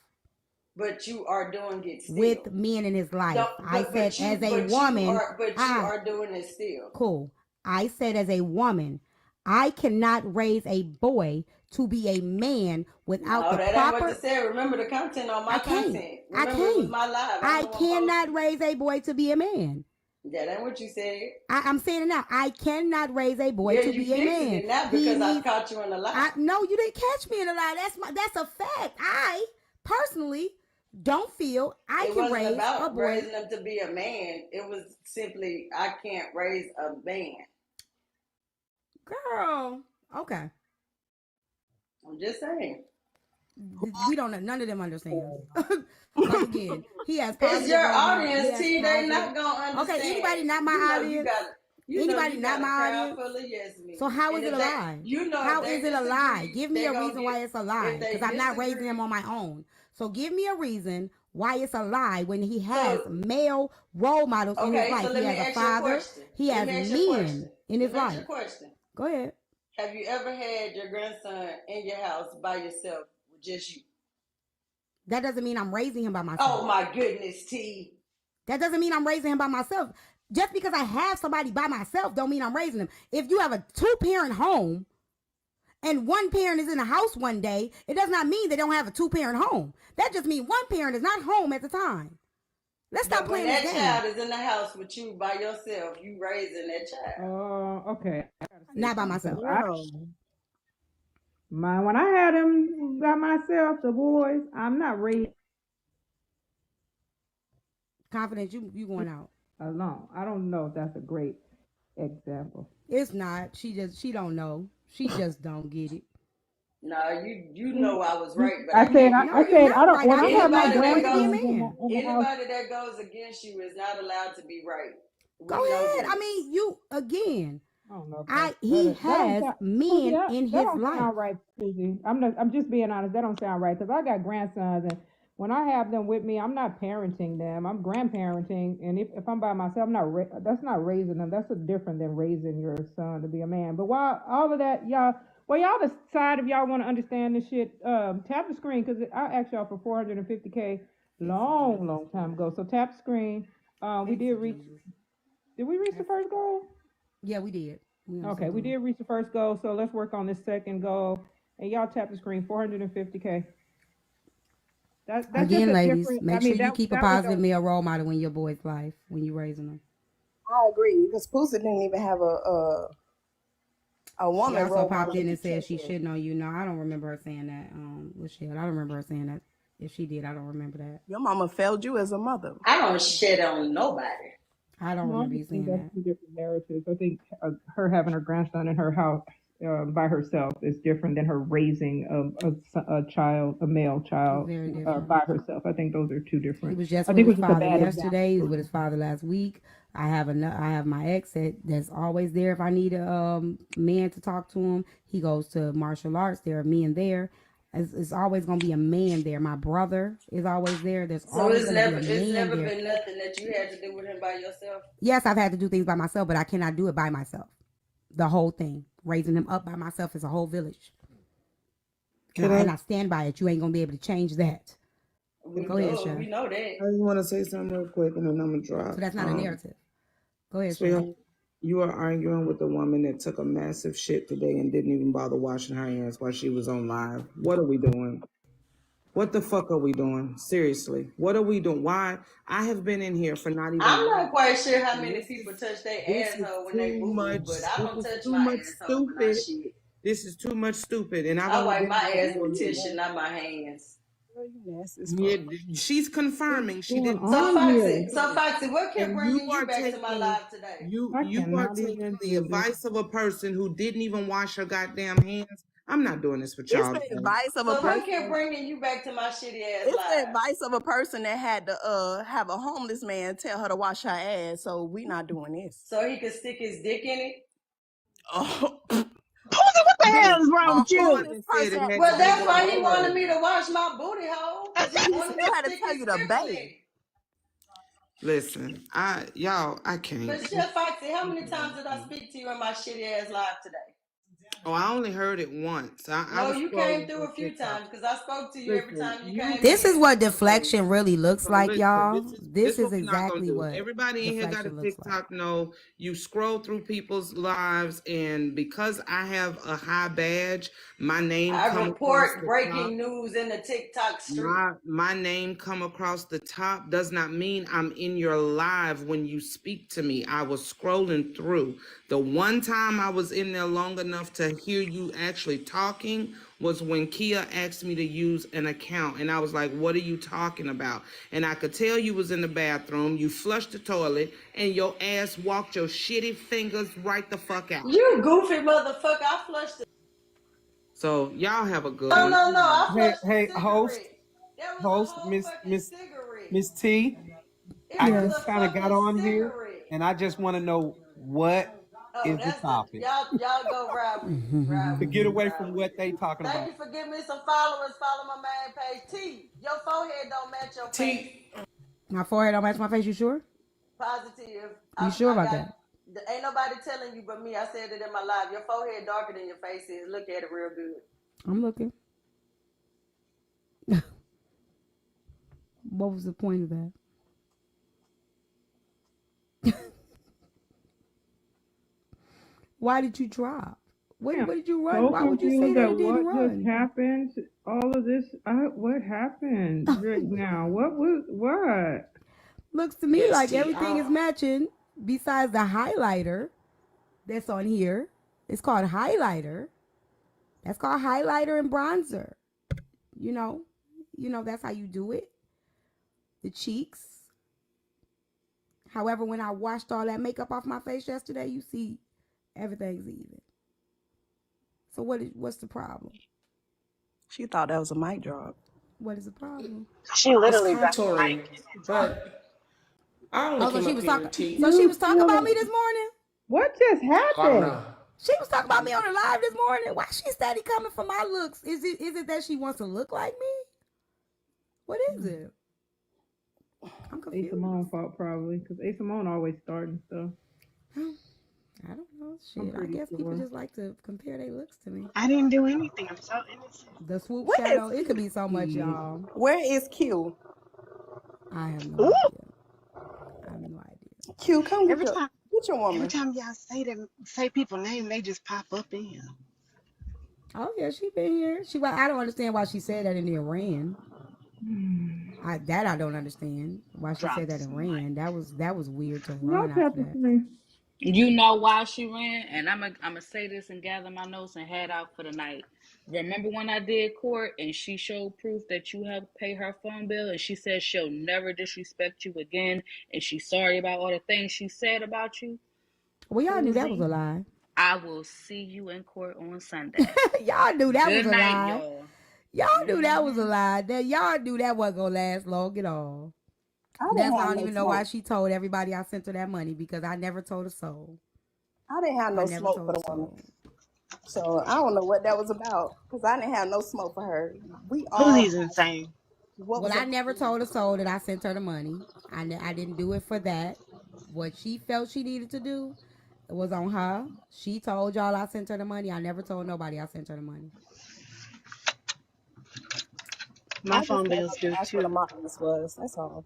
But you are doing it still.
With men in his life. I said as a woman.
You are doing it still.
Cool. I said as a woman, I cannot raise a boy to be a man without the
that
proper.
Ain't what you said. Remember the content on my content. Remember
I can't.
It was my live.
I cannot raise a boy to be a man.
That ain't what you said.
I'm saying it now. I cannot raise a boy to be a man.
It now because I caught you in a lie.
No, you didn't catch me in a lie. That's a fact. I personally don't feel I can raise a boy. It wasn't about
raising them to be a man. It was simply I can't raise a man.
Girl, okay.
I'm just saying.
We don't. None of them understand. Like again, he has.
It's your audience, T. They not gonna understand.
Okay, anybody not my audience. Anybody not my audience.
Full of yes men.
So how is it a lie? How is it a lie? Give me a reason why it's a lie. Because I'm not raising him on my own. So give me a reason why it's a lie when he has male role models in his life. He has a father. He has men in his life. Go ahead.
Have you ever had your grandson in your house by yourself with just you?
That doesn't mean I'm raising him by myself.
Oh my goodness, T.
That doesn't mean I'm raising him by myself. Just because I have somebody by myself don't mean I'm raising them. If you have a 2-parent home and one parent is in the house one day, it does not mean they don't have a 2-parent home. That just means one parent is not home at the time. Let's stop playing this game.
When that child is in the house with you by yourself, you raising that child.
Okay.
Not by myself.
When I had them by myself, the boys, I'm not raising.
Confident you going out
alone. I don't know if that's a great example.
It's not. She don't know. She just don't get it.
No, you know I was right. But
I said I don't. Right. When I have my grandson,
anybody that goes against you is not allowed to be right.
Go ahead. I mean, you again. I don't know. He has men in his life. That don't
sound right, Susie. I'm just being honest. That don't sound right because I got grandsons and. When I have them with me, I'm not parenting them. I'm grandparenting, and if I'm by myself, that's not raising them. That's different than raising your son to be a man. But while all of that, y'all decide if y'all want to understand this shit. Tap the screen because I asked y'all for $450K long time ago. So tap the screen. We did reach. Did we reach the first goal?
Yeah, we did.
Okay, we did reach the first goal. So let's work on this second goal. And y'all tap the screen. $450K. That's
again, ladies, make sure you keep a positive male role model in your boy's life when you're raising them.
I agree because Pusa didn't even have a woman.
She also popped in and said she shitting on you. No, I don't remember her saying that. I don't remember her saying that. If she did, I don't remember that.
Your mama failed you as a mother.
I don't shit on nobody.
I don't remember you saying that.
Two different narratives. I think her having her grandson in her house by herself is different than her raising a male child by herself. I think those are two different.
He was just with his father yesterday. He was with his father last week. I have my ex that's always there if I need a man to talk to him. He goes to martial arts. There are men there. It's always gonna be a man there. My brother is always there. There's always gonna be a man there.
It's never been nothing that you had to do with him by yourself.
Yes, I've had to do things by myself, but I cannot do it by myself. The whole thing. Raising him up by myself is a whole village. And I stand by it. You ain't gonna be able to change that. Go ahead, Chef.
We know that.
I just want to say something real quick, and then I'm gonna drop.
So that's not a narrative. Go ahead, Chef.
Sweetheart, you are arguing with a woman that took a massive shit today and didn't even bother washing her hands while she was on live. What are we doing? What the fuck are we doing? Seriously, what are we doing? Why? I have been in here for not even.
I'm not quite sure how many people touch their asshole when they move, but I don't touch my asshole when I shit.
This is too much stupid, and I've
I
only
wipe
been
my
here
ass
for a
with
little
tissue, not my hands.
Yeah, she's confirming she didn't.
So Foxy, what kept bringing you back to my live today?
You are taking the advice of a person who didn't even wash her goddamn hands. I'm not doing this with
It's
y'all.
the advice of a
So
person.
what kept bringing you back to my shitty ass
It's
live?
the advice of a person that had to have a homeless man tell her to wash her ass. So we not doing this.
So he could stick his dick in it.
Oh. Posey, what the hell is wrong with you?
Well, that's why he wanted me to wash my booty hole. Because he wanted me to stick his dick in it.
Listen, I can't.
But Chef Foxy, how many times did I speak to you in my shitty ass live today?
Oh, I only heard it once.
No, you came through a few times because I spoke to you every time you came.
This is what deflection really looks like, y'all. This is
what
exactly what
everybody in here got a TikTok. Know you scroll through people's lives, and because I have a high badge, my name.
I report breaking news in the TikTok street.
My name come across the top does not mean I'm in your live when you speak to me. I was scrolling through. The one time I was in there long enough to hear you actually talking was when Kia asked me to use an account, and I was like, what are you talking about? And I could tell you was in the bathroom, you flushed the toilet, and your ass walked your shitty fingers right the fuck out.
You goofy motherfucker, I flushed it.
So y'all have a good
No,
one.
no, I flushed the cigarette.
Host,
that was a whole fucking cigarette.
Miss T, I just kind of got on here, and I just want to know what is the topic.
Y'all go ride with me.
To get away from what they talking about.
Thank you for giving me some followers. Follow my main page. T, your forehead don't match your face.
My forehead don't match my face. You sure?
Positive.
You sure about that?
Ain't nobody telling you but me. I said it in my live. Your forehead darker than your face is. Look at it real good.
I'm looking. What was the point of that? Why did you drop? What did you run? Why would you say that you didn't run?
What just happened? All of this. What happened right now? What?
Looks to me like everything is matching besides the highlighter that's on here. It's called highlighter. That's called highlighter and bronzer. You know that's how you do it. The cheeks. However, when I washed all that makeup off my face yesterday, you see everything's even. So what's the problem?
She thought that was a mic drop.
What is the problem?
She literally got
contouring, but I only
she was talking. So she was talking about me this morning.
What just happened?
She was talking about me on the live this morning. Why she steady coming for my looks? Is it that she wants to look like me? What is it? I'm confused.
A Simone fault probably, because A Simone always starting stuff.
I don't know. Shit, I guess people just like to compare their looks to me.
I didn't do anything. I'm so innocent.
The swoop shadow, it could be so much, y'all.
Where is Q?
I have no idea.
Q, come get your woman.
Every time y'all say people's name, they just pop up in here.
Oh yeah, she been here. I don't understand why she said that and then ran. I don't understand why she said that and ran. That was weird to run after that.
You know why she ran, and I'm gonna say this and gather my notes and head out for the night. Remember when I did court and she showed proof that you helped pay her phone bill, and she said she'll never disrespect you again, and she's sorry about all the things she said about you?
Well, y'all knew that was a lie.
I will see you in court on Sunday.
Y'all knew that was a lie.
Y'all.
Y'all knew that was a lie. Y'all knew that wasn't gonna last long at all. That's why I don't even know why she told everybody I sent her that money, because I never told a soul.
I didn't have no smoke for the woman. So I don't know what that was about, because I didn't have no smoke for her.
Posey's insane.
Well, I never told a soul that I sent her the money. I didn't do it for that. What she felt she needed to do, it was on her. She told y'all I sent her the money. I never told nobody I sent her the money.
My
I just
phone
came
bills
up to
due
ask what a
too.
mock list was. That's all.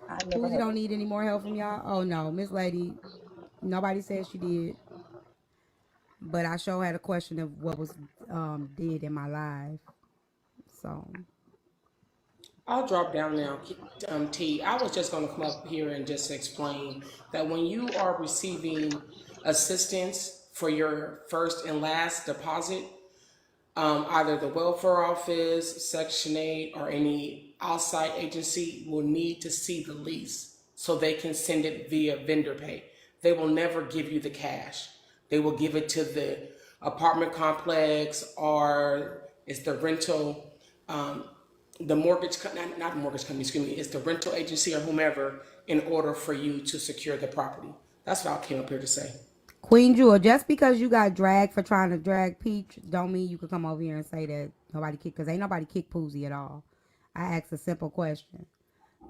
I never
Poozie
heard
don't
of it.
need any more help from y'all. Oh no, Miss Lady, nobody said she did, but I sure had a question of what was did in my life. So
I'll drop down now, T. I was just going to come up here and just explain that when you are receiving assistance for your first and last deposit, either the welfare office, Section 8, or any outside agency will need to see the lease so they can send it via vendor pay. They will never give you the cash. They will give it to the apartment complex or it's the rental, the mortgage, not mortgage company, excuse me, it's the rental agency or whomever in order for you to secure the property. That's what I came up here to say.
Queen Jewel, just because you got dragged for trying to drag Peach, don't mean you could come over here and say that nobody kicked. Cause ain't nobody kicked Poozie at all. I asked a simple question.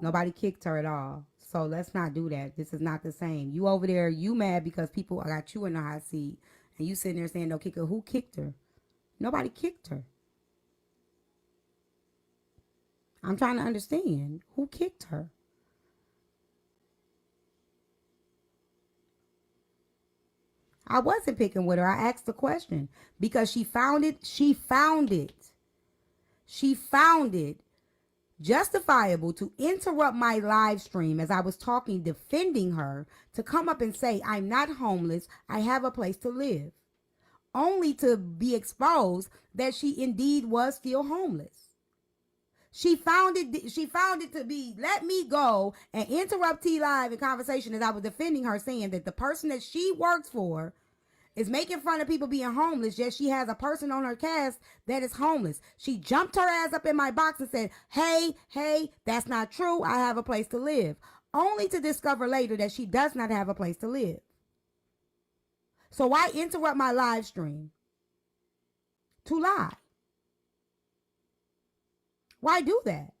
Nobody kicked her at all. So let's not do that. This is not the same. You over there, you mad because people got you in the hot seat, and you sitting there saying no kick her. Who kicked her? Nobody kicked her. I'm trying to understand who kicked her. I wasn't picking with her. I asked the question because she found it. She found it. She found it justifiable to interrupt my live stream as I was talking, defending her, to come up and say, I'm not homeless. I have a place to live. Only to be exposed that she indeed was still homeless. She found it to be, let me go and interrupt T Live in conversation as I was defending her, saying that the person that she works for is making fun of people being homeless, yet she has a person on her cast that is homeless. She jumped her ass up in my box and said, hey, that's not true. I have a place to live. Only to discover later that she does not have a place to live. So why interrupt my live stream to lie? Why do that?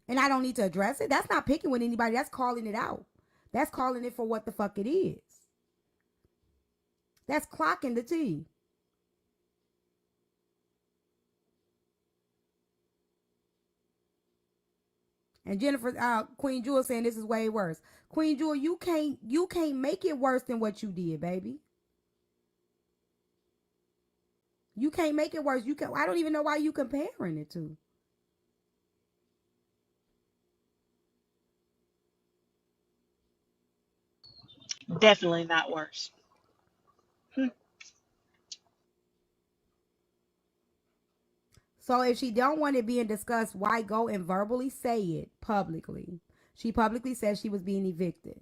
And I don't need to address it. That's not picking with anybody. That's calling it out. That's calling it for what the fuck it is. That's clocking the T. And Jennifer, Queen Jewel saying this is way worse. Queen Jewel, you can't make it worse than what you did, baby. You can't make it worse. I don't even know why you comparing it to.
Definitely not worse.
So if she don't want it being discussed, why go and verbally say it publicly? She publicly said she was being evicted.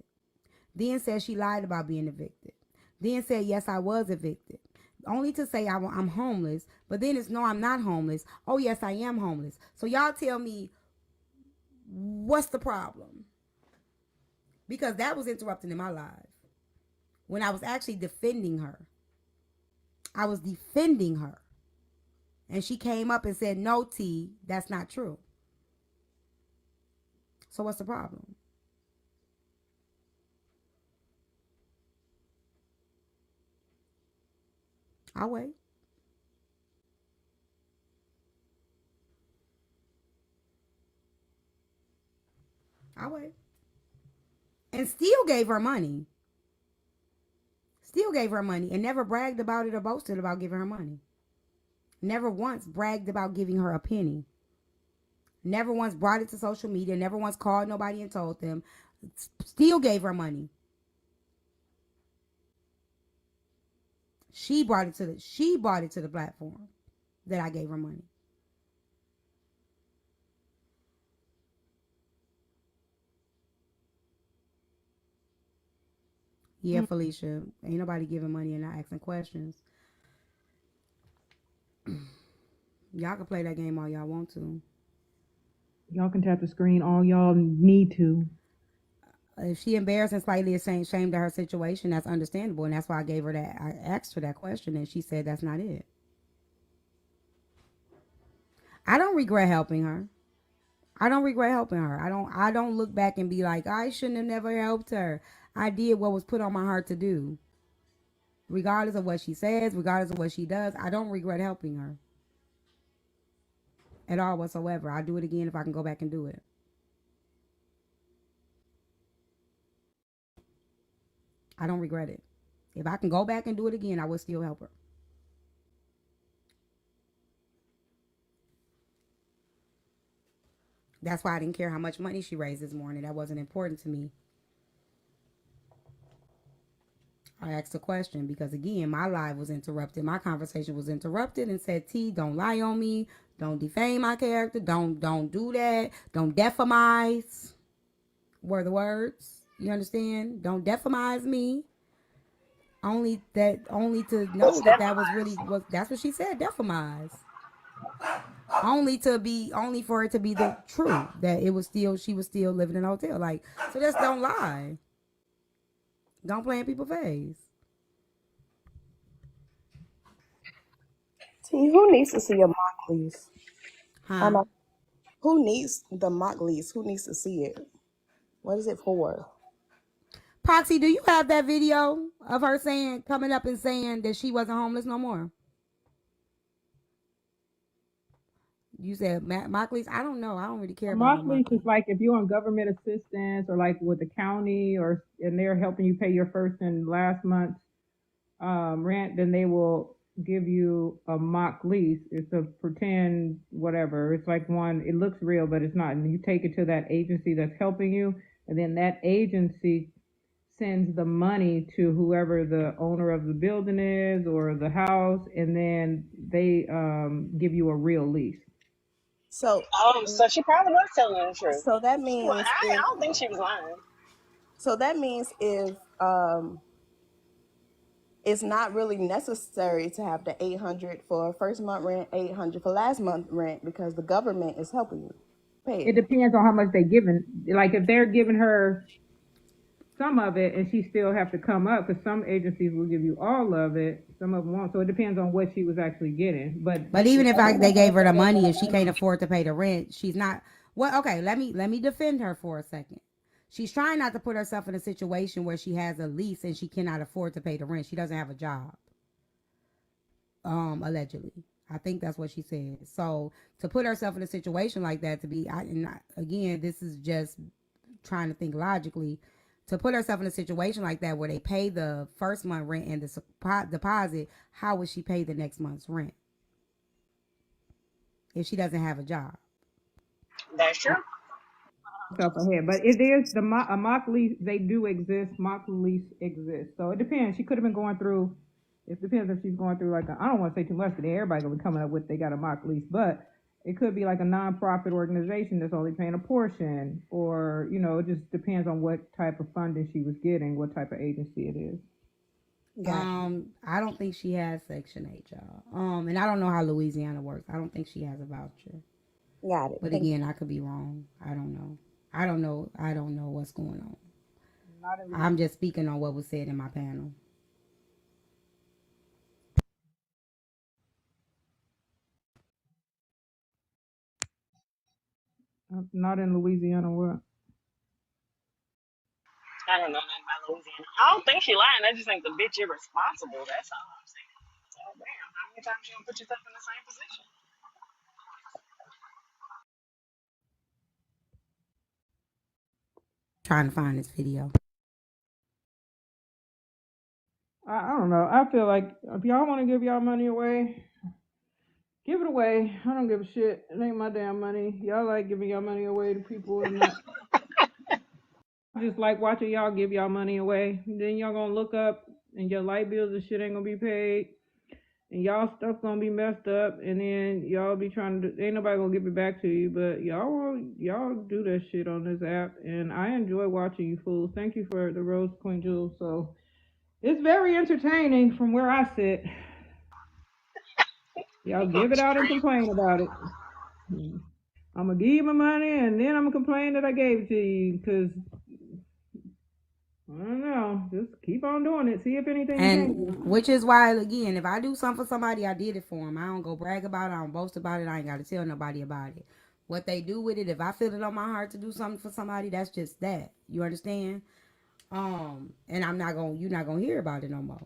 Then said she lied about being evicted. Then said, yes, I was evicted. Only to say I'm homeless, but then it's no, I'm not homeless. Oh, yes, I am homeless. So y'all tell me, what's the problem? Because that was interrupting in my life when I was actually defending her. I was defending her. And she came up and said, no, T, that's not true. So what's the problem? I'll wait. I'll wait. And still gave her money. Still gave her money and never bragged about it or boasted about giving her money. Never once bragged about giving her a penny. Never once brought it to social media. Never once called nobody and told them. Still gave her money. She brought it to the platform that I gave her money. Yeah, Felicia. Ain't nobody giving money and not asking questions. Y'all can play that game all y'all want to.
Y'all can tap the screen all y'all need to.
If she embarrassed and slightly ashamed of her situation, that's understandable, and that's why I gave her that. I asked her that question, and she said that's not it. I don't regret helping her. I don't regret helping her. I don't look back and be like, I shouldn't have never helped her. I did what was put on my heart to do. Regardless of what she says, regardless of what she does, I don't regret helping her. at all whatsoever. I'll do it again if I can go back and do it. I don't regret it. If I can go back and do it again, I would still help her. That's why I didn't care how much money she raised this morning. That wasn't important to me. I asked a question because, again, my live was interrupted. My conversation was interrupted and said, T, don't lie on me. Don't defame my character. Don't do that. Don't defamize were the words. You understand? Don't defamize me. Only to
What's
know that
that?
that was really was that's what she said, defamize. Only for it to be the true that it was still she was still living in a hotel. Like, so just don't lie. Don't play in people's face.
T, who needs to see a mock lease?
Huh?
Who needs the mock lease? Who needs to see it? What is it for?
Proxy, do you have that video of her coming up and saying that she wasn't homeless no more? You said mock lease. I don't know. I don't really care
A
about
mock
no
lease
mock
is
lease.
like if you're on government assistance or like with the county and they're helping you pay your first and last month's rent, then they will give you a mock lease. It's a pretend whatever. It's like one, it looks real, but it's not. And you take it to that agency that's helping you, and then that agency sends the money to whoever the owner of the building is or the house, and then they give you a real lease.
So,
So she probably was telling the truth.
so that
Well,
means
I
if
don't think she was lying.
so that means if it's not really necessary to have the 800 for first month rent, 800 for last month rent because the government is helping you pay
It
it.
depends on how much they giving. Like if they're giving her some of it and she still have to come up, because some agencies will give you all of it, some of them won't. So it depends on what she was actually getting.
But even if they gave her the money, if she can't afford to pay the rent, she's not. Well, okay. Let me defend her for a second. She's trying not to put herself in a situation where she has a lease and she cannot afford to pay the rent. She doesn't have a job. Allegedly, I think that's what she said. So to put herself in a situation like that, again, this is just trying to think logically. To put herself in a situation like that where they pay the first month rent and the deposit, how would she pay the next month's rent if she doesn't have a job?
That's true.
Stuff ahead, but it is a mock lease. They do exist. Mock lease exists. So it depends. She could have been going through. It depends if she's going through like I don't want to say too much because everybody gonna be coming up with they got a mock lease, but it could be like a nonprofit organization that's only paying a portion, or it just depends on what type of funding she was getting, what type of agency it is.
I don't think she has Section 8, y'all. And I don't know how Louisiana works. I don't think she has a voucher.
Got it.
But again, I could be wrong. I don't know. I don't know what's going on. I'm just speaking on what was said in my panel.
Not in Louisiana. What?
I don't know nothing about Louisiana. I don't think she lying. I just think the bitch irresponsible. That's all I'm saying. So damn, how many times you gonna put yourself in the same position?
Trying to find this video.
I don't know. I feel like if y'all want to give y'all money away, give it away. I don't give a shit. It ain't my damn money. Y'all like giving y'all money away to people and not. Just like watching y'all give y'all money away. Then y'all gonna look up and your light bills and shit ain't gonna be paid. And y'all stuff gonna be messed up. And then y'all be trying to ain't nobody gonna give it back to you. But y'all do that shit on this app. And I enjoy watching you fools. Thank you for the rose, Queen Jules. So it's very entertaining from where I sit. Y'all give it out and complain about it. I'm gonna give you my money and then I'm gonna complain that I gave it to you because I don't know. Just keep on doing it. See if anything changes.
And which is why, again, if I do something for somebody, I did it for them. I don't go brag about it. I don't boast about it. I ain't got to tell nobody about it. What they do with it, if I feel it on my heart to do something for somebody, that's just that. You understand? And you're not gonna hear about it no more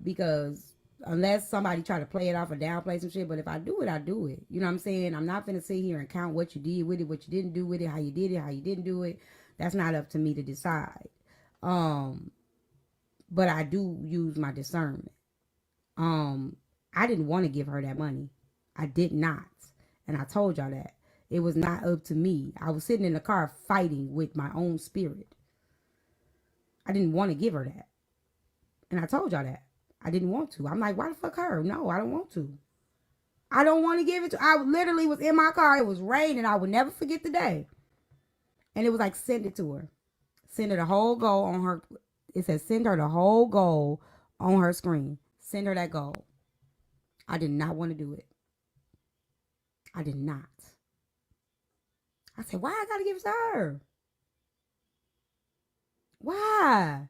because unless somebody try to play it off or downplay some shit. But if I do it, I do it. You know what I'm saying? I'm not finna sit here and count what you did with it, what you didn't do with it, how you did it, how you didn't do it. That's not up to me to decide. But I do use my discernment. I didn't want to give her that money. I did not. And I told y'all that. It was not up to me. I was sitting in the car fighting with my own spirit. I didn't want to give her that. And I told y'all that. I didn't want to. I'm like, why the fuck her? No, I don't want to. I don't want to give it to. I literally was in my car. It was raining. I would never forget the day. And it was like, send it to her. Send her the whole goal on her. It says, send her the whole goal on her screen. Send her that goal. I did not want to do it. I did not. I said, why I gotta give it to her? Why?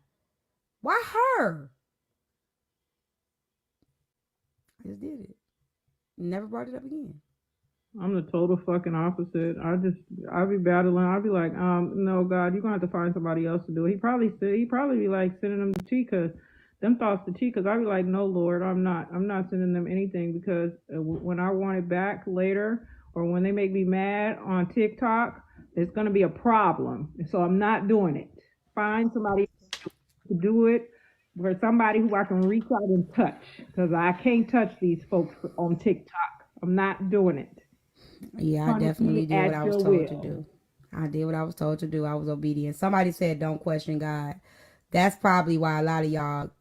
Why her? I just did it. Never brought it up again.
I'm the total fucking opposite. I'll be battling. I'll be like, no, God, you're gonna have to find somebody else to do it. He probably be like sending them to Chica, them thoughts to Chica. I'll be like, no, Lord, I'm not sending them anything because when I want it back later or when they make me mad on TikTok, it's gonna be a problem. So I'm not doing it. Find somebody to do it. For somebody who I can reach out and touch, because I can't touch these folks on TikTok. I'm not doing it.
Yeah, I definitely did what I was told to do. I did what I was told to do. I was obedient. Somebody said don't question God. That's probably why a lot of y'all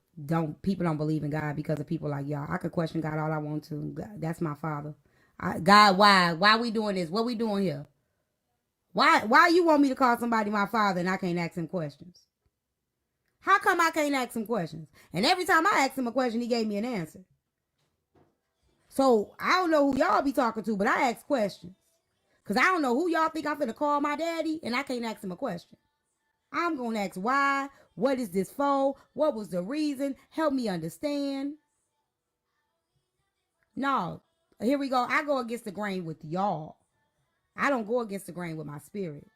people don't believe in God, because of people like y'all. I could question God all I want to. That's my father. God, why we doing this? What we doing here? Why you want me to call somebody my father and I can't ask him questions? How come I can't ask him questions? And every time I asked him a question, he gave me an answer. So I don't know who y'all be talking to, but I ask questions. Because I don't know who y'all think I'm finna call my daddy, and I can't ask him a question. I'm going to ask why, what is this for, what was the reason, help me understand. No, here we go. I go against the grain with y'all. I don't go against the grain with my spirit.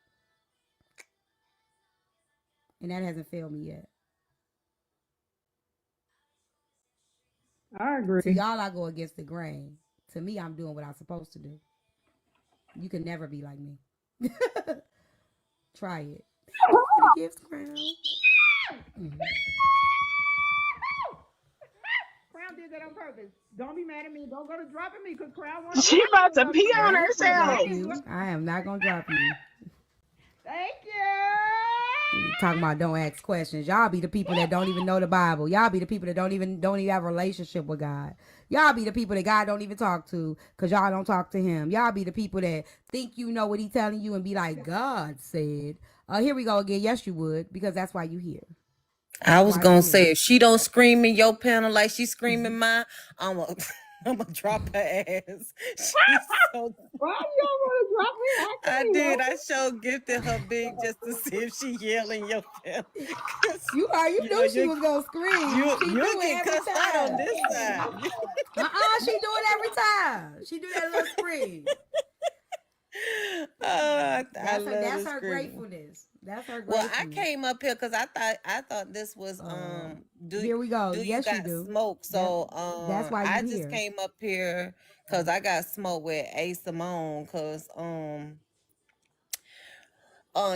And that hasn't failed me yet.
I agree.
To y'all, I go against the grain. To me, I'm doing what I'm supposed to do. You can never be like me. Try it. Thank you for the gifts, Crown. Mm-hmm.
Crown did that on purpose. Don't be mad at me. Don't go to dropping me because Crown wants to.
She about to pee
I
on
ain't gonna drop
herself.
you. I am not gonna drop you.
Thank you.
Talking about don't ask questions. Y'all be the people that don't even know the Bible. Y'all be the people that don't even have a relationship with God. Y'all be the people that God don't even talk to because y'all don't talk to him. Y'all be the people that think you know what he telling you and be like, God said. Here we go again. Yes, you would, because that's why you here.
I was gonna say, if she don't scream in your panel like she screaming mine, I'm gonna drop her ass. She's so.
Why do y'all want to drop me?
I did. I showed gifted her big just to see if she yelling your panel.
You knew she was gonna scream. She do
You
it
get
every
cussed out on
time.
this side.
She do it every time. She do that little scream. That's her gratefulness. That's her gratefulness.
Well, I came up here because I thought this was
here we go. Yes,
you got smoke. So
that's why
I just came up here because I got smoke with A Simone because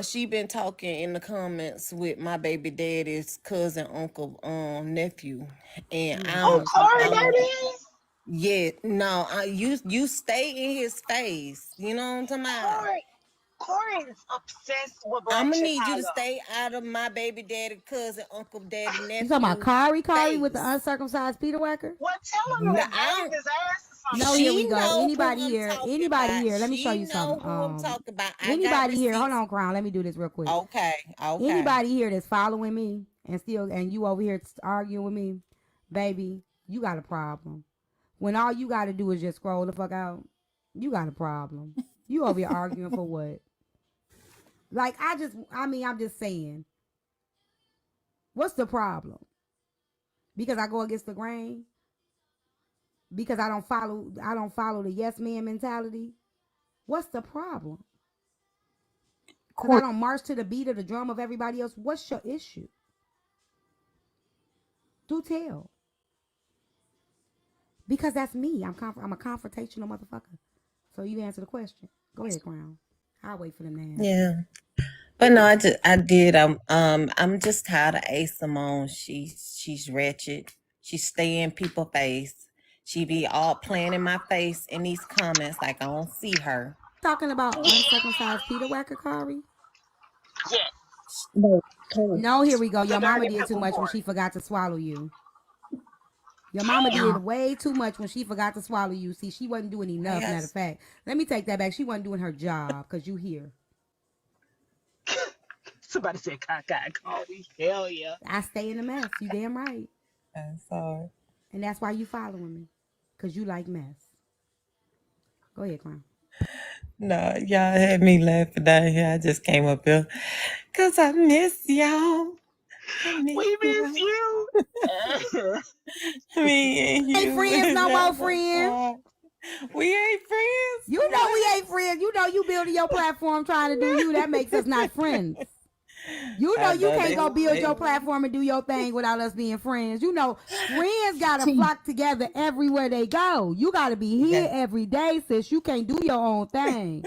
she been talking in the comments with my baby daddy's cousin, uncle, nephew, and
Oh, Corey, that is.
yeah, no, you stay in his face. You know what I'm talking about?
Corey is obsessed with Black
I'm gonna
Chicago.
need you to stay out of my baby daddy, cousin, uncle, daddy, nephew.
You talking about Kari with the uncircumcised Peter Whacker?
Well, tell him to wave his ass or something.
No, here we go. Anybody here? Let me show you
something.
something.
Who I'm talking about.
Anybody here? Hold on, Crown. Let me do this real quick.
Okay.
Anybody here that's following me and you over here arguing with me, baby, you got a problem. When all you got to do is just scroll the fuck out, you got a problem. You over here arguing for what? Like, I'm just saying. What's the problem? Because I go against the grain? Because I don't follow the yes man mentality? What's the problem? Because I don't march to the beat of the drum of everybody else? What's your issue? Do tell. Because that's me. I'm a confrontational motherfucker. So you answer the question. Go ahead, Crown. I'll wait for them to answer.
Yeah. But no, I did. I'm just tired of A Simone. She's wretched. She stay in people's face. She be all playing in my face in these comments like I don't see her.
Talking about uncircumcised Peter Wacker, Kari?
Yes.
No,
No, here we go. Your
Because I
mama
already
did
picked
too
one
much when
part.
she forgot to swallow you. Your mama did
no,
way too much when she forgot to swallow you. See, she wasn't doing enough, matter of
yes.
fact. Let me take that back. She wasn't doing her job because you here.
Somebody said cockeyed Kobe. Hell yeah.
I stay in the mess. You damn right.
I'm sorry.
And that's why you following me. Because you like mess. Go ahead, Crown.
No, y'all had me laughing down here. I just came up here because I miss y'all. I miss
We miss
y'all.
you.
Me and
Ain't
you.
friends no more, friends.
We ain't friends.
You know we ain't friends. You know you building your platform trying to do you. That makes us not friends. You know
I
you
know
can't go build your
they
platform and do your thing without us being friends. You know, friends gotta
T.
flock together everywhere they go. You gotta be here
yeah.
every day, sis. You can't do your own thing.